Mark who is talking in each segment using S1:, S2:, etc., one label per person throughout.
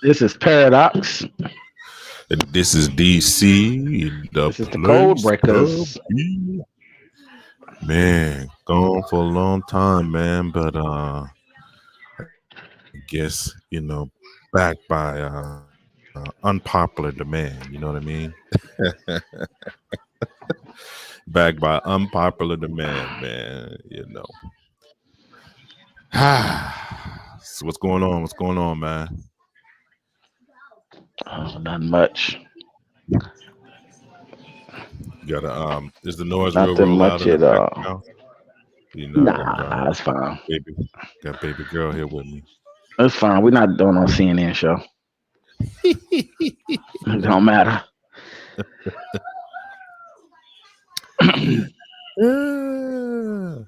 S1: This is Paradox.
S2: This is DC, the
S1: This is the Code
S2: place to
S1: Breakers.
S2: be. Man, gone for a long time, man. But I guess back by unpopular demand. You know what I mean? Back by unpopular demand, man. So what's going on? What's going on, man?
S1: Oh, not much.
S2: You gotta is the noise
S1: Nothing
S2: real loud
S1: much
S2: in the
S1: at all.
S2: background? I got
S1: Nah, it's fine.
S2: baby got baby girl here with me.
S1: It's fine. We're not doing no CNN show. It don't matter.
S2: Yeah.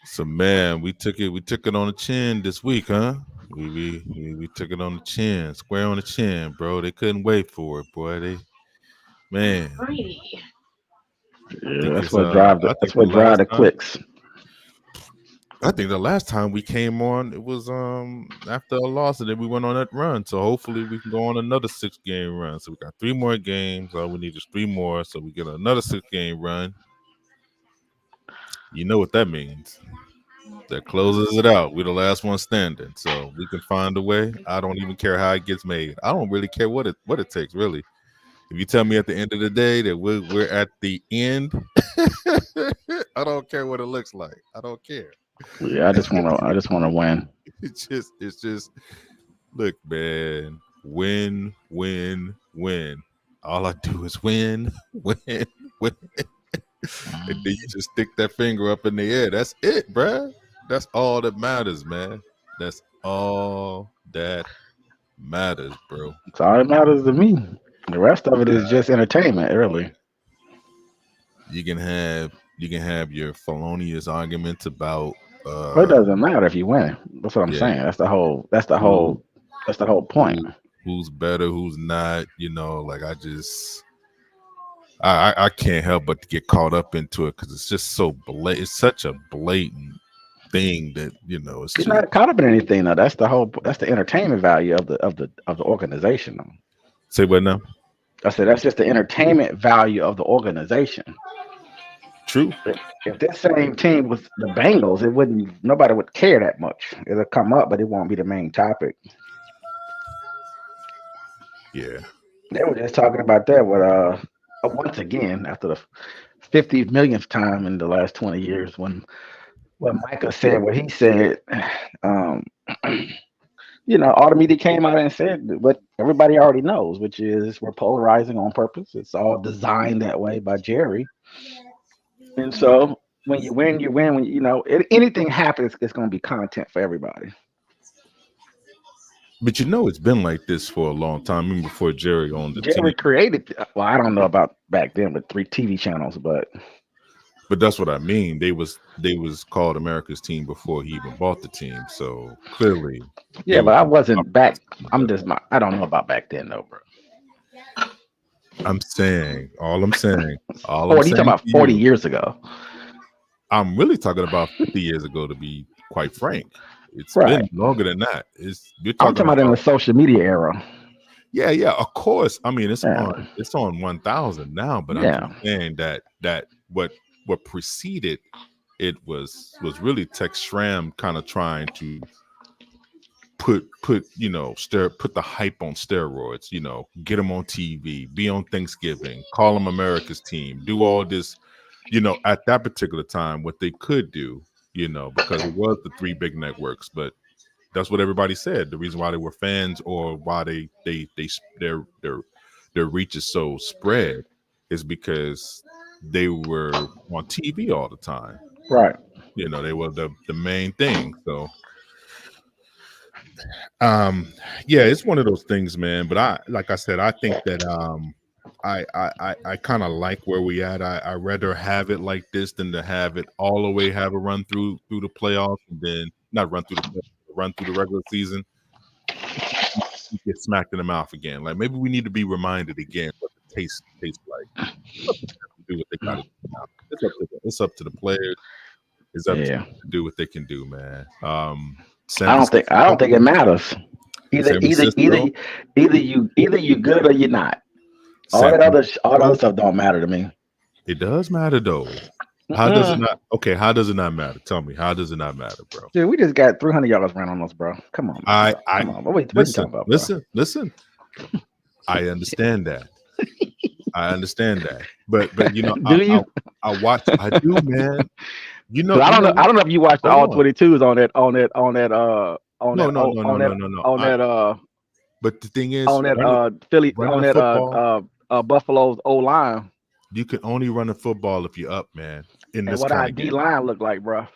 S2: So man, we took it on the chin this week, huh? We took it on the chin, square on the chin, bro. They couldn't wait for it, boy. Man,
S1: Yeah,
S2: I think
S1: that's
S2: the
S1: what drive
S2: last
S1: the
S2: time
S1: clicks.
S2: we came on, it was after a loss, and then we went on that run. So hopefully we can go on another 6 game run. So we got 3 more games. All we need is 3 more, so we get another 6 game run. You know what that means? That closes it out. We're the last one standing, so we can find a way. I don't even care how it gets made. I don't really care what it takes, really. If you tell me at the end of the day that we're at the end, I don't care what it looks like. I don't care.
S1: Yeah, I just wanna win.
S2: It's just look, man. Win, win, win. All I do is win, win, win. And then you just stick that finger up in the air. That's it, bruh. That's all that matters, man. That's all that matters, bro.
S1: It's all that matters to me. The rest of it is just entertainment, really.
S2: You can have your felonious arguments about
S1: But it
S2: uh
S1: doesn't matter if you win. That's what I'm
S2: yeah,
S1: saying.
S2: who
S1: That's the whole point.
S2: who who's better, who's not, like I can't help but to get caught up into it because it's just so blatant. It's such a blatant thing that it's
S1: You're
S2: just
S1: not caught up in anything though. That's the entertainment value of the organization. Though.
S2: say what now.
S1: I said that's just the entertainment value of the organization.
S2: True.
S1: If this same team was the Bengals, it wouldn't nobody would care that much. It'll come up, but it won't be the main topic.
S2: Yeah.
S1: They were just talking about that with once again after the 50 millionth time in the last 20 years when Micah said what he said. Um, all the media came out and said what everybody already knows, which is we're polarizing on purpose. It's all designed that way by Jerry. And so when you win, you win. When anything happens, it's going to be content for everybody.
S2: But it's been like this for a long time, even before Jerry owned the team.
S1: Jerry created. Well, I don't know about back then with 3 TV channels, but
S2: But that's what I mean. They was called America's team before he even bought the team. So clearly
S1: yeah,
S2: there
S1: but
S2: was
S1: I
S2: some
S1: wasn't back.
S2: uppercuts.
S1: I'm just not. I don't know about back then though, bro.
S2: I'm saying, all I'm
S1: 40. You talking
S2: saying
S1: about
S2: to
S1: 40
S2: you,
S1: years ago,
S2: I'm really talking about 50 years ago, to be quite frank. It's
S1: right?
S2: been longer than that. You're
S1: I'm
S2: talking
S1: talking about in
S2: about
S1: the social media era.
S2: yeah, yeah, of course. I mean, it's on
S1: Yeah,
S2: it's on 1,000 now, but I'm just
S1: yeah,
S2: saying that what preceded it was really Tex Schramm kind of trying to put the hype on steroids, get them on TV, be on Thanksgiving, call them America's team, do all this, at that particular time, what they could do, because it was the three big networks, but that's what everybody said. The reason why they were fans, or why their reach is so spread, is because they were on TV all the time.
S1: right.
S2: They were the main thing. So Um, yeah, it's one of those things, man. But like I said, I think that I kind of like where we at. I rather have it like this than to have it all the way, have a run through the playoffs, and then not run through the playoffs, run through the regular season, get smacked in the mouth again. Like, maybe we need to be reminded again what the taste tastes like. Let them do what they got to do now. It's up to the players. It's up to
S1: Yeah,
S2: them to do what they can do, man. San
S1: I don't think
S2: Francisco.
S1: it matters. Either
S2: San
S1: either either
S2: Francisco.
S1: either you good or you're not.
S2: San
S1: All that other
S2: Francisco.
S1: stuff don't matter to me.
S2: It does matter though. How does it
S1: Mm-mm.
S2: not? Okay, how does it not matter? Tell me, how does it not matter, bro?
S1: Dude, we just got 300 yards ran on us, bro. Come on, man,
S2: I
S1: bro.
S2: I
S1: Come on. What you
S2: listen,
S1: talking about, bro?
S2: listen. I understand that. I understand that. But you know,
S1: Do you?
S2: I watch. I do, man.
S1: Because
S2: You know
S1: I
S2: what?
S1: don't know if you watched
S2: Hold
S1: all
S2: on.
S1: 22s
S2: No, no, no, no, no, no, no. But the thing is,
S1: on that Philly
S2: running
S1: on
S2: a
S1: that
S2: football,
S1: Buffalo's O line.
S2: you can only run a football if you're up, man. In
S1: And
S2: this
S1: what
S2: kind
S1: our
S2: of
S1: D
S2: game,
S1: line look like, bro.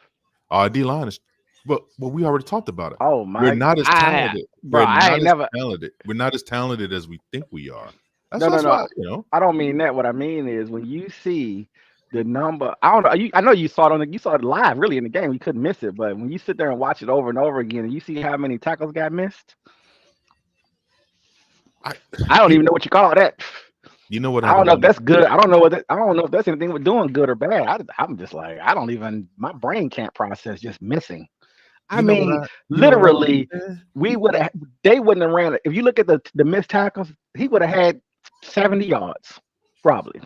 S2: our D line is. Well, we already talked about it.
S1: Oh
S2: We're
S1: my,
S2: not as talented. We're
S1: I
S2: not
S1: ain't
S2: as
S1: never.
S2: talented. We're not as talented as we think we are.
S1: No, no,
S2: That's why
S1: no.
S2: you know.
S1: I don't mean that. What I mean is when you see the number. I don't know. I know you saw it you saw it live, really in the game. You couldn't miss it. But when you sit there and watch it over and over again, and you see how many tackles got missed,
S2: I,
S1: I don't even know what you call that.
S2: you know what I
S1: I don't
S2: don't
S1: know if
S2: understand.
S1: that's good. I don't know I don't know if that's anything we're doing good or bad. I'm just like I don't even. My brain can't process just missing. I mean,
S2: You know what I don't
S1: literally,
S2: understand.
S1: we would have. They wouldn't have ran it. If you look at the missed tackles, he would have had 70 yards, probably.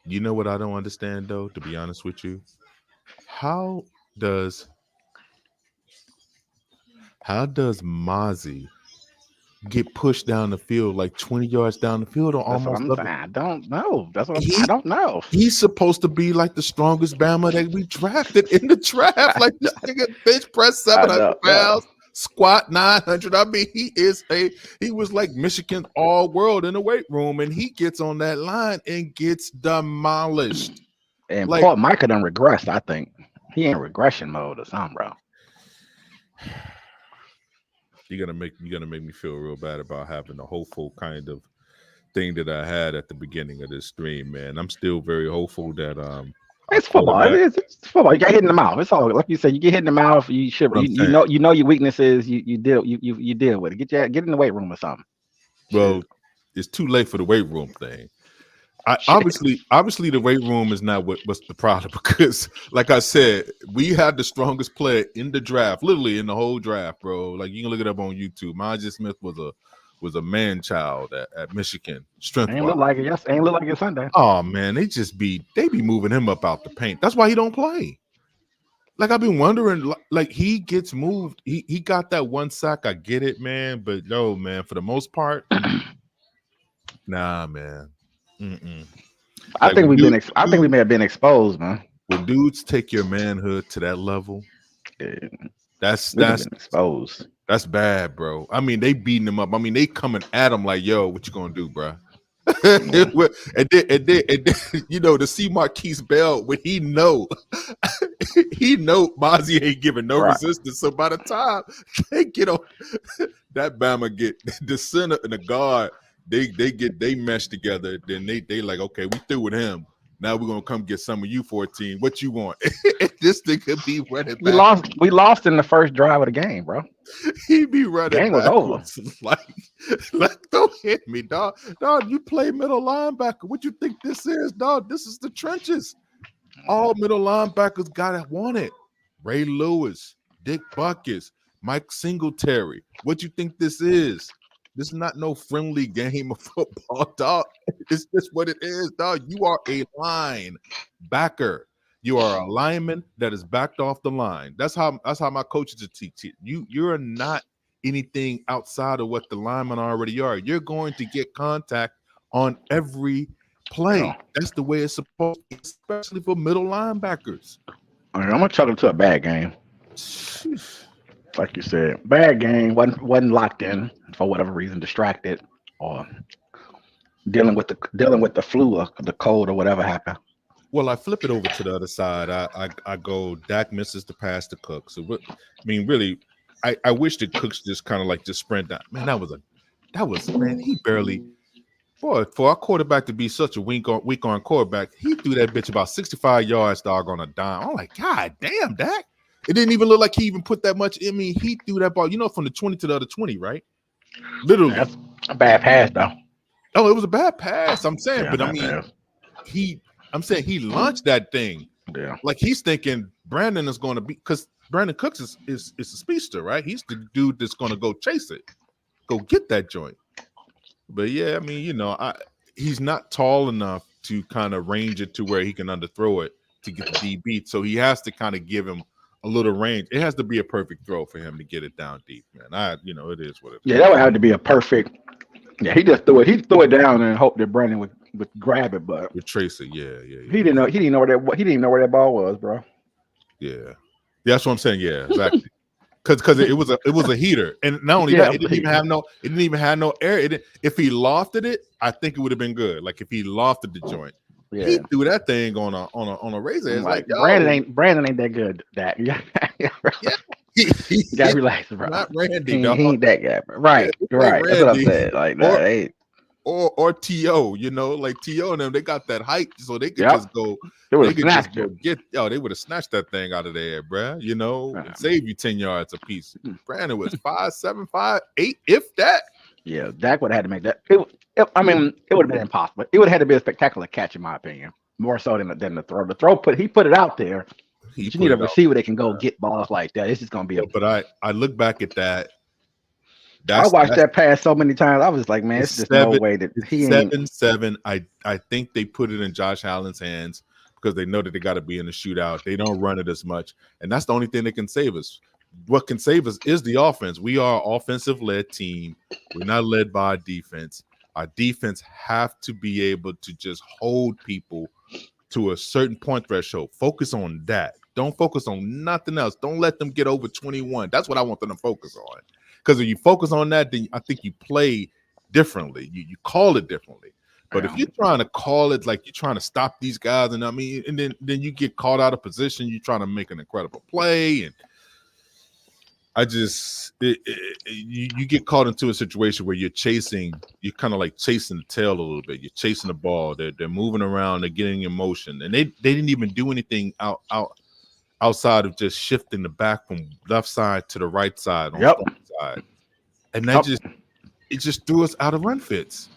S2: You know what I don't understand though. To be honest with you, how does Mozzie get pushed down the field like 20 yards down the field or
S1: That's what
S2: almost
S1: I'm
S2: double?
S1: saying. I don't know. I
S2: He
S1: don't know.
S2: he's supposed to be like the strongest Bama that we drafted in the draft.
S1: I,
S2: Like this nigga bench press
S1: I
S2: 700
S1: don't know.
S2: pounds, squat 900. I mean, he was like Michigan's all world in the weight room, and he gets on that line and gets demolished.
S1: And
S2: Like
S1: Paul Micah done regressed. I think he in regression mode or something, bro.
S2: you're gonna make me feel real bad about having a hopeful kind of thing that I had at the beginning of this stream, man. I'm still very hopeful that our
S1: It's football.
S2: quarterback.
S1: It's football. You get hit in the mouth. It's all like you said. You get hit in the mouth. You should.
S2: What I'm saying.
S1: You know your weaknesses. You deal with it. Get in the weight room or something.
S2: Well,
S1: Shit.
S2: it's too late for the weight room thing. I
S1: Shit.
S2: obviously the weight room is not what's the problem because, like I said, we had the strongest player in the draft, literally in the whole draft, bro. Like you can look it up on YouTube. Majid Smith was a man child at Michigan, strength
S1: Ain't
S2: wise.
S1: look like it. Yes, ain't look like it Sunday.
S2: Oh man, they be moving him up out the paint. That's why he don't play. Like I've been wondering, like he gets moved. He got that one sack. I get it, man. But no, man, for the most part, nah, man. Mm-mm.
S1: I
S2: Like
S1: think I think we may have been exposed, man.
S2: when dudes take your manhood to that level,
S1: Yeah,
S2: that's
S1: we have
S2: that's
S1: been exposed.
S2: that's bad, bro. I mean, they beating him up. I mean, they coming at him like, "Yo, what you gonna do, bro?" and then, you know, to see Marquise Bell when he know Mozzie ain't giving no
S1: Right.
S2: resistance. So by the time they get on that Bama get the center and the guard, they mesh together. Then they like, okay, we through with him. Now we're gonna come get some of you 14. What you want? This thing could be running
S1: We
S2: back.
S1: lost. We lost in the first drive of the game, bro.
S2: He be running
S1: Game was over.
S2: backwards. Like, don't hit me, dog. Dog, you play middle linebacker. What you think this is, dog? This is the trenches. All middle linebackers want it. Ray Lewis, Dick Buckus, Mike Singletary. What you think this is? This is not no friendly game of football, dog. It's just what it is, dog. You are a linebacker. You are a lineman that is backed off the line. That's how my coaches teach it. You're not anything outside of what the linemen already are. You're going to get contact on every play.
S1: Yeah.
S2: That's the way it's supposed to be, especially for middle linebackers.
S1: I'm gonna chuck it to a bad game. Like you said, bad game. Wasn't locked in for whatever reason, distracted or dealing with the flu or the cold or whatever happened.
S2: Well, I flip it over to the other side. I go Dak misses the pass to Cook. So I mean, really, I wish the Cooks just kind of like just sprint down. Man, man, he barely for our quarterback to be such a weak on quarterback, he threw that bitch about 65 yards, dog, on a dime. I'm like, God damn, Dak. It didn't even look like he even put that much in me. He threw that ball, from the 20 to the other 20, right? Literally.
S1: That's a bad pass, though.
S2: Oh, it was a bad pass. I'm saying,
S1: Yeah,
S2: but I
S1: bad
S2: mean,
S1: pass.
S2: he launched that thing.
S1: Yeah.
S2: Like he's thinking Brandon is going to be, because Brandon Cooks is a speedster, right? He's the dude that's going to go chase it, go get that joint. But yeah, I mean, he's not tall enough to kind of range it to where he can underthrow it to get the D beat. So he has to kind of give him a little range. It has to be a perfect throw for him to get it down deep, man. It is what it is.
S1: Yeah, that would have to be a perfect. Yeah, he just threw it. He threw it down and hoped that Brandon would grab it, but
S2: with Tracy, yeah.
S1: He didn't know. He didn't know where he didn't even know where that ball was, bro.
S2: Yeah, that's what I'm saying. Yeah, exactly. Because it was a heater, and not only that, it didn't even have no air. If he lofted it, I think it would have been good. Like if he lofted the joint, he threw that thing on a razor. It's like
S1: Brandon ain't that good. That yeah, you gotta relax, bro.
S2: Not Randy,
S1: he ain't that guy, bro. Right. That's what I'm saying. Like that.
S2: Or T.O., like T.O. and them, they got that height, so they could just go. They would have they would have snatched that thing out of there, bruh. And save you 10 yards a piece. Brandon was 5'7", 5'8", if that.
S1: Yeah, Dak would have had to make that. It would have been impossible. It would have had to be a spectacular catch, in my opinion, more so than the throw. The throw he put it out there. You need a receiver that can go get balls like that. It's just gonna be.
S2: But I look back at that.
S1: I watched that pass so many times. I was like, man, it's just no way that he ain't
S2: 7-7. I think they put it in Josh Allen's hands because they know that they got to be in the shootout. They don't run it as much, and that's the only thing that can save us. What can save us is the offense. We are an offensive-led team. We're not led by defense. Our defense have to be able to just hold people to a certain point threshold. Focus on that. Don't focus on nothing else. Don't let them get over 21. That's what I want them to focus on. Because if you focus on that, then I think you play differently. You call it differently. But if you're trying to call it like you're trying to stop these guys, and then you get caught out of position, you're trying to make an incredible play, and you get caught into a situation where you're kind of like chasing the tail a little bit. You're chasing the ball. They're moving around. They're getting in motion, and they didn't even do anything outside of just shifting the back from left side to the right side on the side. And that just threw us out of run fits.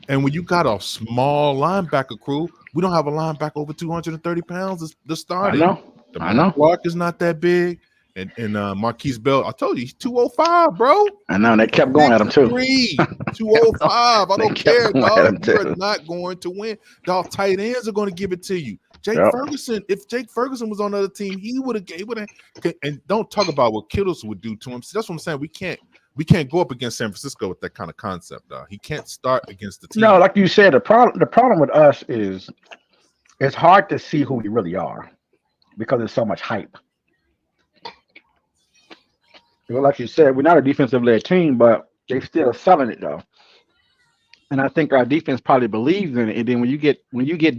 S2: And when you got a small linebacker crew, we don't have a linebacker over 230 pounds to start.
S1: I know.
S2: Clark is not that big. And Marquise Bell, I told you, he's 205, bro.
S1: I know. They kept going at him, too.
S2: 205. I don't care, dog. You're not going to win. Dog, tight ends are going to give it to you. Ferguson, if Jake Ferguson was on the other team, he would have. And don't talk about what Kittles would do to him. So that's what I'm saying. We can't go up against San Francisco with that kind of concept, dog. He can't start against the team.
S1: No, like you said, the problem with us is it's hard to see who we really are because there's so much hype. Like you said, we're not a defensive-led team, but they're still selling it though. And I think our defense probably believes in it. And then when you get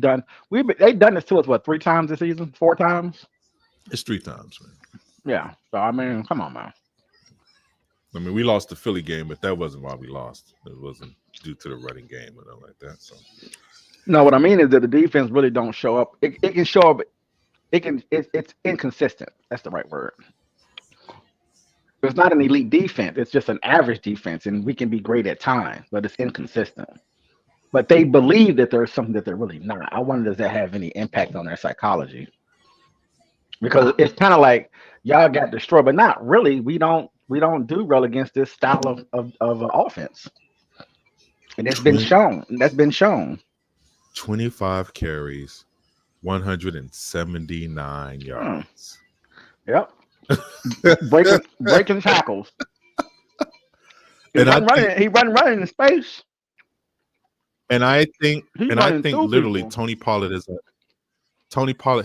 S1: done, they've done this to us 3 times this season, 4 times.
S2: It's 3 times, man.
S1: Yeah. So I mean, come on, man.
S2: I mean, we lost the Philly game, but that wasn't why we lost. It wasn't due to the running game or nothing like that. So
S1: no, what I mean is that the defense really don't show up. It can show up. It's inconsistent. That's the right word. It's not an elite defense. It's just an average defense, and we can be great at times, but it's inconsistent. But they believe that there's something that they're really not. I wonder, does that have any impact on their psychology? Because it's kind of like y'all got destroyed, but not really. We don't do well against this style of offense, and it's been shown. That's been shown.
S2: 25 carries, 179 yards.
S1: Yep. breaking tackles. He running in space.
S2: And I think literally people. Tony Pollard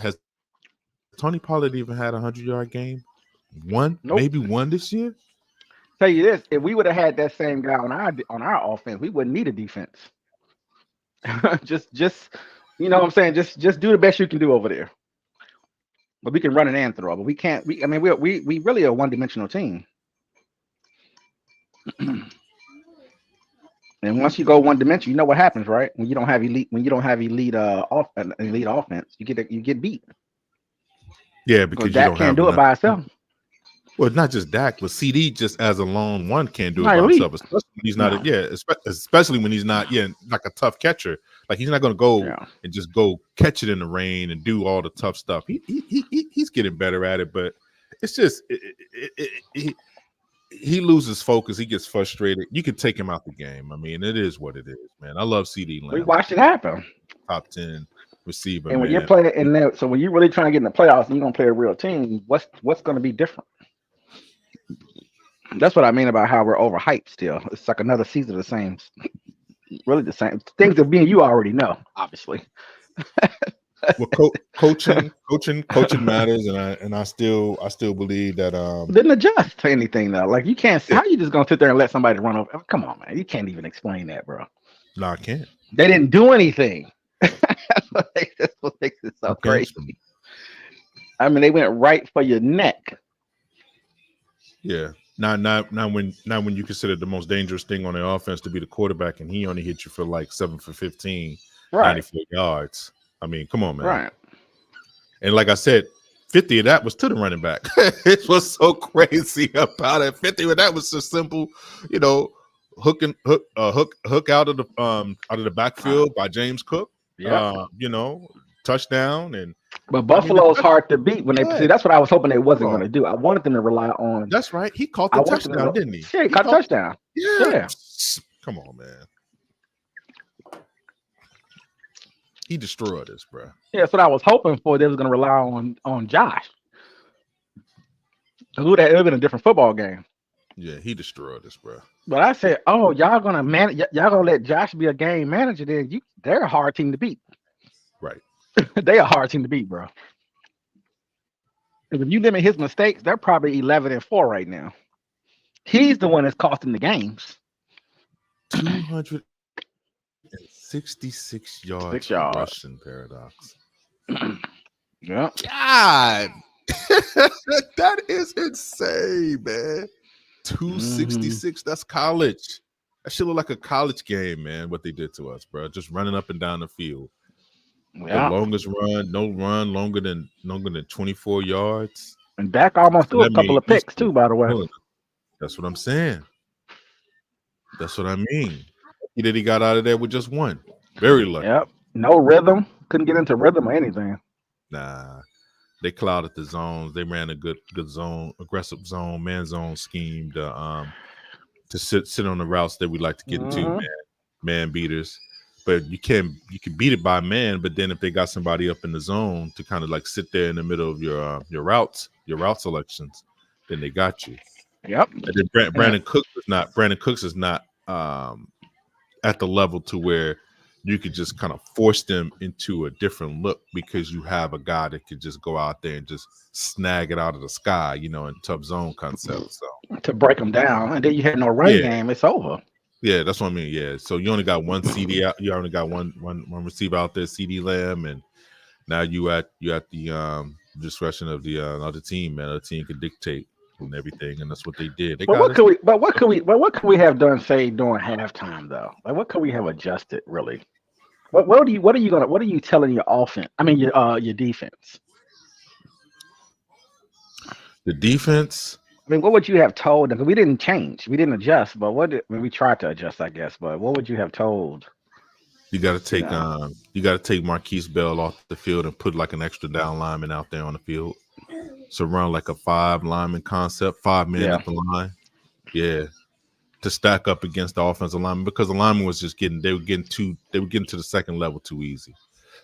S2: has Tony Pollard even had a 100-yard game? Maybe one this year?
S1: Tell you this, if we would have had that same guy on our offense, we wouldn't need a defense. just you know what I'm saying? Just do the best you can do over there. But we can run it and throw. But we can't. We really are a one-dimensional team. And once you go one dimension, you know what happens, right? When you don't have elite offense, you get beat.
S2: Yeah, because
S1: Dak can't do it by himself.
S2: Well, not just Dak, but CD just as a lone one can't do it by himself, especially when he's not. Especially when he's not. Like a tough catcher. Like he's not going to go and just go catch it in the rain and do all the tough stuff. He's getting better at it, but it's just he loses focus. He gets frustrated. You can take him out the game. I mean, it is what it is, man. I love CD
S1: We
S2: Lamb,
S1: watched it happen.
S2: top 10 receiver,
S1: And when you're
S2: man.
S1: playing in there, so when you're really trying to get in the playoffs and you're gonna play a real team, what's going to be different? That's what I mean about how we're overhyped. Still, it's like another season of the same, really the same things that me and you already know, obviously.
S2: Well, coaching matters, and I still believe that
S1: Didn't adjust to anything though. Like you can't.
S2: yeah,
S1: How you just gonna sit there and let somebody run over? Come on, man. You can't even explain that, bro.
S2: no, I can't.
S1: They didn't do anything. That's what makes it
S2: I
S1: so
S2: can't.
S1: crazy. I mean, they went right for your neck.
S2: Yeah. Not when you consider the most dangerous thing on the offense to be the quarterback, and he only hit you for like 7 for 15,
S1: Right.
S2: 94 yards. I mean, come on, man.
S1: Right.
S2: And like I said, 50 of that was to the running back. It was so crazy about it. 50 of that was just simple, hook out of the backfield by James Cook.
S1: Yeah.
S2: Touchdown. And
S1: But Buffalo's hard to beat when they see. That's what I was hoping they wasn't
S2: Oh.
S1: going to do. I wanted them to rely on.
S2: That's right. He caught the touchdown, didn't he?
S1: Yeah, he caught a touchdown. Yeah.
S2: Come on, man. He destroyed us, bro.
S1: Yeah, that's what I was hoping for. They was going to rely on Josh. It would have been a different football game.
S2: Yeah, he destroyed us, bro.
S1: But I said, "Oh, y'all gonna manage? Y'all gonna let Josh be a game manager? Then they're a hard team to beat.
S2: Right?
S1: They're a hard team to beat, bro. If you limit his mistakes, they're probably 11-4 right now. He's the one that's costing the games.
S2: 266 yards rushing paradox.
S1: Yeah.
S2: God, that is insane, man. 266. That's college. That should look like a college game, man. What they did to us, bro. Just running up and down the field.
S1: Yeah.
S2: The longest run, no run longer than 24 yards.
S1: And Dak almost threw a couple of picks too, by the way.
S2: That's what I'm saying. That's what I mean. He got out of there with just one. Very lucky.
S1: Yep. No rhythm. Couldn't get into rhythm or anything.
S2: Nah. They clouded the zones. They ran a good zone, aggressive zone, man zone scheme to sit on the routes that we like to get into, man beaters. But you can beat it by man, but then if they got somebody up in the zone to kind of like sit there in the middle of your route selections, then they got you.
S1: Yep.
S2: And then Brandon Cooks is not at the level to where you could just kind of force them into a different look because you have a guy that could just go out there and just snag it out of the sky, in tough zone concept. So
S1: to break them down, and then you have no run game, it's over.
S2: Yeah, that's what I mean. Yeah, so you only got one CD out. You only got one receiver out there, CD Lamb, and now you at the discretion of the other team. Man, the team could dictate and everything, and that's what they did.
S1: What could we have done? Say during halftime though, like what could we have adjusted really? What are you telling your offense? I mean your defense.
S2: The defense.
S1: I mean, what would you have told them? We didn't change, we didn't adjust, but we tried to adjust, I guess. But what would you have told?
S2: You got to take Marquise Bell off the field and put like an extra down lineman out there on the field. So run like a 5 lineman concept, 5 men at the line. Yeah. To stack up against the offensive lineman because the lineman was just they were getting to the second level too easy.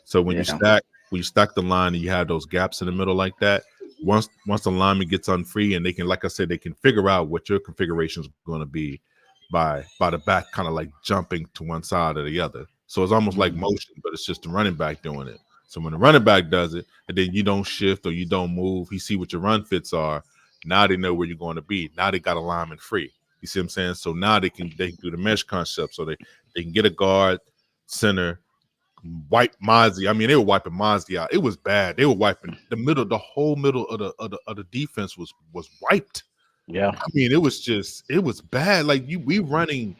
S2: So when you stack the line and you have those gaps in the middle like that, once the lineman gets unfree and they can, like I said, they can figure out what your configuration is going to be by the back kind of like jumping to one side or the other. So it's almost like motion, but it's just the running back doing it. So when the running back does it, and then you don't shift or you don't move, he see what your run fits are. Now they know where you're going to be. Now they got a lineman free. You see what I'm saying? So now they can do the mesh concept. So they can get a guard, center, wipe Mozzie. I mean, they were wiping Mozzie out. It was bad. They were wiping the whole middle of the defense was wiped.
S1: Yeah.
S2: I mean, it was bad. Like we're running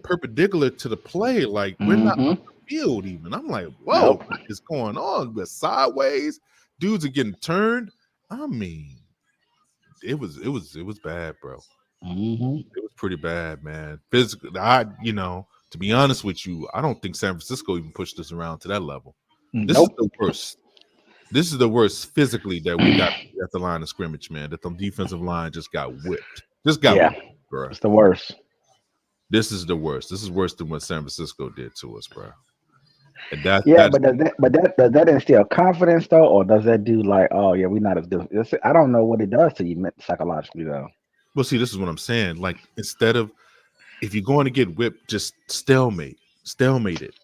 S2: perpendicular to the play. Like we're not on the field even. I'm like, whoa, what is going on? We're sideways. Dudes are getting turned. I mean, it was bad, bro. It was pretty bad, man. Physically, to be honest with you, I don't think San Francisco even pushed us around to that level. This is the worst. This is the worst physically that we got at the line of scrimmage, man. That the defensive line just got whipped. Just got
S1: Yeah,
S2: whipped, bro.
S1: it's the worst.
S2: This is the worst. This is worse than what San Francisco did to us, bro. And
S1: Yeah,
S2: that's
S1: but does that instill confidence though, or does that do like, oh yeah, we're not as good? I don't know what it does to you psychologically though.
S2: well. See, this is what I'm saying. Like instead of if you're going to get whipped, just stalemate it.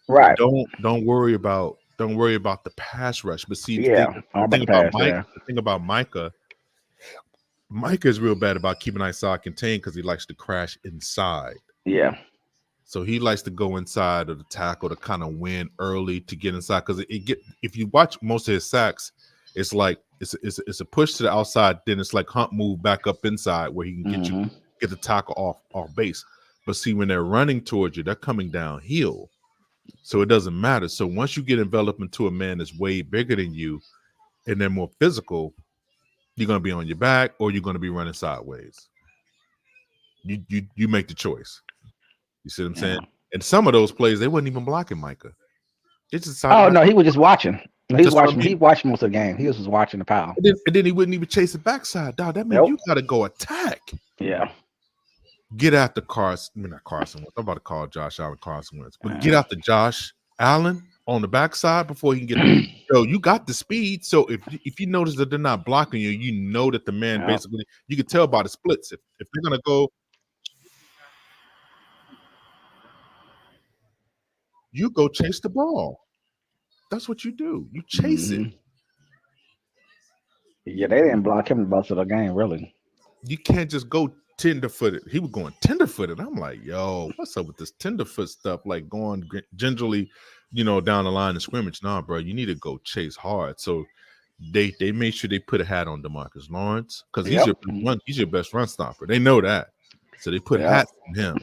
S1: Right.
S2: Don't worry about the pass rush. But see,
S1: Yeah. All about the pass. Yeah.
S2: The thing about Micah is real bad about keeping outside contained because he likes to crash inside.
S1: Yeah.
S2: So he likes to go inside of the tackle to kind of win early to get inside because if you watch most of his sacks, it's like it's a push to the outside, then it's like Hunt move back up inside where he can get the tackle off base. But see, when they're running towards you, they're coming downhill. So it doesn't matter. So once you get enveloped into a man that's way bigger than you and they're more physical, you're gonna be on your back or you're gonna be running sideways. You make the choice. You see what I'm saying? And some of those plays, they wasn't even blocking Micah. It's just
S1: no, he was just watching. No, he was watching.
S2: I mean.
S1: He watched most of the game. He was just watching the power.
S2: And then he wouldn't even chase the backside. Dog, that means you gotta go attack.
S1: Yeah.
S2: Get out the Carson. I mean, not Carson Wentz. I'm about to call Josh Allen Carson Wentz. But get out the Josh Allen on the backside before he can get yo, you got the speed. So if you notice that they're not blocking you, you know that the man basically you can tell by the splits. If they're gonna go, you go chase the ball. That's what you do. You chase it.
S1: Yeah, they didn't block him most of the game, really.
S2: You can't just go tender-footed. He was going tender-footed. I'm like, yo, what's up with this tenderfoot stuff? Like going gingerly, down the line of scrimmage. Nah, bro, you need to go chase hard. So they made sure they put a hat on DeMarcus Lawrence because he's your best run stopper. They know that. So they put hats on him.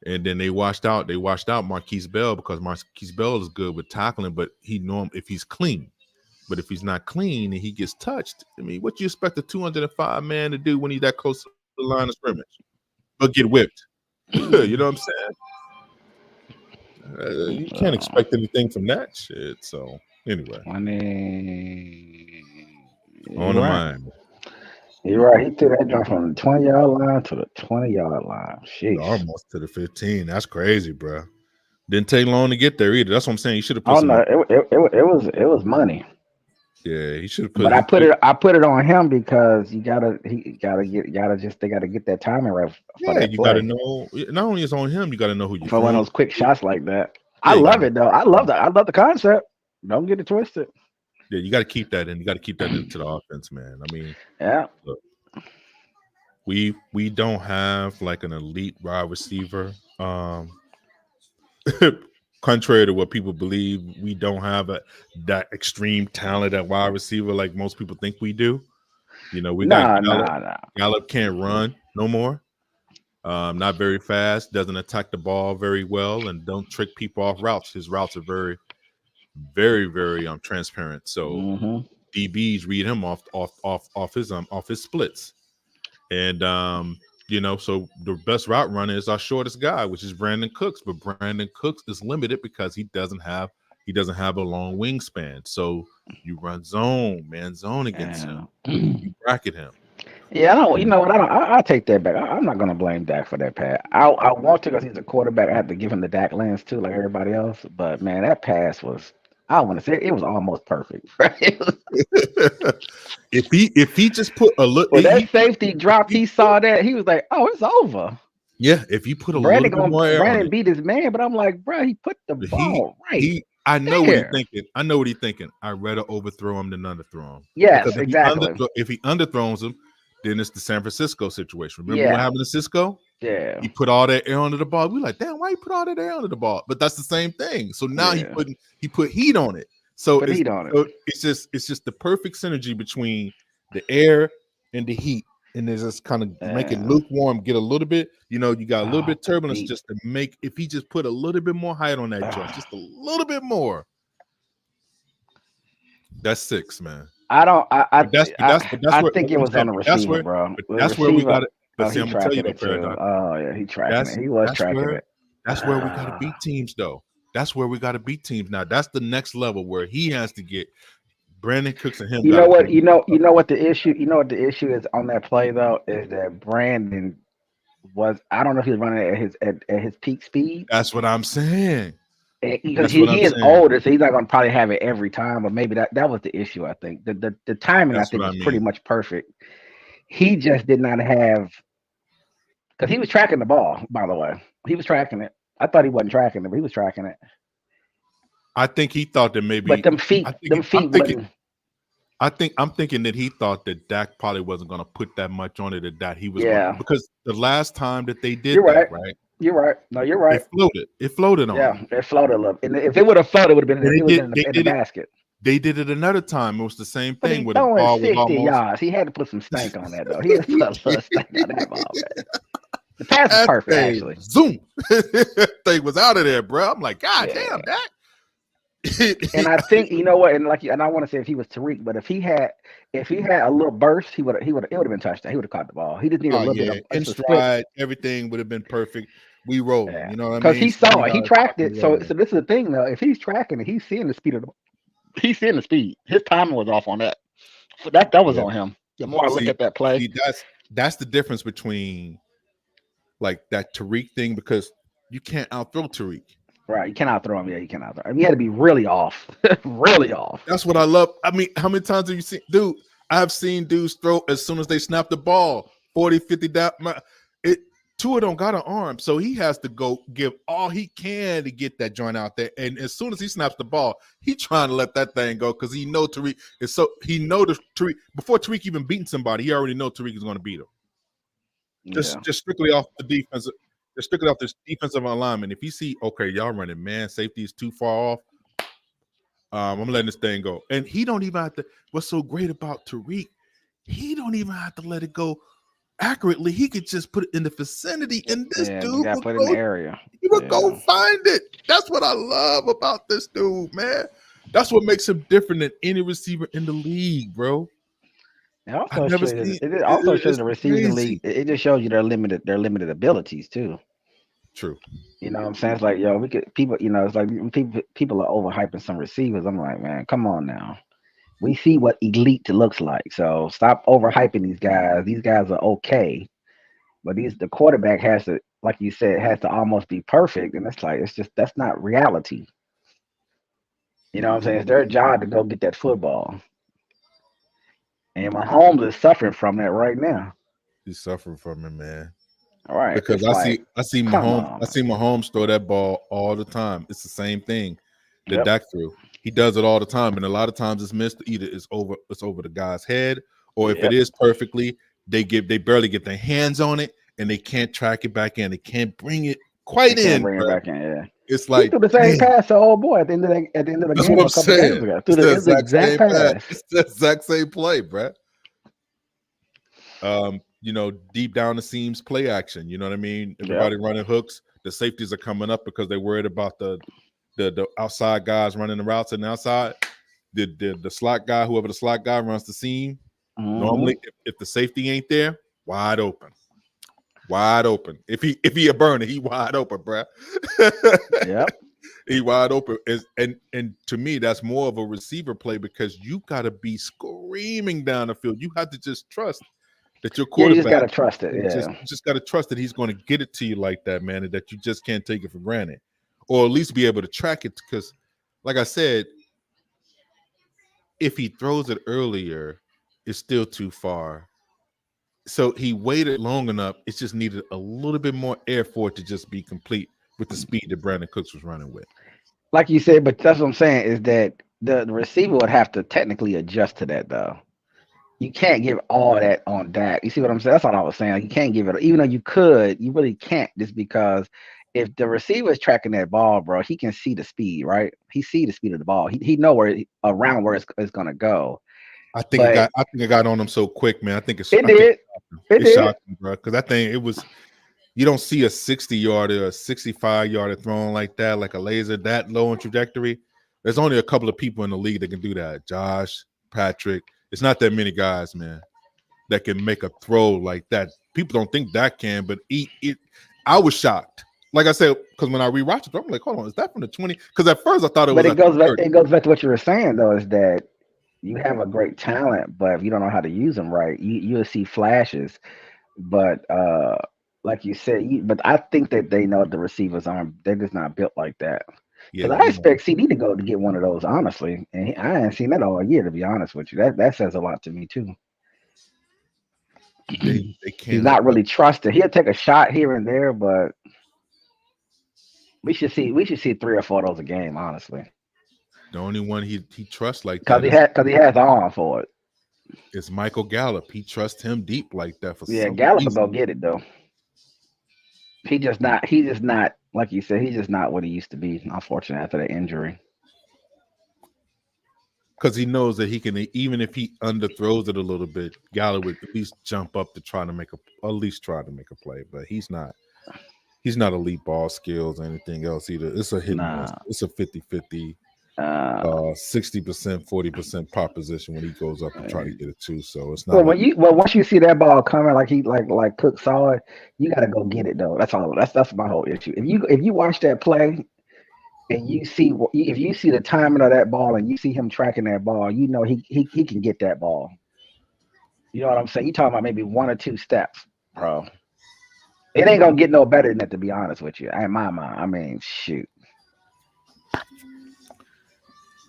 S2: And then they washed out Marquise Bell because Marquise Bell is good with tackling, but if he's clean. But if he's not clean and he gets touched, I mean, what do you expect a 205 man to do when he's that close to the line of scrimmage? But get whipped. You know what I'm saying? You can't expect anything from that shit. So anyway, on the mind.
S1: You're right. He threw that jump from the 20-yard line to the 20-yard line. Sheesh.
S2: Almost to the 15. That's crazy, bro. Didn't take long to get there either. That's what I'm saying. You should have put.
S1: Oh no, it was money.
S2: Yeah, he should have put.
S1: But I put it on him because they gotta get that timing right.
S2: You gotta know. Not only is on him, you gotta know who you.
S1: For one of those quick shots like that, I love it though. I love the concept. Don't get it twisted.
S2: Yeah, you got to keep that in. You got to keep that into the offense, man. I mean, look, we don't have like an elite wide receiver. Contrary to what people believe, we don't have that extreme talent at wide receiver like most people think we do. We got Gallup can't run no more. Not very fast, doesn't attack the ball very well, and don't trick people off routes. His routes are very, very, very transparent. So DBs read him off his splits. And so the best route runner is our shortest guy, which is Brandon Cooks. But Brandon Cooks is limited because he doesn't have a long wingspan. So you run zone against him. You bracket him.
S1: Yeah, I'll take that back. I'm not gonna blame Dak for that pass. I want to because he's a quarterback. I have to give him the Dak lens too, like everybody else. But man, that pass was. I want to say it was almost perfect. Right?
S2: If he just put a look,
S1: when that safety dropped, he saw that he was like, "Oh, it's over."
S2: Yeah, if you put a little bit more air
S1: Brandon beat his man, but I'm like, bro, he put the ball right.
S2: I know what he's thinking. I'd rather overthrow him than underthrow him.
S1: Yes, exactly.
S2: If he underthrows him, then it's the San Francisco situation. Remember what happened to Cisco?
S1: Yeah.
S2: He put all that air under the ball. We're like, damn, why you put all that air under the ball? But that's the same thing. So now he put heat on it. So it's just the perfect synergy between the air and the heat. And there's just kind of make it lukewarm, get a little bit, you got a little bit turbulence just to make, if he just put a little bit more height on that joint, just a little bit more. That's 6, man.
S1: I think it was on the receiver, bro.
S2: That's where we got it. But see, I'm gonna tell you the
S1: paradox. Oh yeah, he tracking it. He was tracking it.
S2: That's where we gotta beat teams, though. That's where we got to beat teams now. That's the next level where he has to get Brandon Cooks and him
S1: You
S2: got
S1: know
S2: to
S1: what?
S2: go.
S1: You know what the issue. You know what the issue is on that play though is that Brandon was. I don't know if he was running at his peak speed.
S2: That's what I'm saying.
S1: Because
S2: That's what
S1: he
S2: I'm
S1: is
S2: saying.
S1: older, so he's not going to probably have it every time. But maybe that was the issue. I think the timing I
S2: That's what
S1: think
S2: I
S1: was pretty
S2: mean.
S1: much perfect. He just did not have because he was tracking the ball. By the way, he was tracking it. I thought he wasn't tracking it, but he was tracking it.
S2: I think he thought that
S1: But
S2: maybe.
S1: them feet wasn't.
S2: I'm thinking that he thought that Dak probably wasn't going to put that much on it. That he was going
S1: Yeah,
S2: because the last time that they
S1: you're
S2: did that,
S1: right.
S2: right?
S1: You're right. No, you're right.
S2: It floated. It floated on
S1: Yeah,
S2: him.
S1: it floated a little. And if it would have floated, it would have been.
S2: And
S1: It would have been
S2: they
S1: in the
S2: did it.
S1: basket.
S2: They did it another time. It was the same
S1: But
S2: thing
S1: he
S2: where the
S1: throwing
S2: ball was
S1: 60
S2: almost
S1: yards. He had to put some stank on that though. He had to put a little stank on that ball, man. The pass was
S2: that
S1: perfect,
S2: thing,
S1: actually.
S2: zoom, thing was out of there, bro. I'm like, God
S1: Yeah.
S2: damn, Dak.
S1: And I think you know what, and I want to say if he was Tariq, but if he had a little burst, it would have been touchdown. He would have caught the ball. He just needed a
S2: Oh
S1: little bit
S2: yeah,
S1: of
S2: in
S1: just a split.
S2: stride, everything would have been perfect. We rolling,
S1: Yeah,
S2: you know what I
S1: because
S2: mean?
S1: he
S2: 70
S1: saw it, he
S2: yards,
S1: tracked
S2: we
S1: it. So
S2: rolling.
S1: this is the thing though. If he's tracking it, he's seeing the speed of the. He's seeing the speed. His timing was off on that. So that was
S2: Yeah.
S1: on him. The more I look
S2: See,
S1: at that play,
S2: that's the difference between like that Tariq thing because you can't outthrow Tariq.
S1: right? You cannot throw him. Yeah, you cannot throw him. He had to be really off, really off.
S2: That's what I love. I mean, how many times have you seen, dude? I've seen dudes throw as soon as they snap the ball, 40, 50 down. It Tua don't got an arm, so he has to go give all he can to get that joint out there. And as soon as he snaps the ball, he trying to let that thing go because he know Tariq is so he know the Tariq before Tariq even beating somebody, he already know Tariq is going to beat him.
S1: Yeah,
S2: Just strictly off the defense, just strictly off this defensive alignment. If you see, okay, y'all running man, safety is too far off. I'm letting this thing go. And he don't even have to. What's so great about Tariq, he don't even have to let it go accurately. He could just put it in the vicinity, and this
S1: yeah. You
S2: dude
S1: got to
S2: will
S1: put it in the
S2: go.
S1: area.
S2: He will go
S1: Yeah.
S2: find it. That's what I love about this dude, man. That's what makes him different than any receiver in the league, bro.
S1: It
S2: I've
S1: also
S2: never
S1: shows
S2: seen.
S1: it also shows
S2: It's
S1: the receivers in the league.
S2: crazy.
S1: It just shows you their limited abilities too.
S2: True.
S1: You know what I'm saying? It's like, yo, we could people, it's like when people are overhyping some receivers. I'm like, man, come on now. We see what elite looks like. So stop overhyping these guys. These guys are okay. But the quarterback has to, like you said, has to almost be perfect. And it's like it's just that's not reality. You know what I'm saying? It's their job to go get that football. And Mahomes is suffering from that right now.
S2: He's suffering from it, man.
S1: All right.
S2: Because
S1: It's like,
S2: I see
S1: come
S2: Mahomes,
S1: on.
S2: throw that ball all the time. It's the same thing that
S1: Yep.
S2: Dak threw. He does it all the time, and a lot of times it's missed. Either it's over the guy's head, or if it
S1: Yep.
S2: is perfectly, they barely get their hands on it, and they can't track it back in. They can't bring it
S1: They
S2: quite
S1: can't
S2: in,
S1: bring it
S2: bro.
S1: back in. Yeah.
S2: It's
S1: He
S2: like,
S1: threw the same
S2: damn,
S1: pass to old boy at the end of the
S2: that's what
S1: game
S2: I'm
S1: a couple games
S2: saying.
S1: ago.
S2: It's the
S1: It was the
S2: exact
S1: exact
S2: same pass.
S1: pass.
S2: It's the exact same play, bro. Deep down the seams play action. You know what I mean?
S1: Yep.
S2: Everybody running hooks. The safeties are coming up because they're worried about the outside guys running the routes on the outside. The slot guy, whoever the slot guy runs the seam.
S1: Mm-hmm.
S2: Normally, if the safety ain't there, wide open. Wide open. If he a burner, he wide open, bruh.
S1: Yep.
S2: He wide open. And to me, that's more of a receiver play because you gotta be screaming down the field. You have to just trust that your
S1: Yeah, you just
S2: quarterback
S1: gotta trust it.
S2: and
S1: Yeah.
S2: just got to trust that he's going to get it to you like that, man, and that you just can't take it for granted, or at least be able to track it. Because, like I said, if he throws it earlier, it's still too far. So he waited long enough. It just needed a little bit more air for it to just be complete with the speed that Brandon Cooks was running with.
S1: Like you said, but that's what I'm saying is that the receiver would have to technically adjust to that though. You can't give all that on Dak. You see what I'm saying? That's all I was saying. Like, you can't give it, even though you could, you really can't just because if the receiver is tracking that ball, bro, he can see the speed, right? He see the speed of the ball. He know around where it's gonna go. But
S2: I think it got on him so quick, man.
S1: it did. It
S2: It
S1: did.
S2: shocked him, bro. Because I think it was. You don't see a 60-yarder or a 65-yarder thrown like that, like a laser that low in trajectory. There's only a couple of people in the league that can do that. Josh, Patrick. It's not that many guys, man, that can make a throw like that. People don't think that can, but I was shocked. like I said, because when I rewatched it, I'm like, hold on, is that from the 20? Because at first I thought it
S1: But
S2: was
S1: it
S2: at the
S1: goes back.
S2: 30.
S1: It goes back to what you were saying though, is that you have a great talent, but if you don't know how to use them right, you'll see flashes. But like you said, but I think that they know the receivers aren't. They're just not built like that.
S2: Yeah,
S1: Because I
S2: you know,
S1: expect CD to go to get one of those, honestly, and I ain't seen that all year. To be honest with you, that says a lot to me too.
S2: they
S1: He's
S2: can't let
S1: not
S2: that.
S1: really trusted. He'll take a shot here and there, but we should see 3 or 4 of those a game, honestly,
S2: The only one he trusts like
S1: because
S2: that
S1: he has the arm for it.
S2: is Michael Gallup. He trusts him deep like that for
S1: Yeah,
S2: some
S1: Gallup will go
S2: reason.
S1: get it though. He just not like you said. He's just not what he used to be. Unfortunately, after the injury.
S2: Because he knows that he can, even if he underthrows it a little bit, Gallup would at least jump up to try to make at least try to make a play. But he's not elite ball skills or anything else either. It's a hit and miss.
S1: Nah.
S2: It's a 50-50,
S1: Uh,
S2: 60%, 40% proposition when he goes up and try to get it too. So it's
S1: well,
S2: not like
S1: once you see that ball coming, like Cook saw it, you got to go get it though. That's all. That's my whole issue. If you watch that play and you see if you see the timing of that ball and you see him tracking that ball, you know he can get that ball. You know what I'm saying? You talking about maybe 1 or 2 steps, bro. It ain't gonna get no better than that, to be honest with you. In my mind, I mean, shoot.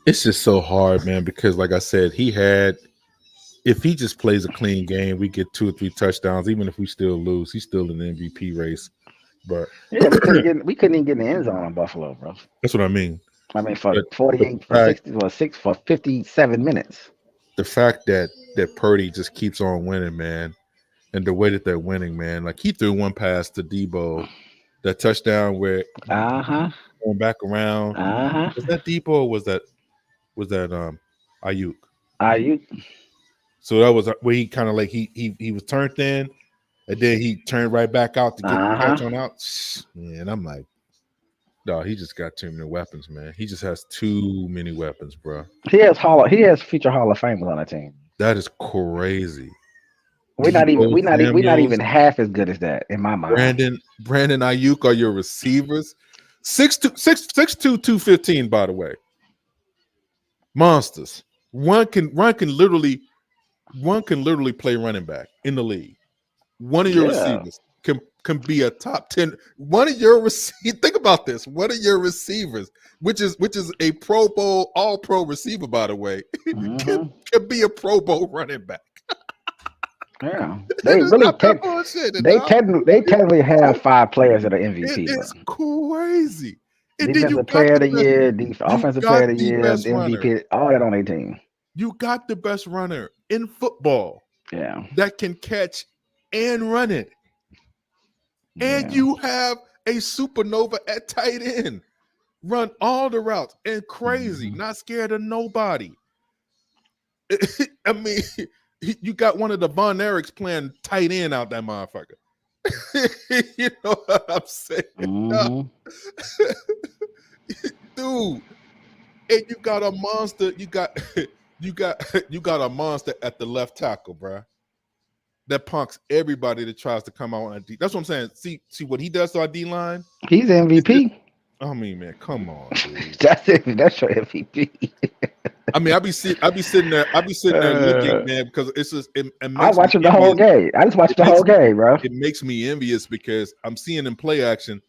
S2: it's just so hard, man, because like I said, if he just plays a clean game, we get 2 or 3 touchdowns, even if we still lose, he's still in the MVP race. But
S1: Yeah, we couldn't even get in the end zone on Buffalo, bro.
S2: that's what I mean.
S1: I mean, for
S2: But the
S1: 48 for
S2: fact
S1: 60 for 57 minutes.
S2: the fact that Purdy just keeps on winning, man, and the way that they're winning, man. Like he threw one pass to Debo, that touchdown where
S1: Uh huh.
S2: going back around.
S1: Uh
S2: Was
S1: huh.
S2: that Debo or was that Ayuk?
S1: Are you?
S2: So that was where he kind of like he was turned in, and then he turned right back out to get the
S1: Uh
S2: catch
S1: huh.
S2: on out. Man, I'm like, no, he just got too many weapons, man. He just has too many weapons, bro.
S1: He has future Hall of Famers on the team.
S2: That is crazy.
S1: We're not even
S2: Debo
S1: we're not even
S2: Samuels,
S1: half as good as that in my mind.
S2: Brandon Ayuk are your receivers. 6'2", 215, by the way. Monsters. One can literally play running back in the league. One of your
S1: Yeah.
S2: receivers can be a top 10. One of your receivers, think about this. One of your receivers, which is a Pro Bowl all pro receiver, by the way, can,
S1: Hmm.
S2: can be a Pro Bowl running back.
S1: Yeah.
S2: It
S1: They
S2: is
S1: really
S2: not that
S1: tech.
S2: bullshit,
S1: They
S2: dog.
S1: technically they
S2: It's
S1: technically have
S2: so
S1: 5 players that are
S2: it
S1: MVP, bro.
S2: is crazy. And then
S1: Defensive player of the year,
S2: you
S1: offensive player
S2: got
S1: of the
S2: the
S1: year,
S2: best runner.
S1: MVP, all that on their team.
S2: You got the best runner in football
S1: Yeah.
S2: that can catch and run it. And
S1: Yeah.
S2: you have a supernova at tight end. Run all the routes and crazy,
S1: Hmm.
S2: not scared of nobody. I mean, you got one of the Von Erichs playing tight end out that motherfucker. You know what I'm saying?
S1: Hmm.
S2: Dude, and you got a monster. You got a monster at the left tackle, bro. That punks everybody that tries to come out on a D. That's what I'm saying. See what he does to our D line.
S1: He's
S2: It's just,
S1: MVP.
S2: I mean, man, come on, dude.
S1: That's it. That's your MVP.
S2: I mean, I be sitting there looking,
S1: uh,
S2: man, because it's just it
S1: I
S2: makes me
S1: watched him the whole
S2: envious.
S1: game. I just watched
S2: It
S1: the
S2: makes
S1: whole game, bro.
S2: it makes me envious because I'm seeing him play action.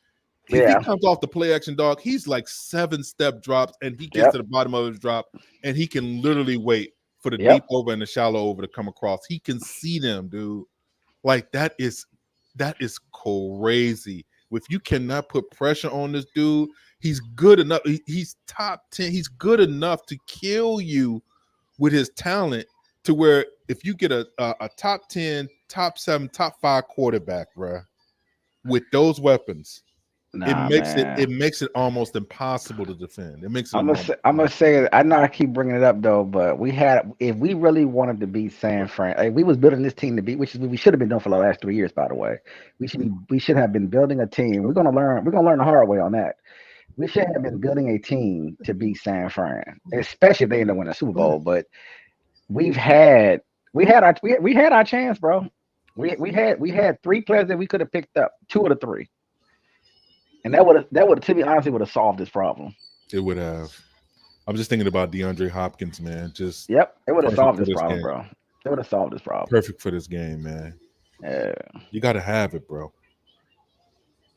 S2: If he
S1: Yeah.
S2: comes off the play action, dog, he's like 7-step drops, and he gets to the
S1: Yep.
S2: bottom of his drop, and he can literally wait for the deep
S1: Yep.
S2: over and the shallow over to come across. He can see them, dude. Like that is crazy. If you cannot put pressure on this dude, he's good enough. He's top 10. He's good enough to kill you with his talent to where if you get a top 10, top 7, top 5 quarterback, bro, with those weapons, it
S1: Nah,
S2: makes it
S1: man.
S2: it makes it almost impossible to defend. It makes it
S1: I'm gonna
S2: almost
S1: say, I'm gonna
S2: impossible.
S1: say I know I keep bringing it up though, but if we really wanted to beat San Fran, like, we was building this team to beat, which is what we should have been doing for the last 3 years, by the way. We should have been building a team. We're gonna learn the hard way on that. We should have been building a team to beat San Fran, especially if they end up winning a Super
S2: Go ahead.
S1: Bowl. But we've had we had our chance, bro. We had 3 players that we could have picked up, 2 of the 3. And that would to be honest, it would have solved this problem.
S2: It would have. I'm just thinking about DeAndre Hopkins, man. Just
S1: Yep, it would have
S2: perfect
S1: solved
S2: for
S1: this
S2: this
S1: problem,
S2: game.
S1: bro. It would have solved this problem.
S2: Perfect for this game, man.
S1: Yeah,
S2: You got to have it, bro.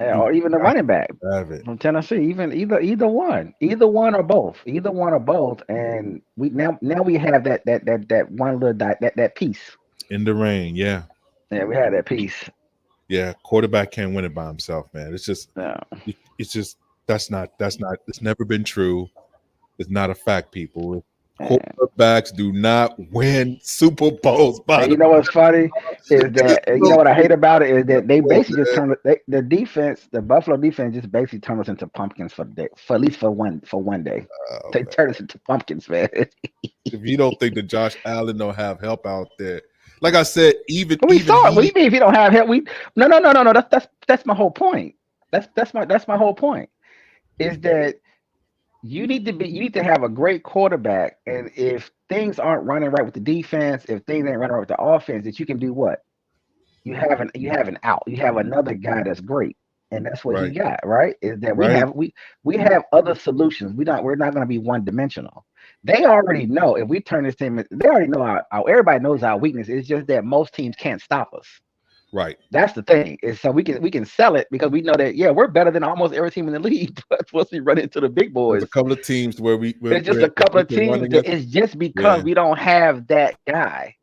S1: yeah,
S2: You
S1: or even the
S2: got
S1: running back
S2: to have it
S1: from Tennessee, even either one or both, and now we have that one little that piece.
S2: in the rain. Yeah,
S1: Yeah, we had that piece.
S2: yeah. Quarterback can't win it by himself, man.
S1: Yeah,
S2: It's just that's not. It's never been true. It's not a fact, people.
S1: yeah.
S2: Quarterbacks do not win Super Bowls by
S1: And you know
S2: themselves.
S1: what's funny is
S2: It's
S1: that you
S2: so
S1: know what I hate about it is that they
S2: cool,
S1: basically just
S2: man.
S1: turned the defense, the Buffalo defense, just basically turned us into pumpkins for the day, for at least for one day.
S2: Oh,
S1: They
S2: man.
S1: turned us into pumpkins, man.
S2: If you don't think that Josh Allen don't have help out there, like I said, even
S1: We
S2: even
S1: saw it. What do
S2: he
S1: you mean if you don't have help? We no. That's my whole point. That's my whole point. Is that you need to have a great quarterback, and if things aren't running right with the defense, if things ain't running right with the offense, that you can do what? You have an out. You have another guy that's great, and that's what he
S2: right,
S1: got. Right? Is that we
S2: right.
S1: have we have other solutions. We're not going to be one dimensional. They already know if we turn this team. They already know our everybody knows our weakness. It's just that most teams can't stop us.
S2: Right.
S1: That's the thing. Is so we can sell it because we know that yeah we're better than almost every team in the league. But once we run into the big
S2: There's a
S1: boys,
S2: couple of teams where we where,
S1: it's just
S2: where
S1: a couple
S2: we
S1: of
S2: can run
S1: teams that
S2: against.
S1: it's just because
S2: Yeah,
S1: we don't have that guy.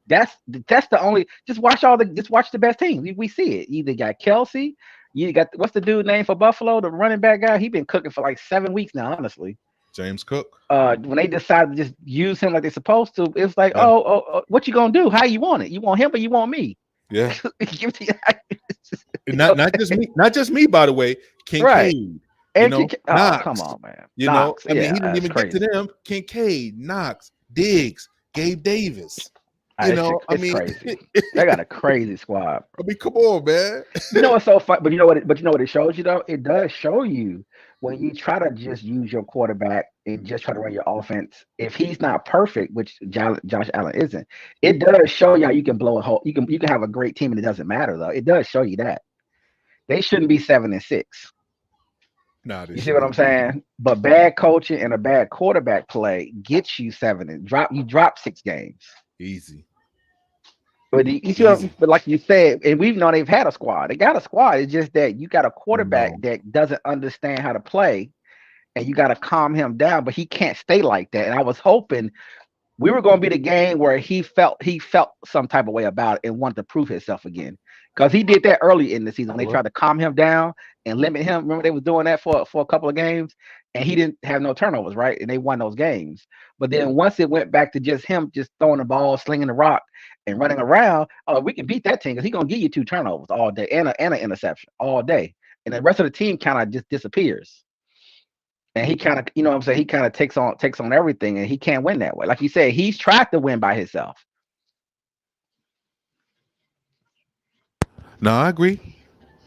S1: That's the only. Just watch the best teams. We see it. You either got Kelsey, you got what's the dude name for Buffalo, the running back guy. He been cooking for like 7 weeks now. Honestly,
S2: James Cook.
S1: when they decided to just use him like they're supposed to, it's like,
S2: Yeah,
S1: what you gonna do? How you want it? You want him or you want me?
S2: yeah.
S1: Give it to
S2: And
S1: you
S2: not just me, not just me. By the way,
S1: right.
S2: Kincaid. You
S1: And
S2: know,
S1: oh come
S2: Knox.
S1: on, man,
S2: You know,
S1: Knox.
S2: I mean,
S1: Yeah,
S2: he didn't
S1: that's
S2: even get to
S1: crazy.
S2: them. Kincaid, Knox, Diggs, Gabe Davis. You
S1: It's
S2: know, I
S1: it's
S2: mean,
S1: crazy. They got a crazy squad.
S2: I mean, come on, man.
S1: You know what's so fun? But you know what it shows you though? It does show you when you try to just use your quarterback and just try to run your offense. If he's not perfect, which Josh Allen isn't, it does show you how you can blow a hole. You can have a great team and it doesn't matter though. It does show you that they shouldn't be 7-6.
S2: Nah, they
S1: You see
S2: should
S1: what
S2: not.
S1: I'm saying? But bad coaching and a bad quarterback play gets you seven and drop. You drop 6 games.
S2: Easy,
S1: But you see,
S2: easy.
S1: but like you said, and we've known they've had a squad. They got a squad. It's just that you got a quarterback
S2: No,
S1: that doesn't understand how to play, and you got to calm him down. But he can't stay like that. And I was hoping we were going to be the game where he felt some type of way about it and wanted to prove himself again. Because he did that early in the season when they
S2: what?
S1: tried to calm him down and limit him. Remember they was doing that for a couple of games, and he didn't have no turnovers, right? And they won those games. But then once it went back to just him just throwing the ball, slinging the rock, and running around, oh, we can beat that team because he's gonna give you 2 turnovers all day and an interception all day, and the rest of the team kind of just disappears. And he kind of, you know what I'm saying, he kind of takes on everything, and he can't win that way. Like you said, he's tried to win by himself.
S2: No, I agree.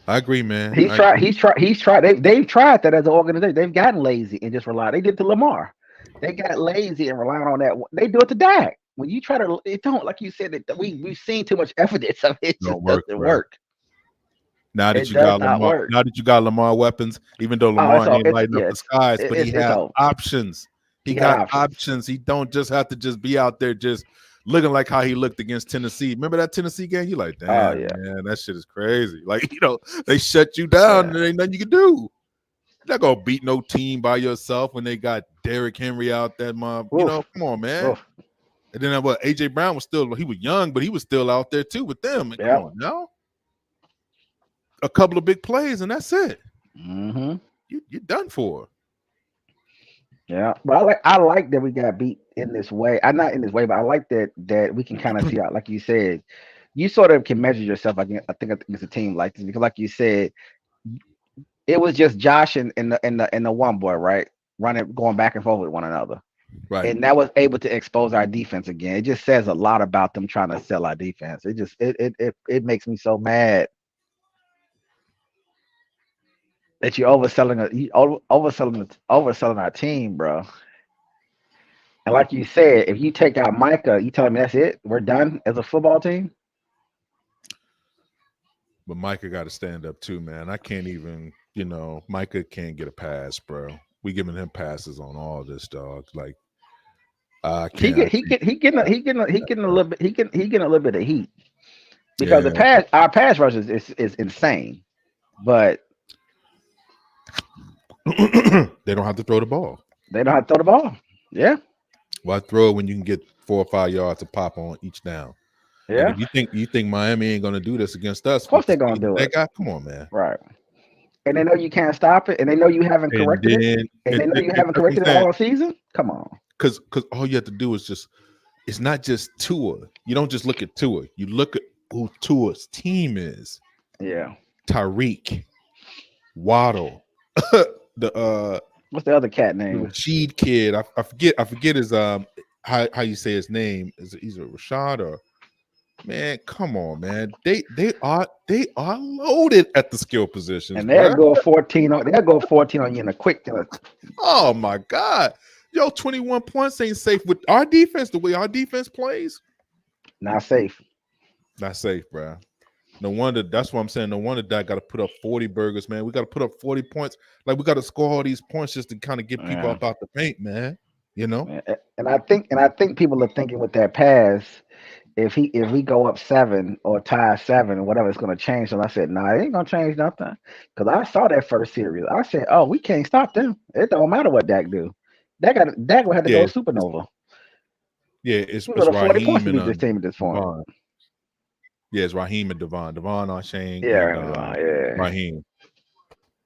S2: I agree, man.
S1: He's tried. He's tried. They've tried that as an organization. They've gotten lazy and just rely. They did to Lamar. They got lazy and relying on that. They do it to Dak. When you try to, it don't like you said that we've seen too much evidence of it. It
S2: Don't
S1: just
S2: work,
S1: doesn't
S2: bro.
S1: work.
S2: Now that
S1: It
S2: you
S1: does
S2: got
S1: not
S2: Lamar,
S1: work.
S2: now that you got Lamar weapons, even though
S1: Oh, it's
S2: Lamar
S1: all.
S2: ain't
S1: It's
S2: lighting up
S1: yeah.
S2: the skies, but he
S1: It's
S2: has
S1: all.
S2: options. He
S1: He got
S2: got
S1: options.
S2: options. He don't just have to just be out there just looking like how he looked against Tennessee. Remember that Tennessee game? You like,
S1: Oh
S2: damn,
S1: yeah,
S2: man, that shit is crazy. Like, they shut you down and
S1: yeah.
S2: there ain't nothing you can do. You're not gonna beat no team by yourself when they got Derrick Henry out that mob.
S1: Oof,
S2: Come on, man.
S1: oof.
S2: And then what? AJ Brown was still he was young, but he was still out there too with them. And come
S1: Yep.
S2: on now, a couple of big plays and that's it.
S1: Mm-hmm.
S2: You're done for.
S1: Yeah, but I like that we got beat in this way. I not in this way, but I like that we can kind of see out, like you said, you sort of can measure yourself against. I think it's a team like this because, like you said, it was just Josh and the one boy, right, running, going back and forth with one another,
S2: Right.
S1: and that was able to expose our defense again. It just says a lot about them trying to sell our defense. It makes me so mad that you're overselling our team, bro. And like you said, if you take out Micah, you telling me that's it? We're done as a football team?
S2: But Micah got to stand up too, man. I can't even, Micah can't get a pass, bro. We giving him passes on all this, dog. Like I
S1: He
S2: can't. I
S1: get he
S2: can't.
S1: get he getting he getting a little bit he getting a little bit of heat because
S2: Yeah,
S1: our pass rush is insane, but
S2: they don't have to throw the ball.
S1: they don't have to throw the ball. Yeah,
S2: Why throw it when you can get 4 or 5 yards to pop on each down? Like
S1: yeah.
S2: if you think Miami ain't gonna do this against us
S1: Of
S2: with
S1: course
S2: the
S1: they're gonna
S2: speed that
S1: do
S2: they
S1: it.
S2: got, come on, man.
S1: Right. And they know you can't stop it, and they know you haven't
S2: And
S1: corrected it,
S2: then
S1: and they know you haven't
S2: that's what I'm
S1: corrected it
S2: saying.
S1: all season. Come on.
S2: Because all you have to do is just it's not just Tua. You don't just look at Tua. You look at who Tua's team is.
S1: Yeah.
S2: Tyreek, Waddle, the
S1: What's the other cat
S2: the
S1: name?
S2: Rashid kid. I forget his how you say his name. Is it either Rashad or man? Come on, man. They are loaded at the skill positions,
S1: And they'll
S2: bro.
S1: go 14 on they'll go 14 on you in a quick.
S2: Oh my god. Yo, 21 points ain't safe with our defense. The way our defense plays,
S1: Not safe.
S2: not safe, bro. No wonder. That's what I'm saying. No wonder that got to put up 40 burgers, man. We got to put up 40 points. Like we got to score all these points just to kind of get people
S1: Yeah.
S2: up out the paint, man. You know?
S1: And I think people are thinking with that pass, if we go up 7 or tie 7 or whatever, it's gonna change. And I said, no, it ain't gonna change nothing. Because I saw that first series. I said, oh, we can't stop them. It don't matter what Dak do. Dak will have to
S2: Yeah,
S1: go
S2: it's
S1: supernova.
S2: it's
S1: We
S2: it's
S1: go to 40
S2: Raheem
S1: points to
S2: and
S1: beat this team at this point.
S2: Devon. Yeah, it's Raheem and Devon. Devon Shane and
S1: Yeah, yeah.
S2: Raheem.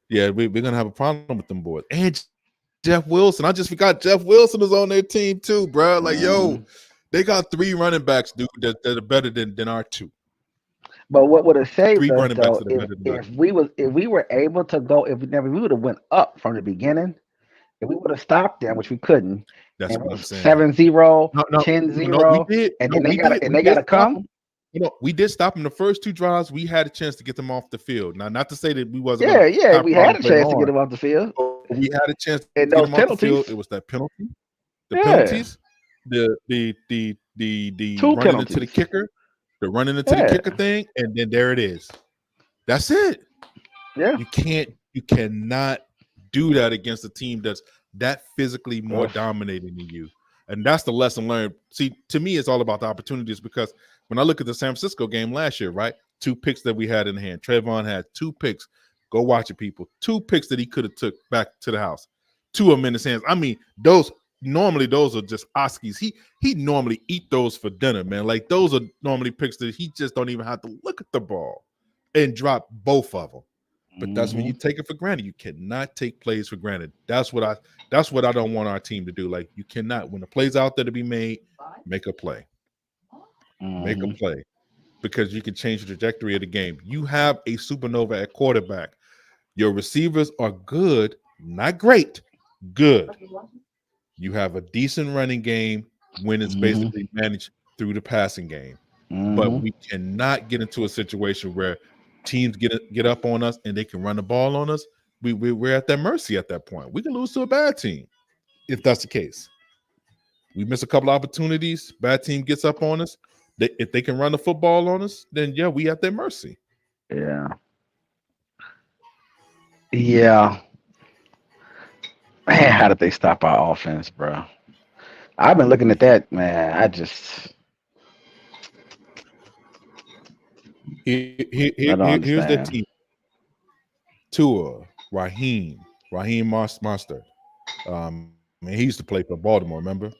S2: Yeah, we're gonna have a problem with them boys. And Jeff Wilson. I just forgot Jeff Wilson is on their team too, bro. Like, yo,
S1: Mhm.
S2: they got 3 running backs, dude, that are better than our two.
S1: But what would have saved
S2: Three
S1: us
S2: running backs
S1: though,
S2: that are
S1: if
S2: better than our
S1: if we were able to go, if we would have went up from the beginning, if we would have stopped them, which we couldn't,
S2: That's
S1: and it
S2: what I'm
S1: was
S2: saying.
S1: 7-0,
S2: No, no, no, we
S1: 10-0,
S2: did.
S1: and
S2: No,
S1: then
S2: we did.
S1: and
S2: We
S1: they
S2: did
S1: gotta
S2: stop
S1: come.
S2: them. We did stop them the first 2 drives. We had a chance to get them off the field. Now, not to say that we wasn't going to
S1: Yeah, yeah,
S2: have
S1: we had
S2: problems
S1: a
S2: later
S1: chance to get
S2: on,
S1: them off the field.
S2: but we had a chance to get
S1: And
S2: them off
S1: those
S2: the field. It
S1: penalties.
S2: was that penalty, the
S1: Yeah,
S2: penalties, the
S1: two
S2: running into the
S1: penalties.
S2: kicker, the running into the
S1: Yeah,
S2: kicker thing, and then there it is. That's it.
S1: yeah.
S2: You cannot do that against a team that's that physically more
S1: Ugh.
S2: dominating than you. And that's the lesson learned. See, to me, it's all about the opportunities because when I look at the San Francisco game last year, right? 2 picks that we had in hand. Trayvon had 2 picks. Go watch it, people. 2 picks that he could have took back to the house. 2 of them in his hands. I mean, those are just Oskies. He normally eat those for dinner, man. Like those are normally picks that he just don't even have to look at the ball and drop both of them. But that's when you
S1: Hmm.
S2: take it for granted. You cannot take plays for granted. That's what I don't want our team to do. Like you cannot, when the play's out there to be made, make a play. Make a
S1: Hmm.
S2: play. Because you can change the trajectory of the game. You have a supernova at quarterback. Your receivers are good, not great, good. You have a decent running game when it's
S1: Hmm.
S2: basically managed through the passing game. But
S1: Hmm.
S2: we cannot get into a situation where teams get up on us and they can run the ball on us. We're at their mercy at that point. We can lose to a bad team if that's the case. We miss a couple opportunities. Bad team gets up on us. If they can run the football on us, then yeah, we at their mercy.
S1: Yeah, yeah. Man, how did they stop our offense, bro? I've been looking at that, man. I don't
S2: Here's their
S1: understand.
S2: team: Tua, Raheem Monster. And he used to play for Baltimore. Remember,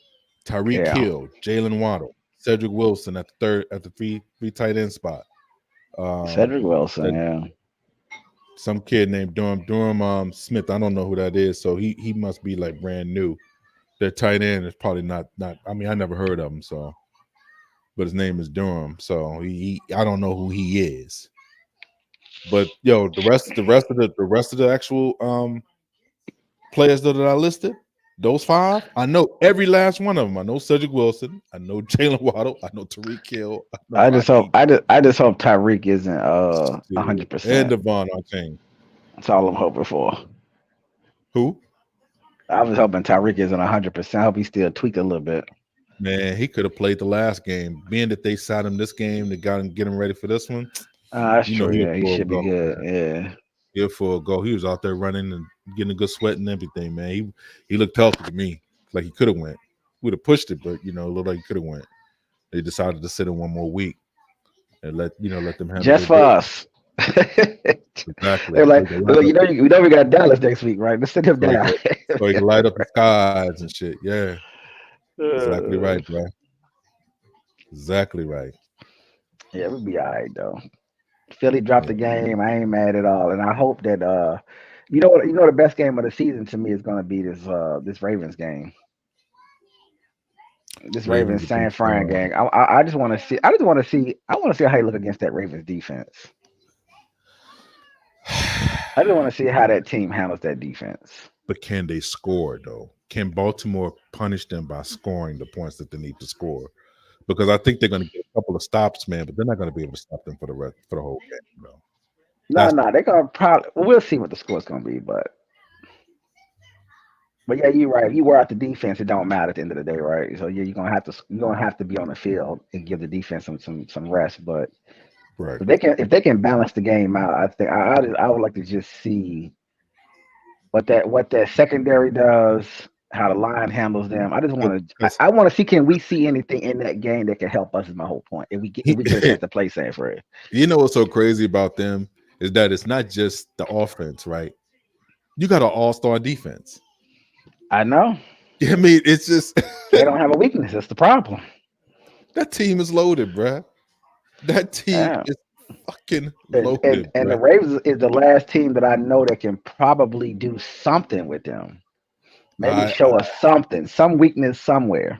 S2: Tyreek
S1: Yeah,
S2: Hill, Jalen Waddle, Cedric Wilson at the three tight end spot.
S1: Cedric
S2: That
S1: Wilson. Yeah,
S2: some kid named Durham Smith. I don't know who that is. So he must be like brand new. Their tight end is probably not. I mean, I never heard of him. So, but his name is Durham. So I don't know who he is. But yo, the rest of the actual players that I listed, those 5, I know every last one of them. I know Cedric Wilson. I know Jalen Waddle. I know Tariq Hill. I know Raheem.
S1: I just hope Tyreek isn't 100%.
S2: And Devon Archain.
S1: That's all I'm hoping for.
S2: Who?
S1: I was hoping Tyreek isn't 100%. I hope he still tweaked a little bit.
S2: Man, he could have played the last game. Being that they sat him this game, they got him get him ready for this one.
S1: That's
S2: You know
S1: true.
S2: he'll
S1: Yeah, he
S2: throw a
S1: should be
S2: go,
S1: good.
S2: man.
S1: Yeah.
S2: Here for a go. He was out there running and getting a good sweat and everything, man. He looked healthy to me. Like he could have went. Would have pushed it, but it looked like he could have went. They decided to sit in one more week and let them handle
S1: Just
S2: their
S1: for
S2: business.
S1: us.
S2: Exactly.
S1: They're like, well, we know we got Dallas next week, right? Let's sit him down.
S2: So he can light up the skies and shit. Yeah, exactly right,
S1: Uh,
S2: bro. Exactly right.
S1: yeah, we'll be all right though. Philly dropped
S2: Yeah.
S1: the game. I ain't mad at all, and I hope that you know the best game of the season to me is going to be this Ravens game. This Ravens
S2: Ravens
S1: San
S2: against
S1: Fran game. I just want to see. I just want to see. I want to see how he look against that Ravens defense. I just want to see how that team handles that defense.
S2: but can they score though? Can Baltimore punish them by scoring the points that they need to score? Because I think they're going to get a couple of stops, man, but they're not going to be able to stop them for the whole game, bro.
S1: No,
S2: That's
S1: no, they're gonna probably. We'll see what the score's gonna be, but yeah, you're right. If you wear out the defense, it don't matter at the end of the day, right? So yeah, you're gonna have to be on the field and give the defense some rest. But
S2: right.
S1: if they can balance the game out, I think I would like to just see what that secondary does, how the line handles them. I just want to
S2: Because
S1: I want to see, can we see anything in that game that can help us? Is my whole point. If we get a chance to play San Fran,
S2: you know what's so crazy about them is that it's not just the offense, right? You got an all-star defense.
S1: I know
S2: I mean, it's just
S1: they don't have a weakness. That's the problem.
S2: that team is loaded, bruh. That team
S1: Yeah.
S2: is fucking
S1: And
S2: loaded,
S1: the
S2: bruh.
S1: Ravens is the last team that I know that can probably do something with them. Maybe
S2: I,
S1: show us something, some weakness somewhere,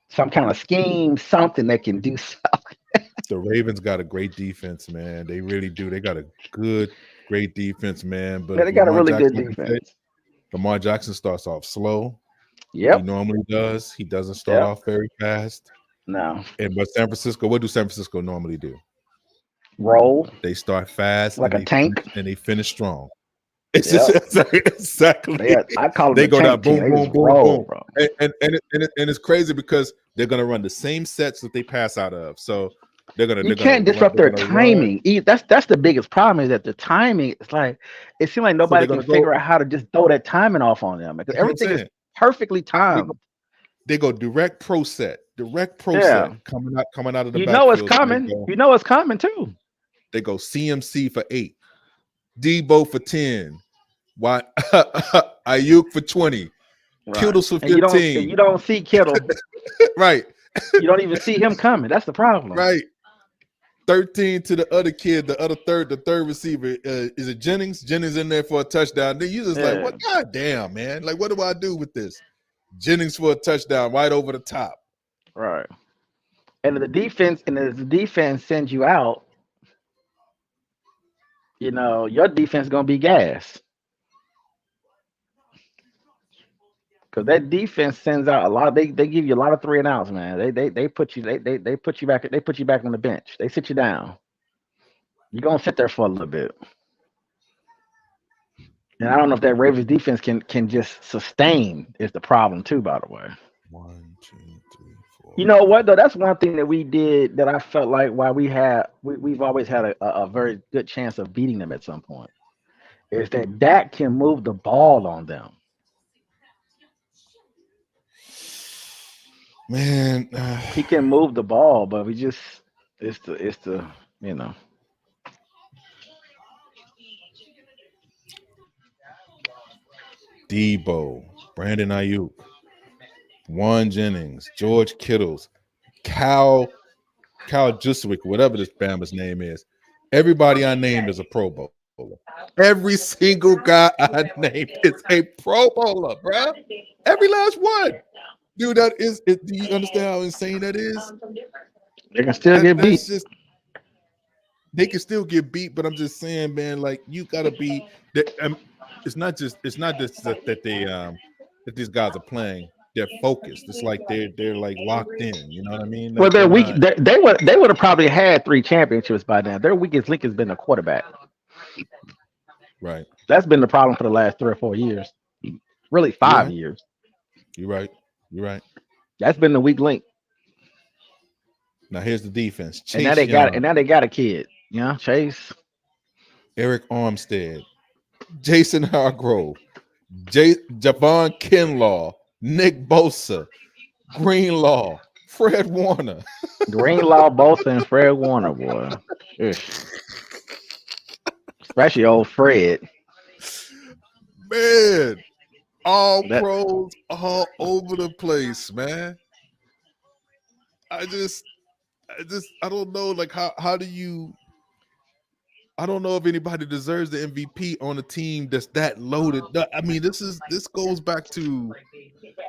S1: some kind of scheme, something that can do something.
S2: the Ravens got a great defense, man. They really do. They got a great defense, man. But
S1: Yeah,
S2: if
S1: they got a
S2: Lamar
S1: really good
S2: Jackson, like I said,
S1: defense.
S2: Lamar Jackson starts off slow. He
S1: Yep.
S2: normally does. He doesn't start
S1: Yep.
S2: off very fast.
S1: No.
S2: But San Francisco, what do San Francisco normally do?
S1: Roll
S2: They start fast
S1: like
S2: and
S1: a tank.
S2: they finish strong. It's just
S1: Yep.
S2: exactly.
S1: I call them
S2: They
S1: a
S2: go down,
S1: tank team.
S2: boom,
S1: They
S2: boom,
S1: just
S2: boom,
S1: roll,
S2: boom,
S1: bro.
S2: and it's crazy because they're gonna run the same sets that they pass out of. So they're gonna
S1: You
S2: they're gonna
S1: can't
S2: run,
S1: disrupt
S2: they're
S1: their
S2: gonna run.
S1: timing. That's the biggest problem, is that the timing. It's like it seems like
S2: So
S1: nobody
S2: they're
S1: can
S2: gonna go.
S1: figure out how to just throw that timing off on them, because
S2: That's what I'm
S1: everything is
S2: saying.
S1: perfectly
S2: They go,
S1: timed.
S2: they go direct pro set
S1: Yeah.
S2: coming out of the
S1: You know it's
S2: backfield. And
S1: coming. You know it's coming too.
S2: they go CMC for 8, Debo for 10, why Ayuk for 20,
S1: Right.
S2: Kittles for
S1: And you
S2: 15.
S1: don't see Kittle.
S2: Right,
S1: You don't even see him coming. That's the problem.
S2: right. 13 to the other kid, the third receiver. Is it Jennings? Jennings in there for a touchdown. Then you just like,
S1: Yeah.
S2: what? God damn, man. Like, what do I do with this? Jennings for a touchdown right over the top.
S1: Right. And the defense sends you out, your defense gonna be gas. Because that defense sends out a lot. They give you a lot of 3 and outs, man. They put you back on the bench. They sit you down. You're gonna sit there for a little bit. And I don't know if that Ravens defense can just sustain, is the problem too, by the way.
S2: 1, 2, 3, 4.
S1: You know what though? That's one thing that we did that I felt like why we've always had a very good chance of beating them at some point, is that Dak can move the ball on them.
S2: Man,
S1: He can move the ball, but we just it's the you know
S2: Debo, Brandon Ayuk, Juan Jennings, George Kittles, Cal Juswick, whatever this Bama's name is. Everybody I named is a Pro Bowler. Every single guy I named is a Pro Bowler, bro. Every last one. Dude, do you understand how insane that is?
S1: they can still get beat.
S2: That's just, they can still get beat, but I'm just saying, man, like you gotta be that. It's not just that that these guys are playing. They're focused. It's like they're like locked in. You know what I mean?
S1: Well,
S2: Like
S1: their
S2: they're
S1: weak
S2: not
S1: they would have probably had 3 championships by now. Their weakest link has been a quarterback.
S2: right.
S1: That's been the problem for the last 3 or 4 years. Really,
S2: You're
S1: 5
S2: right.
S1: years.
S2: You're right. You're right.
S1: That's been the weak link.
S2: Now here's the defense:
S1: And now
S2: Chase
S1: they got
S2: Young,
S1: and now they got a kid. Chase.
S2: Eric Armstead, Jason Hargrove, Javon Kinlaw, Nick Bosa, Greenlaw, Fred Warner.
S1: Greenlaw, Bosa, and Fred Warner, boy. Ish. Especially old Fred.
S2: Man, all
S1: That
S2: pros all over the place, man. I just I don't know, like how do you I don't know if anybody deserves the MVP on a team that's that loaded. I mean, this goes back to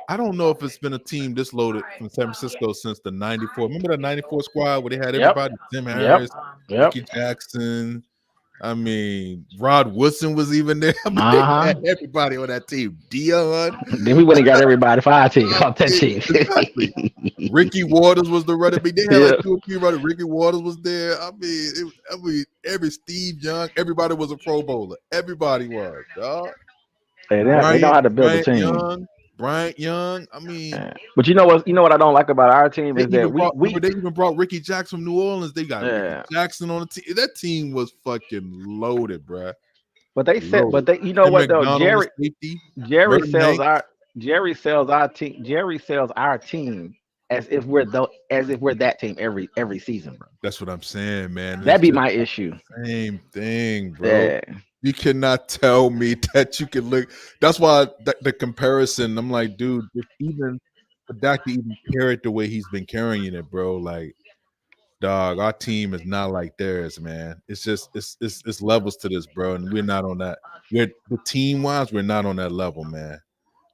S2: I don't know if it's been a team this loaded from San Francisco since the '94. Remember that '94 squad where they had
S1: yep.
S2: everybody: Tim
S1: Yep.
S2: Harris,
S1: Yep.
S2: Ricky Jackson. I mean, Rod Woodson was even there. I mean, they
S1: Uh-huh.
S2: had everybody on that team. Dion,
S1: Then we went and got everybody for our team off that team.
S2: exactly. Ricky Waters was the running back. They had like
S1: Yeah.
S2: 2 or 3 runners. Ricky Waters was there. I mean, every Steve Young, everybody was a Pro Bowler. Everybody was. Dog.
S1: Hey, they know how to build a
S2: Bryant
S1: team.
S2: Young, Bryant Young. I mean,
S1: Yeah. But you know what? You know what I don't like about our team
S2: they
S1: is that
S2: even
S1: we
S2: brought.
S1: we
S2: Remember, they even brought Ricky Jackson from New Orleans. They got Ricky
S1: yeah.
S2: Jackson on the team. That team was fucking loaded, bruh.
S1: But they said,
S2: Loaded.
S1: but they, you know
S2: Tim
S1: what though?
S2: McDonald was safety.
S1: Jerry
S2: Merton
S1: sells
S2: Hanks.
S1: our Jerry sells our team as if we're that team every season, bro.
S2: That's what I'm saying, man. It's
S1: That'd be
S2: just
S1: my issue.
S2: the same thing, bro.
S1: Yeah.
S2: You cannot tell me that you can look. That's why the comparison. I'm like, dude, if even for Dak to even carry it the way he's been carrying it, bro. Like, dog, our team is not like theirs, man. It's just it's levels to this, bro, and we're not on that. We're the team wise, we're not on that level, man.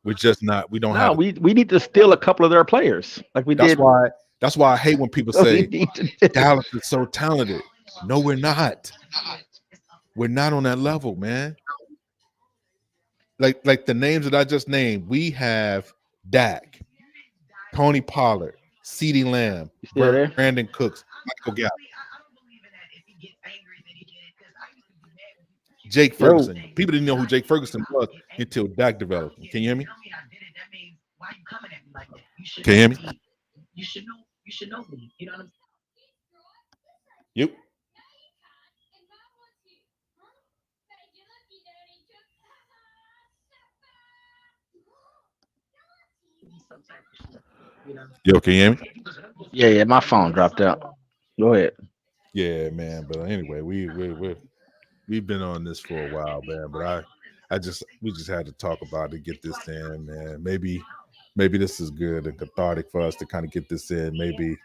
S2: We're just not. We don't
S1: No,
S2: have it.
S1: we need to steal a couple of their players like we
S2: That's
S1: did.
S2: why. That's why I hate when people
S1: We
S2: say
S1: need to,
S2: Dallas is so talented. No, we're not. We're not on that level, man. Like the names that I just named, we have Dak, Tony Pollard, CeeDee Lamb,
S1: you still there?
S2: Brandon Cooks, Michael Gallup, Jake
S1: Yo.
S2: Ferguson. People didn't know who Jake Ferguson was until Dak developed. Can you hear me? Can you hear me? Yep. Yo, can you hear me?
S1: Yeah, my phone dropped out. Go ahead.
S2: Yeah, man. But anyway, we've been on this for a while, man. But we just had to talk about it, get this in, man. Maybe this is good and cathartic for us to kind of get this in. Maybe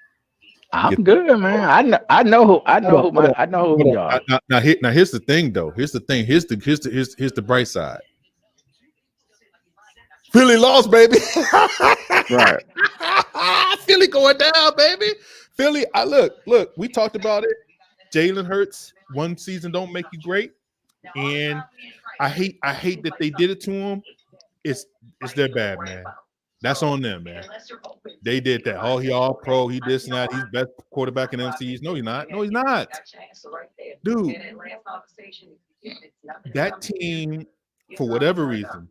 S1: I'm
S2: get
S1: good, man. I know who
S2: hold
S1: we
S2: on.
S1: are.
S2: Now here's the thing, though. Here's the thing. Here's the bright side. Philly lost, baby.
S1: Right.
S2: Philly going down, baby. Philly. Look. We talked about it. Jalen Hurts. One season don't make you great, and I hate that they did it to him. It's their bad, man. That's on them, man. They did that. Oh, he all pro. He this and that. He's best quarterback in MCs. No, he's not. No, he's not. Dude, that team, for whatever reason,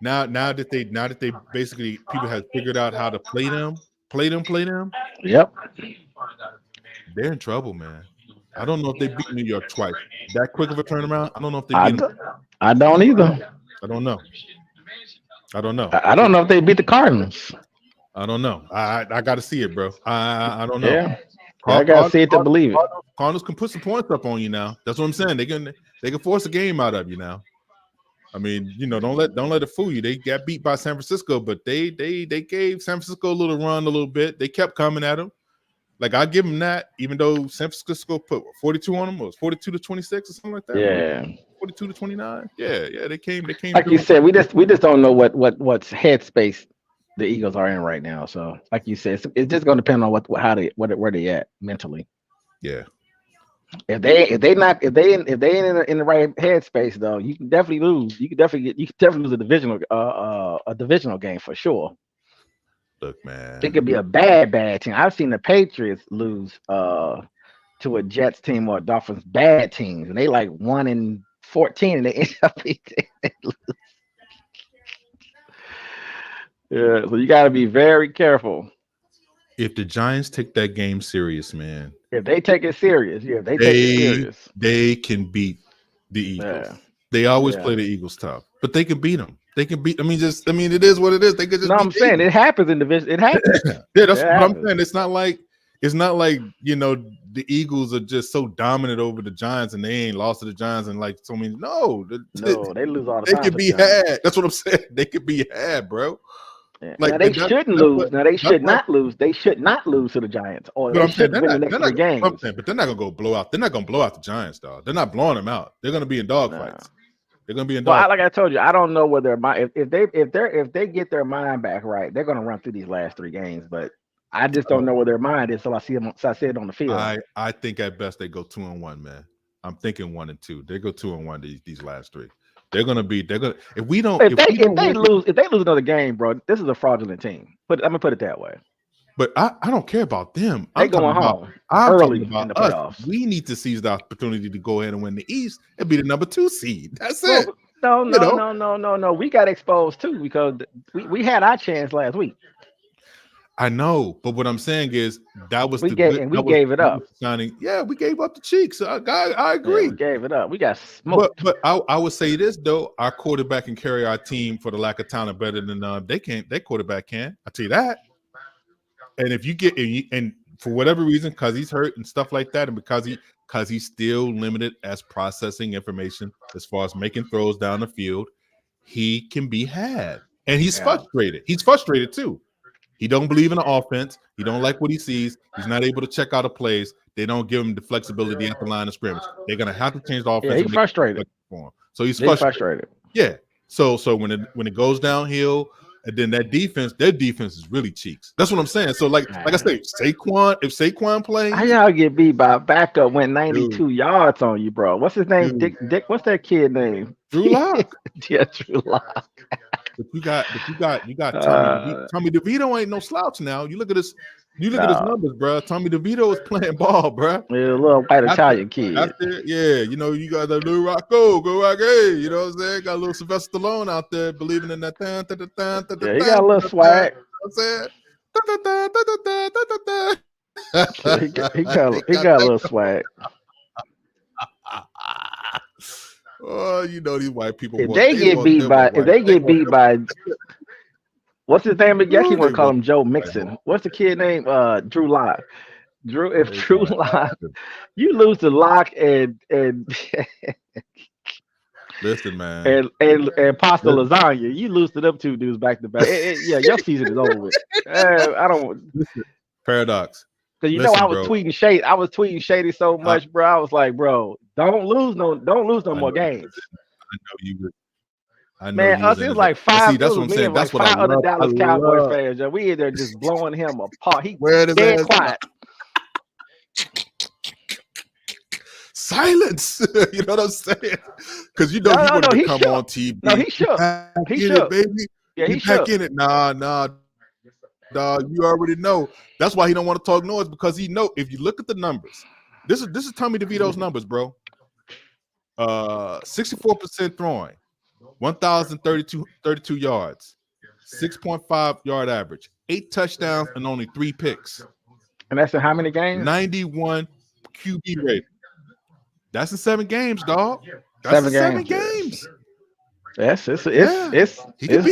S2: now that they basically people have figured out how to play them,
S1: Yep.
S2: they're in trouble, man. I don't know if they beat New York twice. That quick of a turnaround. I don't know if they
S1: I,
S2: beat
S1: d-
S2: them.
S1: I don't either.
S2: I don't know. I don't know.
S1: I don't know if they beat the Cardinals.
S2: I don't know. I got to see it, bro. I don't know.
S1: Yeah. Yeah, I gotta see it to believe it.
S2: Cardinals can put some points up on you now. That's what I'm saying. They can force a game out of you now. I mean, don't let it fool you. They got beat by San Francisco, but they gave San Francisco a little run, a little bit. They kept coming at them. Like I give them that, even though San Francisco put 42 on them, it was 42-26 or something like that.
S1: Yeah.
S2: 42-29. Yeah. They came.
S1: Like you said, we just don't know what's headspace the Eagles are in right now. So, like you said, it's just going to depend on where they at mentally.
S2: Yeah.
S1: If they ain't in the right headspace though, you can definitely lose. You can definitely lose a divisional game for sure.
S2: Look, man,
S1: It could be a bad team. I've seen the Patriots lose to a Jets team or a Dolphins bad teams, and they like 1-14, and they end up beating. Yeah, so you got to be very careful.
S2: if the Giants take that game serious, man,
S1: If they take it serious,
S2: they can beat the Eagles.
S1: Yeah.
S2: They always play the Eagles tough, but they can beat them. They can beat. I mean, it is what it is. They could just.
S1: No, I'm saying it happens in division. It happens.
S2: Yeah, that's what I'm saying. It's not like the Eagles are just so dominant over the Giants and they ain't lost to the Giants and like so many. No,
S1: they lose all the
S2: time.
S1: They
S2: could be had. That's what I'm saying. They could be had, bro.
S1: Yeah. Like, now they shouldn't lose. Now they should not lose. They should not lose to the Giants, or they should win the next 3 games.
S2: But they're not gonna go blow out. They're not gonna blow out the Giants, dog. They're not blowing them out. They're gonna be in dog fights. They're gonna be in.
S1: Like I told you, I don't know whether if they get their mind back right, they're gonna run through these last 3 games. But I just don't know where their mind is until I see them. So I see it on the field.
S2: I think at best they go 2-1, man. I'm thinking 1-2. They go 2-1 these last 3. They're gonna if we don't
S1: if they lose another game, bro, this is a fraudulent team. I'm gonna put it that way.
S2: But I don't care about them.
S1: I'm going home
S2: early in the playoffs. Us. We need to seize the opportunity to go ahead and win the East and be the number 2 seed. That's it.
S1: No. We got exposed too because we had our chance last week.
S2: I know, but what I'm saying is that was
S1: we gave it up.
S2: Signing. Yeah, we gave up the cheeks. I agree.
S1: Yeah, we gave it up. We got smoked.
S2: But I would say this though: our quarterback can carry our team for the lack of talent better than they can. Their quarterback can. I tell you that. And if you get and for whatever reason, because he's hurt and stuff like that, and because he's still limited as processing information as far as making throws down the field, he can be had. And he's frustrated. He's frustrated too. He don't believe in the offense. He don't like what he sees. He's not able to check out the plays. They don't give him the flexibility at the line of scrimmage. They're gonna have to change the offense.
S1: Yeah, he's frustrated.
S2: So he's frustrated. Yeah. So when it goes downhill, and then their defense is really cheeks. That's what I'm saying. So like I say, if Saquon plays,
S1: how y'all get beat by a backup went 92 yards on you, bro? What's his name? Dick. What's that kid name?
S2: Drew Lock.
S1: Yeah, Drew Lock.
S2: But you got Tommy DeVito ain't no slouch now. You look at his numbers, bro. Tommy DeVito is playing ball, bro.
S1: Yeah, a little white Italian kid.
S2: Yeah, you got that little Rocco, go rock, hey, you know what I'm saying? Got a little Sylvester Stallone out there believing in that.
S1: Yeah, he got a little swag.
S2: You know what
S1: I'm saying? he got a little swag.
S2: Oh, these white people.
S1: If they get beat by, what's his name again? You want to call him Joe Mixon? What's the kid name? Drew Lock. Drew Lock. You lose to Lock and
S2: listen, man,
S1: and pasta lasagna. You lose to them 2 dudes back to back. Yeah, your season is over with. I don't.
S2: Paradox.
S1: Because I was tweeting shady. I was tweeting shady so much, bro. I was like, bro, don't lose no more games.
S2: I know you would.
S1: Man, us, it was like 5. That's what I'm saying. That's what 5 other Dallas Cowboy fans. We in there just blowing him apart. He dead quiet.
S2: Silence. You know what I'm saying? Because he wanted to come on TV.
S1: No, he shook. He shook,
S2: baby.
S1: Yeah, he
S2: back in it. Nah. Dog, you already know. That's why he don't want to talk noise, because he know if you look at the numbers, this is Tommy DeVito's numbers, bro. 64% throwing, 1,032 yards, 6.5 yard average, 8 touchdowns, and only 3 picks.
S1: And that's in how many games?
S2: 91 QB rating. That's in 7 games, dog. That's 7 games.
S1: Yes, it's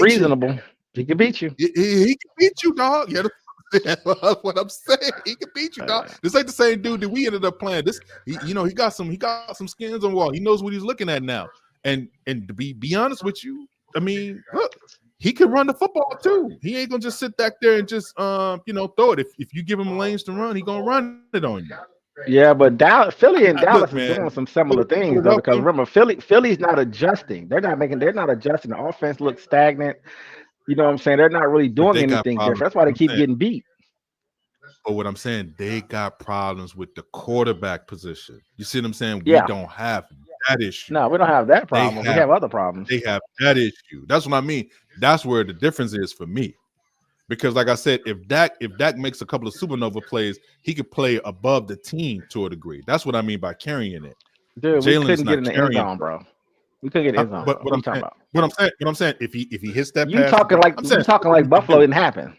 S1: reasonable. He can beat you.
S2: He can beat you, dog. Yeah, that's what I'm saying. He can beat you, dog. This ain't the same dude that we ended up playing. This, he got some skins on the wall. He knows what he's looking at now. And to be honest with you, I mean, look, he can run the football too. He ain't gonna just sit back there and just throw it. If you give him lanes to run, he gonna run it on you.
S1: Yeah, but Philly and Dallas is doing some similar things though, because remember, Philly's not adjusting. They're not adjusting. The offense looks stagnant. You know what I'm saying? They're not really doing anything different. That's why they keep getting beat.
S2: But what I'm saying, they got problems with the quarterback position. You see what I'm saying? We don't have that issue.
S1: No, we don't have that problem. We have other problems.
S2: They have that issue. That's what I mean. That's where the difference is for me. Because like I said, if Dak makes a couple of supernova plays, he could play above the team to a degree. That's what I mean by carrying it.
S1: Dude, we couldn't get in the end zone, bro. We couldn't get in the end zone.
S2: But what I'm saying, if he hits that
S1: pass, you talking like Buffalo didn't happen.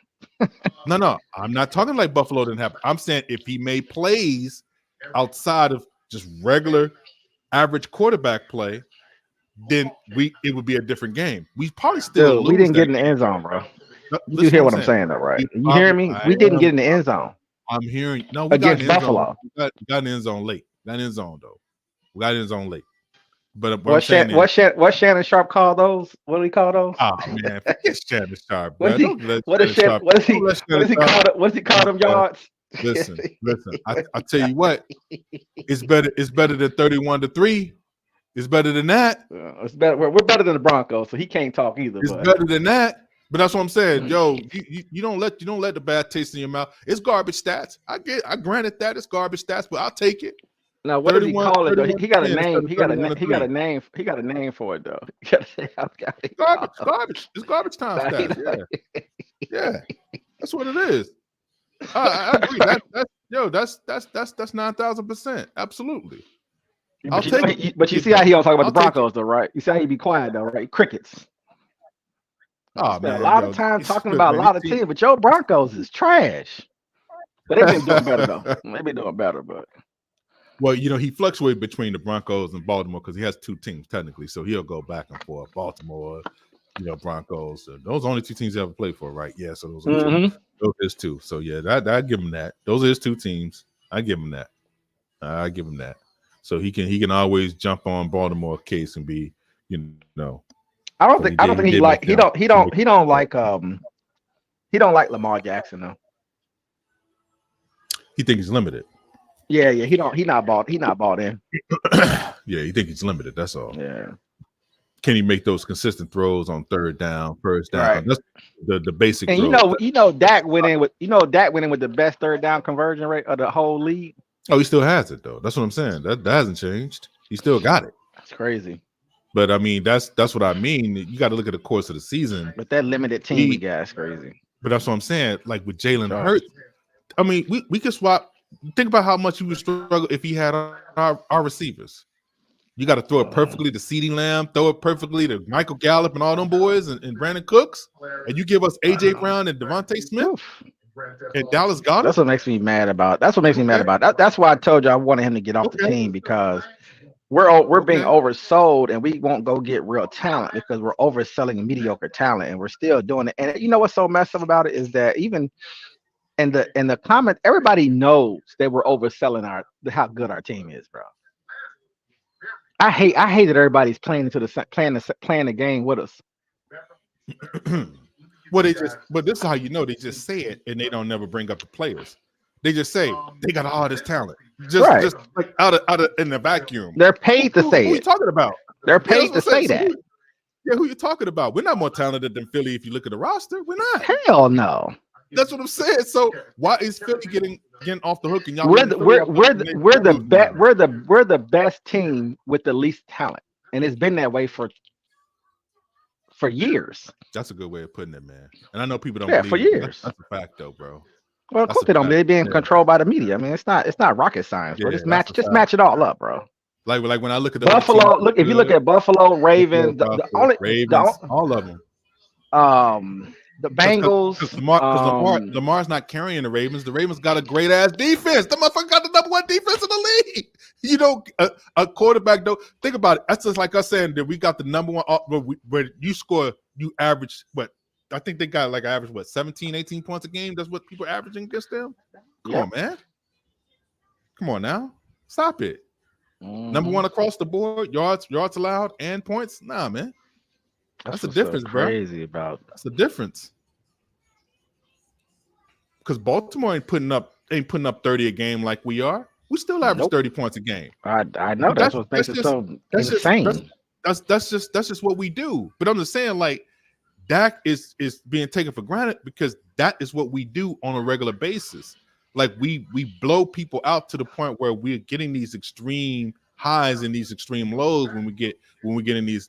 S2: No, I'm not talking like Buffalo didn't happen. I'm saying if he made plays outside of just regular average quarterback play, then it would be a different game. We probably still
S1: Dude, we
S2: lose
S1: didn't get
S2: that
S1: in the
S2: game.
S1: end zone, bro. You do
S2: Listen
S1: hear
S2: what
S1: what
S2: I'm
S1: I'm
S2: saying.
S1: saying, though, right?
S2: We
S1: You hear me? We didn't get in the end zone.
S2: I'm hearing. No, we got in
S1: against
S2: the end zone.
S1: Buffalo.
S2: We got in the end zone late. Got in the end zone though. We got in the end zone late. But what
S1: What
S2: I'm saying is,
S1: what Shannon Sharp call those? What do he call those?
S2: oh man, forget Shannon Sharp, bro.
S1: What is he?
S2: Don't let
S1: What
S2: Shannon
S1: is Shannon?
S2: Sharp.
S1: What is he?
S2: Don't let
S1: What
S2: Shannon
S1: is he
S2: Sharp.
S1: called? What's he called them yards?
S2: Listen. I tell you what, it's better. It's better than 31-3. It's better than that.
S1: It's better. We're better than the Broncos, so he can't talk either.
S2: It's
S1: but
S2: better than that. But that's what I'm saying, yo. You don't let the bad taste in your mouth. It's garbage stats. I granted that it's garbage stats, but I'll take it.
S1: now, what does he call it though? He got a name. He got a name. He got a name. He got a name for it though.
S2: Garbage. It's garbage time stats. Yeah. That's what it is. I agree. That's 9,000%. Absolutely.
S1: But you see how he don't talk about the Broncos though, right? You see how he be quiet though, right? Crickets.
S2: Oh man,
S1: a lot of time talking about a lot of teams, but your Broncos is trash. But they've been doing better though. They've been doing better, but
S2: well, he fluctuates between the Broncos and Baltimore because he has two teams technically, so he'll go back and forth. Baltimore, Broncos. Those are only two teams he ever played for, right? Yeah, so those are two. Those is two. So yeah, I give him that. Those are his two teams. I give him that. I give him that. So he can always jump on Baltimore case and be,
S1: I don't think he don't like Lamar Jackson though.
S2: He think he's limited.
S1: Yeah, he not bought in.
S2: Yeah, he think he's limited. That's all.
S1: Yeah.
S2: Can he make those consistent throws on third down, first down?
S1: Right.
S2: That's the basic.
S1: And Dak went in with the best third down conversion rate of the whole league.
S2: Oh, he still has it though. That's what I'm saying. That hasn't changed. He still got it.
S1: That's crazy.
S2: But I mean, that's what I mean. You got to look at the course of the season.
S1: But that limited team we got is crazy.
S2: But that's what I'm saying. Like with Jalen Hurts, I mean, we could swap. Think about how much you would struggle if he had our receivers. You got to throw it perfectly to CeeDee Lamb, throw it perfectly to Michael Gallup and all them boys and Brandon Cooks, and you give us AJ Brown and Devontae Smith and Dallas Goedert.
S1: That's what makes me mad about. That's why I told you I wanted him to get off the team because we're being oversold and we won't go get real talent because we're overselling mediocre talent and we're still doing it. And you know what's so messed up about it is that even in the comment, everybody knows that we're overselling how good our team is, bro. I hate that everybody's playing the game with us.
S2: Well, but this is how you know they just say it and they don't never bring up the players. They just say they got all this talent, just like out of in the vacuum.
S1: They're paid to say it.
S2: Who are you talking about?
S1: They're paid to say that.
S2: Who you talking about? We're not more talented than Philly if you look at the roster. We're not.
S1: Hell no.
S2: That's what I'm saying. So why is Philly getting off the hook and y'all?
S1: We're the best team with the least talent, and it's been that way for years.
S2: That's a good way of putting it, man. And I know people don't.
S1: Yeah, for years.
S2: That's a fact, though, bro.
S1: Well, of course they don't. They're being controlled by the media. I mean, it's not rocket science, bro. Just match it all up, bro.
S2: Like when I look at the
S1: Buffalo, if you look at Buffalo, Ravens,
S2: all of them.
S1: The Bengals.
S2: Because Lamar's not carrying the Ravens. The Ravens got a great ass defense. The motherfucker got the number one defense in the league. A quarterback though. Think about it. That's just like us saying that we got the number one. Where you average what? I think they got like average 17, 18 points a game. That's what people are averaging against them. Come on, man. Come on now. Stop it. Number one across the board, yards allowed and points. Nah, man. That's the difference, bro. That's the difference. Because Baltimore ain't putting up 30 a game like we are. We still average 30 points a game.
S1: I know that's what makes it so insane.
S2: That's just what we do. But I'm just saying, like, Dak is being taken for granted because that is what we do on a regular basis. Like we blow people out to the point where we're getting these extreme highs and these extreme lows when we get in these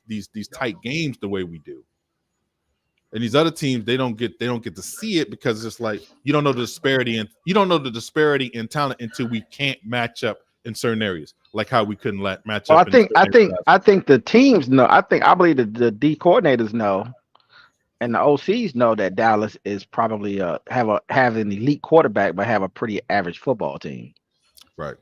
S2: tight games the way we do. And these other teams, they don't get to see it because it's like you don't know the disparity in talent until we can't match up in certain areas, like how we couldn't match up.
S1: I think the teams know. I believe the D coordinators know. And the OCs know that Dallas is probably have an elite quarterback, but have a pretty average football team.
S2: Right.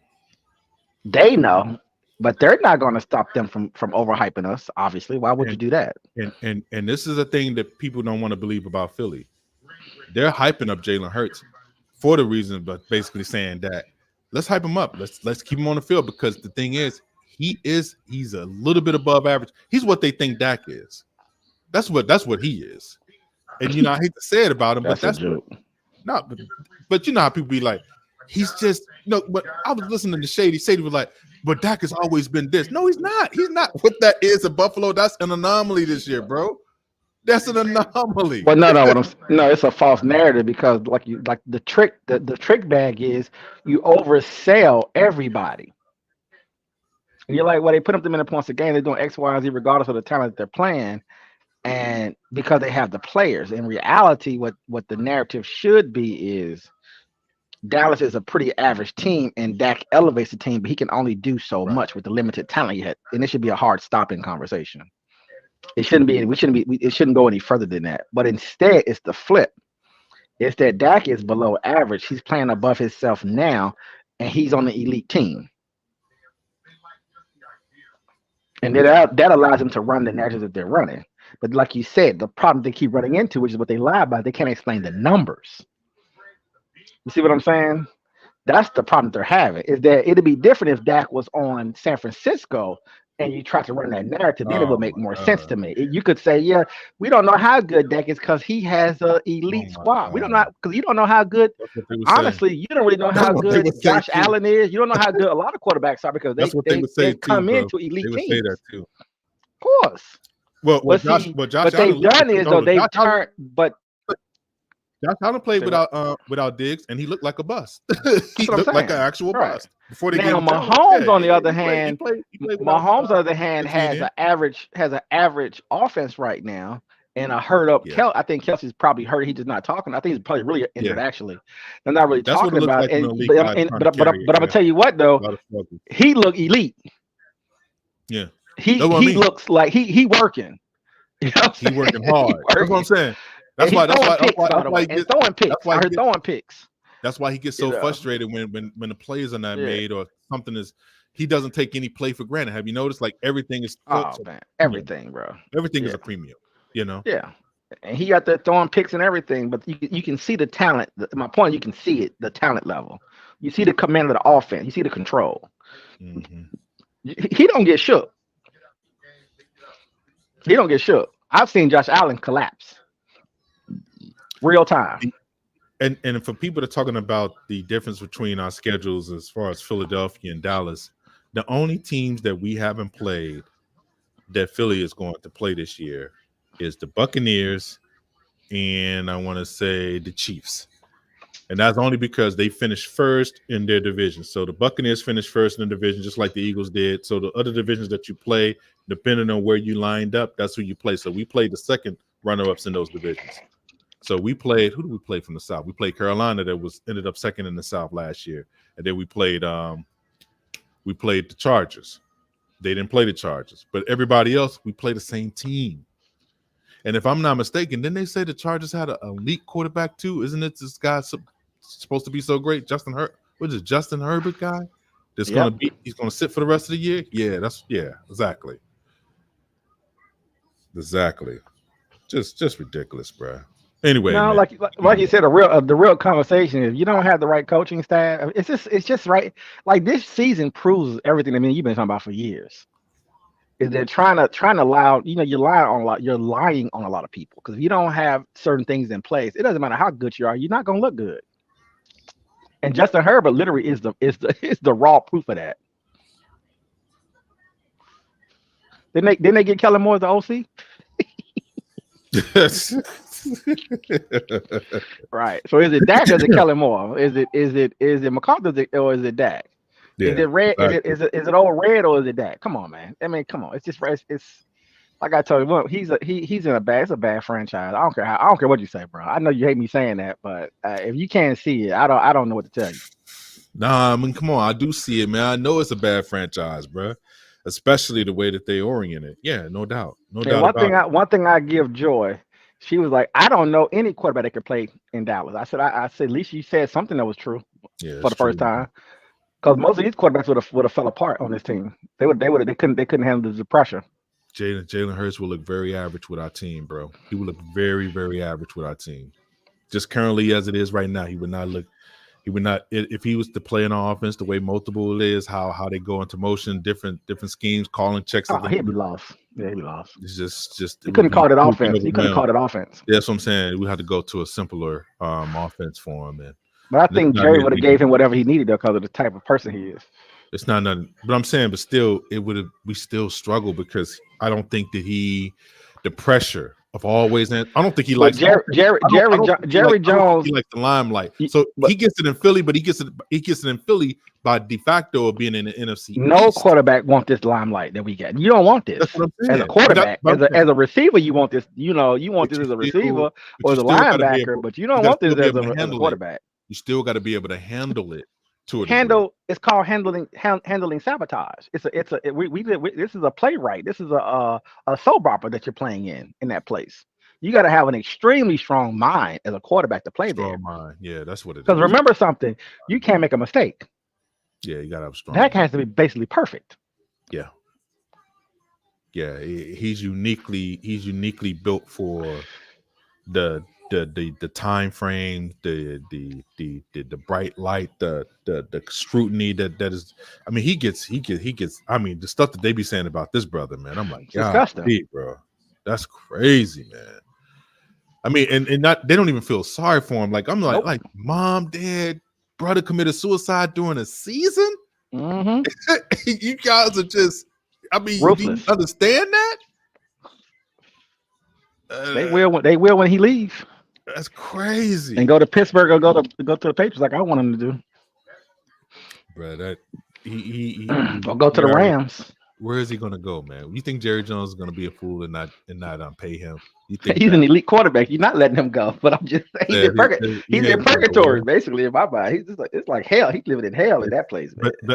S1: They know. But they're not going to stop them from overhyping us. Obviously, why would you
S2: And
S1: do that?
S2: and this is a thing that people don't want to believe about Philly. They're hyping up Jalen Hurts for the reason, but basically saying that let's hype him up. Let's keep him on the field because the thing is, he's a little bit above average. He's what they think Dak is. That's what he is. And I hate to say it about him, but
S1: That's a
S2: that's
S1: joke.
S2: not. But you know how people be like, he's just But I was listening to Shady. Shady was like, but Dak has always been this. No, he's not. He's not what that is at Buffalo. That's an anomaly this year, bro. That's an anomaly.
S1: Well, no, no, it's a false narrative because like the trick bag is you oversell everybody. And you're like, well, they put up the minute points a game, they're doing X, Y, and Z regardless of the talent that they're playing, and because they have the players. In reality, what the narrative should be is Dallas is a pretty average team, and Dak elevates the team, but he can only do so
S2: Right.
S1: much with the limited talent he had, and it should be a hard stopping conversation. It shouldn't be. We shouldn't be. It shouldn't go any further than that. But instead, it's the flip. It's that Dak is below average. He's playing above himself now, and he's on the elite team. And that allows them to run the narrative that they're running. But like you said, the problem they keep running into, which is what they lie about, they can't explain the numbers. You see what I'm saying? That's the problem they're having. Is that it'd be different if Dak was on San Francisco and you try to run that narrative, then it would
S2: Oh
S1: make
S2: my
S1: more sense
S2: god.
S1: to me. You could say, yeah, we don't know how good Dak is because he has a
S2: Oh
S1: elite
S2: my
S1: squad. We don't know
S2: god.
S1: because you don't know how good.
S2: That's what they would say.
S1: Honestly, you don't really know
S2: That's
S1: how
S2: what they
S1: good
S2: would say
S1: Josh
S2: too.
S1: Allen is. You don't know how good a lot of quarterbacks are because
S2: That's what they would say
S1: they've
S2: too,
S1: come
S2: bro.
S1: into elite
S2: They would say that
S1: teams.
S2: too.
S1: Of course.
S2: Well,
S1: But see,
S2: Josh
S1: what
S2: Allen
S1: they've done is though they've
S2: Josh Allen,
S1: turned. But
S2: Josh Allen played
S1: say what?
S2: without Diggs, and he looked like a bust. He
S1: That's what I'm
S2: looked like an
S1: saying.
S2: actual
S1: Right.
S2: bust before they gave
S1: Now
S2: him talent.
S1: Mahomes,
S2: Yeah,
S1: on the other
S2: he
S1: hand,
S2: played without
S1: Mahomes, on the other hand,
S2: 15 in.
S1: has an average offense right now, and a hurt up
S2: Yeah,
S1: I think Kelsey's probably hurt. He's just not talking. I think he's probably really injured.
S2: yeah.
S1: Actually, they're not really
S2: That's what
S1: talking
S2: it looks
S1: about
S2: like
S1: it.
S2: when
S1: And
S2: an elite
S1: but
S2: guy trying to
S1: but
S2: carry it.
S1: I'm gonna
S2: Yeah,
S1: tell you what
S2: a
S1: though,
S2: lot of struggle.
S1: he look elite.
S2: Yeah,
S1: He
S2: that's what I
S1: he
S2: mean.
S1: looks like he working. You know what
S2: He
S1: I'm
S2: working
S1: saying? He
S2: hard. That's what I'm
S1: working,
S2: saying.
S1: and
S2: That's
S1: he
S2: why. That's
S1: throwing
S2: why. That's
S1: picks
S2: why.
S1: by
S2: That's
S1: the
S2: why
S1: way,
S2: he
S1: and
S2: gets.
S1: throwing
S2: That's
S1: picks.
S2: why
S1: I
S2: he
S1: heard
S2: gets.
S1: throwing picks.
S2: That's why he gets
S1: You
S2: so
S1: know,
S2: frustrated when the plays are not
S1: yeah.
S2: made or something is. He doesn't take any play for granted. Have you noticed? Like everything is
S1: Oh
S2: so
S1: man,
S2: premium.
S1: everything, bro.
S2: Everything is
S1: Yeah.
S2: a premium. You know.
S1: Yeah, and he got that throwing picks and everything, but you can see the talent. My point, you can see it, the talent level. You see the command of the offense. You see the control.
S2: Mm-hmm.
S1: He don't get shook. He don't get shook. I've seen Josh Allen collapse real time.
S2: And for people that are talking about the difference between our schedules as far as Philadelphia and Dallas, the only teams that we haven't played that Philly is going to play this year is the Buccaneers and I want to say the Chiefs. And that's only because they finished first in their division. So the Buccaneers finished first in the division, just like the Eagles did. So the other divisions that you play, depending on where you lined up, that's who you play. So we played the second runner-ups in those divisions. So we played. Who did we play from the South? We played Carolina, that ended up second in the South last year, and then we played the Chargers. They didn't play the Chargers, but everybody else we played the same team. And if I'm not mistaken, didn't they say the Chargers had an elite quarterback too? Isn't it this guy supposed to be so great, Justin Herbert? What is it, Justin Herbert guy? That's
S1: Yep.
S2: he's gonna sit for the rest of the year. Yeah, exactly. Just ridiculous, bro. Anyway,
S1: No,
S2: man.
S1: like you said, the real conversation is you don't have the right coaching staff. It's just right. Like this season proves everything. I mean, you've been talking about for years. Is they're trying to allow you're lying on a lot of people because if you don't have certain things in place, it doesn't matter how good you are, you're not gonna look good. And Justin Herbert literally is the raw proof of that. Didn't they get Kellen Moore as the OC? Right. So is it Dak or is it Kellen Moore? Is it McCarthy or is it Dak? Is
S2: Yeah,
S1: it red?
S2: exactly.
S1: Is it old red or is it Dak? Come on, man. I mean, come on. It's just it's like I told you. Look, he's in a bad. It's a bad franchise. I don't care what you say, bro. I know you hate me saying that, but if you can't see it, I don't know what to tell you.
S2: Nah, I mean, come on. I do see it, man. I know it's a bad franchise, bro. Especially the way that they orient it. Yeah, no doubt. No
S1: And
S2: doubt about it.
S1: one thing I give Joy, she was like, I don't know any quarterback that could play in Dallas. I said, at least you said something that was true
S2: Yeah,
S1: for
S2: it's
S1: the
S2: true,
S1: first
S2: man.
S1: time. Because most of these quarterbacks would have fell apart on this team. They couldn't handle the pressure.
S2: Jalen Hurts will look very average with our team, bro. He will look very, very average with our team. Just currently as it is right now, he would not look. He would not if he was to play an offense the way multiple is, how they go into motion, different schemes, calling checks.
S1: Oh, he'd be lost. Yeah, he'd be lost.
S2: It's just
S1: you couldn't call it offense. You couldn't call it offense.
S2: Yeah, that's what I'm saying. We had to go to a simpler offense for him, man.
S1: But I think Jerry would have gave him whatever he needed though, because of the type of person he is.
S2: It's not nothing, but I'm saying, but still, we still struggle because I don't think that the pressure of always. I don't think he likes
S1: Jerry Jones.
S2: He likes the limelight, so he gets it in Philly, but he gets it in Philly by de facto of being in the NFC.
S1: No
S2: East.
S1: Quarterback want this limelight that we get. You don't want this.
S2: That's what I'm saying.
S1: As a quarterback, as a receiver, you want this. You want this as a receiver or as a linebacker, but you don't want this as a quarterback.
S2: You still got to be able to handle it.
S1: It's called handling sabotage. This is a playwright. This is a soap opera that you're playing in that place. You got to have an extremely strong mind as a quarterback to play there.
S2: Mind. Yeah, that's what it is.
S1: Because remember something, you can't make a mistake.
S2: Yeah, you got to have strong.
S1: That has to be basically perfect.
S2: Yeah. Yeah, he's uniquely built for the time frame, the bright light, the scrutiny that is. I mean, he gets. I mean, the stuff that they be saying about this brother, man. I'm like, disgusting, bro. That's crazy, man. I mean, and not they don't even feel sorry for him. Like I'm like, like mom, dad, brother committed suicide during a season.
S1: Mm-hmm.
S2: You guys are just. I mean, do you understand that?
S1: They will when he leaves.
S2: That's crazy.
S1: And go to Pittsburgh or go to the Patriots like I want him to do.
S2: Bro, that he
S1: or go to the Rams.
S2: Where is he going to go, man? You think Jerry Jones is going to be a fool and not pay him? You think
S1: he's an elite quarterback? You're not letting him go. But I'm just saying he's in purgatory, basically. In my mind, he's just like it's like hell. He's living in hell in that place.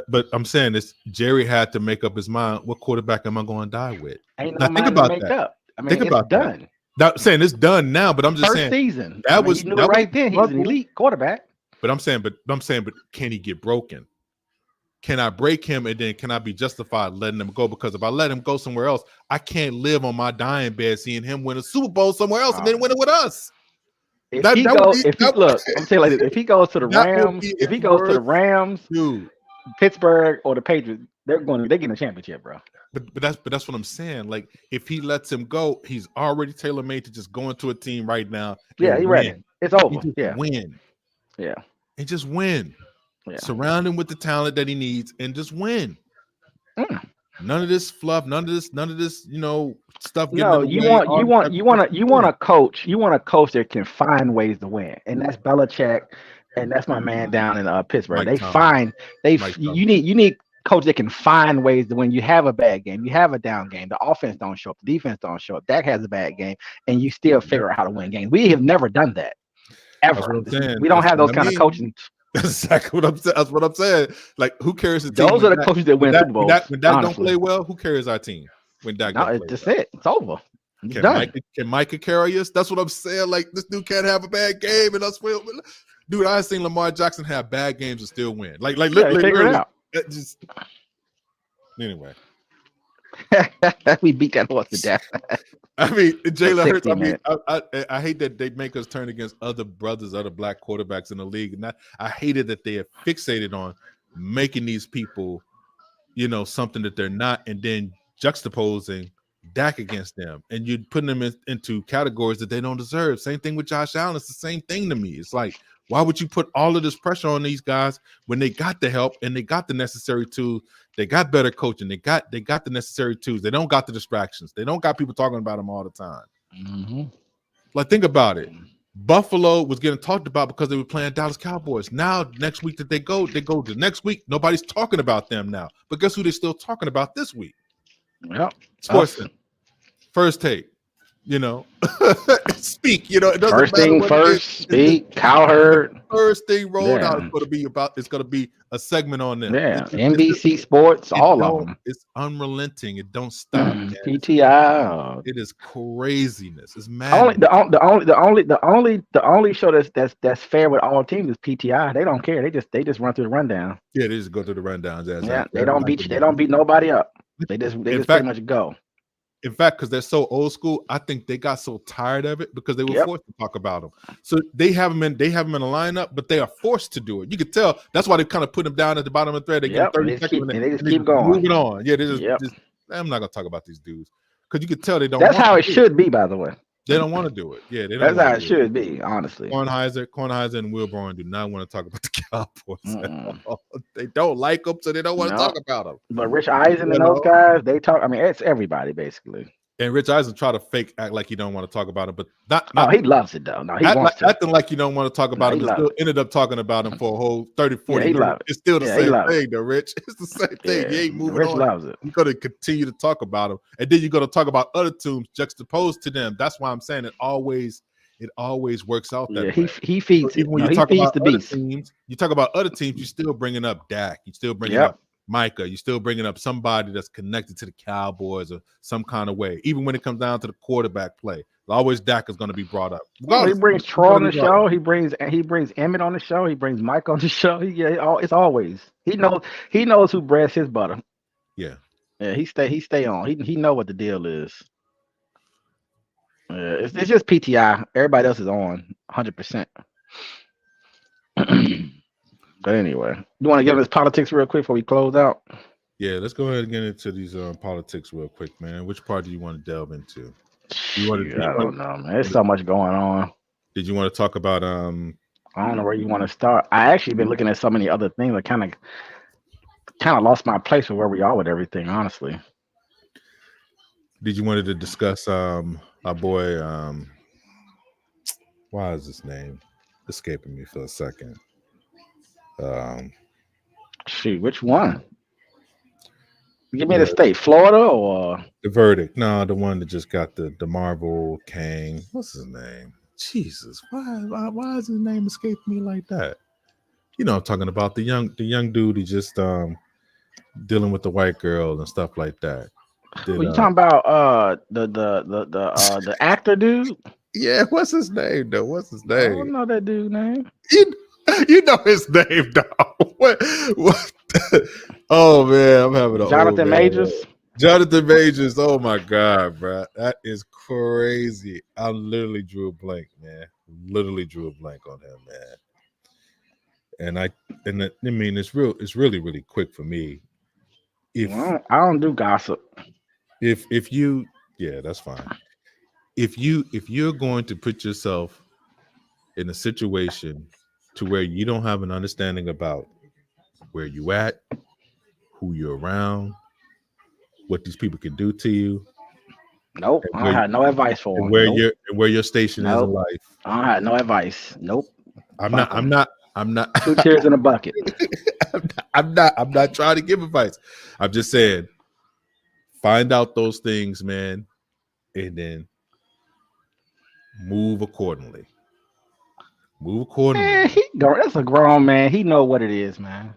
S2: But I'm saying this. Jerry had to make up his mind. What quarterback am I going to die with?
S1: Ain't no mind to make up. I mean, it's done.
S2: Not saying it's done now, but I'm just saying
S1: season.
S2: That was
S1: you knew right then. He was an elite quarterback.
S2: But I'm saying, but can he get broken? Can I break him and then can I be justified letting him go? Because if I let him go somewhere else, I can't live on my dying bed seeing him win a Super Bowl somewhere else and then win it with us.
S1: I'm saying like this, if he goes to the Rams,
S2: dude,
S1: Pittsburgh or the Patriots, they're getting a championship, bro.
S2: But that's what I'm saying. Like if he lets him go, he's already tailor made to just go into a team right now.
S1: Yeah, he's ready. It's over.
S2: Win.
S1: Yeah,
S2: and just win.
S1: Yeah.
S2: Surround him with the talent that he needs and just win. None of this fluff. None of this. Stuff.
S1: No, you want a coach. You want a coach that can find ways to win, and that's Belichick, and that's my man down in Pittsburgh. You need coach that can find ways to win. You have a bad game, you have a down game, the offense don't show up, the defense don't show up, Dak has a bad game, and you still figure out how to win games. We have never done that ever. We don't have those kind of coaching.
S2: That's exactly what I'm saying. That's what I'm saying. Like, who cares?
S1: Those are the coaches that win Super Bowls.
S2: When Dak don't play well, who cares our team? When Dak don't play
S1: well. It's over.
S2: Can Micah carry us? That's what I'm saying. Like, this dude can't have a bad game and us win. Dude, I've seen Lamar Jackson have bad games and still win. Like literally,
S1: figure it out.
S2: Just anyway.
S1: We beat that horse to death.
S2: I mean, Jalen Hurts. I mean, I hate that they make us turn against other black quarterbacks in the league, and I hated that they are fixated on making these people, something that they're not, and then juxtaposing Dak against them, and you're putting them into categories that they don't deserve. Same thing with Josh Allen. It's the same thing to me. It's like, why would you put all of this pressure on these guys when they got the help and they got the necessary tools? They got better coaching. They got the necessary tools. They don't got the distractions. They don't got people talking about them all the time.
S1: Mm-hmm.
S2: Like, think about it. Buffalo was getting talked about because they were playing Dallas Cowboys. Now, next week that they go the next week. Nobody's talking about them now. But guess who they're still talking about this week?
S1: Yep.
S2: Sports. First Take. You know, speak. You know, it doesn't
S1: First
S2: matter
S1: thing
S2: what it is.
S1: first,
S2: It's just
S1: speak, cowherd.
S2: first thing rolled out.
S1: Yeah,
S2: It's gonna be a segment on them.
S1: yeah.
S2: It's just,
S1: NBC Sports,
S2: it
S1: all of
S2: don't.
S1: them.
S2: It's unrelenting. It don't stop, man.
S1: PTI.
S2: It is craziness. It's
S1: Only
S2: madness.
S1: the only show that's fair with all teams is PTI. They don't care. They just run through the rundown.
S2: Yeah, they just go through the rundowns. Yeah,
S1: Yeah,
S2: exactly.
S1: they don't
S2: Everybody
S1: beat
S2: can
S1: you. They
S2: do
S1: don't beat nobody up. They just
S2: it.
S1: they just pretty much go.
S2: In fact, because they're so old school, I think they got so tired of it because they were
S1: Yep.
S2: forced to talk about them. So they have them in a lineup, but they are forced to do it. You could tell that's why they kind of put them down at the bottom of the thread. They give them
S1: Yep. And
S2: 30
S1: they just
S2: seconds
S1: keep
S2: and
S1: and they just
S2: they
S1: keep
S2: just
S1: going.
S2: moving on. Yeah,
S1: Yep.
S2: I'm not gonna talk about these dudes because you could tell they don't
S1: That's
S2: want
S1: how
S2: to
S1: it
S2: do it.
S1: should be, by the way.
S2: They don't want to do it. Yeah, they don't
S1: That's
S2: want
S1: how
S2: to
S1: it
S2: do it.
S1: should be, honestly.
S2: Kornheiser, and Wilborn do not want to talk about the Cowboys at
S1: Mm-mm.
S2: all. They don't like them, so they don't want to
S1: No.
S2: talk about them.
S1: But Rich Eisen
S2: You
S1: and those
S2: know.
S1: guys, they talk. I mean, it's everybody basically.
S2: And Rich Eisen try to fake act like you don't want to talk about him, but
S1: Oh,
S2: not
S1: he loves it though. No, he wants to.
S2: acting like you don't want to talk
S1: No,
S2: about
S1: he
S2: him, but
S1: loves
S2: still
S1: it.
S2: ended up talking about him for a whole 30, 40
S1: Yeah, he
S2: minutes.
S1: loves it.
S2: It's still the
S1: Yeah, he
S2: same
S1: loves it.
S2: thing, though, Rich. It's the same thing. You
S1: Yeah,
S2: ain't moving
S1: Rich
S2: on.
S1: loves it.
S2: You're going to continue to talk about him. And then you're going to talk about other teams juxtaposed to them. That's why I'm saying it always works out that
S1: Yeah,
S2: way.
S1: he feeds
S2: So
S1: it.
S2: even when
S1: No,
S2: you
S1: he
S2: talk
S1: feeds
S2: about
S1: the
S2: other
S1: beast.
S2: teams, you're still bringing up Dak. You're still bringing
S1: Yep.
S2: up Micah. You're still bringing up somebody that's connected to the Cowboys or some kind of way. Even when it comes down to the quarterback play, always Dak is going to be brought up.
S1: Well, he
S2: Regardless,
S1: brings
S2: he's
S1: Troy
S2: going
S1: on
S2: to
S1: the
S2: be brought up.
S1: show. He brings Emmett on the show. He brings Mike on the show. It's always he knows who breads his butter.
S2: Yeah.
S1: Yeah, he stay on. He know what the deal is. Yeah, it's just PTI. Everybody else is on 100%. But anyway, you want to get into this politics real quick before we close out?
S2: Yeah, let's go ahead and get into these politics real quick, man. Which part do you want to delve into?
S1: I don't know, man. There's so much going on.
S2: Did you want to talk about
S1: I don't know where you want to start. I actually been looking at so many other things. I kind of lost my place with where we are with everything, honestly.
S2: did you wanted to discuss our boy why is his name escaping me for a second?
S1: Shoot, which one? Give me the state, Florida or
S2: the verdict? No, the one that just got the Marvel Kang. What's his name? Jesus, why is his name escaping me like that? You know, I'm talking about the young dude. He just dealing with the white girl and stuff like that.
S1: Well, you talking about the actor dude?
S2: Yeah, what's his name though? What's his name?
S1: I don't know that dude name.
S2: You know his name, dog. What? Oh man, I'm having a
S1: Jonathan Majors.
S2: Jonathan Majors. Oh my god, bro, that is crazy. I literally drew a blank, man. Literally drew a blank on him, man. And I mean, it's really quick for me.
S1: I don't do gossip.
S2: If you, yeah, that's fine. If you're going to put yourself in a situation to where you don't have an understanding about where you at, who you're around, what these people can do to you.
S1: Nope, I had no advice for him.
S2: Where your station is in life.
S1: I had no advice. Nope.
S2: I'm not
S1: 2 tears in a bucket.
S2: I'm not trying to give advice. I'm just saying, find out those things, man, and then move accordingly.
S1: Man, that's a grown man. He know what it is, man.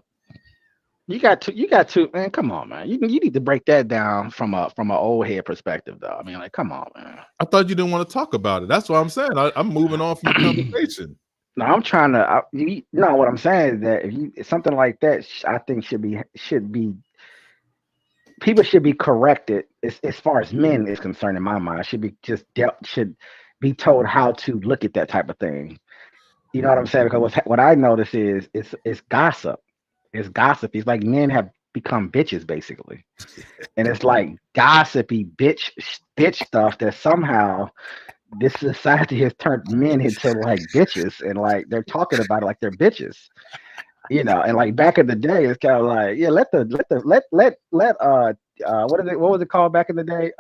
S1: You got to, man. Come on, man. You need to break that down from an old head perspective, though. I mean, like, come on, man.
S2: I thought you didn't want to talk about it. That's what I'm saying. I'm moving on from the conversation.
S1: No, I'm trying to. No, what I'm saying is that if something like that, I think should be people should be corrected as far as men is concerned. In my mind, should be told how to look at that type of thing. You know what I'm saying? Because what I notice is it's gossip. It's gossip. It's like men have become bitches basically, and it's like gossipy bitch stuff that somehow this society has turned men into like bitches, and like they're talking about it like they're bitches. You know, and like back in the day, it's kind of like, yeah, let what was it called back in the day?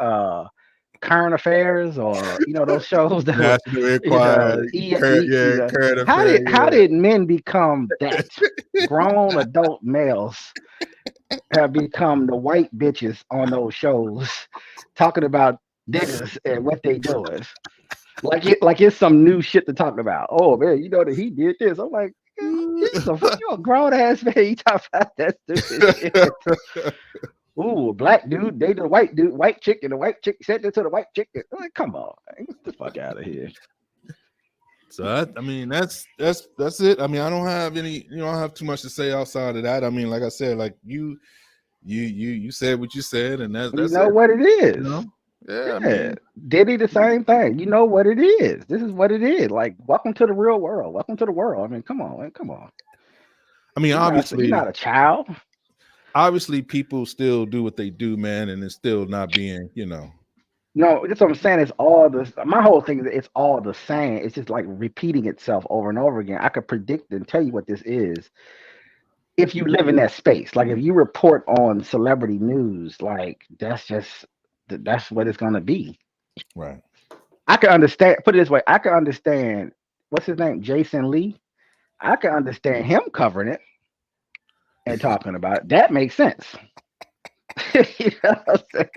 S1: Current Affairs, or those shows that
S2: National Enquirer, Current Affairs.
S1: How did men become that? Grown adult males have become the white bitches on those shows, talking about niggas and what they doing. Like it's some new shit to talk about. Oh man, you know that he did this. I'm like, you a grown ass man. You talk about that stupid shit. Ooh, a black dude dated a white dude, white chick, and the white chick said it to the white chick. I'm like, come on, man, get the fuck out of here.
S2: So I mean, that's it. I mean, I don't have any, I don't have too much to say outside of that. I mean, like I said, like you said what you said, and
S1: You
S2: that's
S1: know
S2: it.
S1: what it
S2: You
S1: is.
S2: know? Yeah, I
S1: Yeah.
S2: mean,
S1: Diddy the same thing. You know what it is. This is what it is. Like, welcome to the real world. Welcome to the world. I mean, come on, man. Come on.
S2: I mean,
S1: You're not a child.
S2: obviously, people still do what they do, man, and it's still not being,
S1: No, that's what I'm saying. It's all this. My whole thing is it's all the same. It's just like repeating itself over and over again. I could predict and tell you what this is if you live in that space. Like if you report on celebrity news, like that's what it's gonna be.
S2: right.
S1: I can understand. Put it this way, I can understand. What's his name? Jason Lee. I can understand him covering it and talking about it. That makes sense. You know what I'm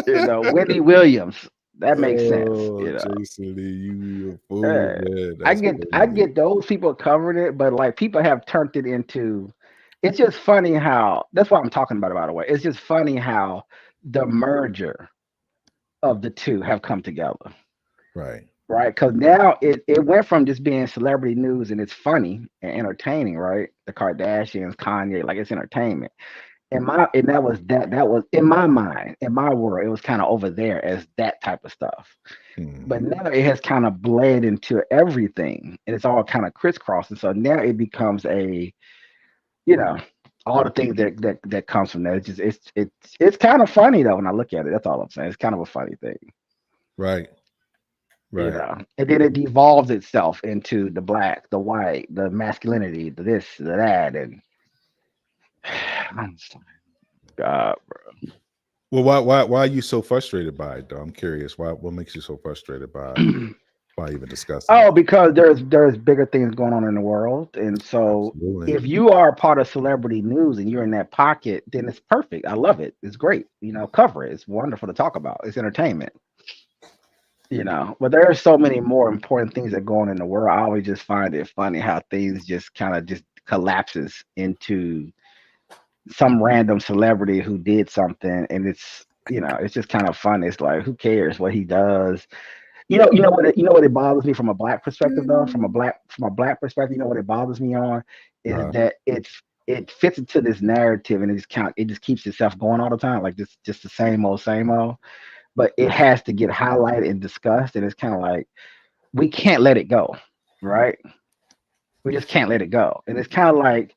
S1: saying? Wendy Williams. That makes sense.
S2: Oh, Jason Lee, you a fool,
S1: Uh,
S2: man.
S1: I
S2: That's
S1: get
S2: crazy.
S1: those people covering it, but like people have turned it into. It's just funny how that's what I'm talking about. By the way, it's just funny how the merger of the two have come together.
S2: Right.
S1: Right, because now it went from just being celebrity news and it's funny and entertaining, right? The Kardashians, Kanye, like it's entertainment. And that was in my mind, in my world, it was kind of over there as that type of stuff. But
S2: Mhm.
S1: now it has kind of bled into everything, and it's all kind of crisscrossing. So now it becomes you know, all the things that comes from that. It's kind of funny though when I look at it. That's all I'm saying. It's kind of a funny thing.
S2: Right. Right.
S1: And then it devolves itself into the black, the white, the masculinity, the this, the that, and I'm just like, God,
S2: Well, why are you so frustrated by it, though? I'm curious. What makes you so frustrated
S1: bro.
S2: by even discussing
S1: Oh,
S2: it?
S1: because there's bigger things going on in the world, and so
S2: Absolutely.
S1: if you are a part of celebrity news and you're in that pocket, then it's perfect. I love it. It's great. Cover it. It's wonderful to talk about. It's entertainment. But there are so many more important things that go on in the world. I always just find it funny how things just kind of just collapses into some random celebrity who did something, and it's just kind of fun. It's like, who cares what he does? You know what it bothers me from a black perspective though. From a black perspective, you know what it bothers me on is
S2: Uh,
S1: that it fits into this narrative, and it just keeps itself going all the time, like just the same old. But it has to get highlighted and discussed, and it's kind of like we can't let it go, right? We just can't let it go, and it's kind of like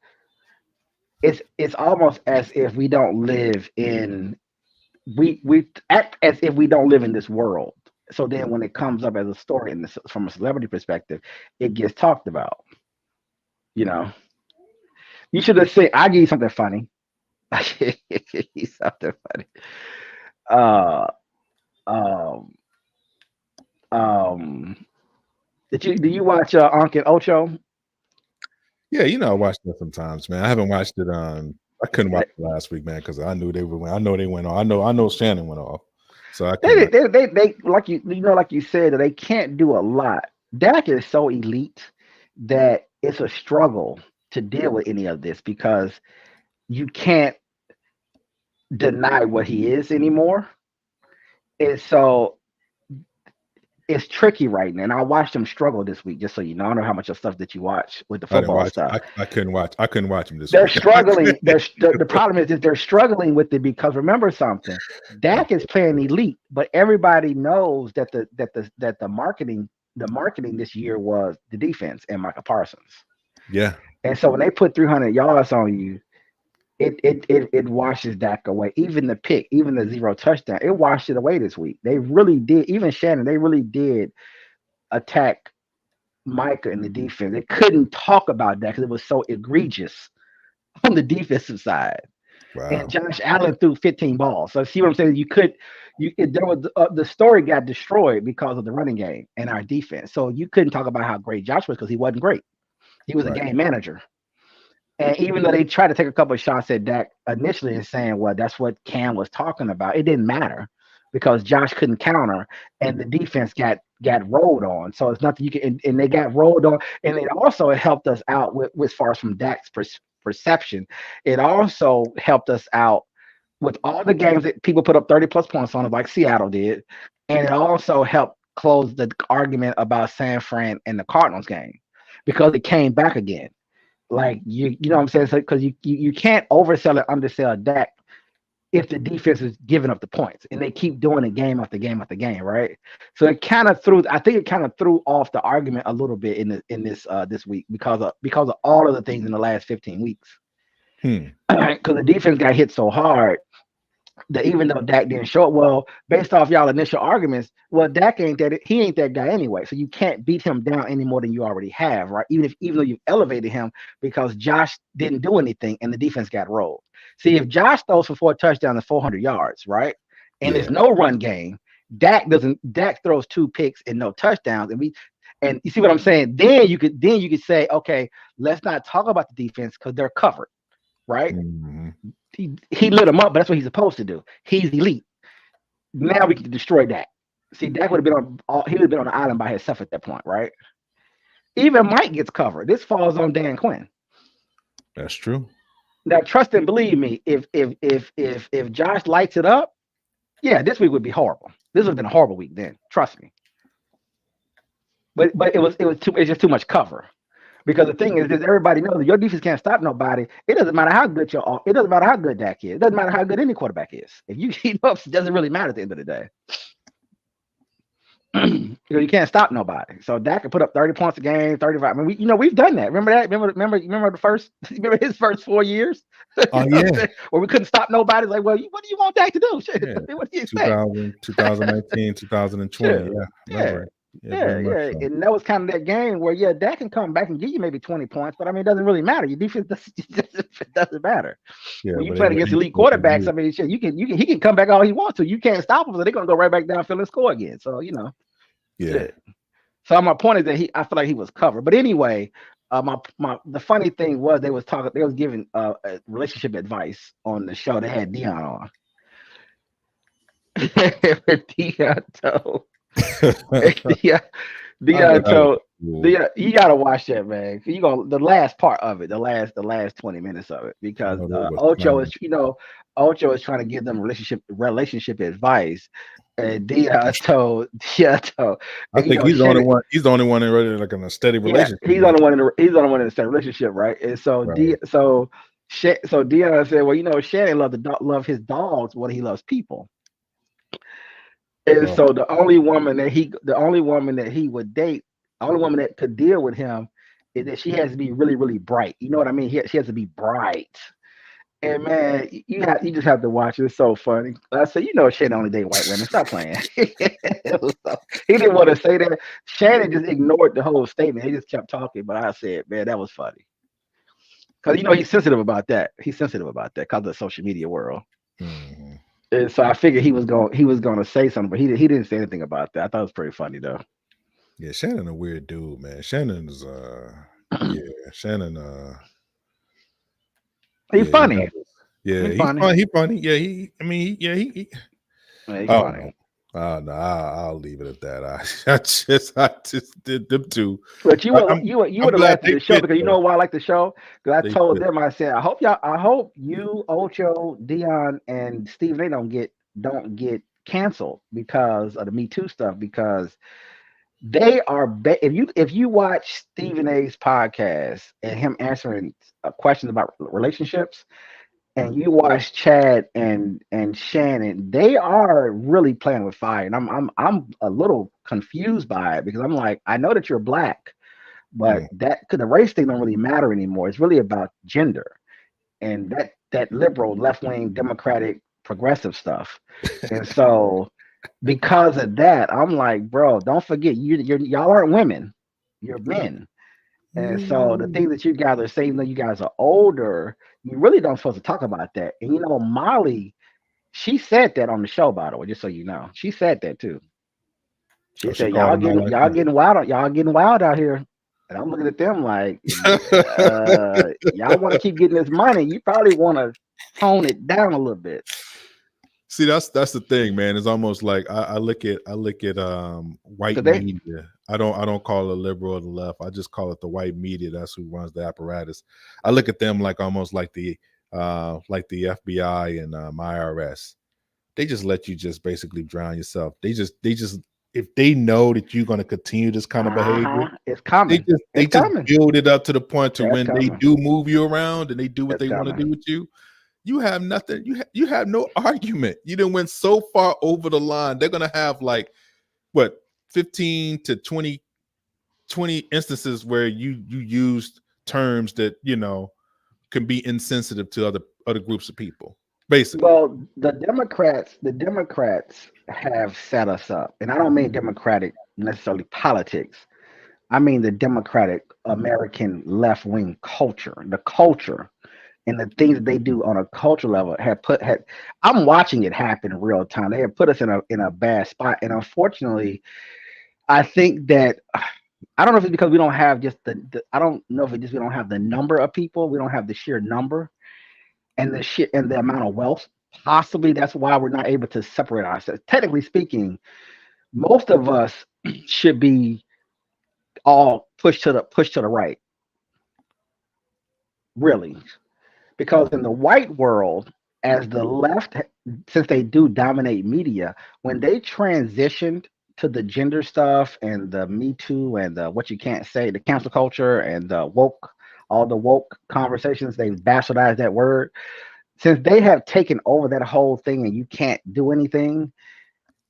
S1: it's almost as if we don't live in we act as if we don't live in this world. So then when it comes up as a story from a celebrity perspective, it gets talked about. You know, you should have said, "I give you something funny." I give you something funny. Uh, um, um, do you watch Ankh and Ocho?
S2: yeah, I watched that sometimes, man. I haven't watched it on. I couldn't watch it last week, man, because I knew they would. I know they went off. I know Shannon went off, so I couldn't
S1: They
S2: watch.
S1: they they, they like like you said that they can't do a lot. Dak is so elite that it's a struggle to deal with any of this because you can't deny what he is anymore. And so it's tricky right now. And I watched him struggle this week, just so you know. I don't know how much of stuff that you watch with the
S2: I didn't
S1: football
S2: watch.
S1: stuff.
S2: I couldn't watch. I couldn't watch him this
S1: They're
S2: week.
S1: struggling. The problem is that they're struggling with it because remember something, Dak is playing elite, but everybody knows that the marketing this year was the defense and Micah Parsons.
S2: Yeah.
S1: And so when they put 300 yards on you, it washes Dak away. Even the pick, even the zero touchdown, it washed it away this week. They really did. Even Shannon, they really did attack Micah in the defense. They couldn't talk about that because it was so egregious on the defensive side. And
S2: Wow.
S1: Josh Allen threw 15 balls. So see what I'm saying? There was the story got destroyed because of the running game and our defense. So you couldn't talk about how great Josh was because he wasn't great. He was a
S2: Right.
S1: game manager. And even though they tried to take a couple of shots at Dak initially and saying, well, that's what Cam was talking about, it didn't matter because Josh couldn't counter and the defense got rolled on. So it's nothing you can, and they got rolled on. And it also helped us out with as far as from Dak's perception. It also helped us out with all the games that people put up 30 plus points on it, like Seattle did. And it also helped close the argument about San Fran and the Cardinals game because it came back again. Like you know what I'm saying? Because you can't oversell and undersell Dak if the defense is giving up the points and they keep doing it game after game after game, right? So it kind of threw. I think it kind of threw off the argument a little bit in this week because of all of the things in the last 15 weeks. Because the defense got hit so hard that even though Dak didn't show it well, based off y'all initial arguments, well, Dak ain't that guy anyway. So you can't beat him down any more than you already have, right? Even though you've elevated him because Josh didn't do anything and the defense got rolled. See, if Josh throws for 4 touchdowns and 400 yards, right? And there's no run game, Dak throws 2 picks and no touchdowns, and you see what I'm saying? Then you could say, okay, let's not talk about the defense because they're covered, right?
S2: Mm-hmm.
S1: He lit him up, but that's what he's supposed to do. He's elite. Now we can destroy Dak. See, Dak would have been on the island by himself at that point, right? Even Mike gets covered. This falls on Dan Quinn.
S2: That's true.
S1: Now, trust and believe me, if Josh lights it up, yeah, this week would be horrible. This would have been a horrible week then. Trust me. But it's just too much cover. Because the thing is, everybody knows that your defense can't stop nobody. It doesn't matter how good it doesn't matter how good Dak is. It doesn't matter how good any quarterback is. If you keep up, it doesn't really matter at the end of the day. You can't stop nobody. So Dak can put up 30 points a game, 35. I mean, we've done that. Remember that? Remember his first 4 years?
S2: Oh yeah,
S1: where we couldn't stop nobody. Like, well, what do you want Dak to do?
S2: Yeah.
S1: What do you expect?
S2: 2019, 2020. Yeah.
S1: Yeah. And that was kind of that game where Dak can come back and give you maybe 20 points, but I mean, it doesn't really matter. Your defense doesn't matter.
S2: Yeah,
S1: when you play against elite quarterbacks, I mean, shit, he can come back all he wants to. You can't stop him, so they're gonna go right back downfield and score again. So
S2: yeah.
S1: So my point is that I feel like he was covered. But anyway, the funny thing was they was giving relationship advice on the show. They had Dion on. You gotta watch that, man. You go the last part of it, the last 20 minutes of it, because Ocho is trying to give them relationship advice, and Dion told.
S2: I think he's the only one. He's the only one in really like in a steady relationship.
S1: He's the only one in a steady relationship, right? And so so Dion said, well, Shannon love his dogs more than he loves people. And so the only woman that he would date, the only woman that could deal with him, is that she has to be really, really bright. You know what I mean? She has to be bright. And man, you just have to watch it. It's so funny. I said, Shannon only date white women. Stop playing. He didn't want to say that. Shannon just ignored the whole statement. He just kept talking. But I said, man, that was funny. Because he's sensitive about that. He's sensitive about that because of the social media world.
S2: Mm-hmm.
S1: And so I figured he was going to say something, but he didn't say anything about that. I thought it was pretty funny though.
S2: Yeah, Shannon a weird dude, man. Shannon's Shannon
S1: he's funny.
S2: He's funny. Yeah, he's funny. No, I'll leave it at that. I just did them two.
S1: But you would have liked the show because you know why I like the show? Because I told them, I said, I hope you, Ocho, Dion, and Steve, they don't get canceled because of the Me Too stuff, because they are if you watch Stephen A's podcast and him answering questions about relationships, and you watch Chad and Shannon, they are really playing with fire. And I'm a little confused by it because I'm like, I know that you're black, but the race thing don't really matter anymore. It's really about gender and that liberal, left-wing, democratic, progressive stuff. And so because of that, I'm like, bro, don't forget y'all aren't women, you're men. And so the things that you guys are saying, that you guys are older, you really don't supposed to talk about that. And Molly, she said that on the show, by the way, just so you know. She said that too. She said, y'all getting wild out here. And I'm looking at them like, y'all want to keep getting this money. You probably want to tone it down a little bit.
S2: See, that's the thing, man. It's almost like I look at white
S1: Because they,
S2: media. I don't call it liberal or the left. I just call it the white media. That's who runs the apparatus. I look at them like almost like the FBI and IRS. They just let you just basically drown yourself. They just if they know that you're going to continue this kind of behavior,
S1: it's
S2: they
S1: coming.
S2: just they
S1: It's
S2: just
S1: coming.
S2: build it up to the point to
S1: That's
S2: when they
S1: coming.
S2: do move you around and they do what
S1: It's
S2: they want to
S1: coming.
S2: do with you. You have nothing. You have no argument. You didn't went so far over the line. They're gonna have like what 15 to 20 instances where you used terms that can be insensitive to other groups of people. Basically,
S1: Well, the Democrats have set us up, and I don't mean Democratic necessarily politics. I mean the Democratic American left wing culture, the culture and the things that they do on a cultural level had I'm watching it happen in real time. They have put us in a bad spot. And unfortunately, I think that I don't know if it's because we don't have just the I don't know if it's just we don't have the number of people, we don't have the sheer number and the shit and the amount of wealth. Possibly that's why we're not able to separate ourselves. Technically speaking, most of us should be all pushed to the right, really. Because in the white world, as the left, since they do dominate media, when they transitioned to the gender stuff and the Me Too and the what you can't say, the cancel culture and the woke, all the woke conversations, they bastardized that word. Since they have taken over that whole thing and you can't do anything,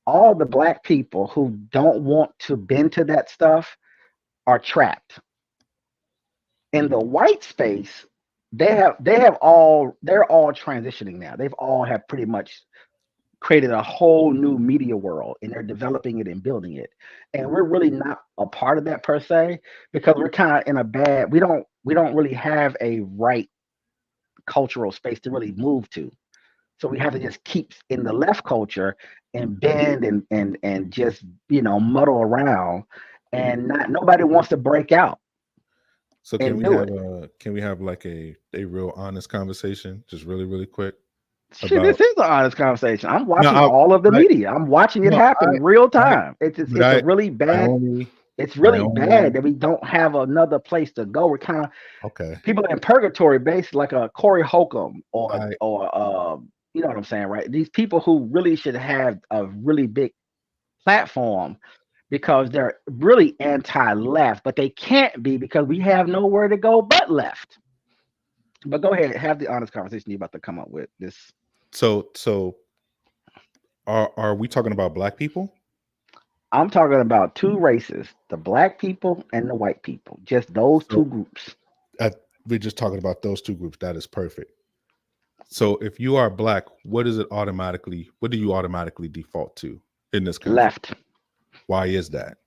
S1: all the black people who don't want to bend to that stuff are trapped. In the white space, they're all transitioning now. They've all have pretty much created a whole new media world and they're developing it and building it. And we're really not a part of that per se because we're kind of in a bad we don't really have a right cultural space to really move to. So we have to just keep in the left culture and bend and just muddle around and not nobody wants to break out
S2: so can
S1: and
S2: we
S1: do
S2: have
S1: it.
S2: like a real honest conversation, just really quick
S1: Shit,
S2: about
S1: this is an honest conversation. I'm
S2: no
S1: watching all of the
S2: I
S1: media. I'm watching it
S2: no
S1: happen in real
S2: I
S1: time.
S2: but
S1: It's a really
S2: I
S1: bad.
S2: only
S1: It's
S2: I
S1: really bad
S2: only
S1: that we don't have another place to go. We're kind of
S2: okay.
S1: people in purgatory, based like a Corey Holcomb
S2: I
S1: or you know what I'm saying, right? These people who really should have a really big platform because they're really anti-left, but they can't be because we have nowhere to go but left. But go ahead, have the honest conversation you're about to come up with. This
S2: so are we talking about black people?
S1: I'm talking about two races, the black people and the white people. Just those two
S2: So
S1: groups.
S2: uh, we're just talking about those two groups. That is perfect. So if you are black, what do you automatically default to in this country?
S1: Left.
S2: Why is that?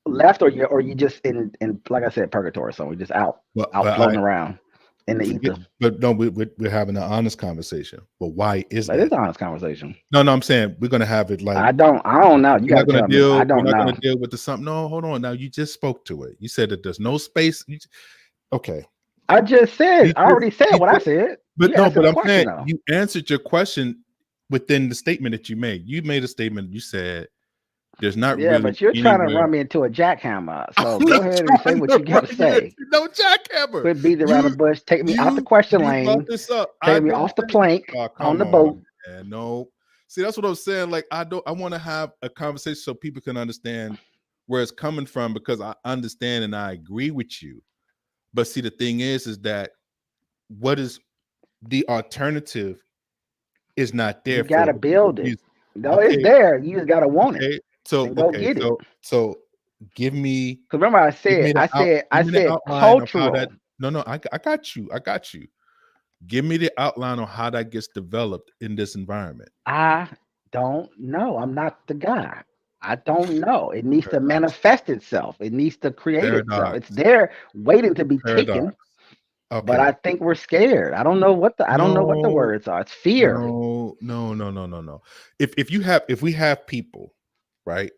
S1: Left or you just in like I said, purgatory. So we just out
S2: But
S1: out
S2: I
S1: floating around in the
S2: forget.
S1: ether.
S2: But no, we're having an honest conversation. But why is
S1: That is
S2: that?
S1: an honest conversation.
S2: No, I'm saying we're gonna have it like
S1: I don't know. You
S2: we're not
S1: gotta
S2: gonna
S1: tell me. I
S2: deal. We're
S1: don't
S2: not
S1: know.
S2: gonna deal with the something. No, hold on. Now you just spoke to it. You said that there's no space. Okay.
S1: I just said
S2: You
S1: I
S2: just
S1: already said
S2: you
S1: what I
S2: just
S1: said.
S2: but
S1: You
S2: no,
S1: answered
S2: but
S1: the
S2: I'm
S1: question
S2: saying
S1: though.
S2: you answered your question within the statement that you made. You made a statement. You said there's not
S1: Yeah,
S2: really
S1: but you're trying to
S2: anywhere.
S1: run me into a jackhammer.
S2: I'm
S1: So go
S2: not
S1: ahead and say
S2: trying
S1: what
S2: to
S1: you
S2: run
S1: gotta
S2: you into
S1: say.
S2: no jackhammer.
S1: Quit beating around the
S2: You
S1: bush. Take me out the question
S2: you brought
S1: lane.
S2: this up. I
S1: Take me
S2: didn't
S1: off the
S2: say.
S1: plank
S2: Oh,
S1: on
S2: come
S1: the boat.
S2: on, man. No. See, that's what I'm saying. Like, I want to have a conversation so people can understand where it's coming from because I understand and I agree with you. But see, the thing is that what is the alternative is not
S1: You
S2: there for
S1: gotta
S2: what people
S1: build it.
S2: use.
S1: No, it's
S2: Okay,
S1: there. You just gotta want it
S2: okay. So
S1: and go
S2: okay,
S1: get it.
S2: so give me
S1: Cause remember, I
S2: give
S1: said,
S2: me the
S1: I
S2: out
S1: said, I
S2: give me the
S1: said
S2: outline of how that
S1: cultural.
S2: no, I got you. I got you. Give me the outline on how that gets developed in this environment.
S1: I don't know. I'm not the guy. I don't know. It needs to
S2: Paradox.
S1: manifest itself. It needs to create itself. It's
S2: Paradox.
S1: there waiting to be
S2: Paradox.
S1: taken. But
S2: Okay.
S1: I think we're scared. I don't know what the
S2: No,
S1: words are. It's fear.
S2: no. If we have people, right,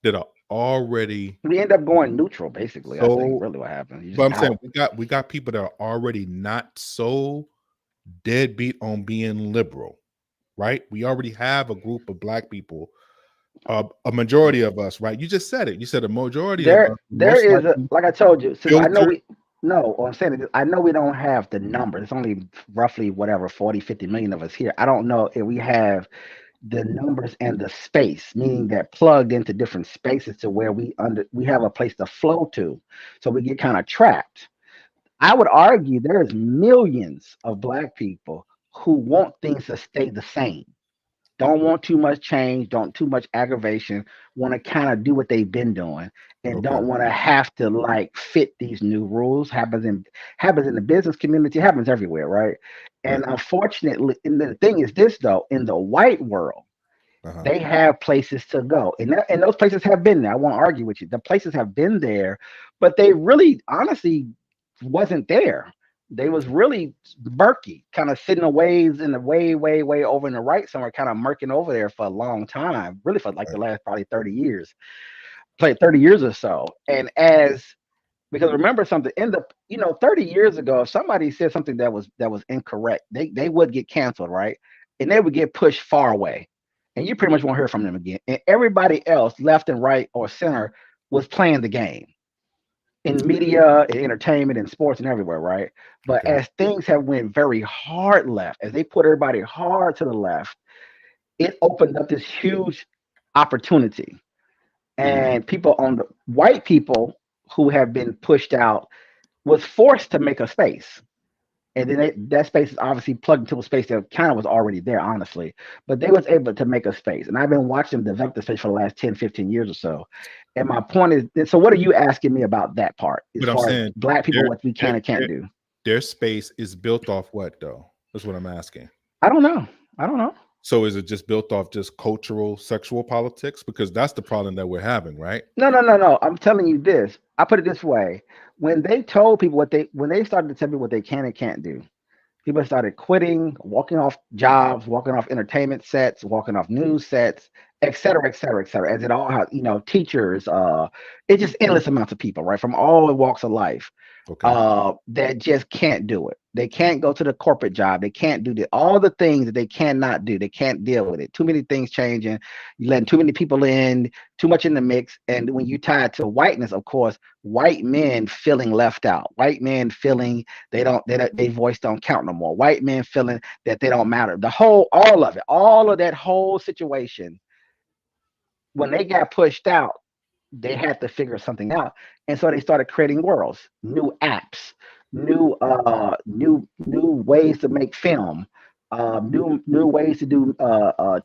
S2: that are already
S1: We end up going neutral, basically. I think
S2: so,
S1: really what happened. You
S2: but
S1: just
S2: I'm saying
S1: out.
S2: we got people that are already not so deadbeat on being liberal, right? We already have a group of black people, a majority of us, right? You just said it. You said a majority of us
S1: There
S2: most
S1: is a,
S2: likely
S1: like I told you, since I know
S2: filter.
S1: we, no, what I'm saying is I know we don't have the numbers. It's only roughly whatever 40, 50 million of us here. I don't know if we have the numbers and the space, meaning that plugged into different spaces to where we have a place to flow to. So we get kind of trapped. I would argue there's millions of black people who want things to stay the same. Don't want too much change, don't too much aggravation, want to kind of do what they've been doing and
S2: Okay.
S1: don't want to have to like fit these new rules. Happens in the business community, happens everywhere, right?
S2: Right.
S1: And unfortunately, and the thing is this though, in the white world,
S2: Uh-huh.
S1: they have places to go. And those places have been there. I won't argue with you. The places have been there, but they really honestly wasn't there. They was really murky, kind of sitting away in the way over in the right somewhere, kind of murking over there for a long time, really for like the
S2: Right.
S1: last probably 30 years, played 30 years or so. And as because remember something in the 30 years ago, if somebody said something that was incorrect, they would get canceled, right? And they would get pushed far away. And you pretty much won't hear from them again. And everybody else, left and right or center, was playing the game in media and entertainment and sports and everywhere, right? But
S2: Okay.
S1: as things have went very hard left, as they put everybody hard to the left, it opened up this huge opportunity. And people on the white people who have been pushed out was forced to make a space. And then that space is obviously plugged into a space that kind of was already there, honestly. But they was able to make a space. And I've been watching them develop the space for the last 10, 15 years or so. And my point is, so what are you asking me about that part as
S2: But I'm
S1: far as
S2: saying
S1: black people,
S2: their
S1: what we
S2: their
S1: can and can't
S2: their,
S1: do?
S2: their space is built off what though? That's what I'm asking.
S1: I don't know. I don't know.
S2: So is it just built off just cultural sexual politics? Because that's the problem that we're having, right?
S1: No, no, no, no. I'm telling you this. I put it this way. When they started to tell me what they can and can't do, people started quitting, walking off jobs, walking off entertainment sets, walking off news sets, et cetera, et cetera, et cetera. As it all has, teachers, it's just endless amounts of people, right, from all walks of life,
S2: Okay.
S1: that just can't do it. They can't go to the corporate job. They can't do all the things that they cannot do. They can't deal with it. Too many things changing. You letting too many people in, too much in the mix. And when you tie it to whiteness, of course, white men feeling left out. White men feeling they voice don't count no more. White men feeling that they don't matter. All of it, all of that whole situation. When they got pushed out, they had to figure something out, and so they started creating worlds, new apps, new ways to make film, new ways to do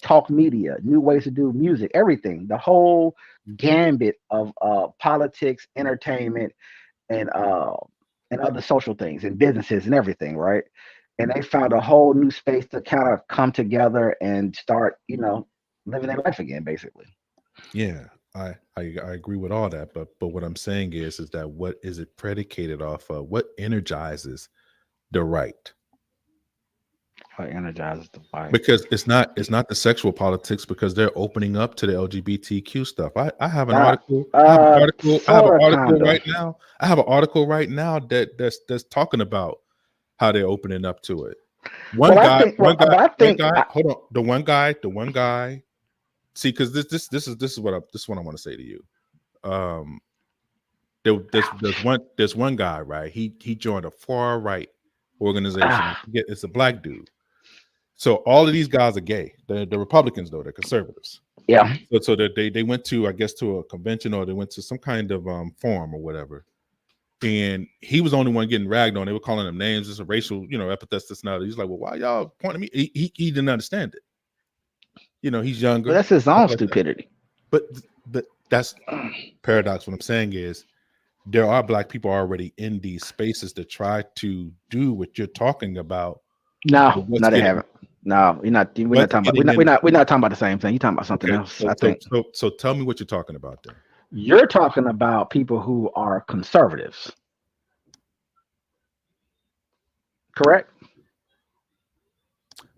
S1: talk media, new ways to do music, everything, the whole gambit of politics, entertainment, and and other social things and businesses and everything, right? And they found a whole new space to kind of come together and start, living their life again, basically.
S2: Yeah, I agree with all that, but what I'm saying is that what is it predicated off of? What energizes the right?
S1: What energizes the life?
S2: Because it's not the sexual politics because they're opening up to the LGBTQ stuff. I have an
S1: Uh,
S2: article. I have an
S1: sort of,
S2: article
S1: kind of.
S2: right now. I have an article right now that's talking about how they're opening up to it. One
S1: Well, I
S2: guy,
S1: think.
S2: one
S1: Well,
S2: guy,
S1: but I
S2: one
S1: think.
S2: guy. Hold on. The one guy. See, because this is what I want to say to you. Um, there's one guy, right? He joined a far right organization.
S1: Ah,
S2: It's a black dude. So all of these guys are gay. The Republicans though, they're conservatives.
S1: yeah.
S2: So that they went to, I guess, to a convention or they went to some kind of forum or whatever. And he was the only one getting ragged on. They were calling him names, just a racial, epithets, this and that. He's like, well, why y'all pointing at me? He didn't understand it. He's
S1: But
S2: younger,
S1: that's his
S2: stuff
S1: own
S2: like that.
S1: stupidity.
S2: But that's paradox. What I'm saying is there are black people already in these spaces to try to do what you're talking about.
S1: No,
S2: But
S1: no, they haven't. No, we're not. We're not
S2: what's
S1: talking about. We're
S2: getting
S1: not.
S2: in?
S1: We're not talking about the same thing. You're talking about something
S2: Okay,
S1: else.
S2: so
S1: I
S2: so
S1: think
S2: so so tell me what you're talking about then.
S1: you're talking about people who are conservatives, correct?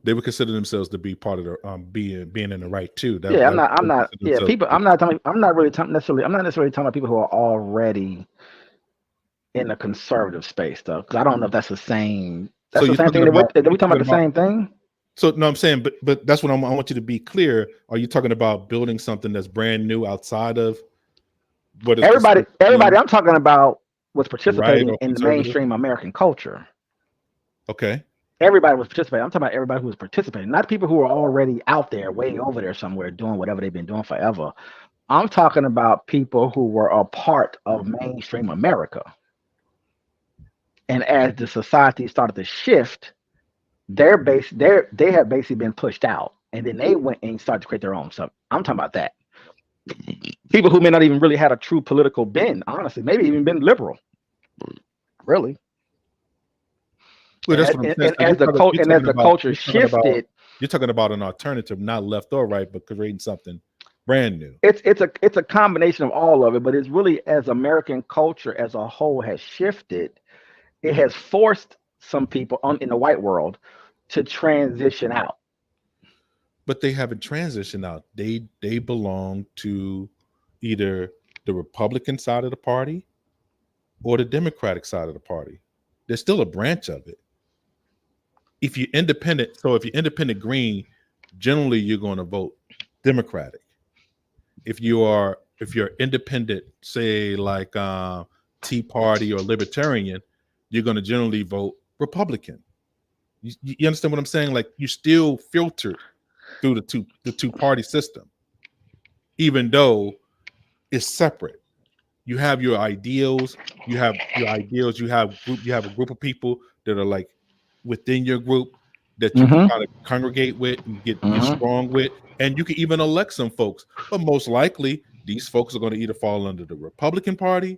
S2: they would consider themselves to be part of the being in the right too.
S1: Yeah, I'm
S2: That
S1: not.
S2: they
S1: I'm
S2: would
S1: not.
S2: consider
S1: Yeah,
S2: themselves
S1: people.
S2: to be.
S1: I'm not talking. I'm not really talking necessarily. I'm not necessarily talking about people who are already in the conservative space, though, because I don't know if that's the same.
S2: So
S1: That's the
S2: you're
S1: same
S2: talking
S1: thing that
S2: about
S1: we talking about the same thing.
S2: so no, I'm saying, but that's what I want you to be clear. Are you talking about building something that's brand new outside of what is
S1: Everybody,
S2: considered to
S1: everybody.
S2: be
S1: I'm talking about was
S2: right
S1: participating
S2: or
S1: in the
S2: conservative?
S1: mainstream American culture.
S2: Okay.
S1: Everybody was participating. I'm talking about everybody who was participating, not people who are already out there, way over there somewhere, doing whatever they've been doing forever. I'm talking about people who were a part of mainstream America. And as the society started to shift, they have basically been pushed out. And then they went and started to create their own stuff. I'm talking about that. People who may not even really had a true political bend, honestly, maybe even been liberal, really.
S2: Well, that's what I'm saying.
S1: And
S2: So
S1: as the culture shifted,
S2: you're talking about an alternative, not left or right, but creating something brand new.
S1: it's a combination of all of it, but it's really as American culture as a whole has shifted, it has forced some people in the white world to transition out.
S2: But they haven't transitioned out. They belong to either the Republican side of the party or the Democratic side of the party. There's still a branch of it. If you're independent, so if you're independent green, generally you're going to vote Democratic. If you're independent, say like Tea Party or Libertarian, you're going to generally vote Republican. You understand what I'm saying? Like you still filtered through the two party system, even though it's separate. You have your ideals. You have your ideals. You have a group of people that are like within your group that you can
S1: Mm-hmm.
S2: kind of congregate with and get
S1: Mm-hmm.
S2: strong with, and you can even elect some folks. But most likely, these folks are going to either fall under the Republican Party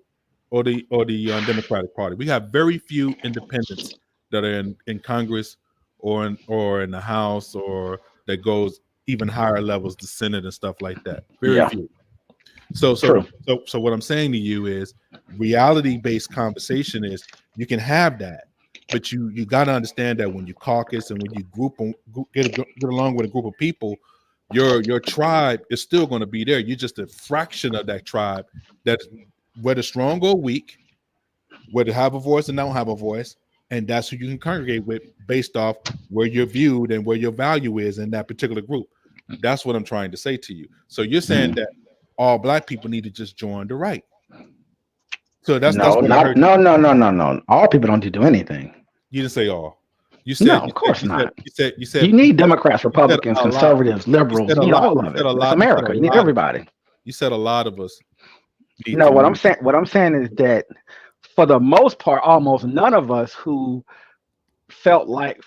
S2: or the Democratic Party. We have very few independents that are in Congress or in the House or that goes even higher levels, the Senate and stuff like that. Very
S1: Yeah.
S2: few. So so
S1: True.
S2: so so what I'm saying to you is reality-based conversation is you can have that, but you got to understand that when you caucus and when you get along with a group of people, your tribe is still going to be there. You're just a fraction of that tribe that whether strong or weak, whether have a voice and don't have a voice, and that's who you can congregate with based off where you're viewed and where your value is in that particular group. That's what I'm trying to say to you. So you're saying
S1: Mm.
S2: that all black people need to just join the right. So that's
S1: No,
S2: what I
S1: not
S2: heard.
S1: no, no, no, no, no. All people don't do anything.
S2: You didn't say all. You
S1: No,
S2: said you
S1: of
S2: said
S1: course
S2: you said
S1: not.
S2: you said you
S1: You
S2: said you
S1: need
S2: said
S1: Democrats,
S2: you said
S1: Republicans,
S2: a lot.
S1: conservatives,
S2: You
S1: liberals.
S2: said
S1: You
S2: a
S1: need
S2: lot.
S1: all
S2: You
S1: of
S2: said
S1: it.
S2: a
S1: That's
S2: lot. You said a
S1: America. You need
S2: lot of us.
S1: everybody.
S2: You said a lot of us need
S1: No,
S2: to
S1: what I'm
S2: move.
S1: saying, is that for the most part, almost none of us who feel like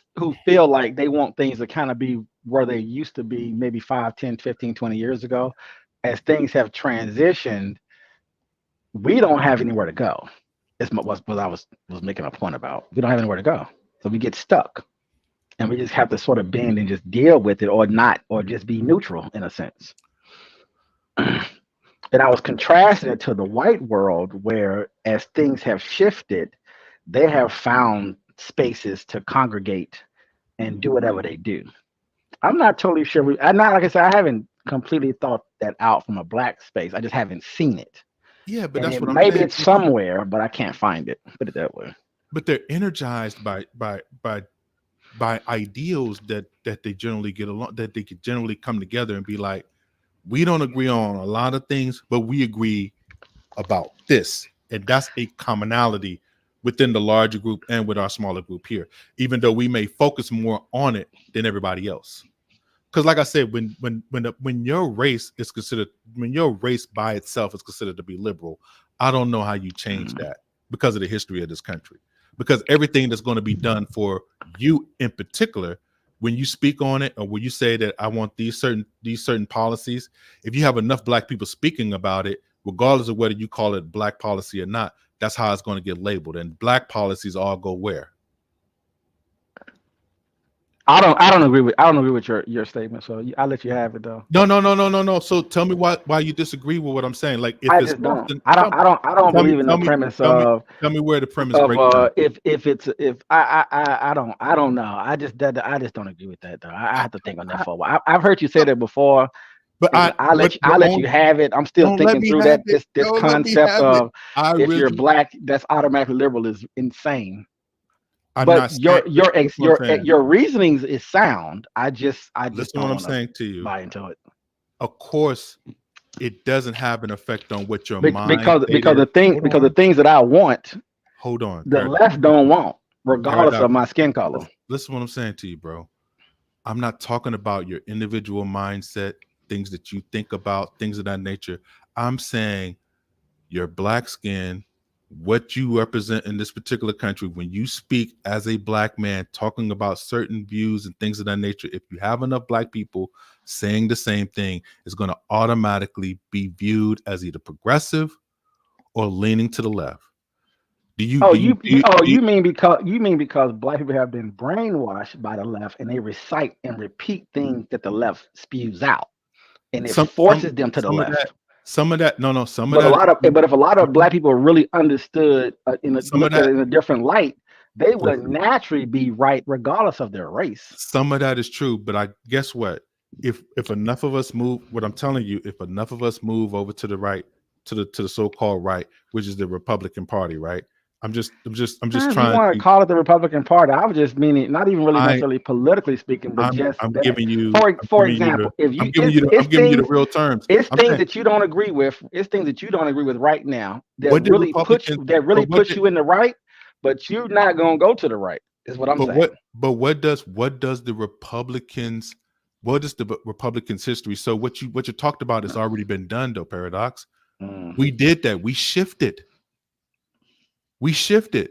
S1: they want things to kind of be where they used to be maybe 5, 10, 15, 20 years ago, as things have transitioned, we don't have anywhere to go. It's what I was making a point about. We don't have anywhere to go. So we get stuck. And we just have to sort of bend and just deal with it or not, or just be neutral in a sense. And I was contrasting it to the white world where as things have shifted, they have found spaces to congregate and do whatever they do. I'm not totally sure. I'm not, like I said, I haven't completely thought that out from a black space. I just haven't seen it.
S2: Yeah, but
S1: And
S2: that's
S1: it
S2: what I'm
S1: maybe
S2: saying.
S1: it's somewhere, but I can't find it. Put it that way.
S2: But they're energized by ideals that they generally get along, that they could generally come together and be like, we don't agree on a lot of things, but we agree about this. And that's a commonality within the larger group and with our smaller group here, even though we may focus more on it than everybody else. Because like I said, when your race is considered, when your race by itself is considered to be liberal, I don't know how you change that because of the history of this country. Because everything that's going to be done for you in particular, when you speak on it or when you say that I want these certain policies, if you have enough black people speaking about it, regardless of whether you call it black policy or not, that's how it's going to get labeled. And black policies all go where?
S1: I don't agree with your statement. So I'll let you have it though.
S2: No. So tell me why you disagree with what I'm saying. Like if
S1: I
S2: it's
S1: just don't.
S2: often, tell me,
S1: I don't
S2: tell me,
S1: believe in the
S2: tell me,
S1: premise
S2: tell me, tell me where the premise breaks down.
S1: if I don't know. I just don't agree with that though. I have to think on that
S2: I,
S1: for a while. I've heard you say that before,
S2: but
S1: and
S2: but
S1: I'll let you
S2: only
S1: have it. I'm still
S2: don't let
S1: thinking
S2: me
S1: through
S2: have
S1: that
S2: it.
S1: this
S2: Don't let me
S1: concept
S2: have it.
S1: of
S2: I
S1: if you're
S2: really,
S1: black, that's automatically liberal is insane.
S2: I'm
S1: But
S2: not saying. Listen what I'm saying.
S1: your reasonings is sound. I just
S2: Listen what
S1: don't
S2: I'm
S1: want to
S2: saying to you.
S1: buy into it.
S2: Of course, it doesn't have an effect on what your mind state
S1: Because
S2: is. Hold
S1: because the
S2: on,
S1: things that I want,
S2: hold on,
S1: the
S2: Paradox.
S1: left don't want, regardless of
S2: Paradox.
S1: my skin color.
S2: Listen what I'm saying to you, bro. I'm not talking about your individual mindset, things that you think about, things of that nature. I'm saying your black skin, what you represent in this particular country, when you speak as a black man, talking about certain views and things of that nature, if you have enough black people saying the same thing, it's going to automatically be viewed as either progressive or leaning to the left.
S1: Oh,
S2: Do you
S1: you mean because black people have been brainwashed by the left and they recite and repeat things that the left spews out, and it
S2: some
S1: forces them to the
S2: some of that
S1: left.
S2: no, some of that is true.
S1: But if a lot of black people really understood,
S2: Some of
S1: looked at
S2: that
S1: it in a different light, they would
S2: listen,
S1: naturally be right regardless of their race.
S2: some of that is true, but I guess what? If enough of us move, what I'm telling you, if enough of us move over to the right, to the so-called right, which is the Republican Party, right? I'm just
S1: If you
S2: trying
S1: want to
S2: to.
S1: call it the Republican Party, I was just meaning not even really
S2: I
S1: necessarily politically speaking, but just
S2: I'm
S1: that.
S2: giving you
S1: For example, if you
S2: I'm giving you the real terms.
S1: it's
S2: I'm
S1: things
S2: saying
S1: that you don't agree with, it's things that you don't agree with right now
S2: what did Republicans,
S1: that
S2: but
S1: really
S2: what
S1: push
S2: did
S1: you in the right, but you're not gonna go to the right. Is what I'm saying.
S2: but what does the Republicans, what is the Republicans history? So what you talked about has already been done though, Paradox.
S1: Mm.
S2: We did that. We shifted. We shifted.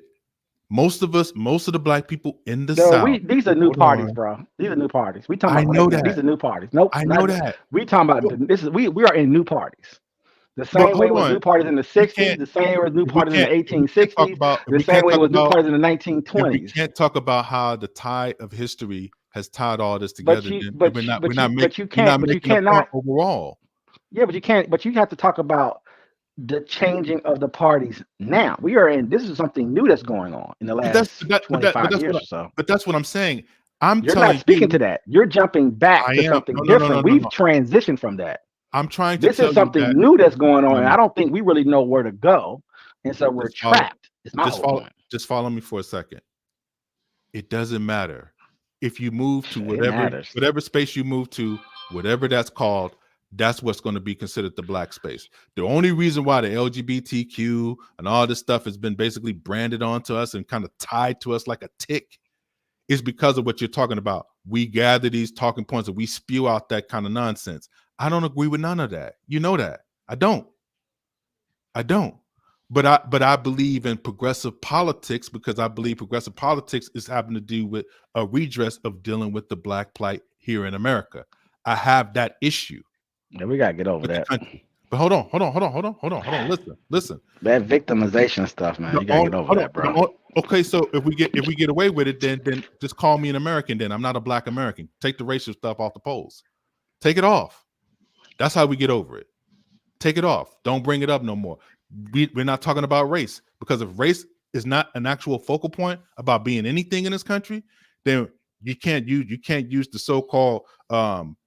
S2: Most of the black people in the
S1: No,
S2: South.
S1: these are new
S2: Hold
S1: parties,
S2: on.
S1: bro. These are new parties. We talking
S2: I
S1: about right
S2: know
S1: now. These
S2: that.
S1: are new parties. Nope,
S2: I know
S1: not
S2: that.
S1: we talking
S2: But,
S1: about this is we are in new parties. The
S2: but
S1: same way
S2: hold
S1: was
S2: on.
S1: new parties in the
S2: We
S1: 60s,
S2: can't
S1: the same way was new
S2: if we
S1: parties in the
S2: can't if we can't talk
S1: 1860s,
S2: about
S1: the same way was new parties in the
S2: if we
S1: 1920s.
S2: can't talk about how the tie of history has tied all this together, then we're not
S1: but you
S2: making a point
S1: cannot.
S2: overall.
S1: Yeah, but you can't. But you have to talk about the changing of the parties now. We are in. This is something new that's going on in the
S2: But that's
S1: last
S2: but that but that but
S1: 25
S2: that's
S1: years
S2: what
S1: or so.
S2: I'm saying. I'm
S1: You're not
S2: telling
S1: speaking
S2: you,
S1: to that. You're jumping back
S2: I
S1: to
S2: am
S1: something
S2: no
S1: different.
S2: no
S1: We've
S2: no.
S1: transitioned from that.
S2: I'm trying to
S1: This is
S2: tell you
S1: something
S2: that
S1: new that's going on, and I
S2: no,
S1: don't think we really know where to go, and so we're
S2: just follow
S1: trapped. It's my whole point.
S2: just follow me for a second. It doesn't matter if you move to
S1: It matters.
S2: whatever space you move to, whatever that's called, that's what's going to be considered the black space. The only reason why the LGBTQ and all this stuff has been basically branded onto us and kind of tied to us like a tick is because of what you're talking about. We gather these talking points and we spew out that kind of nonsense. I don't agree with none of that. You know that. I don't. I don't. But I believe in progressive politics because I believe progressive politics is having to do with a redress of dealing with the black plight here in America. I have that issue
S1: Yeah, we gotta get over
S2: with the
S1: that.
S2: country. But hold on. Listen.
S1: That victimization stuff, man.
S2: The
S1: You gotta
S2: on,
S1: get over
S2: hold on.
S1: that, bro.
S2: Okay, so if we get away with it, then just call me an American. Then I'm not a black American. Take the racial stuff off the polls. Take it off. That's how we get over it. Take it off. Don't bring it up no more. We're not talking about race because if race is not an actual focal point about being anything in this country, then you can't use the so-called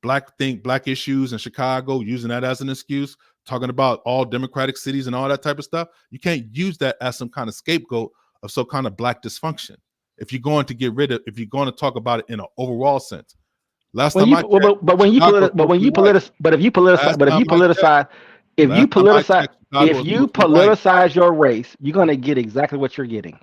S2: black issues in Chicago, using that as an excuse, talking about all democratic cities and all that type of stuff. You can't use that as some kind of scapegoat of some kind of black dysfunction. If you're going to talk about it in an overall sense. Last
S1: When
S2: time
S1: you
S2: I checked,
S1: but when you
S2: Chicago is
S1: but when
S2: mostly
S1: you
S2: white.
S1: politicize but if you politicize
S2: Last time I checked,
S1: if you
S2: last time I
S1: politicize
S2: checked, Chicago is mostly white.
S1: your race, you're gonna get exactly what you're getting.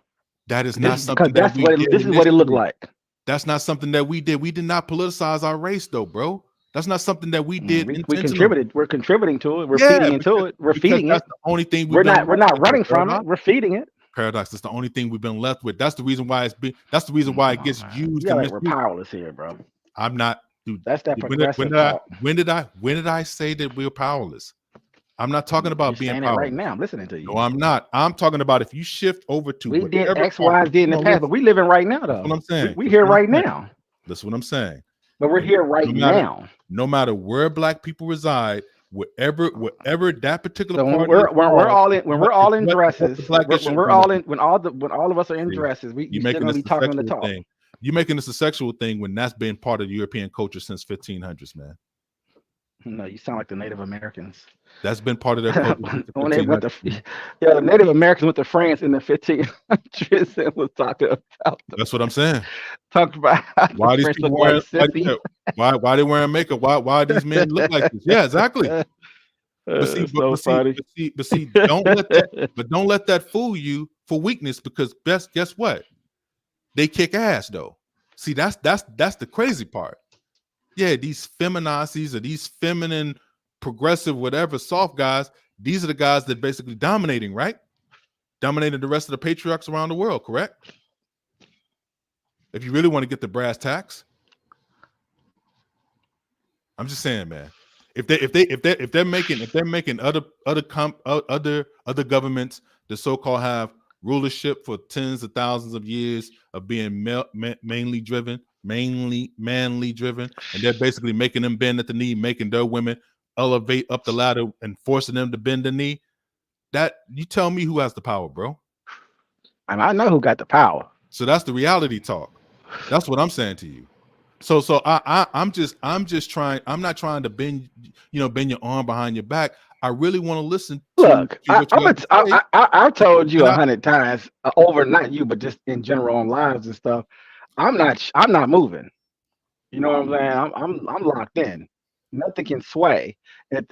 S2: That is
S1: This
S2: not
S1: because
S2: something that we did
S1: this is what it looked
S2: initially.
S1: like.
S2: That's not something that we did. We did not politicize our race, though, bro. That's not something that we did
S1: We
S2: intentionally.
S1: contributed. We're contributing to it. We're
S2: Yeah,
S1: feeding into it. We're
S2: because
S1: feeding
S2: that's
S1: it.
S2: the only thing we've been
S1: We're
S2: left
S1: not
S2: with, though,
S1: running from it.
S2: Paradox.
S1: We're feeding it.
S2: Paradox. That's the only thing we've been left with. That's the reason why that's the reason why
S1: Come
S2: it
S1: on,
S2: gets
S1: man. You
S2: used
S1: got
S2: and
S1: like we're
S2: misused.
S1: powerless here, bro.
S2: I'm not, dude.
S1: That's that progressive talk.
S2: When did I say that we're powerless? I'm not talking
S1: You're
S2: about being
S1: saying it right
S2: powerless.
S1: now. I'm listening to you.
S2: No, I'm not. I'm talking about if you shift over to
S1: We did
S2: whatever
S1: X, Y,
S2: party.
S1: and Z in the
S2: No,
S1: past, but
S2: listen.
S1: we living right now,
S2: That's
S1: though.
S2: what I'm saying.
S1: We
S2: That's
S1: here
S2: what I'm
S1: right
S2: saying.
S1: now.
S2: That's what I'm saying.
S1: But we're here right
S2: No matter,
S1: now.
S2: no matter where black people reside, wherever that particular
S1: So when
S2: party
S1: we're
S2: is
S1: when we're
S2: called,
S1: all in when we're all in
S2: what
S1: dresses,
S2: the black
S1: when
S2: issue
S1: we're
S2: agenda
S1: all in
S2: is.
S1: when all of us are in
S2: See,
S1: dresses, we
S2: you
S1: still
S2: making
S1: gonna
S2: this
S1: be
S2: a
S1: talking the
S2: sexual
S1: talk.
S2: thing. You making this a sexual thing when that's been part of the European culture since 1500s, man.
S1: No, you sound like the Native Americans.
S2: That's been part of their culture since the
S1: When they went
S2: 1500s.
S1: to yeah, the Native Americans went to France in the 1500s and was talking about
S2: That's what I'm saying.
S1: talking about how the
S2: Why are these
S1: French
S2: people
S1: look like
S2: wearing like
S1: sissies.
S2: that? Why they wearing makeup? Why these men look like this? Yeah, exactly. But see,
S1: So funny.
S2: but see, don't let that fool you for weakness, because guess what? They kick ass though. See, that's the crazy part. Yeah, these feminazis or these feminine, progressive, whatever, soft guys, these are the guys that basically dominating, right? Dominating the rest of the patriarchs around the world, correct? If you really want to get the brass tacks. I'm just saying, man. If they're making other governments that so-called have rulership for tens of thousands of years of being mainly manly driven, and they're basically making them bend at the knee, making their women elevate up the ladder and forcing them to bend the knee. That, you tell me who has the power, bro.
S1: I know who got the power.
S2: So that's the reality talk. That's what I'm saying to you. So I'm just trying. I'm not trying to bend your arm behind your back. I really want to listen to
S1: Look,
S2: what you have to say.
S1: I've told you
S2: And
S1: 100 times over, not you, but just in general on lives and stuff. I'm not moving. You know what I'm saying? I'm locked in. Nothing can sway. And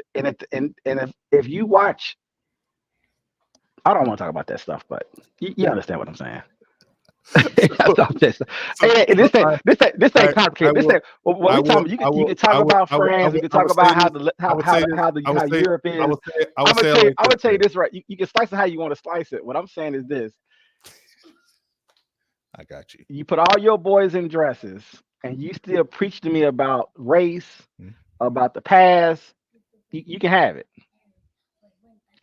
S1: if you watch, I don't want to talk about that stuff, but you understand what I'm saying. I'm just, and this ain't complicated. This ain't what we talking about. You can talk about France. You can talk about how Europe is. I'm gonna tell you this, right. You can slice it how you want to slice it. What I'm saying is this:
S2: I got you.
S1: you put all your boys in dresses, and you still preach to me about race, about the past. You can have it.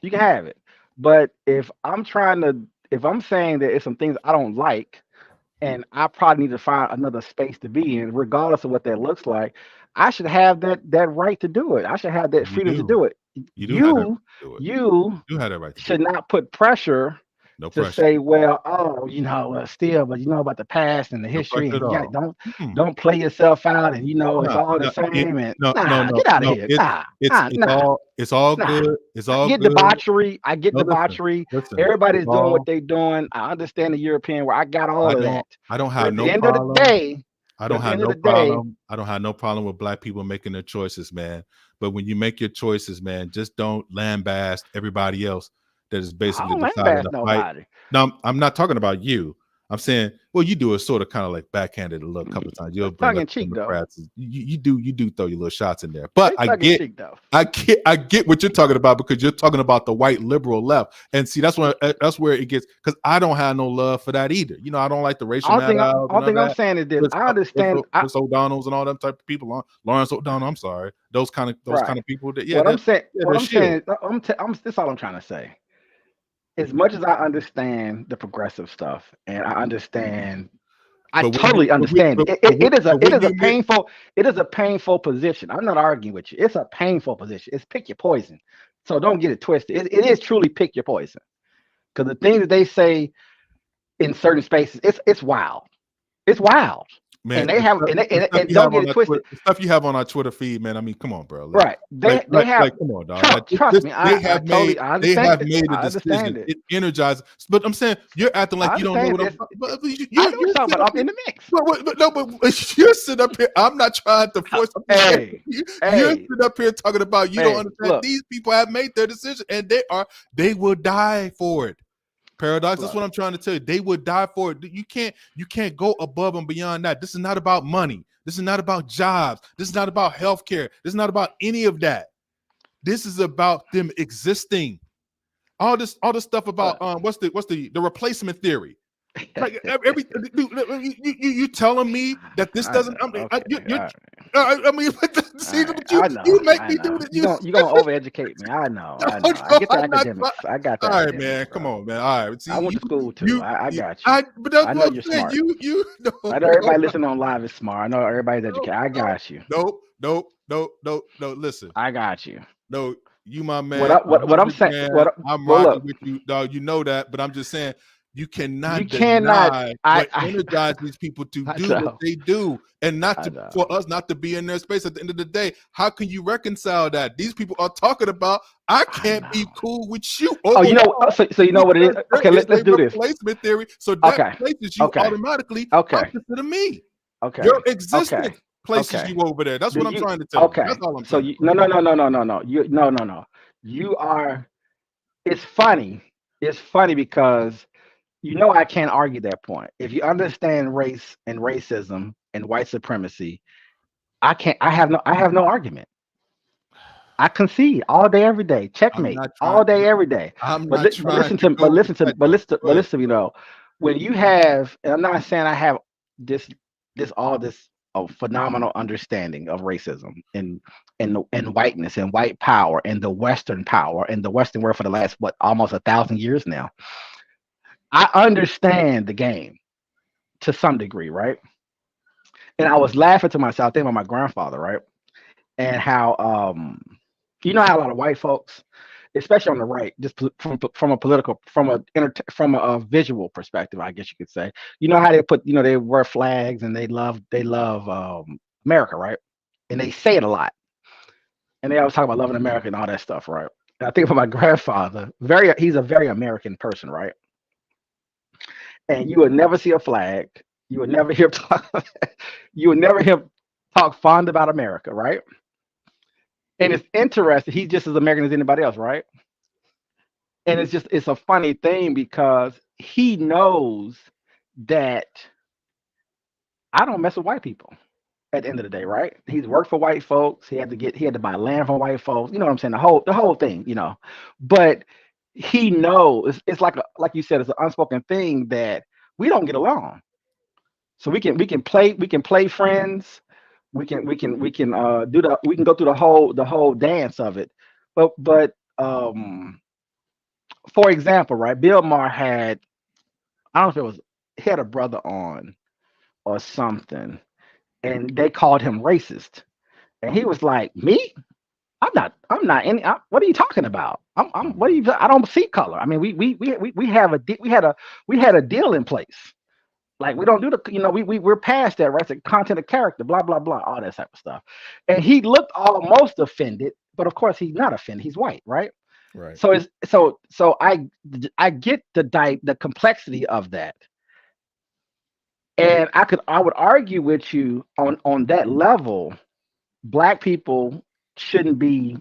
S1: You can have it. But if I'm saying that it's some things I don't like, and I probably need to find another space to be in, regardless of what that looks like, I should have that right to do it. I should have that freedom to do it.
S2: You do have that right to do it.
S1: You
S2: do have that right to
S1: should not put pressure
S2: No
S1: to
S2: pressure.
S1: say, well, oh, still, but you know about the past and the history,
S2: pressure
S1: and
S2: at all.
S1: don't play yourself out, and it's all the same. And get out of here.
S2: It's all good. It's all good.
S1: Debauchery. I get debauchery.
S2: Listen,
S1: everybody's doing what they're doing. I understand the European where I got all of that.
S2: I don't have no
S1: problem. At the end of the day,
S2: I don't have no problem. I don't have no problem with black people making their choices, man. But when you make your choices, man, just don't lambast everybody else that is basically deciding to fight. No, I'm not talking about you. I'm saying, well, you do it sort of kind of like backhanded a little couple of times. You'll bring up Democrats. You do throw your little shots in there. But I get what you're talking about, because you're talking about the white liberal left. And see, that's where it gets, because I don't have no love for that either. I don't like the racial matter.
S1: All thing I'm saying is this. I understand
S2: Chris O'Donnell's and all them type of people. Lawrence O'Donnell, I'm sorry. Those kind of people that
S1: what I'm saying, this is all I'm trying to say. As much as I understand the progressive stuff, and I totally understand it. It is a painful position. I'm not arguing with you. It's a painful position. It's pick your poison. So don't get it twisted. It is truly pick your poison, because the things that they say in certain spaces, it's wild. It's wild. Man, and they have and don't get it twisted.
S2: The stuff you have on our Twitter feed, man. I mean, come on, bro.
S1: Right? They have. Come on, dog. Trust me.
S2: They have made a decision. It energizes. But I'm saying you're acting like you don't know what I'm.
S1: You're talking about. I'm in the mix.
S2: But you're sitting up here. I'm not trying to force. You're sitting up here talking about you don't understand. Look, these people have made their decision, and they will die for it. Paradox. That's what I'm trying to tell you. They would die for it. You can't go above and beyond that. This is not about money. This is not about jobs. This is not about healthcare. This is not about any of that. This is about them existing. All this stuff about what's the replacement theory? Like every you telling me that this
S1: I
S2: doesn't?
S1: know.
S2: I mean,
S1: Okay.
S2: I mean,
S1: All
S2: see,
S1: right.
S2: but
S1: I
S2: you
S1: know.
S2: make
S1: I
S2: me do
S1: know.
S2: this.
S1: You gonna overeducate me. I know.
S2: No,
S1: I know. I
S2: no,
S1: get the
S2: I'm not.
S1: academics. I got the
S2: All right,
S1: academics,
S2: man, come
S1: bro.
S2: on, man. All right,
S1: I
S2: see
S1: went to school too. I
S2: you,
S1: got you.
S2: but that's
S1: I know
S2: what I'm
S1: you're
S2: saying.
S1: smart.
S2: No,
S1: I know
S2: no,
S1: everybody listening on live is smart. I know everybody's
S2: no,
S1: educated. I
S2: no,
S1: got you.
S2: no. Listen,
S1: I got you.
S2: no, you my
S1: What
S2: man,
S1: I, what I'm
S2: 100
S1: saying?
S2: grand. I'm
S1: Well,
S2: riding
S1: look,
S2: with you, dog. You know that, but I'm just saying you
S1: you
S2: cannot
S1: cannot.
S2: deny
S1: I
S2: what
S1: I
S2: energized these people to
S1: I
S2: do what
S1: know.
S2: they do, and not
S1: I
S2: to
S1: know.
S2: for us not to be in their space. At the end of the day, how can you reconcile that? These people are talking about I
S1: I
S2: can't be
S1: know.
S2: cool with you
S1: Oh,
S2: over
S1: you know.
S2: y'all
S1: So you know what it is.
S2: because there
S1: Okay,
S2: is
S1: let's
S2: a
S1: do this.
S2: replacement theory. So that
S1: Okay.
S2: places you
S1: Okay.
S2: automatically
S1: Okay.
S2: opposite of me.
S1: Okay.
S2: Your
S1: Okay.
S2: existence places
S1: Okay.
S2: you over there. That's
S1: Do
S2: what I'm
S1: you?
S2: trying to tell you. That's
S1: Okay.
S2: all I'm
S1: So
S2: saying,
S1: you
S2: bro.
S1: no. You no. You are. It's funny. It's funny because I can't argue that point. If you understand race and racism and white supremacy, I can't. I have no argument. I concede all day, every day.
S2: I'm
S1: Checkmate
S2: not
S1: all
S2: trying.
S1: day, every day.
S2: I'm not
S1: But
S2: trying
S1: listen
S2: to
S1: to
S2: go with that though. Go ahead.
S1: but listen. When you have, and I'm not saying I have this this phenomenal understanding of racism and whiteness and white power and the Western power and the Western world for the last what almost 1,000 years now. I understand the game to some degree, right? And I was laughing to myself, thinking about my grandfather, right? And how how a lot of white folks, especially on the right, just from a political, from a visual perspective, I guess you could say, how they put, they wear flags and they love America, right? And they say it a lot, and they always talk about loving America and all that stuff, right? And I think about my grandfather, he's a very American person, right? And you would never see a flag, you would never hear talk, you would never hear talk fond about America, right? And it's interesting. He's just as American as anybody else, right? And it's a funny thing because he knows that I don't mess with white people at the end of the day, right? He's worked for white folks. He had to buy land from white folks. You know what I'm saying? The whole thing. But he knows it's like you said, it's an unspoken thing that we don't get along. So we can play friends. We can we can go through the whole dance of it. But for example, right, Bill Maher had, I don't know if it was, he had a brother on or something, and they called him racist, and he was like, "Me? I'm not any. What are you talking about? What are you? I don't see color. I mean, we have we had a deal in place. Like we don't do the, we're past that, right? It's a content of character, blah blah blah, all that type of stuff." And he looked almost offended, but of course he's not offended. He's white, right?
S2: Right.
S1: So I get the complexity of that, and I would argue with you on that level. Black people shouldn't be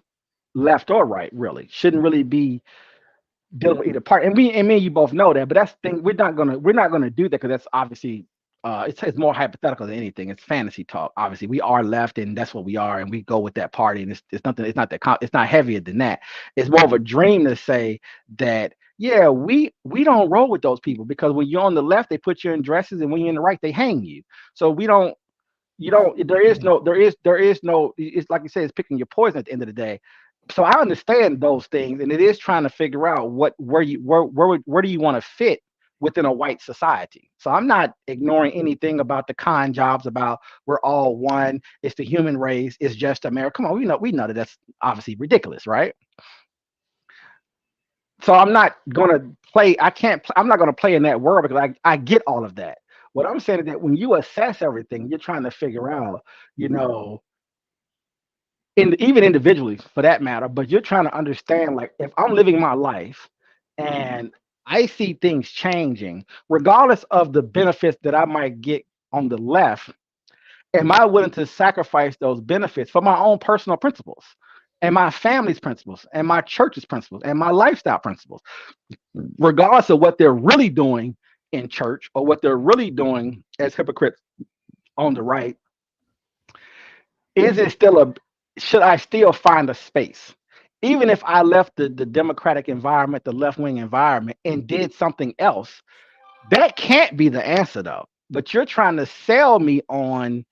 S1: left or right, really shouldn't really be dealing with either part. And me and you both know that, but that's the thing. We're not gonna do that because that's obviously it's more hypothetical than anything. It's fantasy talk. Obviously, we are left, and that's what we are, and we go with that party. And it's nothing. It's not that. It's not heavier than that. It's more of a dream to say that. Yeah, we don't roll with those people because when you're on the left, they put you in dresses, and when you're in the right, they hang you. So we don't. You don't. There is no. It's like you said. It's picking your poison at the end of the day. So I understand those things, and it is trying to figure out where do you want to fit within a white society. So I'm not ignoring anything about the con jobs about we're all one. It's the human race. It's just America. Come on, we know that that's obviously ridiculous, right? So I'm not gonna play. I can't. I'm not gonna play in that world because I get all of that. What I'm saying is that when you assess everything, you're trying to figure out, you know, even individually for that matter, but you're trying to understand, like, if I'm living my life and I see things changing regardless of the benefits that I might get on the left, am I willing to sacrifice those benefits for my own personal principles and my family's principles and my church's principles and my lifestyle principles, regardless of what they're really doing in church or what they're really doing as hypocrites on the right? Is it still a Should I still find a space? Even if I left the democratic environment, the left wing environment, and did something else, That can't be the answer though. But you're trying to sell me on,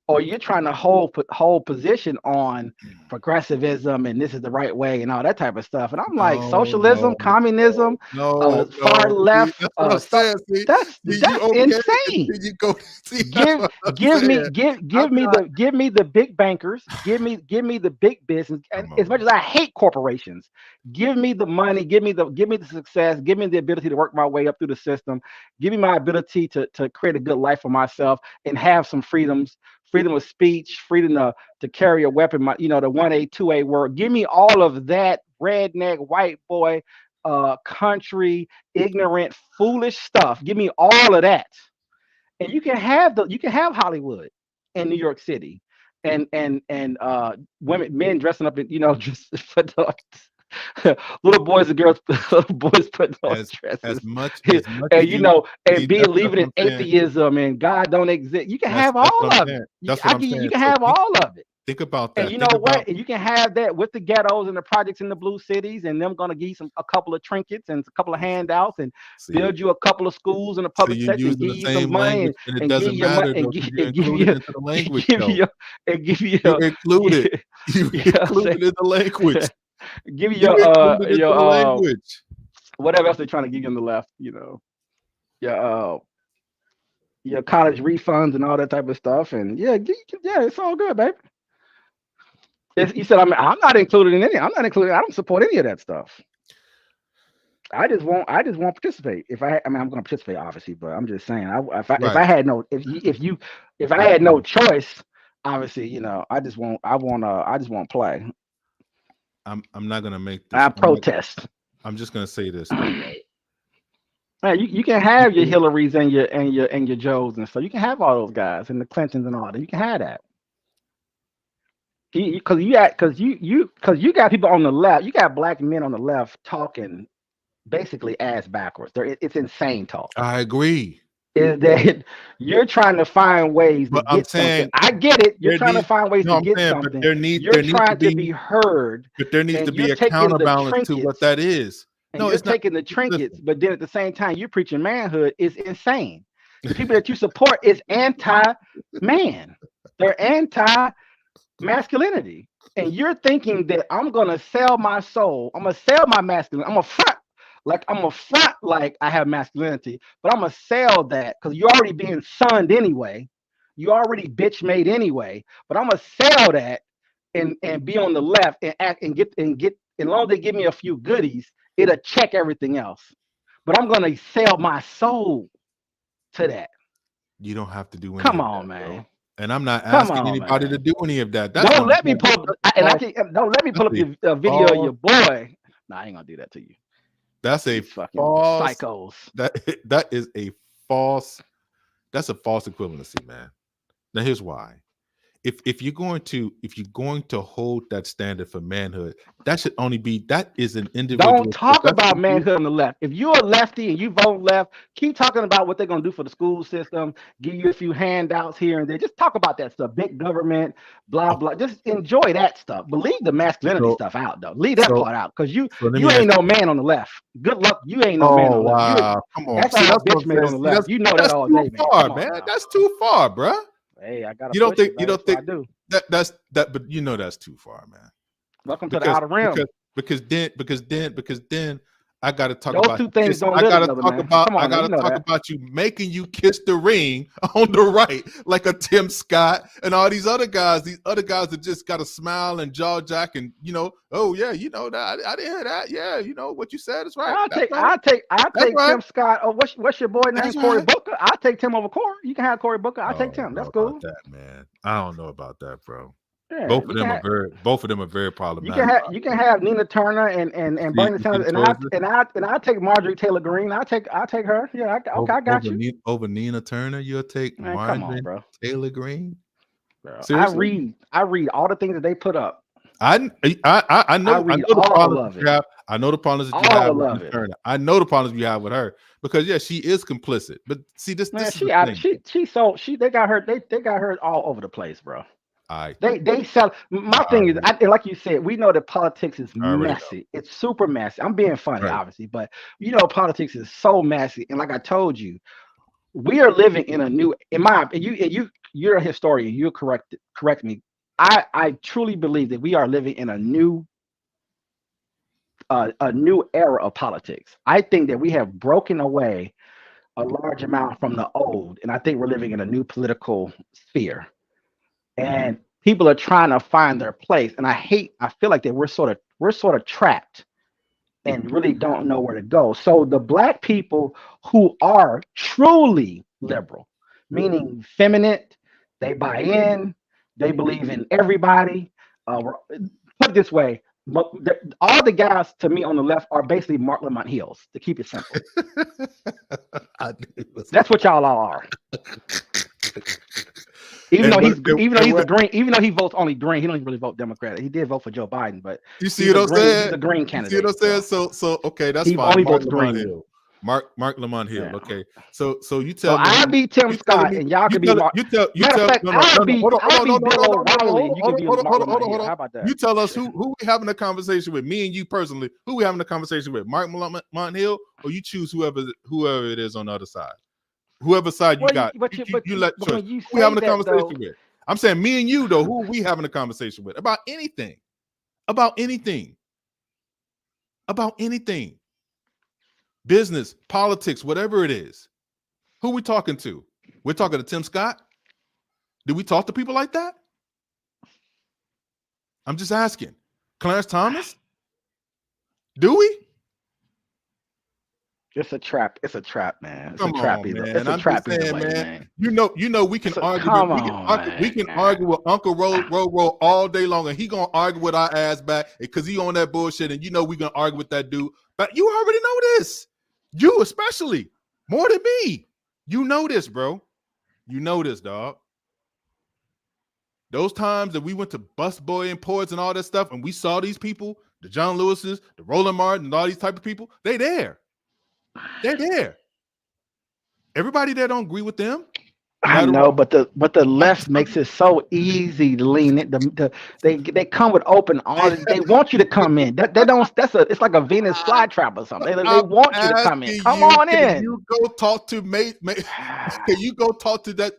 S1: or you're trying to hold position on progressivism and this is the right way and all that type of stuff. And I'm like,
S2: No,
S1: socialism,
S2: no, no,
S1: communism,
S2: no,
S1: far
S2: no. See,
S1: left,
S2: that's what I'm
S1: so
S2: saying. See, you
S1: that's
S2: okay, and
S1: insane.
S2: then you go. See, that's
S1: Give
S2: what I'm
S1: give me
S2: saying. I'm
S1: give me
S2: not.
S1: the big bankers, give me the big business. And
S2: Come
S1: as
S2: on,
S1: much
S2: man.
S1: as I hate corporations, give me the money, give me the success, give me the ability to work my way up through the system, give me my ability to create a good life for myself and have some freedoms, freedom of speech, freedom to carry a weapon, my, the 1A 2A word. Give me all of that redneck white boy country ignorant foolish stuff. Give me all of that, and you can have Hollywood in New York City, and women, men dressing up in, just for the little boys and girls, little boys putting on
S2: As
S1: dresses,
S2: much
S1: and
S2: as you see,
S1: and being
S2: that's
S1: leaving
S2: what
S1: in
S2: I'm saying.
S1: atheism and God don't exist. You can have
S2: That's what
S1: all
S2: I'm
S1: of it.
S2: saying. That's what I'm
S1: You
S2: saying.
S1: can
S2: So
S1: have all of it.
S2: think about
S1: And
S2: that.
S1: you know
S2: Think about
S1: what? And you can have that with the ghettos and the projects in the blue cities, and them gonna give you a couple of trinkets and a couple of handouts, and
S2: see.
S1: build you a couple of schools in the
S2: So
S1: public
S2: you're
S1: sector, and
S2: using
S1: give
S2: the
S1: you some
S2: same
S1: money,
S2: language, and it
S1: and give
S2: doesn't
S1: you money,
S2: matter though, because you're
S1: and give
S2: included
S1: you
S2: into the language
S1: give
S2: though.
S1: you and give you
S2: You included. You
S1: you know what I'm saying?
S2: included in the language.
S1: Give you
S2: You included into the language.
S1: whatever else they're trying to give you on the left, your your college refunds and all that type of stuff, and yeah, it's all good, baby. You said I'm not included in any. I'm not included. I don't support any of that stuff. I just won't participate. I mean, I'm going to participate, obviously, but I'm just saying, if
S2: Right.
S1: I had no, if I had no choice, obviously, I just won't play.
S2: I'm not gonna make this.
S1: I protest.
S2: I'm just gonna say this though, right?
S1: Man, you can have your
S2: People
S1: Hillarys and your Joes and stuff. You can have all those guys and the Clintons and all that. You can have that. Because you got people on the left. You got black men on the left talking basically ass backwards. It's insane talk.
S2: I agree.
S1: Is that you're trying to find ways to
S2: But I'm
S1: get something.
S2: saying
S1: I get it. You're
S2: there
S1: trying to
S2: needs
S1: find ways
S2: no,
S1: to
S2: I'm
S1: get
S2: saying, but
S1: something.
S2: there
S1: You're
S2: needs to
S1: trying to be
S2: be
S1: heard,
S2: but there needs to
S1: and
S2: be
S1: you're
S2: a
S1: taking the
S2: counterbalance to what
S1: trinkets,
S2: that is.
S1: and
S2: No,
S1: you're
S2: it's not.
S1: taking the trinkets,
S2: Listen,
S1: but then at the same time, you're preaching manhood is insane. The people that you support is anti-man. They're anti-masculinity, and you're thinking that I'm gonna sell my soul. I'm gonna sell my masculinity. I'm a front like I have masculinity, but I'm gonna sell that because you're already being sunned anyway. You already bitch made anyway, but I'm gonna sell that and be on the left and act and get as long as they give me a few goodies, it'll check everything else. But I'm gonna sell my soul to that.
S2: you don't have to do any
S1: Come
S2: of
S1: on,
S2: that, bro.
S1: man.
S2: And I'm not
S1: Come
S2: asking
S1: on,
S2: anybody to
S1: man.
S2: do any of that. That's
S1: Don't
S2: what I'm
S1: let me
S2: saying.
S1: pull up and I
S2: False.
S1: can don't let me
S2: That's
S1: pull up
S2: a
S1: your video of
S2: false.
S1: your boy. Nah, I ain't gonna do that to you.
S2: That's a
S1: These fucking
S2: false.
S1: psychos.
S2: That that is a false. That's a false equivalency, man. Now here's why. If you're going to hold that standard for manhood, that should only be that is an
S1: Don't
S2: individual choice.
S1: talk
S2: That's
S1: about
S2: what you.
S1: manhood on the left. If you're a lefty and you vote left, keep talking about what they're gonna do for the school system, give you a few handouts here and there. Just talk about that stuff. Big government, blah
S2: Okay,
S1: blah. Just enjoy that stuff. But leave the masculinity
S2: so
S1: stuff out though. Leave that
S2: so
S1: part out. Because you
S2: so let
S1: you
S2: me
S1: ain't
S2: ask
S1: no
S2: you this.
S1: man on the left. Good luck. You ain't no man
S2: Oh
S1: on the left.
S2: wow, come on.
S1: That's all
S2: See,
S1: I
S2: that's what
S1: bitch
S2: I'm
S1: made
S2: saying.
S1: on the
S2: See,
S1: left. You know that
S2: that's
S1: all
S2: too
S1: day, man.
S2: far,
S1: Come on
S2: man.
S1: now.
S2: That's too far, bruh.
S1: Hey, I gotta
S2: You don't
S1: push
S2: think
S1: it,
S2: you
S1: man.
S2: don't
S1: That's what
S2: think
S1: I do.
S2: that's that, but you know that's too far, man.
S1: Welcome to the
S2: because
S1: outer rim.
S2: because because then I got to talk
S1: Those
S2: about
S1: two things
S2: kiss.
S1: don't
S2: I
S1: live
S2: got to
S1: together,
S2: talk
S1: man.
S2: about
S1: Come
S2: I
S1: on now.
S2: got
S1: You
S2: to
S1: know
S2: talk
S1: that.
S2: about you making you kiss the ring on the right, like a Tim Scott and all these other guys. These other guys that just got to smile and jaw jack and oh yeah, that I didn't hear that. Yeah, what you said is right.
S1: I'll
S2: That's
S1: take
S2: right.
S1: I'll take I'll
S2: That's
S1: take
S2: right.
S1: Tim Scott. Oh, what's your boy name?
S2: That's
S1: Cory
S2: right.
S1: Booker. I'll take Tim over Corey. You can have Cory Booker. I'll
S2: Oh, I
S1: take
S2: don't
S1: Tim.
S2: know
S1: That's
S2: about
S1: cool.
S2: that, man. I don't know about that, bro.
S1: Yeah,
S2: Both of them are very
S1: you can
S2: problematic.
S1: have you can have Nina Turner and
S2: See,
S1: Bernie
S2: you see
S1: Sanders
S2: the
S1: and I
S2: choices
S1: and I and I take Marjorie Taylor Greene. I'll take her. Yeah, okay, I got you.
S2: over Nina Turner. You'll take
S1: Man, come on,
S2: Marjorie
S1: bro.
S2: Taylor Greene.
S1: Bro, I
S2: Seriously,
S1: read I read all the things that they put up.
S2: I
S1: I
S2: know
S1: read
S2: the
S1: all
S2: problems
S1: of
S2: that you
S1: it.
S2: have. I know the problems that you have
S1: All
S2: with
S1: of
S2: Miss
S1: it.
S2: Turner. I know the problems you have with her because yeah, she is complicit. But see, this
S1: Man,
S2: is the
S1: she out.
S2: thing.
S1: She they got her. They got her all over the place, bro. They sell. My thing is, like you said, we know that politics is
S2: I already know.
S1: messy. It's super messy. I'm being funny,
S2: Right.
S1: obviously, but politics is so messy. And like I told you, we are living in a new. In my, you're a historian. You correct me. I truly believe that we are living in a new era of politics. I think that we have broken away a large amount from the old, and I think we're living in a new political sphere. And people are trying to find their place. And I feel like that we're sort of trapped and really don't know where to go. So the black people who are truly liberal, meaning feminine, they buy in, they believe in everybody. Put it this way, all the guys to me on the left are basically Mark Lamont Hills, to keep it simple. That's what y'all all are. Even though he's a green, even though he votes only green, he don't even really vote Democratic. He did vote for Joe Biden, but
S2: you see what I'm saying?
S1: He's a green candidate.
S2: You see what I'm saying? So okay, that's
S1: he
S2: fine.
S1: only
S2: Mark
S1: votes
S2: Lamont
S1: green.
S2: Hill. Mark Lamont Hill.
S1: Yeah.
S2: Okay. So you tell me.
S1: I be Tim Scott and y'all can be Mark. Matter of fact, I'll be Bill O'Reilly and you can be Mark Lamont Hill. How about that?
S2: You tell us who we having a conversation with, me and you personally, who we having a conversation with, Mark Lamont Hill, or you choose whoever it is on the other side. Whoever side you got, you let choice. Who we having a conversation with? I'm saying me and you, though, who are we having a conversation with? About anything. Business, politics, whatever it is. Who we talking to? We're talking to Tim Scott? Do we talk to people like that? I'm just asking. Clarence Thomas? Do we?
S1: It's a trap. It's a trap, man. It's
S2: Come
S1: a trap.
S2: On, man.
S1: It's a
S2: I'm
S1: trap,
S2: just saying,
S1: way,
S2: man. You know, we can argue. We can
S1: man.
S2: argue with Uncle Roll all day long, and he gonna argue with our ass back because he on that bullshit, and we gonna argue with that dude. But you already know this. You especially more than me. You know this, bro. You know this, dog. Those times that we went to Busboy Imports and all that stuff, and we saw these people, the John Lewises, the Roland Martin, and all these type of people, they there. They're there. Everybody that don't agree with them.
S1: I know, but the left makes it so easy to lean it. They come with open arms. They want you to come in. It's like a Venus flytrap or something. They want you to come in. Come on in.
S2: You go talk to Can you go talk to that?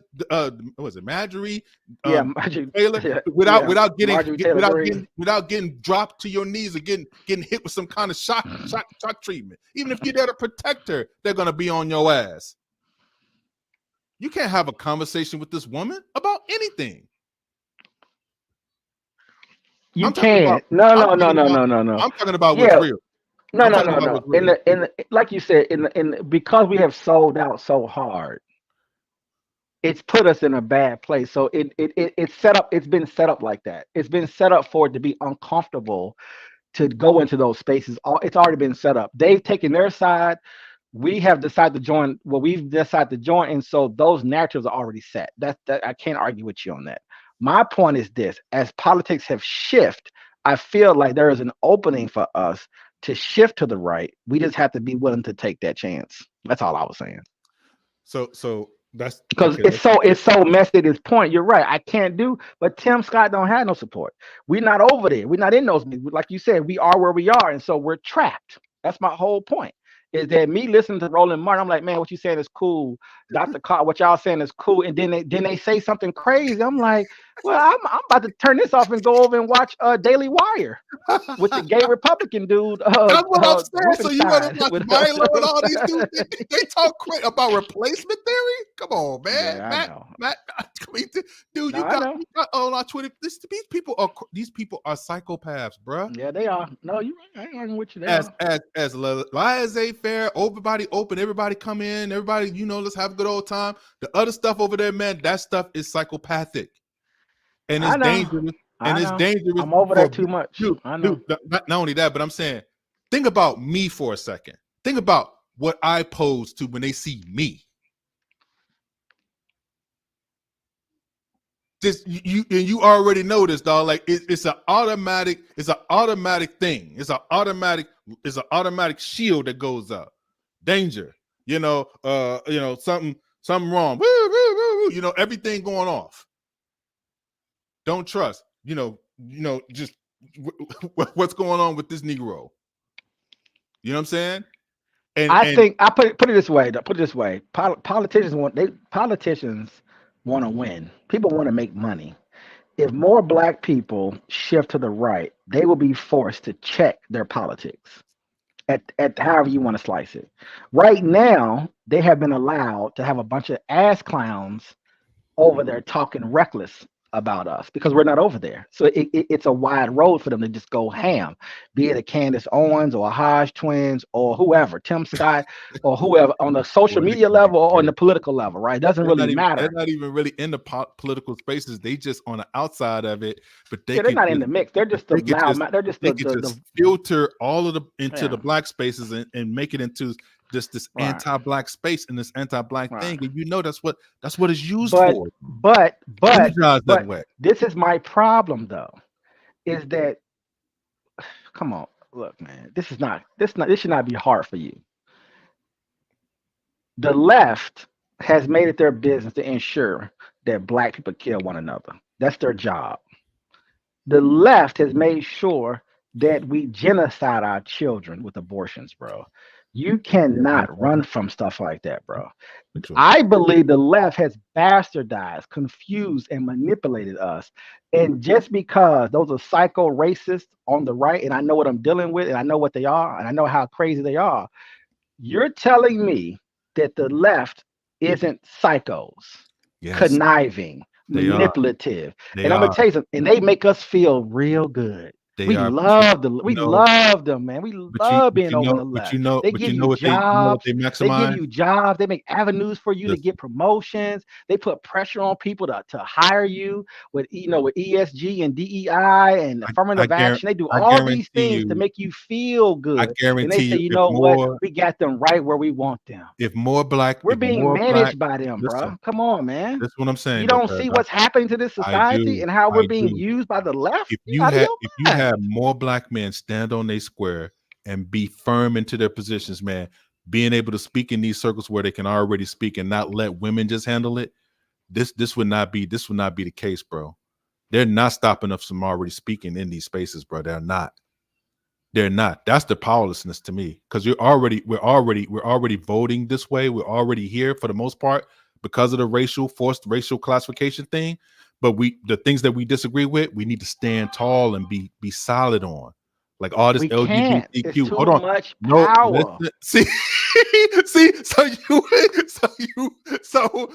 S2: Was it Marjorie?
S1: Marjorie
S2: Taylor. Without getting dropped to your knees or getting hit with some kind of shock treatment. Even if you're there to protect her, they're gonna be on your ass. You can't have a conversation with this woman about anything.
S1: You can't. No.
S2: I'm talking about what's real.
S1: No. Like you said, because we have sold out so hard, it's put us in a bad place. So it's set up. It's been set up like that. It's been set up for it to be uncomfortable to go into those spaces. It's already been set up. They've taken their side. We have decided to join. Well, we've decided to join, and so those narratives are already set. That I can't argue with you on that. My point is this: as politics have shifted, I feel like there is an opening for us to shift to the right. We just have to be willing to take that chance. That's all I was saying.
S2: So that's
S1: because it's so messy at this point. You're right. I can't do, but Tim Scott don't have no support. We're not over there. We're not in those meetings. Like you said, we are where we are, and so we're trapped. That's my whole point. Is that me listening to Roland Martin? I'm like, man, what you saying is cool. Dr. Carr, what y'all saying is cool. And then they say something crazy. I'm like, well, I'm about to turn this off and go over and watch Daily Wire with the gay Republican dude.
S2: That's what I'm saying. So you want to watch Milo and all these dudes? They talk quick about replacement theory? Come on, man.
S1: Yeah,
S2: Matt, dude, you got on Twitter. These people are psychopaths, bro.
S1: Yeah, they are. No, you right. I ain't arguing with you.
S2: As laissez-faire, everybody open, everybody come in, everybody, let's have a good old time. The other stuff over there, man, that stuff is psychopathic. And it's dangerous. It's dangerous.
S1: I'm over that too much.
S2: Dude, not only that, but I'm saying, think about me for a second. Think about what I pose to when they see me. You already know this, dog. Like it's an automatic thing. It's an automatic shield that goes up. Danger. Something wrong. Everything going off. don't trust. Just what's going on with this Negro. You know what I'm saying?
S1: I
S2: And
S1: think I put it this way. Put it this way. Politicians want to win. People want to make money. If more black people shift to the right, they will be forced to check their politics at however you want to slice it. Right now, they have been allowed to have a bunch of ass clowns over there talking reckless about us because we're not over there. So it's a wide road for them to just go ham, be it a Candace Owens or a Hodge twins or whoever, Tim Scott or whoever on the social
S2: boy,
S1: media level or on the political level, right? It doesn't really
S2: they're
S1: matter.
S2: not even really in the political spaces. They just on the outside of it, but
S1: Yeah, they're not in the mix. They're just the loud. They're just
S2: they could just
S1: the
S2: filter all of the into
S1: yeah,
S2: the black spaces and make it into just this
S1: right,
S2: anti-black space and this anti-black
S1: right.
S2: thing. And that's what it's used
S1: But
S2: for.
S1: but
S2: Use
S1: but
S2: guys that
S1: but
S2: way.
S1: this is my problem though. Is that come on? Look, man, this should not be hard for you. The left has made it their business to ensure that black people kill one another. That's their job. The left has made sure that we genocide our children with abortions, bro. You cannot run from stuff like that, bro. I believe the left has bastardized, confused, and manipulated us. And just because those are psycho racists on the right, and I know what I'm dealing with, and I know what they are, and I know how crazy they are, you're telling me that the left isn't psychos,
S2: Yes,
S1: conniving,
S2: they are.
S1: manipulative.
S2: They
S1: And I'm gonna
S2: are.
S1: tell you something, and they make us feel real good.
S2: They
S1: We
S2: are.
S1: love the
S2: You
S1: we
S2: know,
S1: love them, man. We love being over on the left. They
S2: but
S1: give
S2: you
S1: you
S2: know what they
S1: jobs. They give
S2: maximize?
S1: you jobs. They make avenues for you
S2: The
S1: to get promotions. They put pressure on people to hire you with with ESG and DEI and affirmative action. They do
S2: I
S1: all these
S2: guarantee
S1: things to
S2: you,
S1: make you feel
S2: I
S1: good. And they
S2: guarantee
S1: say,
S2: you,
S1: you know what? We got them right where we want them. We're
S2: if
S1: being
S2: more black,
S1: managed by them,
S2: listen,
S1: bro. Come on, man.
S2: that's what I'm
S1: You
S2: saying though,
S1: don't
S2: cuz
S1: see what's happening to this society and how we're
S2: I
S1: being
S2: do.
S1: used by the left? You out of your
S2: If you
S1: mind.
S2: have more black men stand on their square and be firm into their positions, man, being able to speak in these circles where they can already speak and not let women just handle it, this would not be the case, bro. They're not stopping us from already speaking in these spaces, bro. They're not. They're not. That's the powerlessness to me. Because we're already voting this way. We're already here for the most part because of the forced racial classification thing. But the things that we disagree with, we need to stand tall and be solid on. Like all this
S1: We can't. It's
S2: LGBTQ. Hold
S1: too
S2: on.
S1: much
S2: No,
S1: power.
S2: listen. See, see,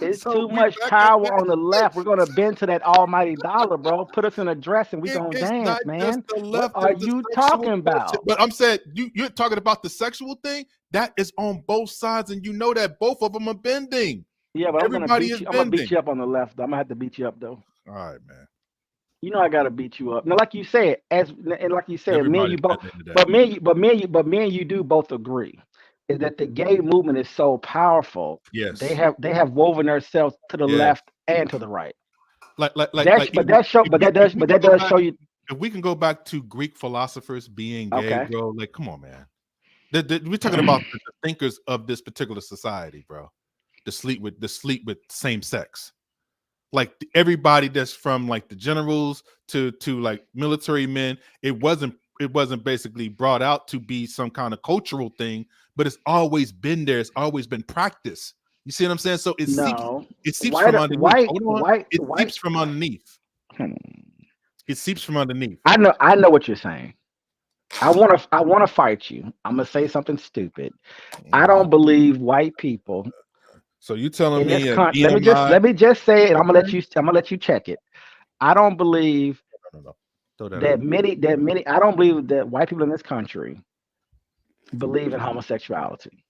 S1: It's
S2: so
S1: too
S2: we
S1: much
S2: back at
S1: power on the
S2: that.
S1: left. We're gonna bend to that almighty dollar, bro. Put us in a dress and we gonna
S2: It's not
S1: dance,
S2: just
S1: man.
S2: the
S1: What
S2: left
S1: are
S2: of the
S1: you
S2: sexual
S1: talking
S2: bullshit.
S1: about?
S2: But I'm saying you're talking about the sexual thing that is on both sides, and you know that both of them are bending.
S1: Yeah, but I'm gonna
S2: Everybody
S1: beat
S2: is
S1: you. I'm gonna beat
S2: bending.
S1: you up on the left. I'm gonna have to beat you up though.
S2: All right, man.
S1: You know I gotta beat you up. Now, like you said, like you said, me and you
S2: Everybody's
S1: both,
S2: bending to that.
S1: but me and you do both agree is that the gay movement is so powerful. They
S2: Yes,
S1: have woven themselves to the
S2: yes.
S1: left and to the right.
S2: Like
S1: But
S2: even
S1: that does show you.
S2: if we can go back to Greek philosophers being gay,
S1: Okay.
S2: bro. Like, come on, man. We're talking about the thinkers of this particular society, bro. The sleep with same sex. Like everybody that's from like the generals to like military men, it wasn't basically brought out to be some kind of cultural thing, but it's always been there. It's always been practiced. You see what I'm saying? So
S1: No,
S2: it seeps
S1: white,
S2: from underneath.
S1: white,
S2: Hold on.
S1: white,
S2: It
S1: white.
S2: seeps from underneath.
S1: Hmm.
S2: It seeps from underneath.
S1: I know what you're saying. I want to fight you. I'm gonna say something stupid. I
S2: Uh,
S1: don't believe white people
S2: so you telling
S1: in this
S2: me a
S1: country.
S2: BMI?
S1: Let me just say it, and
S2: Okay.
S1: I'm gonna let you check it. I don't believe
S2: No, no, no. Throw that
S1: that
S2: out.
S1: many. I don't believe that white people in this country believe in homosexuality.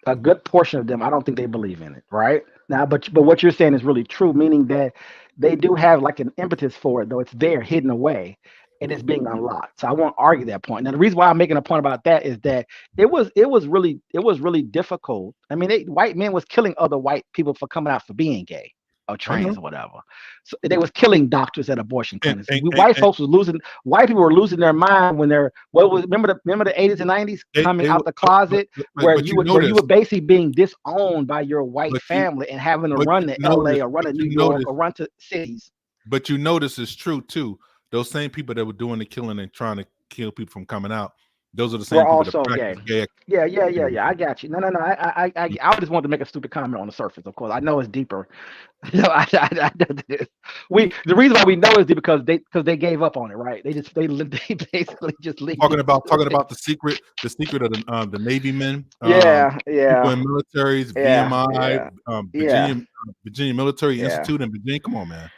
S1: A good portion of them, I don't think they believe in it, right? Now, but what you're saying is really true, meaning that they do have like an impetus for it, though it's there hidden away and it's being unlocked. So I won't argue that point. Now the reason why I'm making a point about that is that it was really difficult. I mean, white men was killing other white people for coming out for being gay. or
S2: I know.
S1: trans or whatever. So they was killing doctors at abortion
S2: And,
S1: clinics.
S2: and,
S1: We
S2: and,
S1: white
S2: and
S1: folks was losing. White people were losing their mind when they're what was remember the 80s and 90s coming
S2: they
S1: out
S2: were,
S1: the closet where
S2: but
S1: you
S2: you
S1: would where you were
S2: notice,
S1: basically being disowned by your white
S2: but you,
S1: family and having to
S2: but
S1: run
S2: you
S1: to L.A.
S2: notice,
S1: or run
S2: but
S1: to New
S2: you
S1: York
S2: notice,
S1: or run to cities.
S2: but you notice it's true too. Those same people that were doing the killing and trying to kill people from coming out, those are the
S1: We're
S2: same people that
S1: also gay.
S2: practice gay
S1: Yeah. I
S2: activity.
S1: got you. No. I just wanted to make a stupid comment on the surface. Of course, I know it's deeper. No, we the reason why we know is because they gave up on it, right? They basically just leave
S2: Talking about the secret of the Navy men,
S1: Yeah,
S2: people
S1: yeah,
S2: in militaries,
S1: yeah,
S2: VMI,
S1: yeah, yeah,
S2: Virginia Military
S1: yeah.
S2: Institute in Virginia. Come on, man.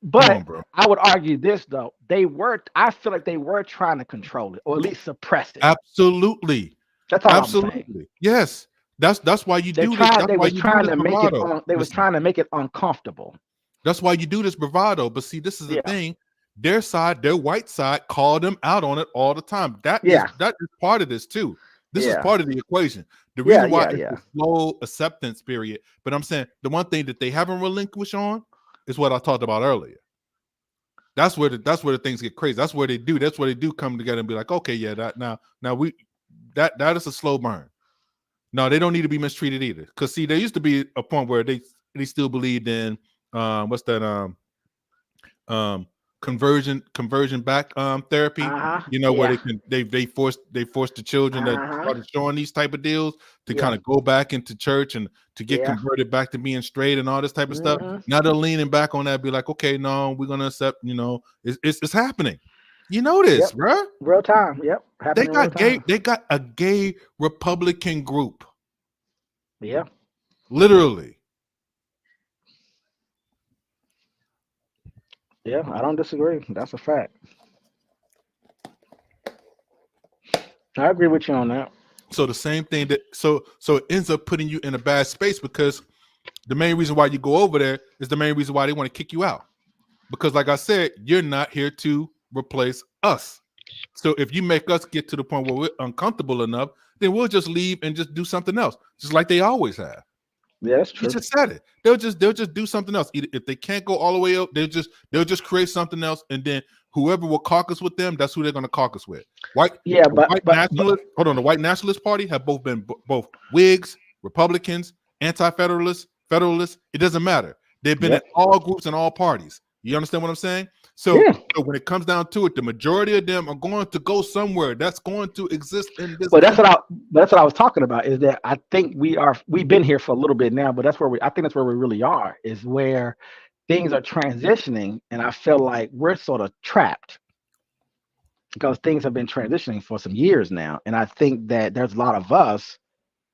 S2: Come
S1: But
S2: on, bro.
S1: I would argue this though. I feel like they were trying to control it or at least suppress it.
S2: Absolutely.
S1: That's all I'm saying.
S2: Absolutely. Yes. That's why you do this. That's
S1: They
S2: why
S1: was
S2: you do
S1: trying
S2: this
S1: to make it
S2: bravado.
S1: they was
S2: Listen,
S1: trying to make it uncomfortable.
S2: that's why you do this bravado. But see, this is the
S1: Yeah,
S2: thing. Their side, their white side, call them out on it all the time.
S1: yeah,
S2: That is part of this too. This is
S1: yeah,
S2: part of the equation. The
S1: yeah,
S2: reason why
S1: yeah,
S2: it's
S1: yeah.
S2: a slow acceptance period. But I'm saying the one thing that they haven't relinquished on is what I talked about earlier. That's where the things get crazy. That's where they do. That's where they do come together and be like, okay, yeah, that now we that is a slow burn. No, they don't need to be mistreated either. Because see, there used to be a point where they still believed in what's that um conversion back therapy.
S1: Uh huh.
S2: You know where
S1: Yeah.
S2: they forced the children that
S1: Uh huh.
S2: started showing these type of deals to kind
S1: Yeah.
S2: of go back into church and to get
S1: Yeah.
S2: converted back to being straight and all this type of stuff.
S1: Hmm.
S2: Now they're leaning back on that, be like, okay, no, we're gonna accept. You know, it's happening. You know this,
S1: Yep.
S2: bruh.
S1: Real time. Yep. Happening real time.
S2: They got a gay Republican group,
S1: Yeah.
S2: literally.
S1: Yeah. I don't disagree. That's a fact. I agree with you on that.
S2: So the same thing that so it ends up putting you in a bad space because the main reason why you go over there is the main reason why they want to kick you out. Because like I said, you're not here to replace us. So if you make us get to the point where we're uncomfortable enough, then we'll just leave and just do something else, just like they always have.
S1: Yeah, that's
S2: You
S1: true.
S2: just said it. They'll just do something else. Either if they can't go all the way up, they'll just create something else, and then whoever will caucus with them, that's who they're going to caucus with. White
S1: Yeah,
S2: the white
S1: but
S2: nationalists. Hold on, the white nationalist party have both been both Whigs, Republicans, anti-federalists, federalists. It doesn't matter. They've been in
S1: yep.
S2: all groups and all parties. You understand what I'm saying? So,
S1: Yeah.
S2: so when it comes down to it, the majority of them are going to go somewhere that's going to exist in this
S1: But
S2: country.
S1: that's what I was talking about. Is that I think we've been here for a little bit now, but I think that's where we really are. Is where things are transitioning, and I feel like we're sort of trapped because things have been transitioning for some years now, and I think that there's a lot of us,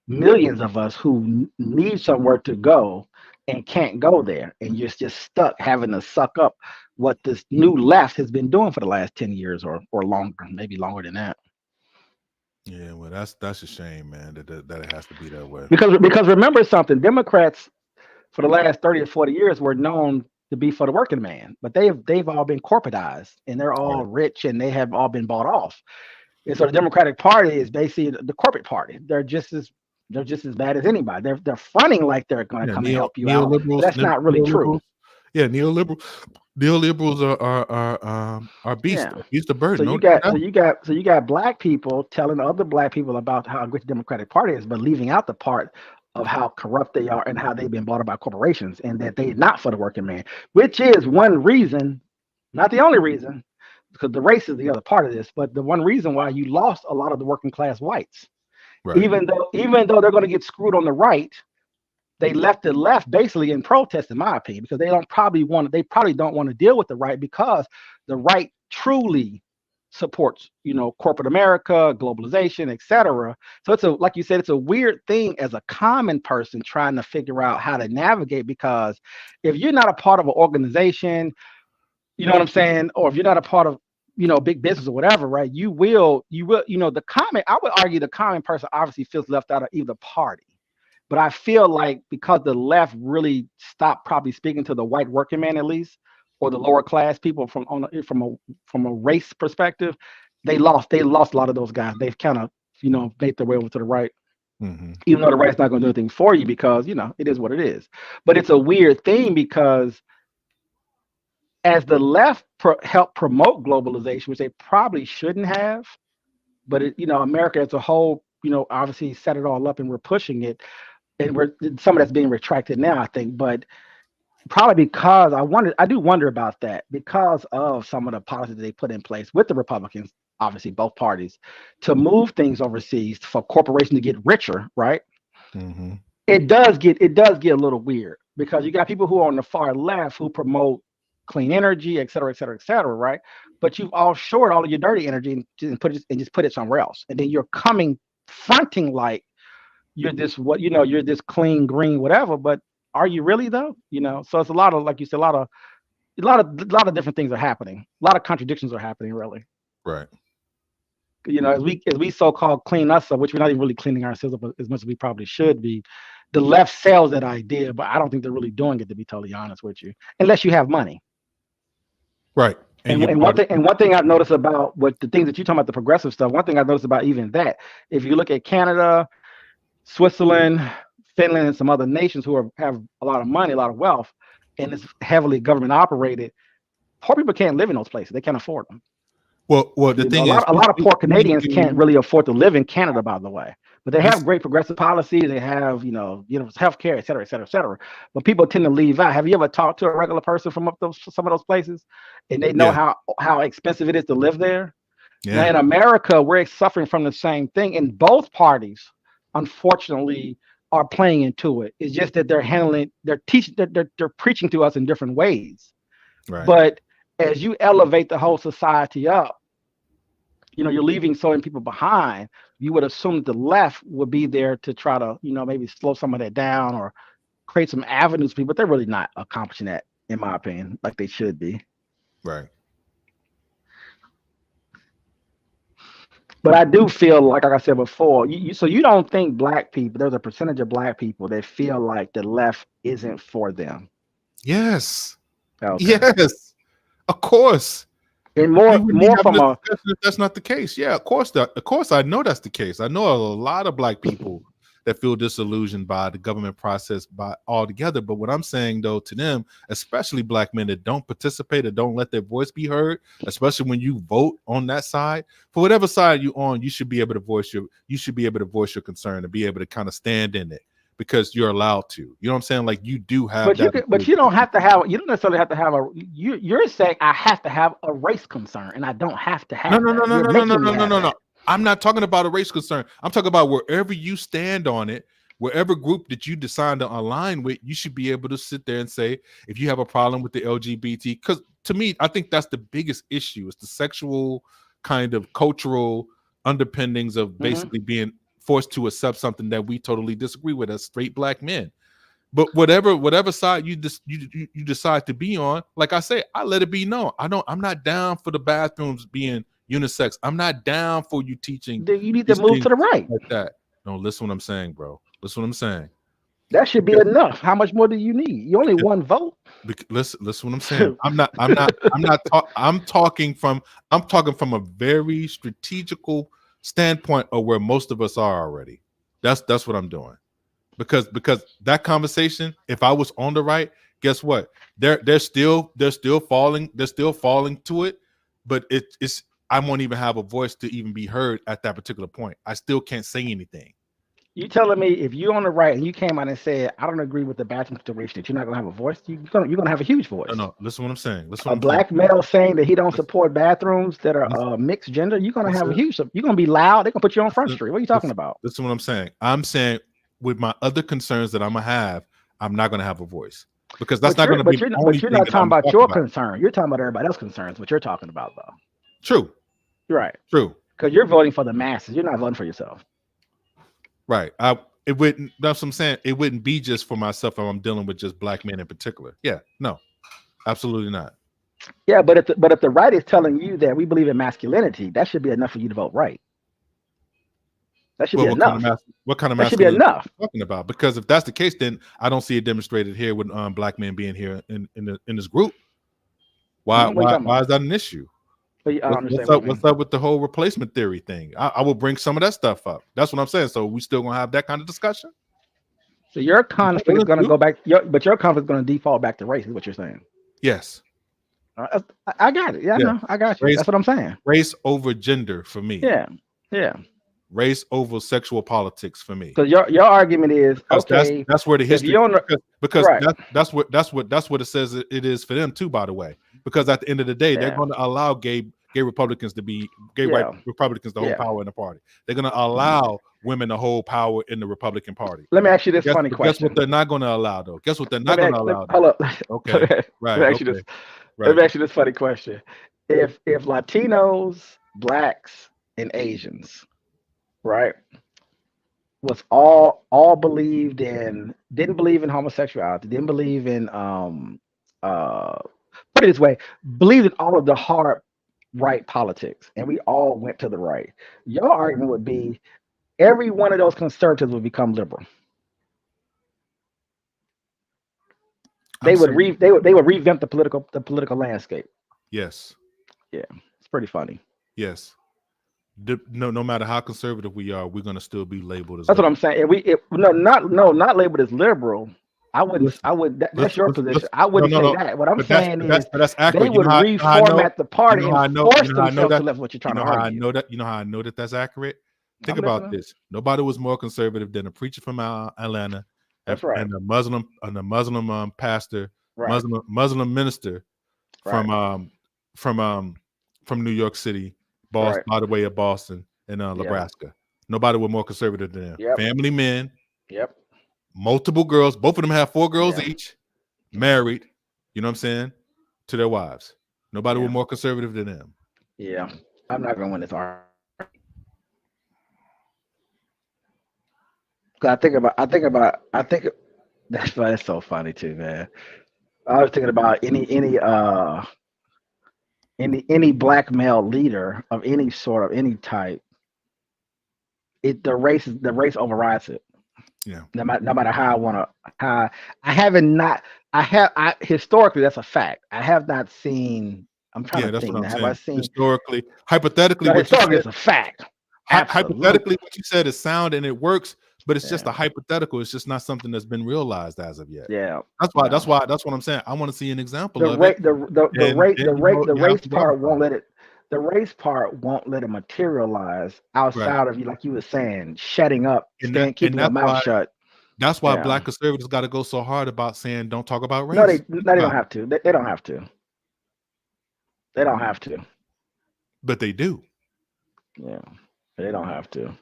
S1: millions of us, who need somewhere to go and can't go there, and you're just stuck having to suck up what this new left has been doing for the last 10 years or longer, maybe longer than that.
S2: Yeah, well, that's a shame, man. That it has to be that way.
S1: Because remember something, Democrats for the last 30 or 40 years were known to be for the working man, but they've all been corporatized and they're all
S2: Right.
S1: rich and they have all been bought off. And so the Democratic Party is basically the corporate party. They're just as bad as anybody. They're fronting like they're going to
S2: Yeah,
S1: come and help you out, but
S2: neoliberals,
S1: that's not really true.
S2: neoliberals. Yeah, neoliberals are
S1: Yeah.
S2: beast of burden.
S1: So
S2: No
S1: you got
S2: doubt.
S1: you got black people telling other black people about how great the Democratic Party is, but leaving out the part of how corrupt they are and how they've been bought up by corporations and that they're not for the working man, which is one reason, not the only reason, because the race is the other part of this, but the one reason why you lost a lot of the working class whites.
S2: Right.
S1: Even though they're going to get screwed on the right, they left the left basically in protest, in my opinion, because they probably don't want to deal with the right because the right truly supports, corporate America, globalization, etc. So like you said, it's a weird thing as a common person trying to figure out how to navigate because if you're not a part of an organization, you know what I'm saying, or if you're not a part of big business or whatever, right? The common, I would argue the common person obviously feels left out of either party. But I feel like because the left really stopped probably speaking to the white working man at least, or the lower class people from a race perspective, they lost a lot of those guys. They've kind of made their way over to the right. even though the right's not going to do anything for you because, it is what it is. But it's a weird thing because as the left helped promote globalization, which they probably shouldn't have, but America as a whole, obviously set it all up and we're pushing it, and some of that's being retracted now, I think, but probably because I do wonder about that because of some of the policies that they put in place with the Republicans, obviously both parties, to move things overseas for corporations to get richer, right? It does get a little weird because you got people who are on the far left who promote clean energy, et cetera, et cetera, et cetera, right? But you've offshored all of your dirty energy and just put it somewhere else, and then you're fronting like you're this you're this clean green whatever, but are you really though? So it's a lot of, like you said, a lot of different things are happening. A lot of contradictions are happening, really.
S2: Right.
S1: As we so-called clean us up, which we're not even really cleaning ourselves up as much as we probably should be. The left sells that idea, but I don't think they're really doing it, to be totally honest with you, unless you have money.
S2: Right.
S1: And one thing I've noticed about what the things that you're talking about, the progressive stuff, one thing I've noticed about even that, if you look at Canada, Switzerland, Finland, and some other nations who have a lot of money, a lot of wealth, and it's heavily government operated, poor people can't live in those places. They can't afford them.
S2: Well, the thing is,
S1: a lot of poor Canadians can't really afford to live in Canada, by the way. But they have great progressive policies. They have, healthcare, et cetera, et cetera, et cetera. But people tend to leave out. Have you ever talked to a regular person from some of those places, and they know how expensive it is to live there? Yeah. Now in America, we're suffering from the same thing, and both parties, unfortunately, are playing into it. It's just that they're teaching, they're preaching to us in different ways. Right. But as you elevate the whole society up, you're leaving so many people behind. You would assume that the left would be there to try to, maybe slow some of that down or create some avenues for people, but they're really not accomplishing that, in my opinion, like they should be.
S2: Right.
S1: But I do feel like I said before, so you don't think black people, there's a percentage of black people that feel like the left isn't for them?
S2: Yes. Okay. Yes. Of course.
S1: And more from
S2: that's not the case. Yeah, of course I know that's the case. I know a lot of black people that feel disillusioned by the government process altogether. But what I'm saying though to them, especially black men that don't participate or don't let their voice be heard, especially when you vote on that side, for whatever side you're on, you should be able to voice your concern and be able to kind of stand in it. Because you're allowed to, you know what I'm saying? Like you do have,
S1: but you don't have to have. You don't necessarily have to have You're saying I have to have a race concern, and I don't have to have.
S2: No. I'm not talking about a race concern. I'm talking about wherever you stand on it, wherever group that you decide to align with, you should be able to sit there and say if you have a problem with the LGBT. Because to me, I think that's the biggest issue. It's the sexual kind of cultural underpinnings of basically being forced to accept something that we totally disagree with as straight black men. But whatever side you decide to be on, like I say, I let it be known. I'm not down for the bathrooms being unisex. I'm not down for you teaching.
S1: You need to move to the right.
S2: Like that. No, listen what I'm saying, bro. Listen what I'm saying.
S1: That should be enough. How much more do you need? You only one vote.
S2: Listen what I'm saying. I'm talking from a very strategical standpoint of where most of us are already. That's what I'm doing. Because that conversation, if I was on the right, guess what? They're still falling to it, but it's I won't even have a voice to even be heard at that particular point. I still can't say anything.
S1: You telling me if you're on the right and you came out and said, I don't agree with the bathroom situation, that you're not gonna have a voice? You're gonna have a huge voice.
S2: No, listen what I'm saying.
S1: A black male saying that he don't support bathrooms that are mixed gender, you're gonna have a huge. You're gonna be loud. They're gonna put you on Front Street. What are you talking about?
S2: Listen what I'm saying. I'm saying with my other concerns that I'm gonna have, I'm not gonna have a voice because that's not gonna be.
S1: But you're not talking about your concern. You're talking about everybody else's concerns. What you're talking about, though.
S2: True.
S1: Right.
S2: True.
S1: Because you're voting for the masses. You're not voting for yourself.
S2: Right. It wouldn't. That's what I'm saying. It wouldn't be just for myself if I'm dealing with just black men in particular. Yeah. No. Absolutely not.
S1: Yeah, but if the right is telling you that we believe in masculinity, that should be enough for you to vote right. That should be enough.
S2: What kind of masculinity
S1: that should be enough.
S2: Are you talking about? Because if that's the case, then I don't see it demonstrated here with black men being here in this group. Why is that an issue?
S1: But I don't understand
S2: What's
S1: what you
S2: up?
S1: mean.
S2: What's up with the whole replacement theory thing? I will bring some of that stuff up. That's what I'm saying. So we still gonna have that kind of discussion?
S1: So your conflict is
S2: Willing
S1: going to
S2: to?
S1: go back. But your conflict is going to default back to race. Is what you're saying.
S2: Yes.
S1: I got it. Yeah, I
S2: Yeah.
S1: know. I got you.
S2: Race,
S1: That's what I'm saying.
S2: race over gender for me.
S1: Yeah, yeah.
S2: Race over sexual politics for me.
S1: Because your argument is
S2: Because
S1: okay.
S2: that's where the
S1: If
S2: history,
S1: you don't,
S2: because
S1: right?
S2: that's what it says it is for them too, by the way. Because at the end of the day, they're
S1: Yeah,
S2: going to allow gay Republicans to be white
S1: yeah,
S2: Republicans to hold
S1: yeah.
S2: power in the party. They're going to allow women to hold power in the Republican Party.
S1: Let me ask you this funny
S2: Guess what
S1: question.
S2: they're not going to allow though? Guess what they're
S1: Let
S2: not
S1: me
S2: going to
S1: ask, let,
S2: allow
S1: hold
S2: though?
S1: up.
S2: Okay,
S1: Let
S2: right,
S1: me ask you
S2: okay,
S1: this. Let
S2: right.
S1: me ask you this funny question. If Latinos, blacks, and Asians, right, was all believed in, didn't believe in homosexuality, didn't believe in uh put it this way, believed in all of the hard right politics, and we all went to the right. Your argument would be every one of those conservatives would become liberal.
S2: I'm saying
S1: They would revamp the political landscape.
S2: yes,
S1: Yeah, it's pretty funny.
S2: yes. No matter how conservative we are, we're going to still be labeled as
S1: That's what
S2: liberal.
S1: I'm saying. Not labeled as liberal. I wouldn't. I would. That's your position. I
S2: No,
S1: wouldn't
S2: no,
S1: say
S2: no.
S1: that. What I'm
S2: But that's
S1: saying
S2: but that's
S1: is
S2: but that's
S1: they
S2: accurate.
S1: would
S2: You know how I know?
S1: reformat the
S2: You
S1: party
S2: know
S1: and
S2: how I know? You
S1: force
S2: know how I know
S1: themselves to
S2: that?
S1: left what you're
S2: You
S1: trying to
S2: know how I
S1: argue.
S2: know that? You know how I know that that's accurate? Think
S1: I'm
S2: about
S1: listening.
S2: this. Nobody was more conservative than a preacher from Atlanta
S1: That's right.
S2: and a Muslim pastor,
S1: Right.
S2: Muslim minister
S1: Right.
S2: from from um from New York City,
S1: Right.
S2: by the way of Boston and
S1: Yeah.
S2: Nebraska. Nobody was more conservative than them.
S1: Yep.
S2: Family men,
S1: Yep.
S2: multiple girls. Both of them have 4 girls
S1: Yeah.
S2: each,
S1: Yeah.
S2: married. You know what I'm saying? To their wives. Nobody was
S1: Yeah.
S2: more conservative than them.
S1: Yeah. I'm not gonna win this argument. 'Cause I think that's so funny too, man. I was thinking about any black male leader of any sort of any type. The race overrides it.
S2: Yeah.
S1: No matter how I want to. How I haven't not. I historically that's a fact. I have not seen. I'm trying
S2: Yeah,
S1: to
S2: that's what
S1: think
S2: I'm
S1: now. Have I
S2: saying.
S1: seen?
S2: Historically, hypothetically,
S1: No,
S2: what you
S1: historically
S2: said,
S1: it's a fact. Absolutely.
S2: hypothetically, what you said is sound and it works, but it's just
S1: Yeah.
S2: a hypothetical. It's just not something that's been realized as of yet.
S1: Yeah.
S2: That's why.
S1: No.
S2: That's what I'm saying. I want to see an example
S1: The
S2: of it,
S1: rate the
S2: and
S1: rate
S2: then
S1: the rate the
S2: you have
S1: race
S2: to talk
S1: part
S2: about
S1: won't let it the race part won't let it materialize
S2: it. Right.
S1: outside of you, like you were saying, shutting up,
S2: And
S1: keeping your mouth shut.
S2: that's why
S1: Yeah.
S2: black conservatives got to go so hard about saying don't talk about
S1: No,
S2: race. Think
S1: they don't
S2: about it.
S1: have to. They don't have to. They don't have to.
S2: But they do.
S1: Yeah. They don't have to.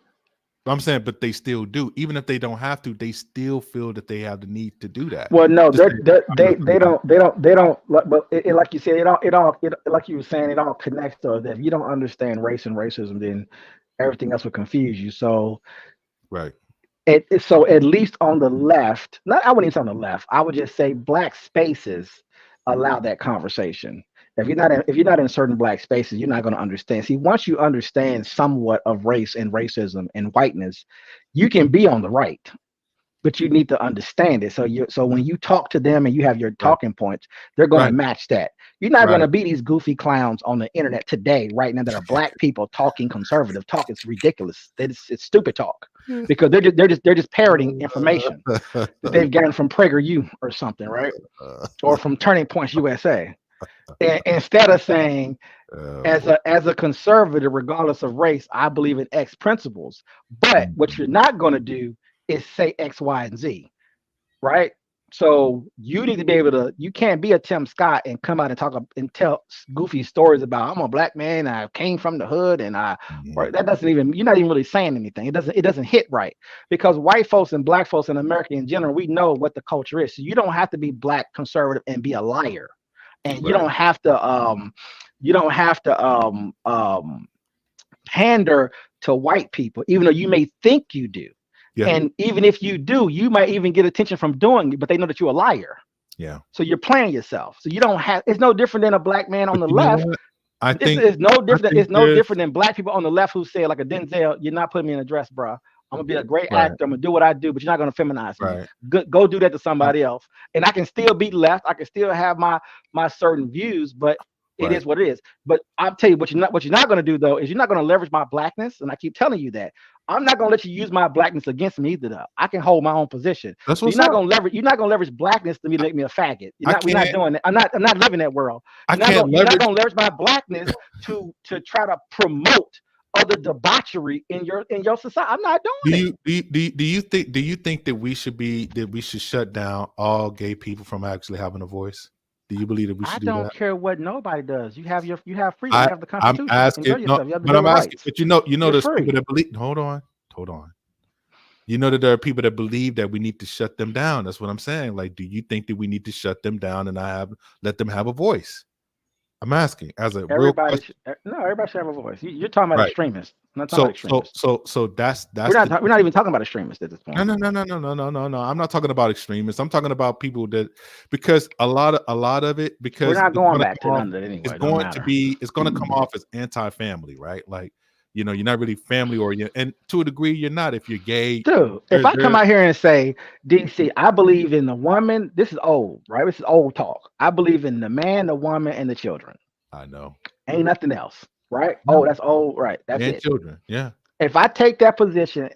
S2: I'm saying, but they still do. Even if they don't have to, they still feel that they have the need to do that.
S1: Well, no,
S2: To say, I'm
S1: they
S2: gonna
S1: they
S2: talk
S1: don't they don't they don't. But like you said, like you were saying, it all connects to that. If you don't understand race and racism, then everything else will confuse you. So
S2: right.
S1: so at least on the left, not I wouldn't even say on the left. I would just say black spaces allow that conversation. If you're not in certain black spaces, you're not going to understand. See, once you understand somewhat of race and racism and whiteness, you can be on the right, but you need to understand it. So when you talk to them and you have your
S2: Right.
S1: talking points, they're going to
S2: Right.
S1: match that. You're not going
S2: Right.
S1: to be these goofy clowns on the internet today, right now, that are black people talking conservative talk. It's ridiculous. It's stupid talk because they're just parroting information that they've gotten from PragerU or something, right? Or from Turning Points USA. And instead of saying,
S2: Oh,
S1: as
S2: boy.
S1: a conservative, regardless of race, I believe in X principles. But what you're not going to do is say X, Y, and Z, right? So you need to be able to. You can't be a Tim Scott and come out and and tell goofy stories about I'm a black man. I came from the hood, and or
S2: Mhm.
S1: that doesn't even. You're not even really saying anything. It doesn't hit right because white folks and black folks in America in general, we know what the culture is. So you don't have to be black conservative and be a liar, and you
S2: Right.
S1: don't have to pander to white people, even though you may think you do.
S2: Yeah.
S1: And even if you do, you might even get attention from doing it, but they know that you're a liar.
S2: Yeah.
S1: So you're playing yourself. So you don't have. It's no different than a black man on
S2: But
S1: the
S2: you know
S1: left.
S2: what? I
S1: It's,
S2: think
S1: it's no
S2: I
S1: different.
S2: think
S1: It's no
S2: there's
S1: different than black people on the left who say like a Denzel, "You're not putting me in a dress, bro. I'm gonna be a great
S2: right.
S1: actor. I'm gonna do what I do, but you're not gonna feminize me.
S2: Right.
S1: Go do that to
S2: I,
S1: somebody else, and I can still be left. I can still have my certain views, but it is what it is. But I'll tell you what you're not going to do though is you're not going to leverage my blackness, and I keep telling you that I'm not going to let you use my blackness against me either. Though I can hold my own position.
S2: That's
S1: So
S2: what's up.
S1: you're not going to leverage blackness to make me a faggot.
S2: I
S1: We're not
S2: can't.
S1: doing that. I'm not living that world.
S2: I can't
S1: You're not
S2: leverage.
S1: going to leverage my blackness to try to promote other debauchery in your society. I'm not
S2: Do
S1: doing it.
S2: you do you think that we should shut down all gay people from actually having a voice? Do you believe that we
S1: I
S2: should do
S1: don't
S2: that?
S1: care what nobody does. You have freedom. You
S2: I
S1: have the
S2: I'm
S1: Constitution.
S2: asking
S1: Enjoy
S2: no,
S1: yourself. You have the
S2: but
S1: Bill
S2: I'm
S1: of
S2: asking.
S1: Rights.
S2: But
S1: You're
S2: there's people
S1: free.
S2: that believe. Hold on. You know that there are people that believe that we need to shut them down. That's what I'm saying. Like, do you think that we need to shut them down and let them have a voice? I'm asking as a real question.
S1: No, everybody should have a voice. You're talking about
S2: Right.
S1: extremists. I'm not talking about extremists.
S2: That's the
S1: We're not even talking about extremists at this
S2: no,
S1: point.
S2: no, no, no, no, no, no, no, no. I'm not talking about extremists. I'm talking about people that because a lot of it
S1: We're
S2: because
S1: not
S2: it's
S1: going
S2: going to
S1: back
S2: come
S1: to
S2: off.
S1: none of that
S2: It's
S1: anyway. It don't
S2: going to
S1: matter.
S2: be. It's going to come off as anti-family, right? Like you're not really family oriented, and to a degree, you're not if you're gay.
S1: Dude, if I come out here and say, DC, I believe in the woman, this is old, right? This is old talk. I believe in the man, the woman, and the children.
S2: I know.
S1: Ain't nothing else, right?
S2: No,
S1: Oh, that's old, right? That's
S2: and
S1: it.
S2: children. Yeah.
S1: If I take that position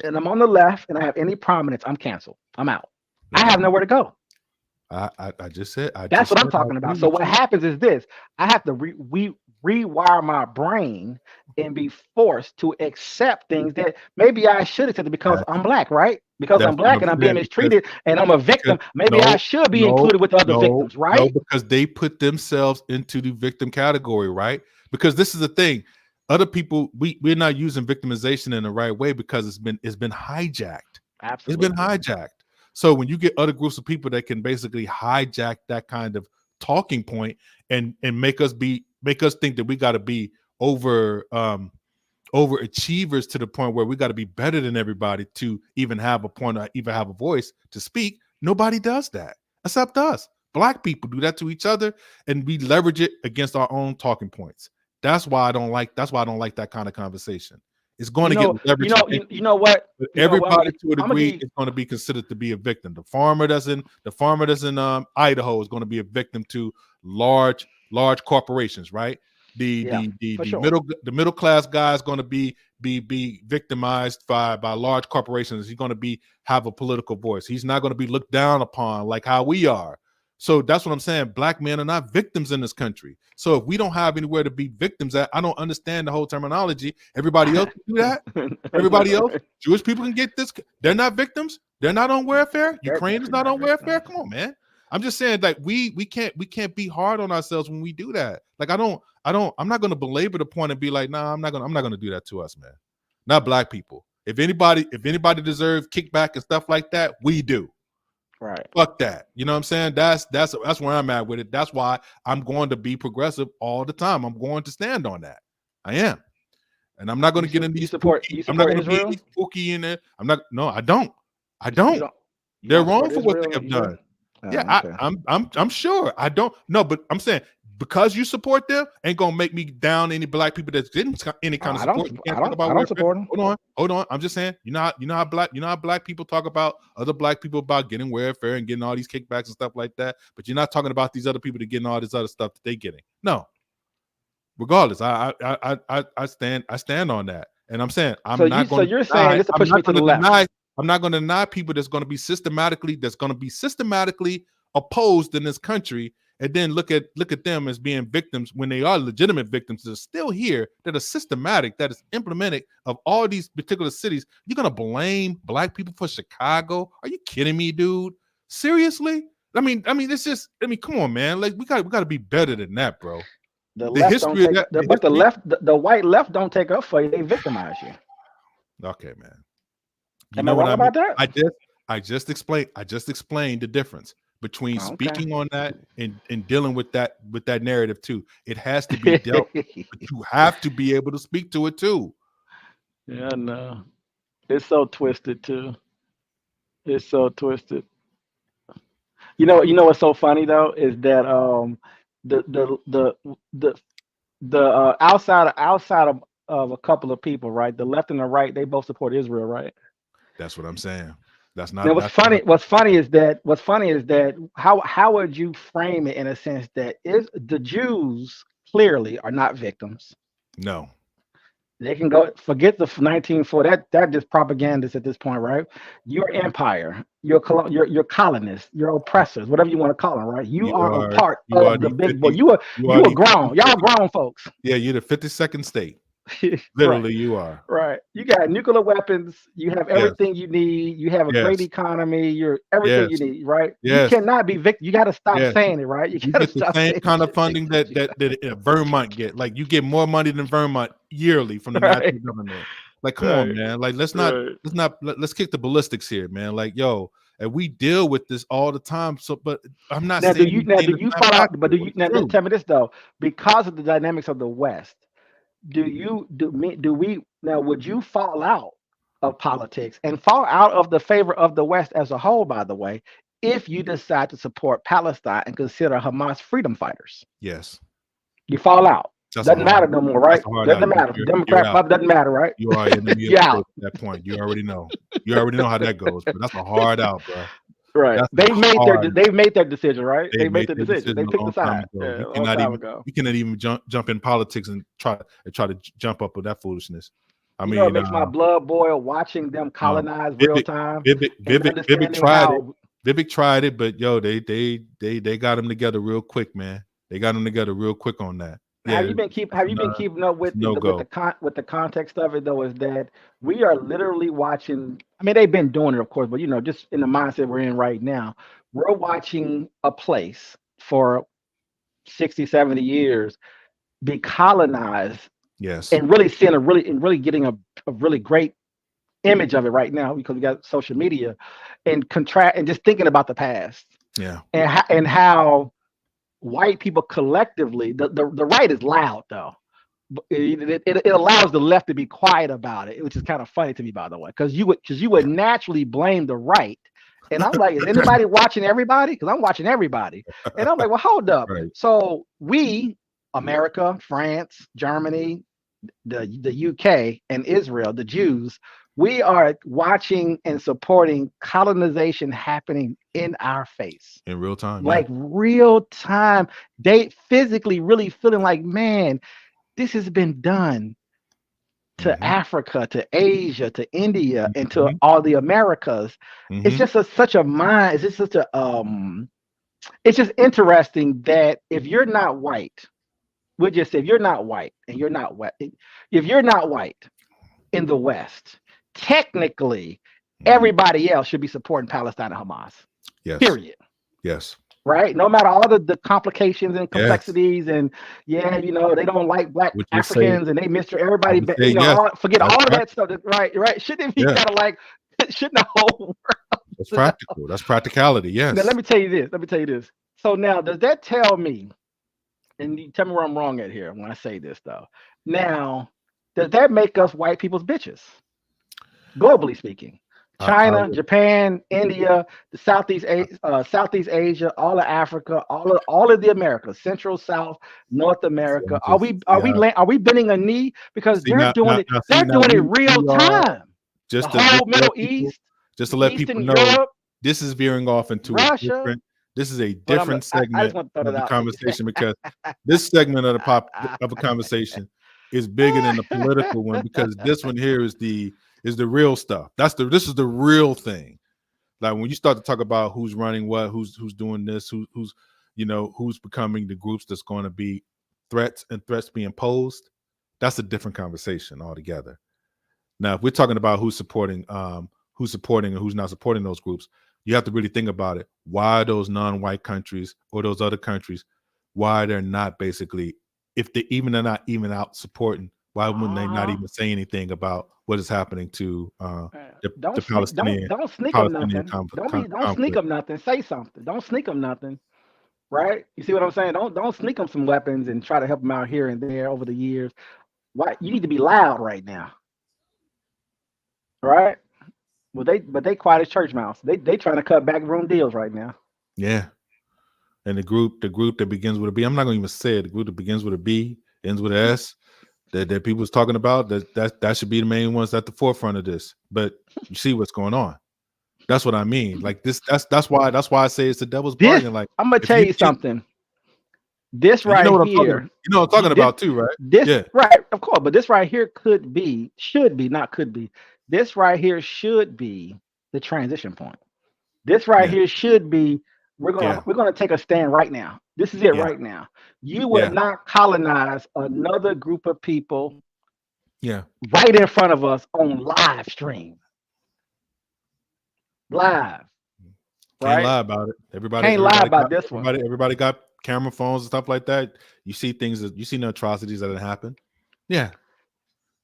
S1: and I'm on the left and I have any prominence, I'm canceled. I'm out. I
S2: No.
S1: have nowhere to go.
S2: I just said. I
S1: That's
S2: just
S1: what
S2: said.
S1: I'm
S2: I
S1: talking
S2: agree
S1: about. So
S2: with
S1: what
S2: you.
S1: happens is this: I have to rewire my brain and be forced to accept things that maybe I should accept because
S2: That's
S1: I'm black, right? Because I'm
S2: that's what
S1: black
S2: I'm
S1: and I'm being
S2: saying
S1: mistreated and I'm a
S2: because
S1: victim. Maybe I
S2: no,
S1: should be
S2: no,
S1: included with other
S2: no,
S1: victims,
S2: no,
S1: right?
S2: because they put themselves into the victim category, right? Because this is the thing. Other people, we're not using victimization in the right way because it's been hijacked. It's been
S1: Absolutely.
S2: hijacked. So when you get other groups of people that can basically hijack that kind of talking point and make us think that we got to be over overachievers to the point where we got to be better than everybody to even have a point or even have a voice to speak. Nobody does that except us. Black people do that to each other, and we leverage it against our own talking points. That's why I don't like. That's why I don't like that kind of conversation. It's going to get leveraged against
S1: You know what?
S2: but
S1: You know what?
S2: everybody to a
S1: I'm gonna
S2: degree
S1: give you,
S2: is going to be considered to be a victim. The farmer that's in Idaho is going to be a victim to large corporations, right? The
S1: yeah,
S2: the the
S1: for
S2: the
S1: sure.
S2: middle class guy is going to be victimized by large corporations. He's going to have a political voice. He's not going to be looked down upon like how we are. So that's what I'm saying. Black men are not victims in this country. So if we don't have anywhere to be victims at, I don't understand the whole terminology. Everybody else can do that. Everybody else, Jewish people can get this. They're not victims. They're not on welfare.
S1: They're
S2: Ukraine is
S1: definitely
S2: not
S1: not
S2: on welfare.
S1: victims.
S2: Come on, man. I'm just saying like we can't be hard on ourselves when we do that. Like I'm not gonna belabor the point and be like, nah, I'm not gonna do that to us, man. Not black people. If anybody deserves kickback and stuff like that, we do.
S1: Right.
S2: Fuck that. You know what I'm saying? That's where I'm at with it. That's why I'm going to be progressive all the time. I'm going to stand on that. I am. And I'm not going to get in these spooky.
S1: You
S2: I'm not
S1: support
S2: going to be
S1: Israel?
S2: any spooky in it. I'm not. No, I don't. I
S1: You
S2: don't.
S1: don't you
S2: They're
S1: don't
S2: wrong
S1: support
S2: for what they
S1: Israel?
S2: have
S1: You do?
S2: done. Yeah,
S1: Oh, okay.
S2: I'm sure. I don't. No, but I'm saying because you support them ain't gonna make me down any black people that didn't any kind of support. You can't talk about
S1: I don't
S2: welfare.
S1: support them.
S2: Hold on. I'm just saying. You know how black people talk about other black people about getting welfare and getting all these kickbacks and stuff like that. But you're not talking about these other people that getting all this other stuff that they getting. No. Regardless, I stand on that, and I'm saying
S1: So you're saying this to push me to the left.
S2: I'm not going to deny people that's going to be systematically opposed in this country, and then look at them as being victims when they are legitimate victims that are still here, that are systematic, that is implemented of all these particular cities. You're going to blame black people for Chicago? Are you kidding me, dude? Seriously? I mean, it's just. Come on, man. Like we got to be better than that, bro.
S1: The
S2: The
S1: left don't
S2: history of
S1: take
S2: that.
S1: the, but the left the white left don't take up for you. They victimize you.
S2: Okay, man. You
S1: Am I
S2: know what
S1: wrong
S2: I mean?
S1: about that?
S2: I just explained the difference between
S1: Okay.
S2: speaking on that and dealing with that narrative too. It has to be dealt, but you have to be able to speak to it too.
S1: Yeah, no. It's so twisted too. It's so twisted. You know what's so funny though is that the the the the outside of a couple of people, right? The left and the right, they both support Israel, right?
S2: That's what I'm saying. That's
S1: Now,
S2: not. That's not.
S1: what's funny is that how would you frame it in a sense that is the Jews clearly are not victims.
S2: No.
S1: They can go forget the 1940. That just propagandists at this point, right? Your empire, your colonists, your oppressors, whatever you want to call them, right? You
S2: You
S1: are a
S2: are.
S1: part
S2: You are
S1: of the
S2: the
S1: big boy.
S2: 50. You are
S1: You are
S2: the
S1: grown. Y'all
S2: 52nd.
S1: grown folks.
S2: Yeah, you're the 52nd state.
S1: Right.
S2: Literally, you are.
S1: Right. You got nuclear weapons. You have
S2: Yes.
S1: everything you need. You have a great
S2: Yes.
S1: economy. You're everything you
S2: Yes.
S1: need. Right. You
S2: Yes.
S1: cannot be victim. You got to stop
S2: Yes.
S1: saying it. Right. You
S2: You
S1: got to
S2: get the
S1: stop
S2: same
S1: saying
S2: kind of
S1: shit
S2: funding
S1: victim
S2: that
S1: shit.
S2: Vermont get. Like you get more money than Vermont yearly from the
S1: Right.
S2: national government. Like, come on,
S1: Right.
S2: man. Like,
S1: Right.
S2: let's kick the ballistics here, man. Like, yo, and we deal with this all the time. So, but I'm not
S1: Now, do
S2: saying
S1: you
S2: these
S1: now do
S2: things
S1: you
S2: that's not
S1: fall out? But do
S2: factual.
S1: you
S2: It's
S1: now
S2: true.
S1: tell me this though? Because of the dynamics of the West, do we now? Would you fall out of politics and fall out of the favor of the West as a whole? By the way, if you decide to support Palestine and consider Hamas freedom fighters,
S2: Yes,
S1: you fall out.
S2: that's a
S1: Doesn't
S2: hard.
S1: matter no more, right?
S2: That's a hard out.
S1: Doesn't matter.
S2: You're
S1: Democrat,
S2: out.
S1: doesn't matter, right?
S2: You are enemy of
S1: You're
S2: the state
S1: out.
S2: at that point. You already know. You already know how that goes. But that's a hard out, bro.
S1: Right.
S2: That's a hard.
S1: They've made their decision, right?
S2: They
S1: They made
S2: made
S1: their
S2: their
S1: decision. They
S2: decision a
S1: picked the
S2: long time
S1: side.
S2: ago.
S1: Yeah, a long time ago.
S2: You cannot even jump in politics and try to jump up with that foolishness. I
S1: You know, it
S2: mean,
S1: makes my blood boil watching them
S2: um,
S1: colonize real
S2: Vivek,
S1: time and
S2: Vivek
S1: understanding
S2: tried it.
S1: how.
S2: Vivek tried it, but yo, they got them together real quick, man. They got them together real quick on that. Yeah,
S1: Have you been keeping up
S2: it's
S1: with
S2: no go.
S1: with the context of it though? Is that we are literally watching. I mean, they've been doing it, of course, but you know, just in the mindset we're in right now, we're watching a place for 60, 70 years be colonized
S2: Yes,
S1: and really seeing really getting a really great image of it right now because we got social media and contract and just thinking about the past
S2: yeah,
S1: and how white people collectively the right is loud though. It allows the left to be quiet about it, which is kind of funny to me, by the way, because you would naturally blame the right. And I'm like, is anybody watching everybody? Because I'm watching everybody. And I'm like, well, hold up.
S2: right.
S1: So we, America, France, Germany, the UK, and Israel, the Jews, we are watching and supporting colonization happening in our face.
S2: In real time, yeah.
S1: Like real time, they physically really feeling like, man, this has been done to
S2: hmm
S1: Africa, to Asia, to India, and to
S2: hmm
S1: all the Americas. It's
S2: hmm
S1: just such a mind. It's just such a It's just interesting that if you're not white, we just say if you're not white and you're not white, if you're not white in the West, technically
S2: hmm
S1: everybody else should be supporting Palestine and Hamas.
S2: Yes,
S1: Period.
S2: yes,
S1: Right? No matter all the complications and
S2: yes.
S1: complexities, and yeah, you know, they don't like black
S2: Would you say?
S1: Africans and they Mr.
S2: I
S1: Everybody,
S2: would say
S1: you know,
S2: yes.
S1: forget
S2: That's
S1: all of that
S2: practical.
S1: stuff. Right, right. Shouldn't it be
S2: Yeah,
S1: kind of like, shouldn't the whole
S2: that's
S1: world know?
S2: practical. That's practicality.
S1: Now,
S2: Yes.
S1: let me tell you this. So now, does that tell me, and you tell me where I'm wrong at here when I say this though. Now, does that make us white people's bitches? Globally speaking,
S2: I
S1: China,
S2: would.
S1: Japan, India, the Southeast Asia, all of Africa, all of the Americas, Central, South, North
S2: See,
S1: America.
S2: I'm just see.
S1: Are we bending a knee because
S2: See now,
S1: they're doing it real
S2: we are
S1: time. The
S2: just
S1: whole
S2: to let
S1: Middle
S2: people
S1: East,
S2: Eastern
S1: Eastern
S2: know
S1: Europe,
S2: this is veering off into a
S1: Russia.
S2: different. This is a
S1: But
S2: different
S1: I just
S2: segment
S1: want to throw
S2: of
S1: that
S2: the
S1: out there.
S2: conversation because this segment of a conversation is bigger than the political one because this one here is the real stuff. This is the real thing. Like when you start to talk about who's running what, who's doing this, who's who's becoming the groups that's going to be threats being posed, that's a different conversation altogether. Now, if we're talking about who's supporting and who's not supporting those groups, you have to really think about it. Why those non-white countries or those other countries, why they're not basically, if they're not even out supporting, why wouldn't they not
S1: Uh-huh.
S2: even say anything about what is happening to
S1: Don't
S2: the
S1: sneak,
S2: Palestinian
S1: don't sneak them
S2: Palestinian
S1: nothing. Don't sneak
S2: conflict?
S1: them nothing. Say something. Don't sneak them nothing. Right? You see what I'm saying? Don't sneak them some weapons and try to help them out here and there over the years. Why you need to be loud right now, right? But they quiet as church mouse. They trying to cut backroom deals right now.
S2: Yeah. And the group that begins with a B, I'm not gonna even say it. The group that begins with a B, ends with an S, that people's talking about, that should be the main ones at the forefront of this. But you see what's going on. That's what I mean. Like this. That's why I say it's the devil's
S1: This,
S2: bargain. Like
S1: I'm gonna
S2: if
S1: tell
S2: you
S1: you
S2: get,
S1: something. This
S2: and you know
S1: right
S2: what I'm talking.
S1: here,
S2: You know what I'm talking
S1: this,
S2: about too, right?
S1: this
S2: Yeah,
S1: right, of course, but this right here should be, not could be. This right here should be the transition point. This right
S2: yeah,
S1: here should be.
S2: yeah,
S1: We're gonna take a stand right now. This is it
S2: yeah,
S1: right now. You will
S2: yeah,
S1: not colonize another group of people
S2: yeah.
S1: right in front of us on live stream, live,
S2: Can't
S1: right?
S2: lie about it.
S1: Can't lie about this one.
S2: Everybody got camera phones and stuff like that. You see things that you see the atrocities that have happened. Yeah,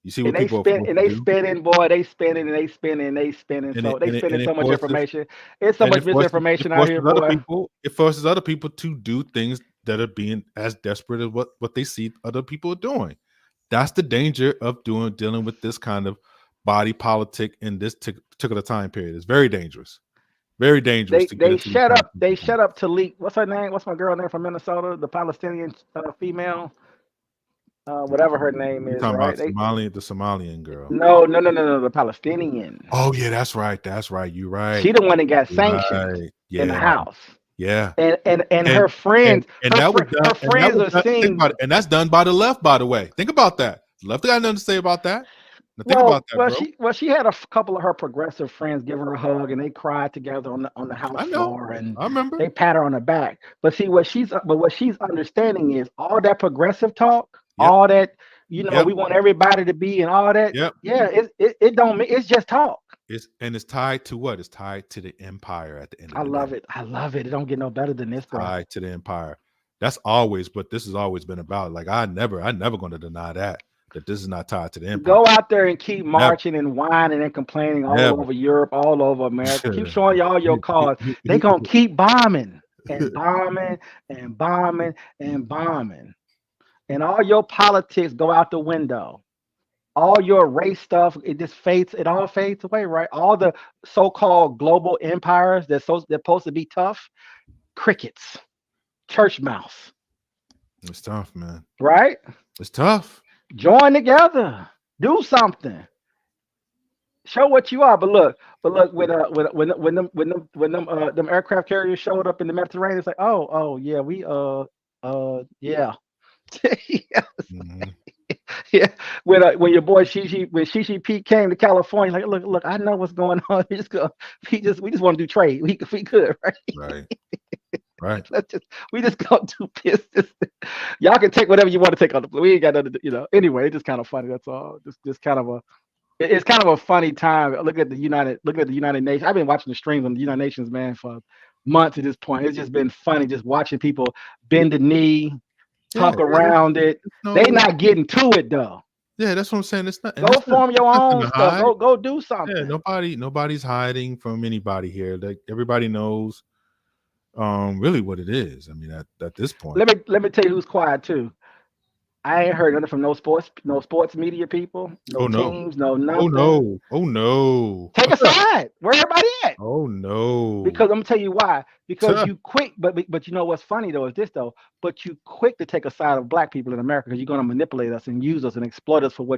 S2: you see
S1: And
S2: what
S1: they
S2: people are
S1: spend
S2: forced
S1: and
S2: to
S1: they
S2: do,
S1: spending, boy, they spending and they spending and they spending.
S2: and it
S1: So they
S2: and it
S1: spending
S2: and it
S1: so much
S2: forces
S1: information. It's so
S2: and
S1: much
S2: it
S1: misinformation out
S2: forces
S1: here,
S2: other
S1: boy.
S2: people. It forces other people to do things that are being as desperate as what they see other people are doing. That's the danger of dealing with this kind of body politic in this particular time period. It's very dangerous. Very dangerous to get
S1: They
S2: into this
S1: shut
S2: kind of
S1: up. They
S2: thinking.
S1: shut up to leak. What's her name? What's my girl name from Minnesota? The Palestinian female, whatever her name
S2: You
S1: is,
S2: talking
S1: right?
S2: about the Somalian girl?
S1: No. The Palestinian.
S2: Oh yeah, that's right. That's right. You're right.
S1: She the one that got
S2: You're
S1: sanctioned
S2: right.
S1: in the
S2: Yeah,
S1: house.
S2: yeah.
S1: And
S2: And
S1: her friends,
S2: and that was
S1: her
S2: done. And that
S1: friends
S2: was
S1: are
S2: done. Think
S1: seeing.
S2: about it. And that's done by the left, by the way. Think about that. The left got nothing to say about that. Now think about that, bro.
S1: She had a couple of her progressive friends give her a hug, and they cried together on the house
S2: I know.
S1: floor, and
S2: I remember.
S1: they pat her on the back. But see, what she's understanding is all that progressive talk,
S2: Yep.
S1: all that,
S2: Yep.
S1: we want everybody to be and all that.
S2: Yep.
S1: Yeah, it don't mean it's just talk.
S2: It's tied to what? It's tied to the empire at the end of
S1: I
S2: the day.
S1: love it. I love it. It don't get no better than this, bro.
S2: Tied to the empire. That's always what this has always been about. Like I never going to deny that this is not tied to the empire.
S1: Go out there and keep
S2: Never.
S1: marching and whining and complaining all
S2: Never.
S1: over Europe, all over America. Keep showing you all your cards. They gonna keep bombing and bombing and bombing and bombing. And all your politics go out the window. All your race stuff, it all fades away, right? All the so-called global empires they're supposed to be tough, crickets, church mouse,
S2: It's tough, man.
S1: right?
S2: It's tough.
S1: Join together, do something, show what you are. But look, when them aircraft carriers showed up in the Mediterranean, it's like, oh yeah, we yeah. Yeah.
S2: Mhm.
S1: Yeah, when your boy Shishi Pete came to California, like, look, I know what's going on. We just want to do trade. We could, right?
S2: Right. Right.
S1: We just gonna do business. Y'all can take whatever you want to take on the. We ain't got nothing, Anyway, it's just kind of funny. That's all. Just kind of it's kind of a funny time. Look at the United Nations. I've been watching the streams on the United Nations, man, for months at this point. It's just been funny just watching people bend the knee, talk around it. They not getting to it though.
S2: Yeah, that's what I'm saying. It's not.
S1: Go form your own stuff. Go do something.
S2: Yeah, nobody's hiding from anybody here. Like everybody knows, really what it is. I mean, at this point.
S1: Let me tell you who's quiet too. I ain't heard nothing from no sports media people, no teams, no nothing.
S2: Oh no.
S1: Take a side. Where everybody at?
S2: Oh no.
S1: Because I'm gonna tell you why. Because you quick, but you know what's funny though is this though. But you quick to take a side of black people in America because you're gonna manipulate us and use us and exploit us for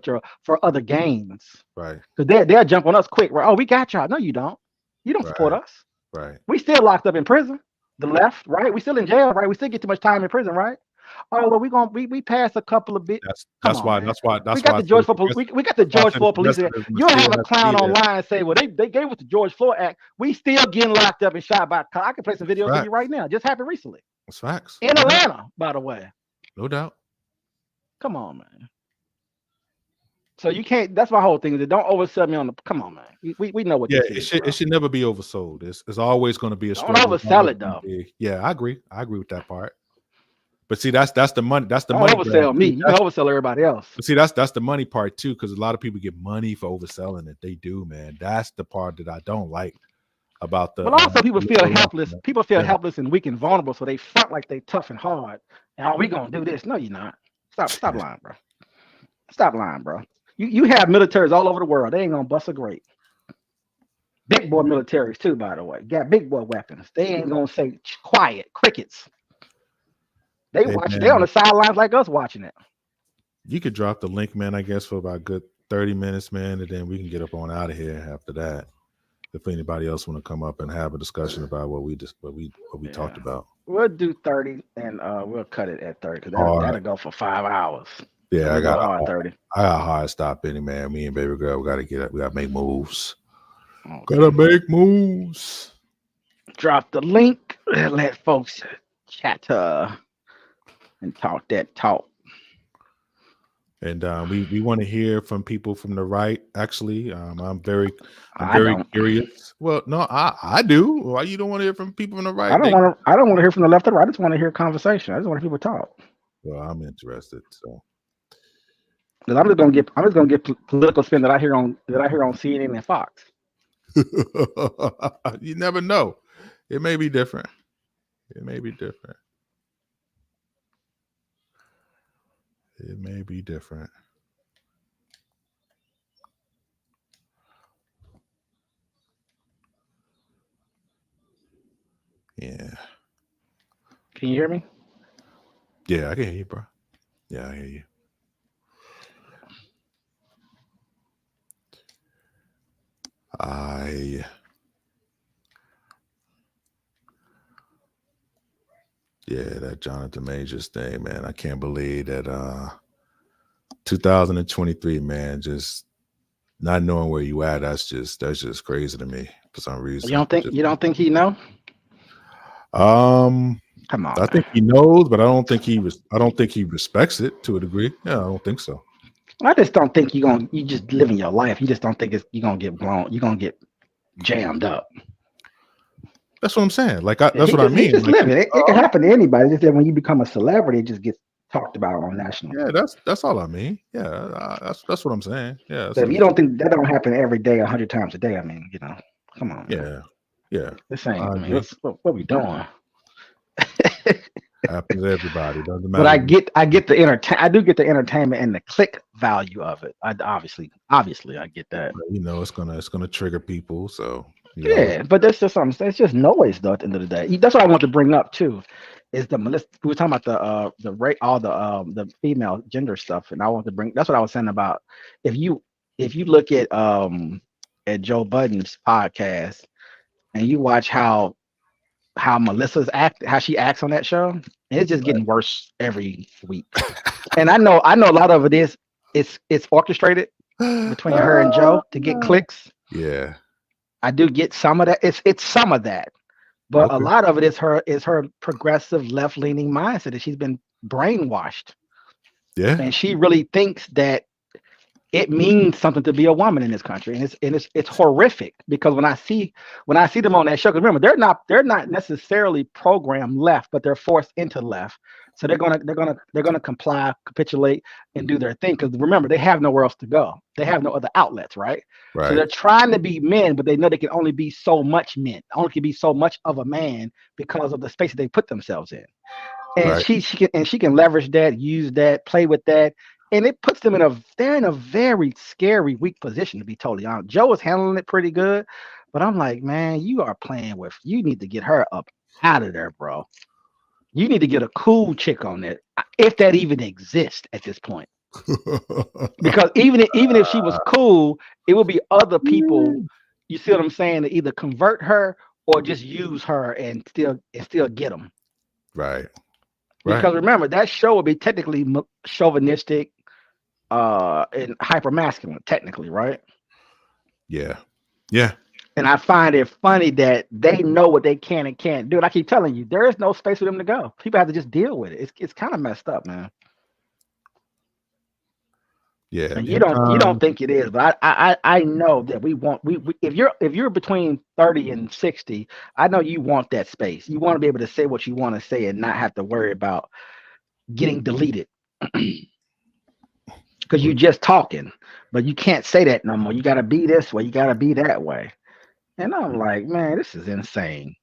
S1: other gains.
S2: Right.
S1: Because they'll jump on us quick. Right? Oh, we got y'all. No, you don't. You don't support us.
S2: Right.
S1: We still locked up in prison. The left, right? We still in jail, right? We still get too much time in prison, right? Oh well, we passed a couple of bits.
S2: That's why
S1: we got the George Floyd. We got the George Floyd police. You don't have a clown online and say, well, they gave us the George Floyd Act. We still getting locked up and shot by cops. I can play some videos for you right now. Just happened recently.
S2: That's facts.
S1: In Atlanta, by the way.
S2: No doubt.
S1: Come on, man. So you can't. That's my whole thing. Is don't oversell me on the. Come on, man. We know what.
S2: Yeah, it should never be oversold. It's always going to be a struggle.
S1: Don't oversell it though.
S2: Yeah, I agree with that part. But see, that's the money. That's the
S1: don't
S2: money.
S1: Oversell me. You can oversell everybody else.
S2: But see, that's the money part too, because a lot of people get money for overselling it. They do, man. That's the part that I don't like about the.
S1: But also, people feel helpless. People feel helpless and weak and vulnerable, so they front like they tough and hard. And we gonna do this? No, you're not. Stop lying, bro. Stop lying, bro. You have militaries all over the world. They ain't gonna bust a grape. Big boy militaries too, by the way. Got big boy weapons. They ain't gonna say quiet crickets. They watch it. They on the sidelines like us watching it.
S2: You could drop the link, man, I guess, for about a good 30 minutes, man, and then we can get up on out of here after that. if anybody else want to come up and have a discussion about what we talked
S1: Yeah.
S2: about.
S1: We'll do 30 and we'll cut it at 30 because
S2: Hard.
S1: that'll go for 5 hours. So
S2: Yeah,
S1: we'll go hard 30.
S2: I got a hard stop in it, man. Me and baby girl, we gotta get up. We gotta make moves.
S1: Okay.
S2: Gotta make moves.
S1: Drop the link and let folks chat and talk that talk.
S2: And we want to hear from people from the right. Actually, I'm very
S1: I don't.
S2: curious. Well, no, I do. Why you don't want to hear from people from the right?
S1: I don't want to. I don't want to hear from the left or the right. I just want to hear conversation. I just want to hear people talk.
S2: Well, I'm interested. So
S1: Because I'm just gonna get political spin that I hear on CNN and Fox.
S2: you never know. It may be different. It may be different. It may be different. Yeah.
S1: Can you hear me?
S2: Yeah, I can hear you, bro. Yeah, I hear you. Yeah, that Jonathan Majors thing, man. I can't believe that 2023, man, just not knowing where you at, that's just crazy to me for some reason.
S1: You don't think he know?
S2: Come
S1: on.
S2: I think he knows, but I don't think he respects it to a degree. Yeah, I don't think so.
S1: I just don't think you just living your life. You just don't think you're gonna get blown. You're gonna get jammed up.
S2: That's what I'm saying. Like that's what I mean.
S1: Just living. It can happen to anybody. Just that when you become a celebrity, it just gets talked about on national.
S2: Yeah, that's all I mean. Yeah, that's what I'm saying. Yeah.
S1: So if you don't think that don't happen every day, 100 times a day, I mean, come on.
S2: Yeah. Yeah.
S1: This ain't. I mean, what we doing?
S2: Happens to everybody. Doesn't matter.
S1: But I get the I do get the entertainment and the click value of it. I obviously I get that.
S2: It's gonna trigger people. So
S1: yeah, but that's just something. It's just noise, though. At the end of the day, that's what I want to bring up too. Is the Melissa? We were talking about the rate, all the female gender stuff, and I want to bring. That's what I was saying about if you look at Joe Budden's podcast and you watch how Melissa's how she acts on that show, and it's just getting worse every week. And I know a lot of it is it's orchestrated between her and Joe to get clicks.
S2: Yeah,
S1: I do get some of that. It's some of that, but a lot of it is her progressive left leaning mindset that she's been brainwashed.
S2: Yeah,
S1: and she really thinks that it means something to be a woman in this country, and it's horrific because when I see them on that show, because remember they're not necessarily programmed left, but they're forced into left, so they're gonna comply, capitulate, and do their thing. Because remember, they have nowhere else to go. They have no other outlets, right? So they're trying to be men, but they know they can only be so much men, only can be so much of a man because of the space that they put themselves in. And she can leverage that, use that, play with that. And it puts them they're in a very scary, weak position, to be totally honest. Joe is handling it pretty good, but I'm like, man, you need to get her up out of there, bro. You need to get a cool chick on that, if that even exists at this point. Because even if she was cool, it would be other people, you see what I'm saying, to either convert her or just use her and still get them.
S2: Right.
S1: Because remember, that show would be technically chauvinistic, and hyper masculine, technically, right?
S2: Yeah.
S1: And I find it funny that they know what they can and can't do. And I keep telling you, there is no space for them to go. People have to just deal with it. It's kind of messed up, man.
S2: Yeah.
S1: And you don't think it is, but I know that we if you're between 30 and 60, I know you want that space. You want to be able to say what you want to say and not have to worry about getting deleted. Because you're just talking, but you can't say that no more. You got to be this way. You got to be that way. And I'm like, man, this is insane.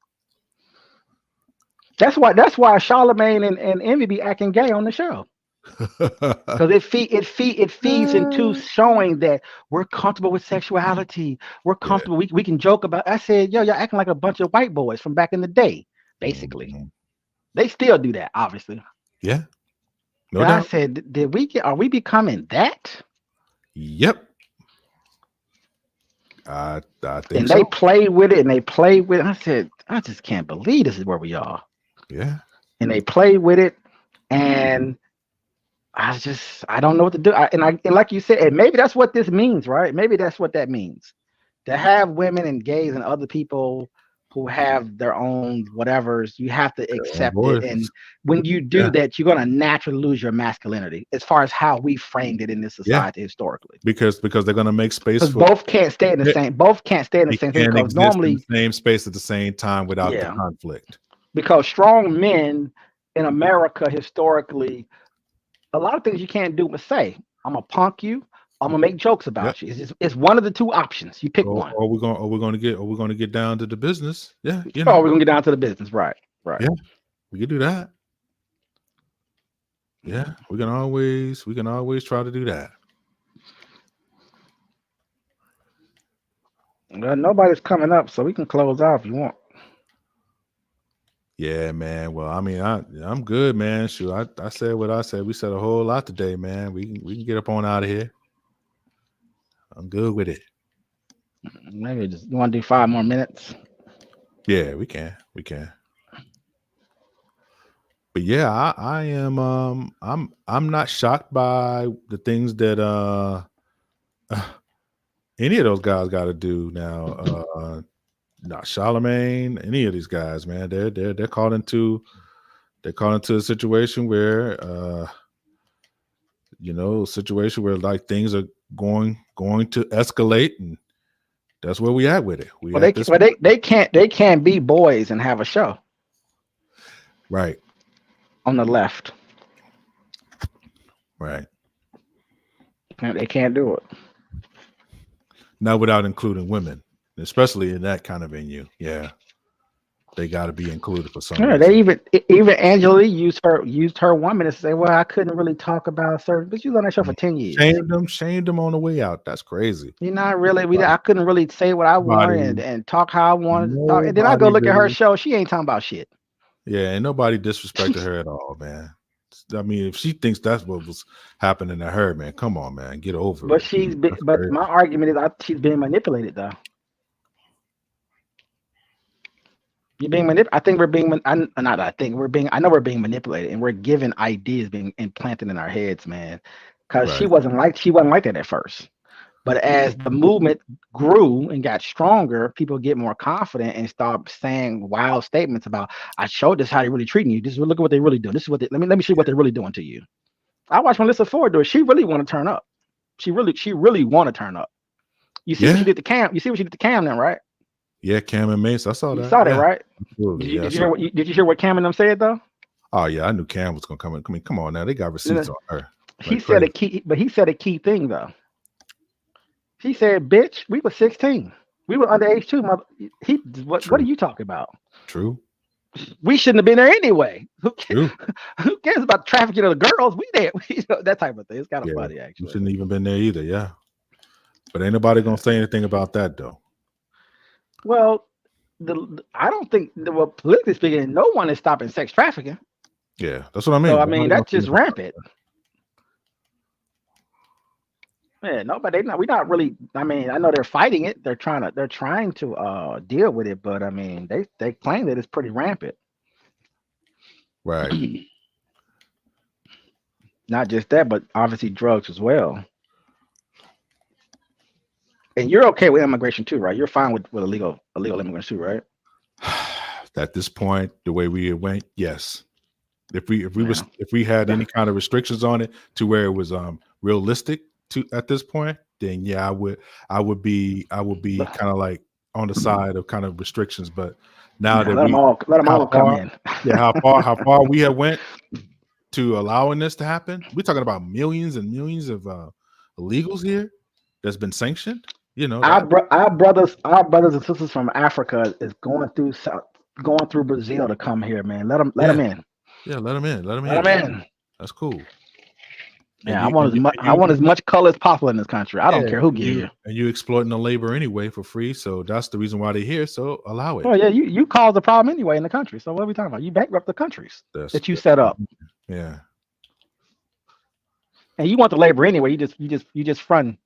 S1: That's why Charlemagne and Envy be acting gay on the show. Because it feeds into showing that we're comfortable with sexuality. We're comfortable. We can joke about. I said, yo, y'all acting like a bunch of white boys from back in the day. Basically, they still do that, obviously.
S2: Yeah.
S1: No doubt. I said, are we becoming that?
S2: Yep. I think
S1: And they
S2: so.
S1: play with it and they play with it. I said, I just can't believe this is where we are.
S2: Yeah.
S1: And they play with it. And I don't know what to do. And like you said, and maybe that's what this means, right? Maybe that's what that means. To have women and gays and other people who have their own whatevers, you have to
S2: On
S1: accept it.
S2: board.
S1: And when you do
S2: Yeah.
S1: that, you're gonna naturally lose your masculinity as far as how we framed it in this
S2: Yeah.
S1: society historically.
S2: Because they're gonna make space
S1: Because
S2: for yeah,
S1: both can't stay in the
S2: they
S1: same space
S2: can't
S1: because
S2: exist in
S1: normally,
S2: the same space at the same time without the
S1: yeah,
S2: conflict.
S1: because strong men in America historically, a lot of things you can't do but say. I'm gonna punk you. I'm gonna make jokes
S2: Yep.
S1: about you. It's one of the two options. You pick one.
S2: We're gonna get down to the business. Yeah,
S1: Oh, we're gonna get down to the business, right? Right.
S2: Yeah, we can do that. Yeah, we can always try to do that.
S1: Well, nobody's coming up, so we can close out if you want.
S2: Yeah, man. Well, I mean, I'm good, man. Shoot, I said what I said. We said a whole lot today, man. We can get up on out of here. I'm good with it.
S1: Maybe just you want to do 5 more minutes.
S2: Yeah, we can. We can. But yeah, I am I'm not shocked by the things that any of those guys got to do now. Not Charlemagne, any of these guys, man. They're caught into a situation where like things are going to escalate, and that's where we at with it.
S1: Well, they can't be boys and have a show.
S2: Right.
S1: On the left.
S2: Right.
S1: They can't do it.
S2: Not without including women, especially in that kind of venue. Yeah. They got to be included for some reason.
S1: They even Angela Lee used her woman to say, well, I couldn't really talk about certain, but you was on that show for 10 years.
S2: Shamed them on the way out. That's crazy.
S1: You're not really, I couldn't really say what I wanted and talk how I wanted to talk. And then I go look at her show. She ain't talking about shit.
S2: Yeah, and nobody disrespected her at all, man. I mean, if she thinks that's what was happening to her, man, come on, man, get over it.
S1: But my argument is she's being manipulated, though. You're being manipulated. I think we're being. I know we're being manipulated, and we're given ideas being implanted in our heads, man. Because she wasn't like that at first. But as the movement grew and got stronger, people get more confident and start saying wild statements about, I showed this how they really treating you. Look at what they really do. This is what let me show you what they're really doing to you. I watched Melissa Ford do it. She really want to turn up. She really want to turn up. You see what she did to Cam. You see what she did to Cam then, right?
S2: Yeah, Cam and Mace. I saw that.
S1: You saw that, right?
S2: Absolutely.
S1: Did you hear what Cam and them said though?
S2: Oh yeah, I knew Cam was gonna come in. I mean, come on now. They got receipts on her.
S1: He said a key thing though. He said, "Bitch, we were 16. We were underage too, mother." What are you talking about?
S2: True.
S1: We shouldn't have been there anyway. Who cares about trafficking of the girls? We there. That type of thing. It's kind of funny, actually.
S2: You shouldn't even been there either. Yeah, but ain't nobody gonna say anything about that though.
S1: Well, I don't think. Well, politically speaking, no one is stopping sex trafficking.
S2: Yeah, that's what I mean.
S1: So I mean, that's just rampant. Yeah, no, but we're not really. I mean, I know they're fighting it. They're trying to deal with it, but I mean, they claim that it's pretty rampant.
S2: Right.
S1: Not just that, but obviously drugs as well. And you're okay with immigration too, right? You're fine with illegal immigrants too, right?
S2: At this point, the way we went, yes. If we had any kind of restrictions on it to where it was realistic to at this point, then yeah, I would be kind of like on the side of kind of restrictions. But now that
S1: let them all come in.
S2: Yeah, how far we have went to allowing this to happen. We're talking about millions and millions of illegals here that's been sanctioned. You know,
S1: our brothers and sisters from Africa is going through Brazil to come here, man. Let them in.
S2: Yeah, let them in. Let them in. That's cool.
S1: Yeah, I want as much color as possible in this country. I don't care who gets here.
S2: And you exploiting the labor anyway for free, so that's the reason why they're here. So allow it.
S1: Oh yeah, you caused the problem anyway in the country. So what are we talking about? You bankrupt the countries that you set up.
S2: Yeah.
S1: And you want the labor anyway. You just front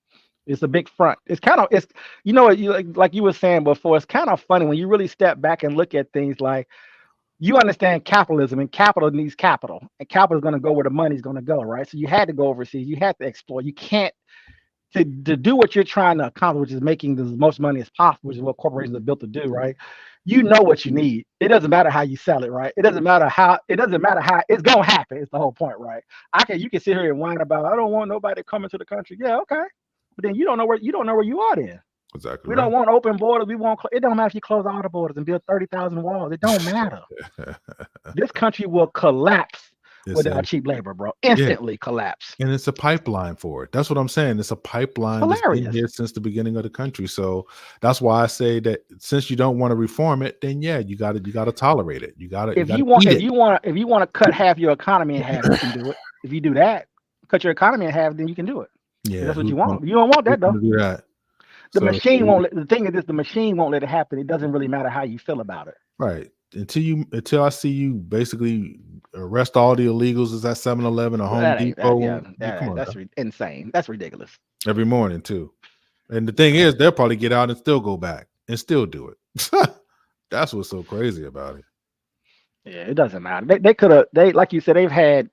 S1: It's a big front. It's kind of it's you know you like you were saying before. It's kind of funny when you really step back and look at things like you understand capitalism, and capital needs capital, and capital is going to go where the money's going to go, right? So you had to go overseas. You had to explore. You can't to do what you're trying to accomplish, which is making the most money as possible, which is what corporations are built to do, right? You know what you need. It doesn't matter how you sell it, right? It doesn't matter how it's gonna happen. It's the whole point, right? You can sit here and whine about I don't want nobody coming to the country. Yeah, okay. But then you don't know where you are then.
S2: Exactly
S1: We
S2: right.
S1: don't want open borders. We want it don't matter if you close all the borders and build 30,000 walls. It don't matter. This country will collapse
S2: It's
S1: without
S2: a
S1: cheap labor, bro.
S2: yeah,
S1: Instantly collapse.
S2: and it's a pipeline for it. That's what I'm saying. It's a
S1: It's
S2: pipeline that's been
S1: hilarious.
S2: here since the beginning of the country. So that's why I say that since you don't want to reform it, then yeah, you gotta tolerate it. You gotta eat it.
S1: If you want to cut half your economy in half, you can do it. If you do that, cut your economy in half, then you can do it. If
S2: Yeah,
S1: that's what you want. You don't want
S2: who's
S1: that
S2: gonna
S1: though.
S2: do that?
S1: The
S2: So
S1: machine won't let, the thing is this, the machine won't let it happen. It doesn't really matter how you feel about it.
S2: right until I see you basically arrest all the illegals is at 7-Eleven or Home
S1: That ain't that yeah,
S2: Depot. Come on now.
S1: insane. That's ridiculous.
S2: Every morning too. And the thing is, they'll probably get out and still go back and still do it. That's what's so crazy about it.
S1: Yeah, it doesn't matter. They could have they like you said, they've had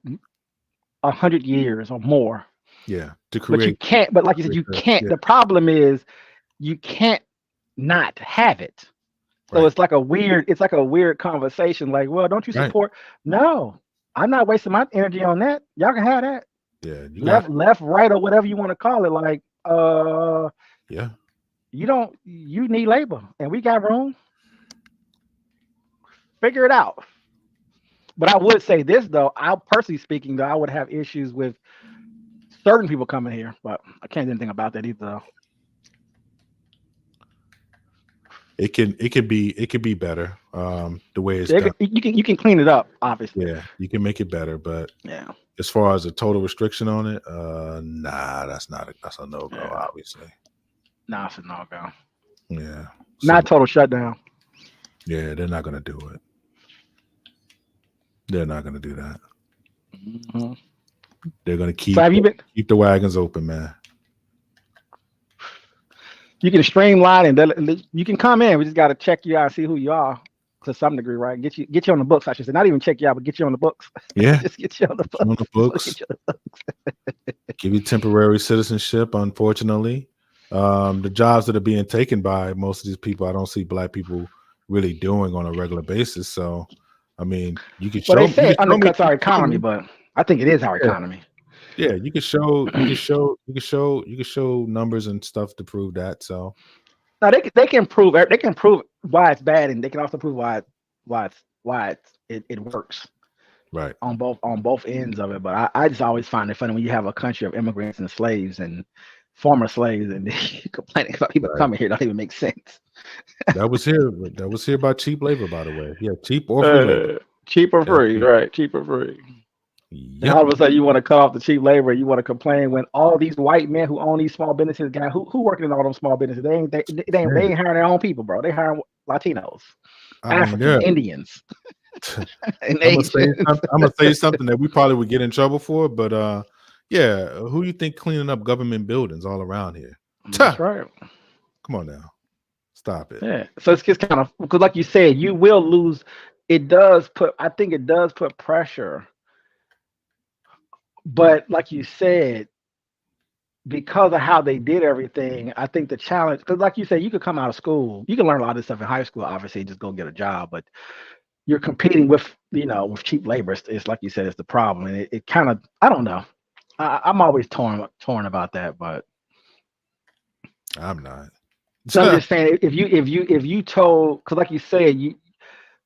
S1: 100 years or more.
S2: Yeah, to
S1: But you
S2: create,
S1: can't, but like you said, you can't.
S2: yeah,
S1: The problem is you can't not have it. So
S2: right,
S1: it's like a weird conversation. Like, well, don't you
S2: right.
S1: support? No, I'm not wasting my energy on that. Y'all can have that.
S2: Yeah, you got it.
S1: Left, right, or whatever you want to call it. Like,
S2: Yeah,
S1: you need labor and we got room. Figure it out. But I would say this though, I personally speaking though, I would have issues with certain people coming here, but I can't do anything about that either.
S2: it could be better. The way it's
S1: So
S2: done.
S1: you can clean it up, obviously.
S2: Yeah, you can make it better, but
S1: Yeah,
S2: as far as a total restriction on it, nah, that's a no go,
S1: yeah.
S2: obviously.
S1: Nah, it's a no go.
S2: Yeah. So
S1: Not total shutdown.
S2: yeah, they're not gonna do it. They're not gonna do that.
S1: Mhm.
S2: They're gonna
S1: So have you been?
S2: keep the wagons open, man.
S1: You can streamline and you can come in. We just got to check you out and see who you are to some degree, right? Get you on the books. I should say, not even check you out, but get you on the books.
S2: Yeah,
S1: Just get you on the
S2: on the
S1: books.
S2: books. Give you temporary citizenship. Unfortunately, the jobs that are being taken by most of these people, I don't see black people really doing on a regular basis. So, I mean, you could
S1: Well,
S2: show
S1: they
S2: you
S1: say
S2: could
S1: it
S2: show me,
S1: undercuts
S2: you
S1: our
S2: could show
S1: economy,
S2: me.
S1: but I think it is our
S2: Yeah,
S1: economy.
S2: yeah, you could show numbers and stuff to prove that. So,
S1: Now they can prove why it's bad, and they can also prove why it works
S2: right.
S1: on both ends of it. But I just always find it funny when you have a country of immigrants and slaves and former slaves, and you complaining about people
S2: Right.
S1: coming here. Don't even make sense.
S2: That was here by cheap labor, by the way. Yeah, cheap or free labor.
S1: Cheap or
S2: That's
S1: free,
S2: it.
S1: right? Cheap or free. And all
S2: Yep.
S1: of a sudden, you want to cut off the cheap labor. You want to complain when all these white men who own these small businesses, guy, who working in all them small businesses? They
S2: Man,
S1: ain't hiring their own people, bro. They hiring Latinos,
S2: I mean,
S1: Africans,
S2: yeah.
S1: Indians, and
S2: I'm gonna say
S1: Asians.
S2: something. I'm gonna say something that we probably would get in trouble for, but yeah. Who you think cleaning up government buildings all around here?
S1: That's
S2: Tuh,
S1: right.
S2: come on now, stop it.
S1: Yeah. So it's just kind of because, like you said, you will lose. It does put. I think it does put pressure, but like you said, because of how they did everything, I think the challenge, because like you said, you could come out of school, you can learn a lot of this stuff in high school, obviously, just go get a job, but you're competing with, with cheap labor. It's like you said, it's the problem. And it kind of, I don't know. I'm always torn about that, but
S2: I'm not.
S1: so I'm just saying, if you told, because like you said,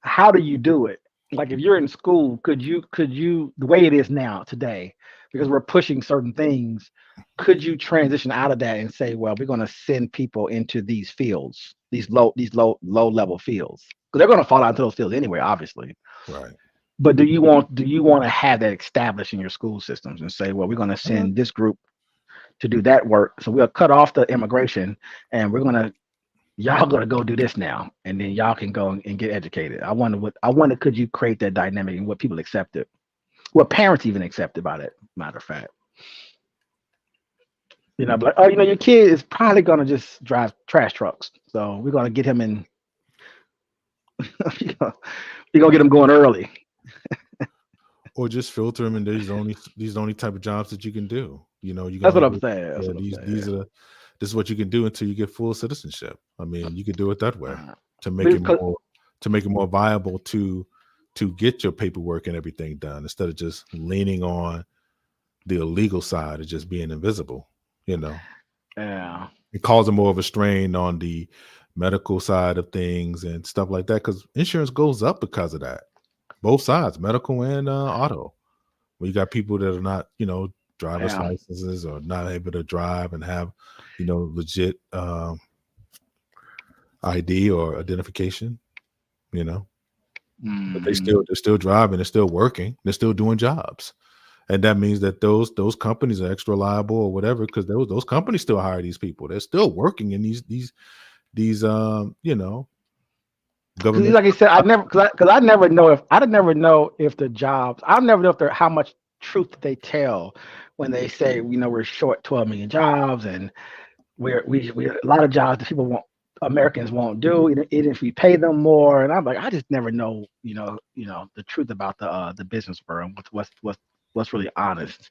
S1: how do you do it? Like if you're in school, could you the way it is now today, because we're pushing certain things, could you transition out of that and say, well, we're going to send people into these fields, these low level fields, because they're going to fall out into those fields anyway, obviously.
S2: Right.
S1: But do you want to have that established in your school systems and say, well, we're going to
S2: Uh,
S1: send this group to do that work, so we'll cut off the immigration, and y'all gonna go do this now, and then y'all can go and get educated. I wonder could you create that dynamic and what people accept it, what parents even accept about it, matter of fact. But your kid is probably gonna just drive trash trucks, so we're gonna get him in. you know, we're gonna get him going early.
S2: Or just filter them, and these only type of jobs that you can do. You can
S1: That's what I'm
S2: only
S1: saying. That's
S2: yeah
S1: what I'm
S2: these
S1: saying.
S2: are this is what you can do until you get full citizenship. I mean, you could do it that way
S1: Uh,
S2: to make it
S1: because
S2: more viable to get your paperwork and everything done instead of just leaning on the illegal side of just being invisible. You know,
S1: yeah,
S2: it causing more of a strain on the medical side of things and stuff like that because insurance goes up because of that. Both sides, medical and auto. When you got people that are not, driver's
S1: yeah.
S2: licenses or not able to drive and have, legit ID or identification, you know, but
S1: Mm.
S2: they're still driving, they're still working, they're still doing jobs. And that means that those companies are extra liable or whatever, because those companies still hire these people. They're still working in these
S1: Because
S2: government.
S1: like I said, I never know if I never know if the jobs. I never know if they're how much truth they tell when they say we're short 12 million jobs and we a lot of jobs that people won't Americans won't do even if we pay them more. And I'm like, I just never know the truth about the business world. What's really honest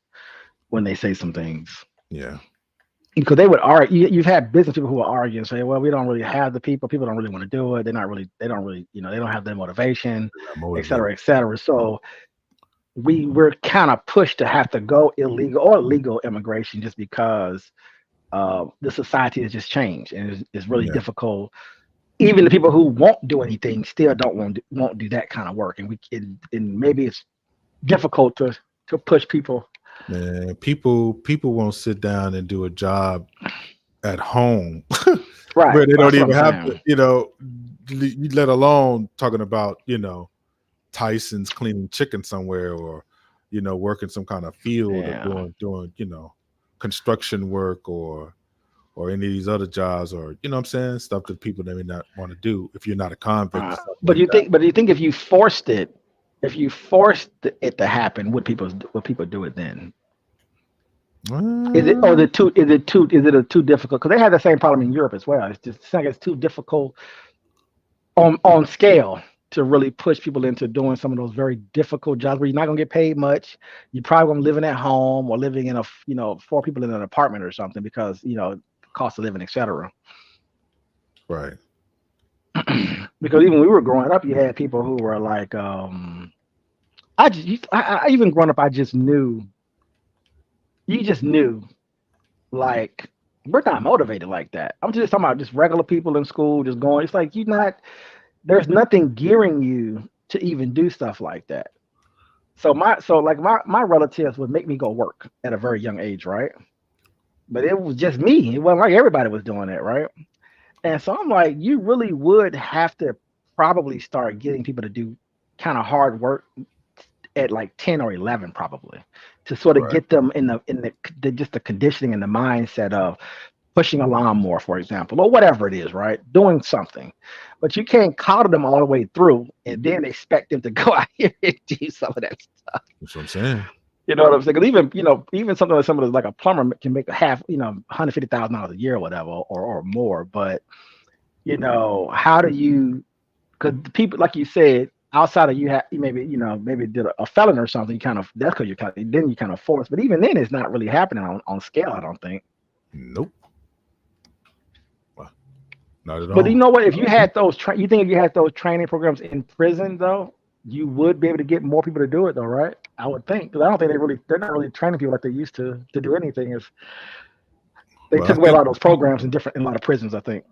S1: when they say some things.
S2: Yeah,
S1: Because they would argue, you've had business people who will argue and say, well, we don't really have the people. People don't really want to do it. They don't really, they don't have the motivation,
S2: they're not
S1: et
S2: motivated.
S1: cetera, et cetera. So we're kind of pushed to have to go illegal or legal immigration just because the society has just changed and it's really
S2: Yeah,
S1: difficult. Even the people who won't do anything still don't won't do that kind of work. And maybe it's difficult to push people.
S2: man, people won't sit down and do a job at home
S1: Right.
S2: where they don't
S1: That's what I'm
S2: even have to,
S1: saying.
S2: let alone talking about, Tyson's cleaning chicken somewhere or, working some kind of field or
S1: Yeah.
S2: doing, construction work or any of these other jobs or, what I'm saying? Stuff that people may not want to do if you're not a convict or something
S1: But
S2: like
S1: you
S2: that.
S1: think, but you think if you forced it to happen, would people do it then? Is it or
S2: Uh,
S1: the too is it too is it a too difficult? Because they have the same problem in Europe as well. It's like it's too difficult on scale to really push people into doing some of those very difficult jobs where you're not gonna get paid much. You're probably gonna be living at home or living in a four people in an apartment or something because cost of living, etc.
S2: right.
S1: Because even when we were growing up, you had people who were like, I even growing up, I just knew you just knew like we're not motivated like that. I'm just talking about just regular people in school just going. It's like you're not. There's nothing gearing you to even do stuff like that. So my relatives would make me go work at a very young age, right? But it was just me. It wasn't like everybody was doing it, right? And so I'm like, you really would have to probably start getting people to do kind of hard work at like 10 or 11 probably to sort of
S2: Right.
S1: get them in the just the conditioning and the mindset of pushing a lawnmower, for example, or whatever it is, right? Doing something. But you can't coddle them all the way through and then expect them to go out here and do some of that stuff.
S2: That's what I'm saying.
S1: You know what I'm saying? 'Cause even something like some of like a plumber can make a half, $150,000 a year or whatever, or more. But how do you? Because people, like you said, outside of you maybe maybe did a felon or something, you kind of that's because you kind of forced. But even then, it's not really happening on scale. I don't think.
S2: Nope. Well, not at
S1: But you
S2: all.
S1: know what? If you had you think if you had those training programs in prison though, you would be able to get more people to do it though, right? I would think because I don't think they're not really training people like they used to do anything. If they
S2: Well,
S1: took away a lot of those programs in a lot of prisons, I think.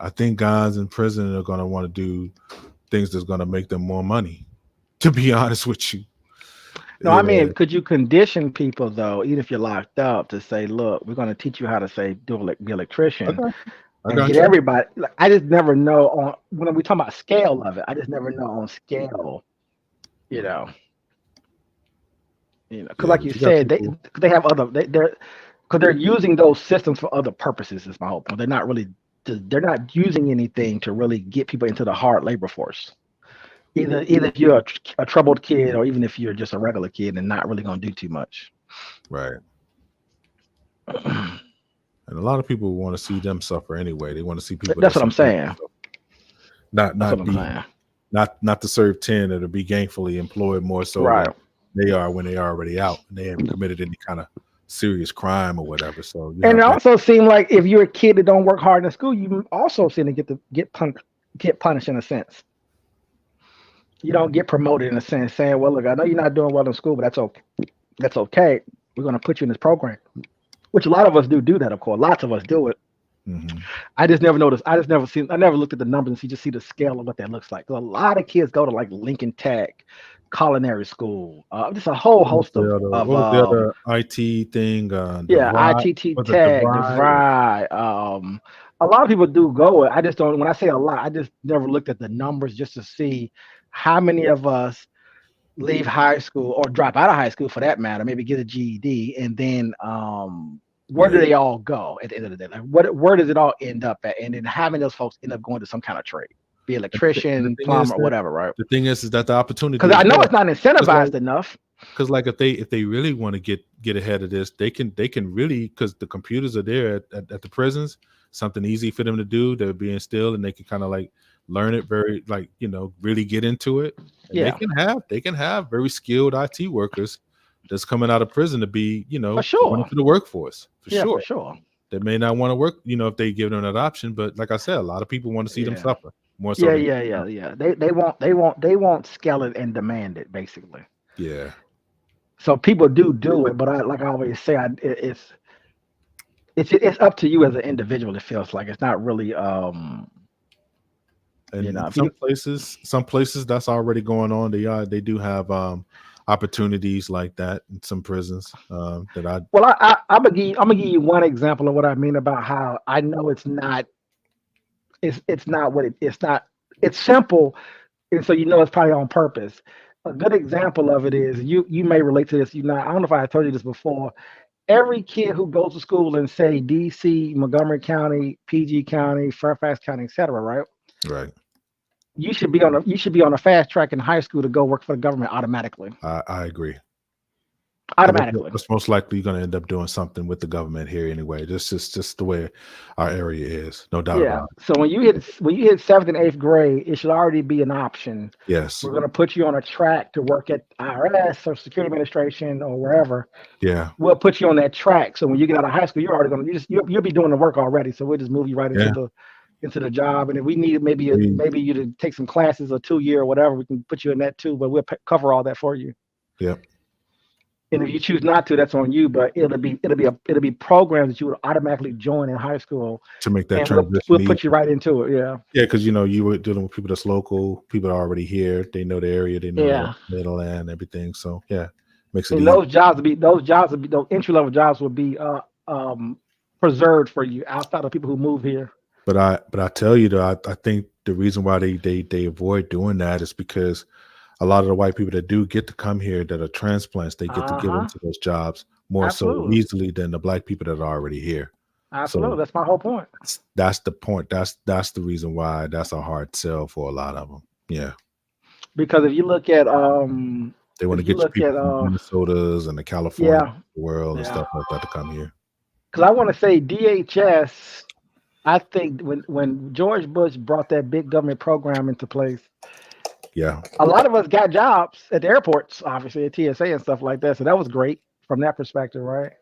S2: I think guys in prison are gonna want to do things that's gonna make them more money. To be honest with you,
S1: No, I
S2: yeah.
S1: mean, could you condition people though, even if you're locked up, to say, "Look, we're going to teach you how to say be
S2: I
S1: electrician,"
S2: got, I
S1: and get
S2: got you.
S1: everybody. Like, I just never know on when we talk about scale of it. I just never know on scale. You know, because
S2: Yeah,
S1: like
S2: but
S1: you
S2: you got
S1: said,
S2: people.
S1: they have they're because they're using those systems for other purposes. Is my whole point. They're not using anything to really get people into the hard labor force. Either if you're a troubled kid or even if you're just a regular kid and not really going to do too much.
S2: Right. And a lot of people want to see them suffer anyway. They want to see people
S1: That's
S2: that's
S1: what I'm saying.
S2: not
S1: That's what
S2: not
S1: I'm
S2: be
S1: saying.
S2: not to serve 10 or to be gainfully employed more so
S1: Right.
S2: than they are when they are already out and they haven't committed any kind of serious crime or whatever. So you
S1: And it
S2: have that.
S1: also seemed like if you're a kid that don't work hard in school, you also seem to get punished in a sense. You don't get promoted in a sense, saying, "Well, look, I know you're not doing well in school, but that's okay. That's okay. We're going to put you in this program." Which a lot of us do that, of course. Lots of us do it.
S2: Hmm.
S1: I just never noticed. I just never seen. I never looked at the numbers and see the scale of what that looks like. 'Cause a lot of kids go to like Lincoln Tech, culinary school, just a whole host of
S2: What was the other IT thing?
S1: yeah,
S2: Divide
S1: ITT
S2: was it
S1: Tech,
S2: Divide?
S1: DeVry. A lot of people do go. I just don't. When I say a lot, I just never looked at the numbers just to see how many of us leave high school or drop out of high school for that matter, maybe get a GED, and then where do
S2: Yeah.
S1: they all go at the end of the day? Like, where does it all end up at? And then having those folks end up going to some kind of trade, be
S2: The
S1: electrician,
S2: thing is
S1: plumber,
S2: that
S1: whatever, right?
S2: that the opportunity
S1: Because
S2: is
S1: I know
S2: there.
S1: it's not
S2: Because like
S1: incentivized enough.
S2: like if they really want to get ahead of this, they can really, because the computers are there at the prisons, something easy for them to do. They're being still, and they can kind of like learn it very, like, really get into it, and
S1: Yeah,
S2: they can have very skilled IT workers that's coming out of prison to be,
S1: for
S2: going
S1: sure.
S2: into the workforce for
S1: Yeah, for
S2: sure.
S1: sure.
S2: They may not want to work, if they give them that option, but like I said, a lot of people want to see them
S1: Yeah,
S2: suffer more so than
S1: yeah. They won't scale it and demand it basically.
S2: yeah.
S1: So people do it, but I always say, it's up to you as an individual. It feels like it's not really
S2: And
S1: if you
S2: some places that's already going on. They do have opportunities like that in some prisons. That I
S1: well, I'm gonna give you one example of what I mean about how I know it's not what it's not. It's simple, and so it's probably on purpose. A good example of it is you may relate to this. I don't know if I told you this before. Every kid who goes to school in say DC, Montgomery County, PG County, Fairfax County, etc., right?
S2: right.
S1: You should be on a fast track in high school to go work for the government automatically.
S2: I agree. And
S1: Automatically.
S2: that's most likely going to end up doing something with the government here anyway. This is just the way our area is, no doubt
S1: Yeah.
S2: about it.
S1: So when you hit seventh and eighth grade, it should already be an option.
S2: Yes.
S1: We're going to put you on a track to work at IRS, Social Security Administration, or wherever.
S2: Yeah.
S1: We'll put you on that track. So when you get out of high school, you're already going to you'll be doing the work already. So we'll just move you right
S2: Yeah.
S1: into the job. And if we need
S2: We,
S1: maybe you to take some classes, a 2 year or whatever, we can put you in that too. But we'll cover all that for you.
S2: yeah.
S1: And if you choose not to, that's on you. But it'll be programs that you would automatically join in high school,
S2: To make that
S1: and we'll
S2: transition
S1: we'll
S2: easy.
S1: put you right into it. Yeah,
S2: Yeah, because you were dealing with people that's local, people that are already here. They know the area, they know the
S1: yeah.
S2: middle and everything. So yeah, makes it
S1: And
S2: easy.
S1: those entry level jobs will be um, preserved for you outside of people who move here.
S2: But I tell you though, I think the reason why they avoid doing that is because a lot of the white people that do get to come here that are transplants, they get to
S1: Uh
S2: get
S1: huh.
S2: into those jobs more so
S1: Absolutely.
S2: easily than the black people that are already here. So
S1: Absolutely. That's my whole point.
S2: that's the point. That's the reason why that's a hard sell for a lot of them. Yeah,
S1: Because
S2: they want
S1: if
S2: to
S1: you
S2: get you
S1: look at
S2: people from Minnesotas and the California
S1: yeah,
S2: world and
S1: yeah.
S2: stuff like that to come here.
S1: Because I want to say DHS. I think when George Bush brought that big government program into place,
S2: Yeah,
S1: a lot of us got jobs at the airports, obviously at TSA and stuff like that. So that was great from that perspective, right?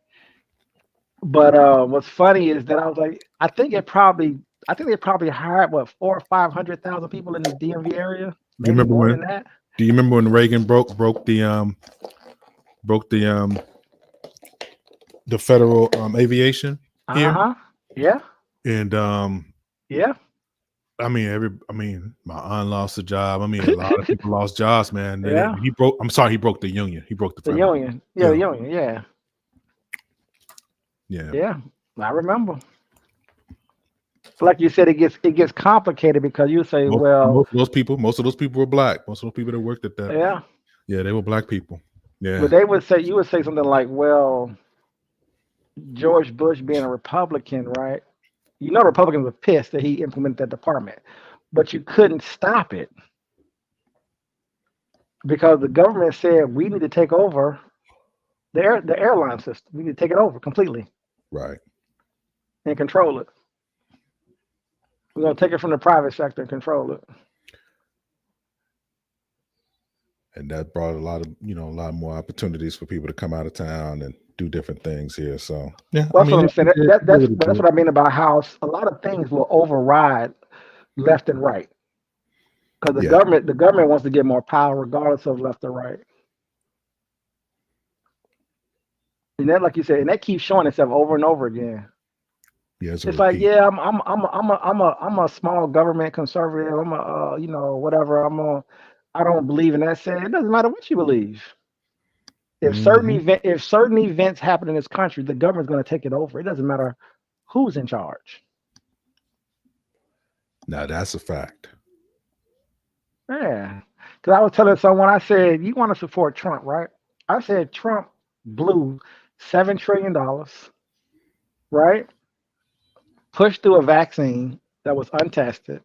S1: But what's funny is that I was like, I think they probably hired what 400,000 or 500,000 people in the DMV area,
S2: do you
S1: maybe
S2: remember
S1: more
S2: when?
S1: than that.
S2: Do you remember when Reagan broke the federal aviation
S1: Uh
S2: here?
S1: huh. Yeah.
S2: And
S1: Yeah.
S2: I mean, my aunt lost a job. I mean, a lot of people lost jobs, man.
S1: Yeah.
S2: He broke. I'm sorry, he broke the union. He broke the
S1: The
S2: federal.
S1: union. Yeah. The
S2: Yeah,
S1: union. Yeah.
S2: yeah.
S1: Yeah. I remember. Like you said, it gets complicated because you say, well,
S2: Most of those people were black. Most of those people that worked at that,
S1: yeah,
S2: yeah, they were black people.
S1: but
S2: Yeah,
S1: you would say something like, well, George Bush being a Republican, right? Republicans were pissed that he implemented that department, but you couldn't stop it because the government said we need to take over the airline system. We need to take it over completely.
S2: Right.
S1: and control it. We're gonna take it from the private sector and control it.
S2: And that brought a lot of a lot more opportunities for people to come out of town and do different things here. So yeah, I
S1: Well, that's
S2: mean,
S1: what I'm saying.
S2: do what it
S1: That's
S2: do.
S1: what I mean about how a lot of things will override left and right because
S2: Yeah,
S1: the government wants to get more power regardless of left or right. And that, like you said, and that keeps showing itself over and over again.
S2: yeah, it's a
S1: It's like,
S2: repeat.
S1: yeah, I'm a small government conservative. I'm a, whatever. I don't believe in that. Saying it doesn't matter what you believe.
S2: Hmm.
S1: If certain events happen in this country, the government's going to take it over. It doesn't matter who's in charge.
S2: Now that's a fact.
S1: Yeah, because I was telling someone, I said, you want to support Trump, right? I said Trump blew $7 trillion, right? Pushed through a vaccine that was untested,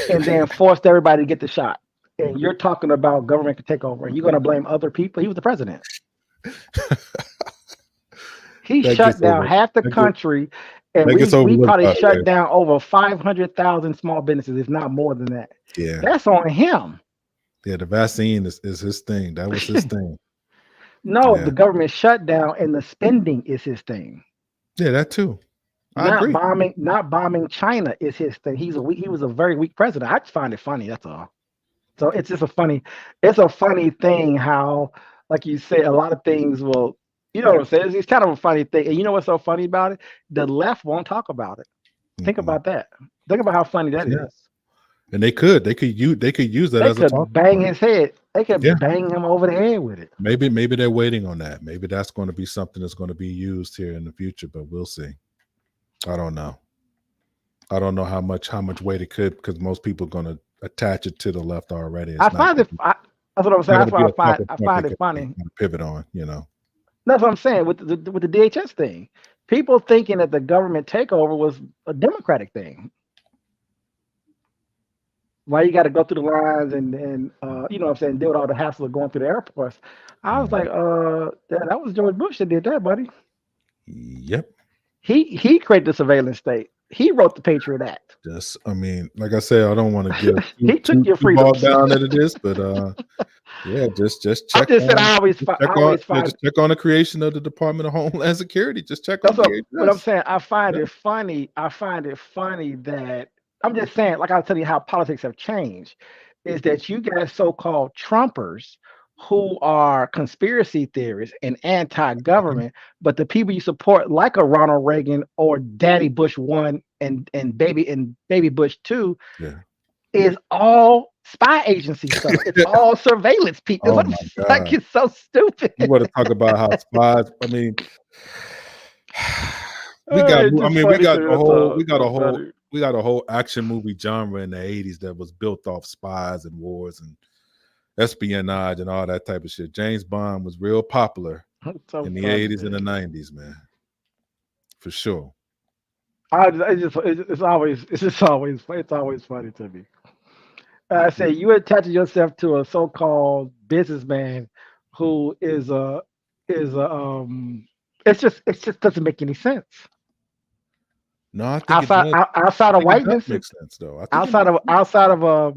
S1: and then forced everybody to get the shot. And you're talking about government could take over, and you're going to blame other people. He was the president. He
S2: That
S1: shut
S2: gets
S1: down
S2: over.
S1: half the
S2: That, get,
S1: country, and
S2: that gets
S1: we
S2: overlooked,
S1: probably
S2: by the way.
S1: shut down over 500,000 small businesses, if not more than that.
S2: Yeah,
S1: That's on him.
S2: yeah. The vaccine is his thing. That was his thing.
S1: No,
S2: Yeah,
S1: the government shutdown and the spending is his thing.
S2: yeah. That too. I
S1: Not
S2: agree.
S1: bombing, not bombing China is his thing. He was a very weak president. I just find it funny. That's all. So it's a funny thing how, like you say, a lot of things will, you know what I'm saying? It's kind of a funny thing. And you know what's so funny about it? The left won't talk about it. Think
S2: Mm-mm.
S1: about that. Think about how funny that
S2: Yeah,
S1: is.
S2: and they could use that
S1: They
S2: as a talking
S1: could bang
S2: point.
S1: his head. They
S2: Yeah,
S1: could bang him over the head with it.
S2: maybe they're waiting on that. Maybe that's going to be something that's going to be used here in the future, but we'll see. I don't know. I don't know how much weight it could because most people are going to attach it to the left already.
S1: I
S2: It's not
S1: find it. That's what I'm saying.
S2: not going
S1: That's
S2: to be
S1: why
S2: a talking
S1: I
S2: point
S1: find
S2: they
S1: it
S2: can
S1: funny.
S2: pivot on. You know.
S1: That's what I'm saying with the DHS thing. People thinking that the government takeover was a democratic thing. Why you got to go through the lines and you know what I'm saying, deal with all the hassle of going through the airports. I was like,
S2: Mm.
S1: that was George Bush that did that, buddy.
S2: Yep.
S1: He created the surveillance state. He wrote the Patriot Act.
S2: Just, I mean, like I said, I don't want to get too
S1: He took your
S2: too bogged
S1: freedoms.
S2: down into this, but yeah, just
S1: I
S2: check
S1: just said
S2: on
S1: I always
S2: just
S1: find
S2: check on the creation of the Department of Homeland Security. Just check on
S1: that's what I'm
S2: DHS.
S1: saying. I find
S2: Yeah.
S1: it funny. I find it funny that I'm just saying, like I was telling you how politics have changed, is that you got so-called Trumpers who are conspiracy theorists and
S2: Mhm.
S1: anti-government, but the people you support, like a Ronald Reagan or Daddy Bush one and baby Bush two,
S2: Yeah.
S1: is all spy agency stuff. It's all surveillance people.
S2: Oh
S1: What
S2: my
S1: like
S2: God.
S1: it's so stupid.
S2: You want to talk about how spies? I mean, we got.
S1: It's
S2: I
S1: just
S2: mean, we
S1: funny
S2: got
S1: to me.
S2: the
S1: That's
S2: whole.
S1: all. It's so funny.
S2: We got a whole action movie genre in the '80s that was built off spies and wars and espionage and all that type of shit. James Bond was real popular
S1: It's so
S2: in the
S1: funny,
S2: '80s and the
S1: man.
S2: '90s, man, for sure.
S1: It's always funny to me. I say you attach yourself to a so-called businessman who is a it just doesn't make any sense
S2: No, I think it does. I
S1: outside of
S2: think it does
S1: whiteness,
S2: make sense, though. I think it makes sense.
S1: outside of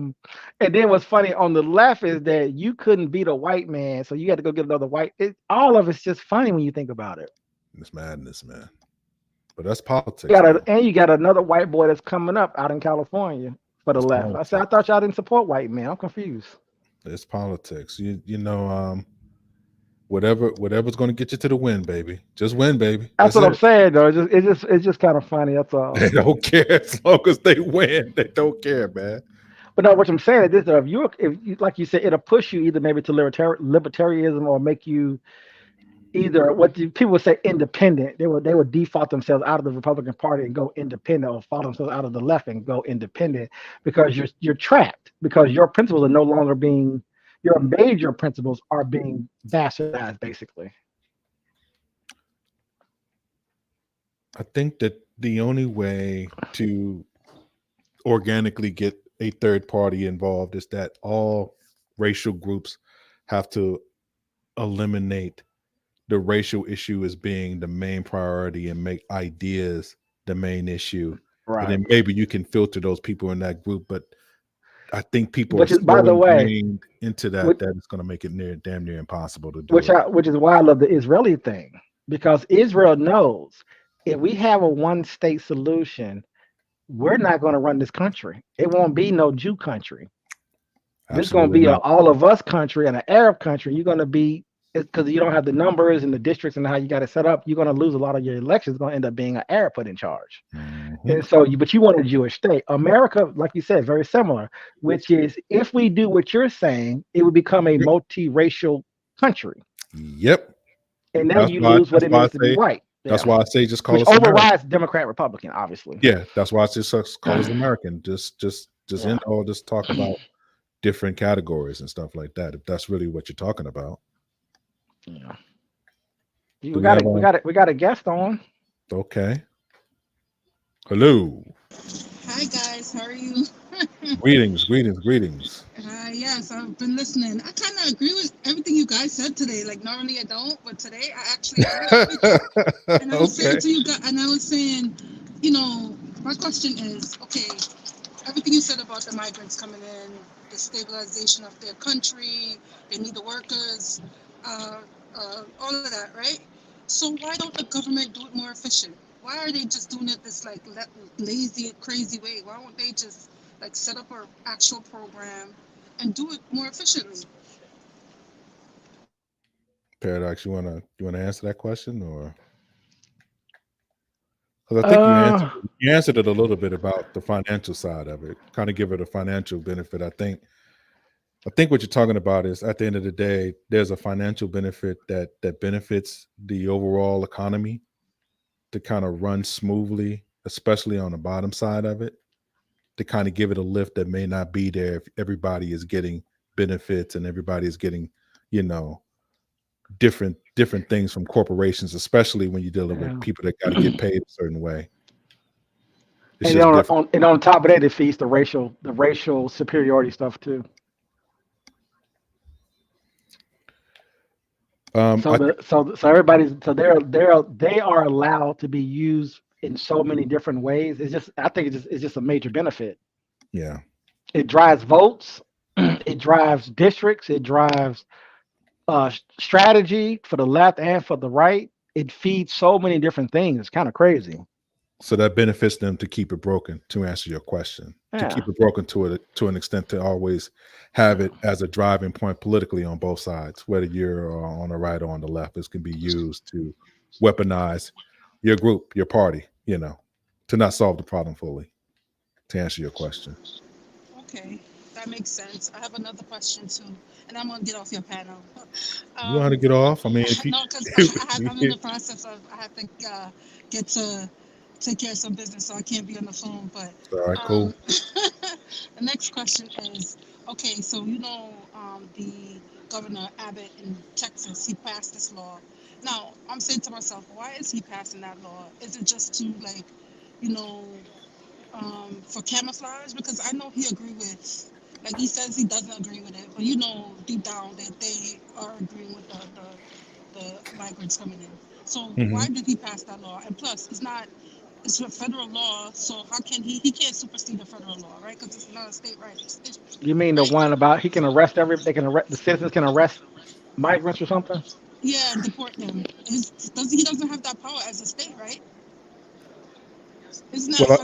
S1: and then what's funny on the left is that you couldn't beat a white man, so you had to go get another white. All of it's just funny when you think about it.
S2: It's madness, man. But that's politics, though.
S1: You got another white boy that's coming up out in California for the
S2: It's
S1: left. I said, I
S2: politics.
S1: thought y'all didn't support white men. I'm confused.
S2: It's politics. Whatever's going to get you to the win, baby. Just win, baby.
S1: That's
S2: That's
S1: what
S2: it.
S1: I'm saying, though. It's just kind of funny. That's
S2: They
S1: all.
S2: don't care as long as they win. They don't care, man.
S1: But no, what I'm saying is this: though, if you, like you said, it'll push you either maybe to libertarianism or make you either people would say independent. They would default themselves out of the Republican Party and go independent, or fall themselves out of the left and go independent because you're trapped because your principles are no longer being your major principles are being bastardized, basically.
S2: I think that the only way to organically get a third party involved is that all racial groups have to eliminate the racial issue as being the main priority and make ideas the main issue. And
S1: Right.
S2: then maybe you can filter those people in that group. But I think people are
S1: Which is, by
S2: so
S1: the way,
S2: ingrained into that
S1: which,
S2: that it's going to make it damn near impossible to do it.
S1: which is why I love the Israeli thing, because Israel knows if we have a one state solution, we're not going to run this country. It won't be no Jew country. This is going to
S2: Absolutely
S1: be an
S2: not.
S1: all of us country and an Arab country. You're going to be, because you don't have the numbers and the districts and how you got it set up. You're going to lose a lot of your elections. It's going to end up being an Arab put in charge.
S2: Mhm.
S1: And so, but you want a Jewish state. America, like you said, very similar, which is if we do what you're saying, it would become a
S2: Yep.
S1: multiracial country.
S2: Yep.
S1: And then
S2: That's
S1: you
S2: why.
S1: lose what it means to be white.
S2: That's
S1: Yeah.
S2: why I say just call
S1: Which
S2: us American.
S1: overrides Democrat Republican, obviously.
S2: Yeah, that's why I just call us American. Just
S1: Yeah.
S2: just talk about different categories and stuff like that. If that's really what you're talking about.
S1: Yeah.
S2: Do we have
S1: We got a guest on.
S2: okay. Hello.
S3: Hi guys, how are you?
S2: Greetings, greetings, greetings.
S3: Yes, I've been listening. I kind of agree with everything you guys said today. Like normally I don't, but today I actually agree with everything. And I was saying
S2: Okay.
S3: to you guys, and I was saying, you know, my question is, okay, everything you said about the migrants coming in, the stabilization of their country, they need the workers, uh, all of that, right? So why don't the government do it more efficient? Why are they just doing it this like lazy, crazy way? Why won't they just like set up an actual program and do it more efficiently?
S2: Paradox, you wanna answer that question or because I think
S1: Uh,
S2: you answered it a little bit about the financial side of it. Kind of give it a financial benefit. I think what you're talking about is at the end of the day, there's a financial benefit that benefits the overall economy to kind of run smoothly, especially on the bottom side of it, to kind of give it a lift that may not be there if everybody is getting benefits and everybody is getting, you know, different things from corporations, especially when you're dealing with
S1: yeah.
S2: people that got to get paid a certain way. It's
S1: And
S2: just different.
S1: on top of that, it feeds the racial superiority stuff too. So
S2: I think,
S1: so everybody's so they are allowed to be used in so many different ways. It's just I think it's just a major benefit.
S2: yeah.
S1: It drives votes, it drives districts, it drives strategy for the left and for the right. It feeds so many different things. It's kind of crazy.
S2: So that benefits them to keep it broken. To answer your question, to
S1: Yeah.
S2: keep it broken to an extent to always have it as a driving point politically on both sides, whether you're on the right or on the left. This can be used to weaponize your group, your party. To not solve the problem fully. To answer your question.
S3: Okay, that makes sense. I have another question too, and I'm gonna get off your panel.
S2: You know how to
S3: Um,
S2: get off. I mean, if you,
S3: no, because I'm in
S2: yeah.
S3: the process of I have to get to take care of some business, so I can't be on the phone. But
S2: All right, cool.
S3: the next question is, okay, so the governor Abbott in Texas, he passed this law. Now I'm saying to myself, why is he passing that law? Is it just to like, you know, for camouflage? Because I know he agree with, like he says he doesn't agree with it, but deep down that they are agreeing with the migrants coming in. So
S2: Hmm.
S3: why did he pass that law? And plus, it's a federal law, so how can he can't supersede a federal law, right? Because it's not a state right,
S1: You mean the
S3: right?
S1: one about he can arrest they can arrest the citizens can arrest migrants or something?
S3: Yeah, and deport them. He doesn't have that power as a state, right? Isn't that
S2: Well,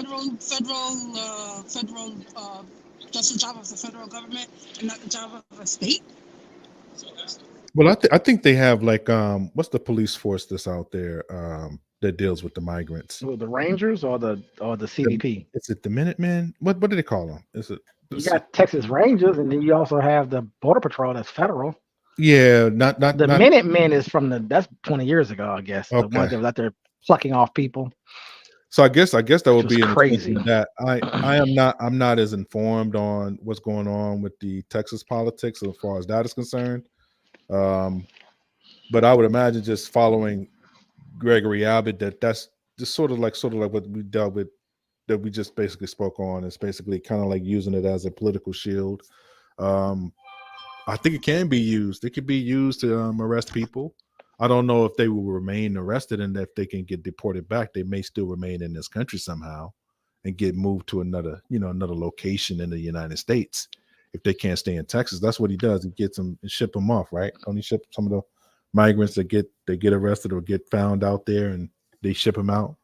S3: just the job of the federal government and not the job of a state?
S2: I think they have like what's the police force that's out there that deals with the migrants?
S1: The Rangers or the
S2: The,
S1: CBP?
S2: is it the Minutemen? What do they call them? Is it?
S1: You got Texas Rangers, and then you also have the Border Patrol that's federal.
S2: Yeah, not not
S1: The
S2: not
S1: Minutemen is from that's 20 years ago, I guess. The ones
S2: okay.
S1: that was out there plucking off people,
S2: So I guess that
S1: which
S2: would
S1: was
S2: be an extension
S1: crazy.
S2: of that. I'm not as informed on what's going on with the Texas politics as far as that is concerned. Um, but I would imagine just following Gregory Abbott that's just sort of like what we dealt with that we just basically spoke on. It's basically kind of like using it as a political shield. Um, I think it can be used. It could be used to arrest people. I don't know if they will remain arrested, and if they can get deported back, they may still remain in this country somehow and get moved to another location in the United States. If they can't stay in Texas, that's what he does. He gets them and ship them off, right? Don't he ship some of the migrants that get arrested or get found out there, and they ship them out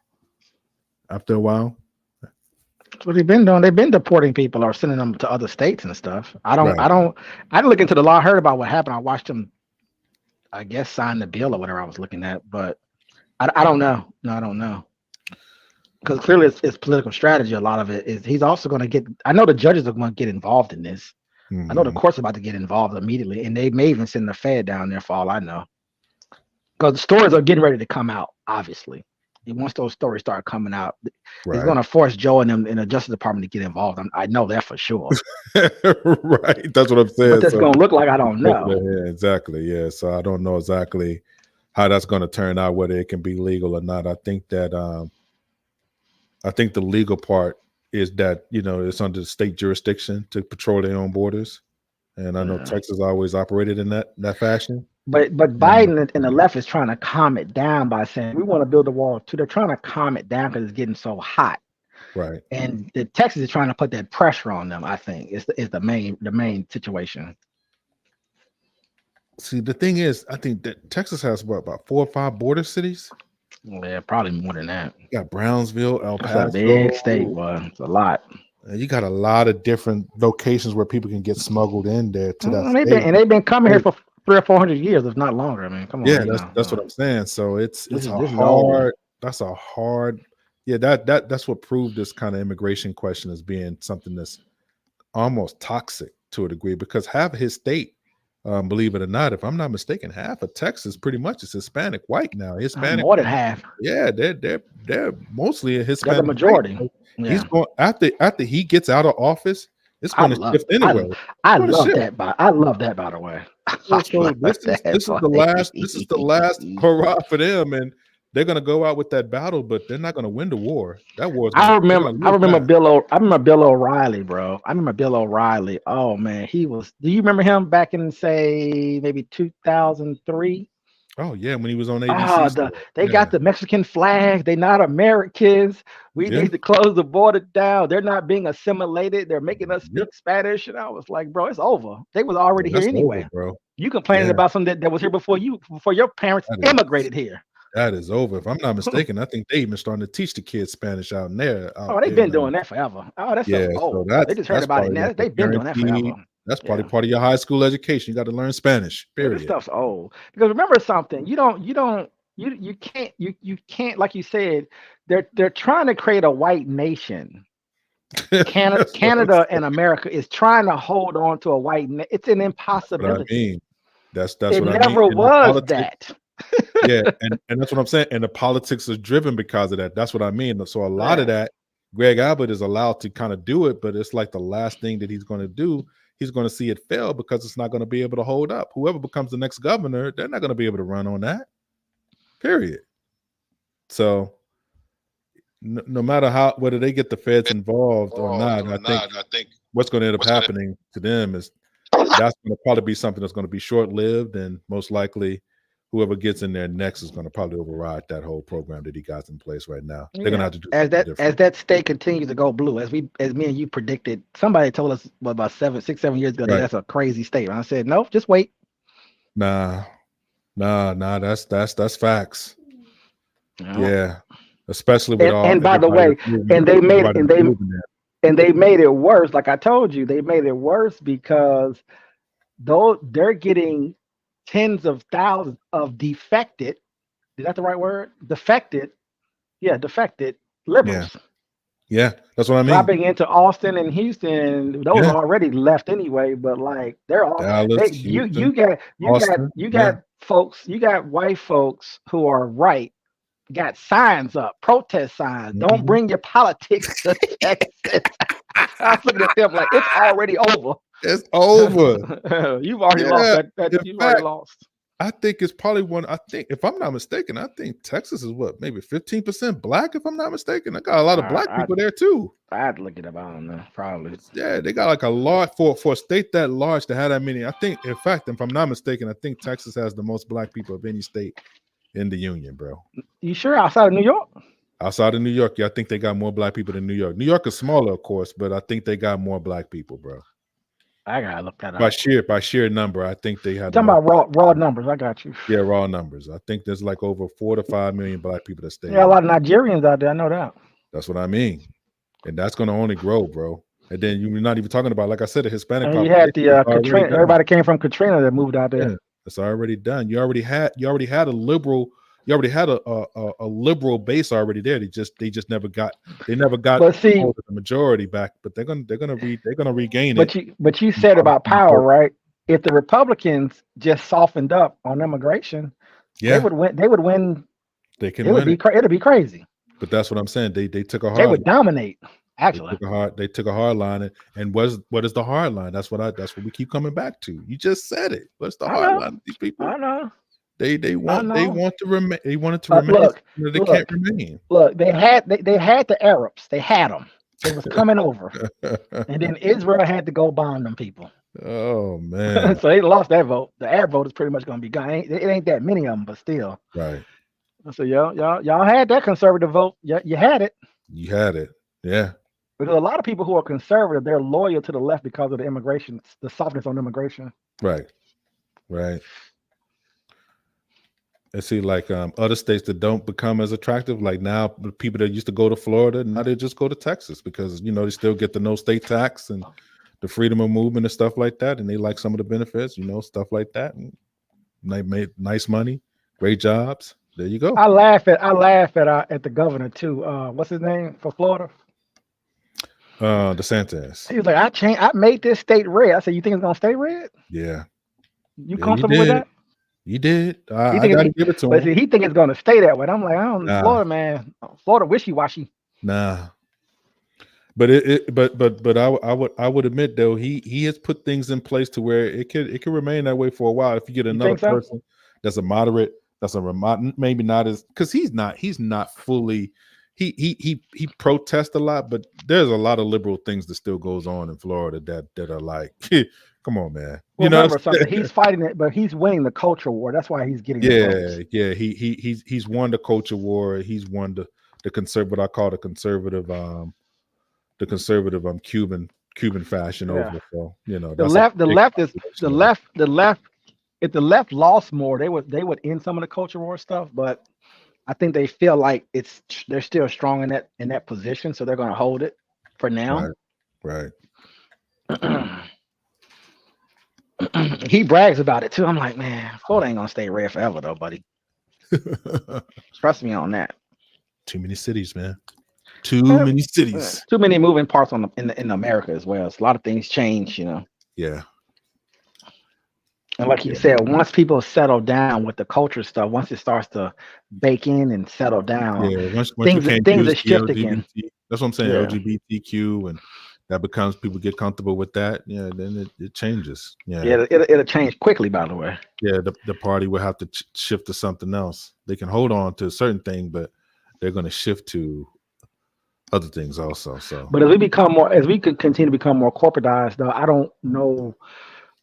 S2: after a while?
S1: That's what they've been doing. They've been deporting people or sending them to other states and stuff. I didn't look into the law. I heard about what happened. I watched them, I guess, sign the bill or whatever I was looking at, but I don't know. No, I don't know. Because clearly it's political strategy. A lot of it is he's also going to get. I know the judges are going to get involved in this. I know the court's about to get involved immediately, and they may even send the Fed down there for all I know. Because the stories are getting ready to come out, obviously. And once those stories start coming out, he's going to force Joe and them in the Justice Department to get involved. I know that for sure.
S2: Right. That's what I'm saying.
S1: What that's going to look like, I don't know.
S2: Yeah, exactly. Yeah. So I don't know exactly how that's going to turn out, whether it can be legal or not. I think that I think the legal part is that, it's under the state jurisdiction to patrol their own borders. And I know Texas always operated in that fashion.
S1: But Biden and the left is trying to calm it down by saying we want to build a wall too. They're trying to calm it down because it's getting so hot.
S2: Right.
S1: And the Texas is trying to put that pressure on them, I think, is the main situation.
S2: See, the thing is, I think that Texas has about 4 or 5 border cities.
S1: Yeah, probably more than that.
S2: You got Brownsville, El Paso.
S1: That's a big state, boy. It's a lot.
S2: You got a lot of different locations where people can get smuggled in there to that
S1: state. They've been coming here for 300 or 400 years, if not longer. I mean, come on.
S2: Yeah, that's what I'm saying. So it's a hard. That's a hard. Yeah, that's what proved this kind of immigration question as being something that's almost toxic to a degree, because half of his state, believe it or not, if I'm not mistaken, half of Texas pretty much is Hispanic white now. Hispanic,
S1: more than half.
S2: Yeah, they're mostly a Hispanic.
S1: They're the majority.
S2: White. Yeah. He's going after he gets out of office. It's going to shift anyway.
S1: I love that. I love that. By the way,
S2: so this is the last hurrah for them, and they're going to go out with that battle, but they're not going to win the war. That war.
S1: I remember Bill O'Reilly, bro. I remember Bill O'Reilly. Oh man, he was. Do you remember him back in say maybe 2003?
S2: Oh yeah, when he was on ABC.
S1: They got the Mexican flag. They're not Americans. We need to close the border down. They're not being assimilated. They're making us speak Spanish. And I was like, bro, it's over. They was already here anyway,
S2: bro.
S1: You complaining about something that was here before your parents immigrated here.
S2: That is over. If I'm not mistaken, I think they even starting to teach the kids Spanish out there.
S1: They've been doing that forever. Oh, that's so old. They just heard about it now. They've been doing that forever.
S2: That's probably part of your high school education. You got to learn Spanish. Period.
S1: This stuff's old. Because remember something, you can't, like you said, they're trying to create a white nation. Canada and America is trying to hold on to a white it's an impossibility.
S2: That's
S1: what
S2: I mean.
S1: It never was that.
S2: Yeah, and that's what I'm saying. And the politics is driven because of that. That's what I mean. So a lot of that, Greg Abbott is allowed to kind of do it, but it's like the last thing that he's going to do. He's going to see it fail because it's not going to be able to hold up. Whoever becomes the next governor, they're not going to be able to run on that. Period. So no matter whether they get the feds involved or not, I think what's going to end up happening to them is that's going to probably be something that's going to be short-lived, and most likely whoever gets in there next is going to probably override that whole program that he got in place right now. They're going to have to do
S1: as that state continues to go blue, as me and you predicted. Somebody told us about 7 years ago that that's a crazy state. And I said, no, just wait.
S2: Nah, that's facts. Yeah, especially with all.
S1: And by the way, they made it worse. Like I told you, they made it worse because they're getting tens of thousands of defected. Is that the right word? Defected liberals.
S2: Yeah, that's what I mean.
S1: Dropping into Austin and Houston, those are already left anyway. But like they're all
S2: Dallas,
S1: you got folks, you got white folks who are right. Got signs up, protest signs. Don't bring your politics to Texas. I was looking at them like it's already over.
S2: It's over.
S1: You've already lost that. You've already lost.
S2: I think it's probably one. I think, if I'm not mistaken, I think Texas is what, maybe 15% black, if I'm not mistaken. I got a lot of black people there too.
S1: I'd look it up. I don't know. Probably.
S2: Yeah, they got like a lot for a state that large to have that many. I think, in fact, if I'm not mistaken, I think Texas has the most black people of any state in the union, bro.
S1: You sure outside of New York?
S2: Outside of New York, yeah, I think they got more black people than New York. New York is smaller, of course, but I think they got more black people, bro.
S1: I gotta look that up.
S2: By sheer number, I think they had.
S1: Talking about raw numbers. I got you.
S2: Yeah, raw numbers. I think there's like over 4 to 5 million black people that stay.
S1: Yeah, a lot of Nigerians out there. I know that.
S2: That's what I mean, and that's going to only grow, bro. And then you're not even talking about, like I said, the Hispanic.
S1: And you had the Katrina. Everybody came from Katrina that moved out there.
S2: Yeah, it's already done. You already had a liberal. You already had a liberal base already there. They just never got. They never got the majority back. But they're gonna regain it.
S1: But you said about power, right? If the Republicans just softened up on immigration, they would win. They would win.
S2: They can.
S1: It'd be crazy.
S2: But that's what I'm saying. They took a hard.
S1: They would dominate. Actually,
S2: they took a hard line, and what is the hard line? That's what we keep coming back to. You just said it. What's the hard line? These people.
S1: I know.
S2: They want to remain. They wanted to remain. They can't remain.
S1: Look, they had the Arabs. They had them. They was coming over, and then Israel had to go bomb them people.
S2: Oh man!
S1: So they lost that vote. The Arab vote is pretty much going to be gone. It ain't that many of them, but still.
S2: Right.
S1: So y'all had that conservative vote. You had it.
S2: You had it. Yeah.
S1: Because a lot of people who are conservative, they're loyal to the left because of the immigration, the softness on immigration.
S2: Right. And see, like other states that don't become as attractive, like now the people that used to go to Florida, now they just go to Texas because they still get the no state tax and the freedom of movement and stuff like that, and they like some of the benefits, stuff like that. And they made nice money, great jobs. There you go.
S1: I laugh at the governor too. What's his name for Florida?
S2: DeSantis.
S1: He was like, I made this state red. I said, you think it's gonna stay red?
S2: Yeah.
S1: You comfortable with that?
S2: He did. I gotta give it to him.
S1: But see, he think it's gonna stay that way. I'm like, I don't know, Florida, man. Florida wishy-washy.
S2: Nah. But I would admit though, he has put things in place to where it could remain that way for a while if you get another person that's a moderate, maybe not as, because he's not fully. He protests a lot, but there's a lot of liberal things that still goes on in Florida that are like, come on, man.
S1: Well, remember something. He's fighting it, but he's winning the culture war. That's why he's getting.
S2: Yeah. He's won the culture war. He's won the what I call the conservative Cuban fashion over. So the left. If the left lost more, they would end some of the culture war stuff, but. I think they feel like they're still strong in that position, so they're going to hold it for now. Right.
S1: He brags about it too. I'm like, man, Florida ain't gonna stay red forever, though, buddy. Trust me on that.
S2: Too many cities, man. Too many cities.
S1: Too many moving parts in America as well. So a lot of things change,
S2: Yeah.
S1: And like you said, once people settle down with the culture stuff, once it starts to bake in and settle down,
S2: once
S1: things are shift again.
S2: That's what I'm saying. LGBTQ, and that becomes, people get comfortable with that. Yeah, then it changes. Yeah,
S1: it'll change quickly. By the way,
S2: the party will have to shift to something else. They can hold on to a certain thing, but they're going to shift to other things also. So,
S1: but as we continue to become more corporatized, though, I don't know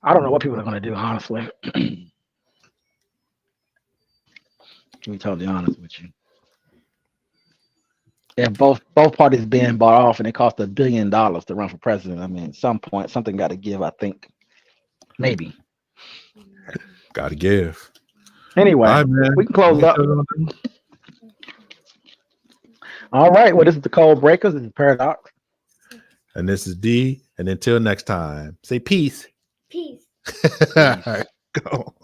S1: what people are going to do, honestly. To be totally honest with you. If both parties being bought off and it cost $1 billion to run for president, I mean, at some point, something got to give, I think. Maybe.
S2: Got to give.
S1: Anyway,
S2: right,
S1: we can close up. All right. Well, this is the Code Breakers. This is Paradox.
S2: And this is D. And until next time, say peace.
S4: Peace.
S2: All right, go.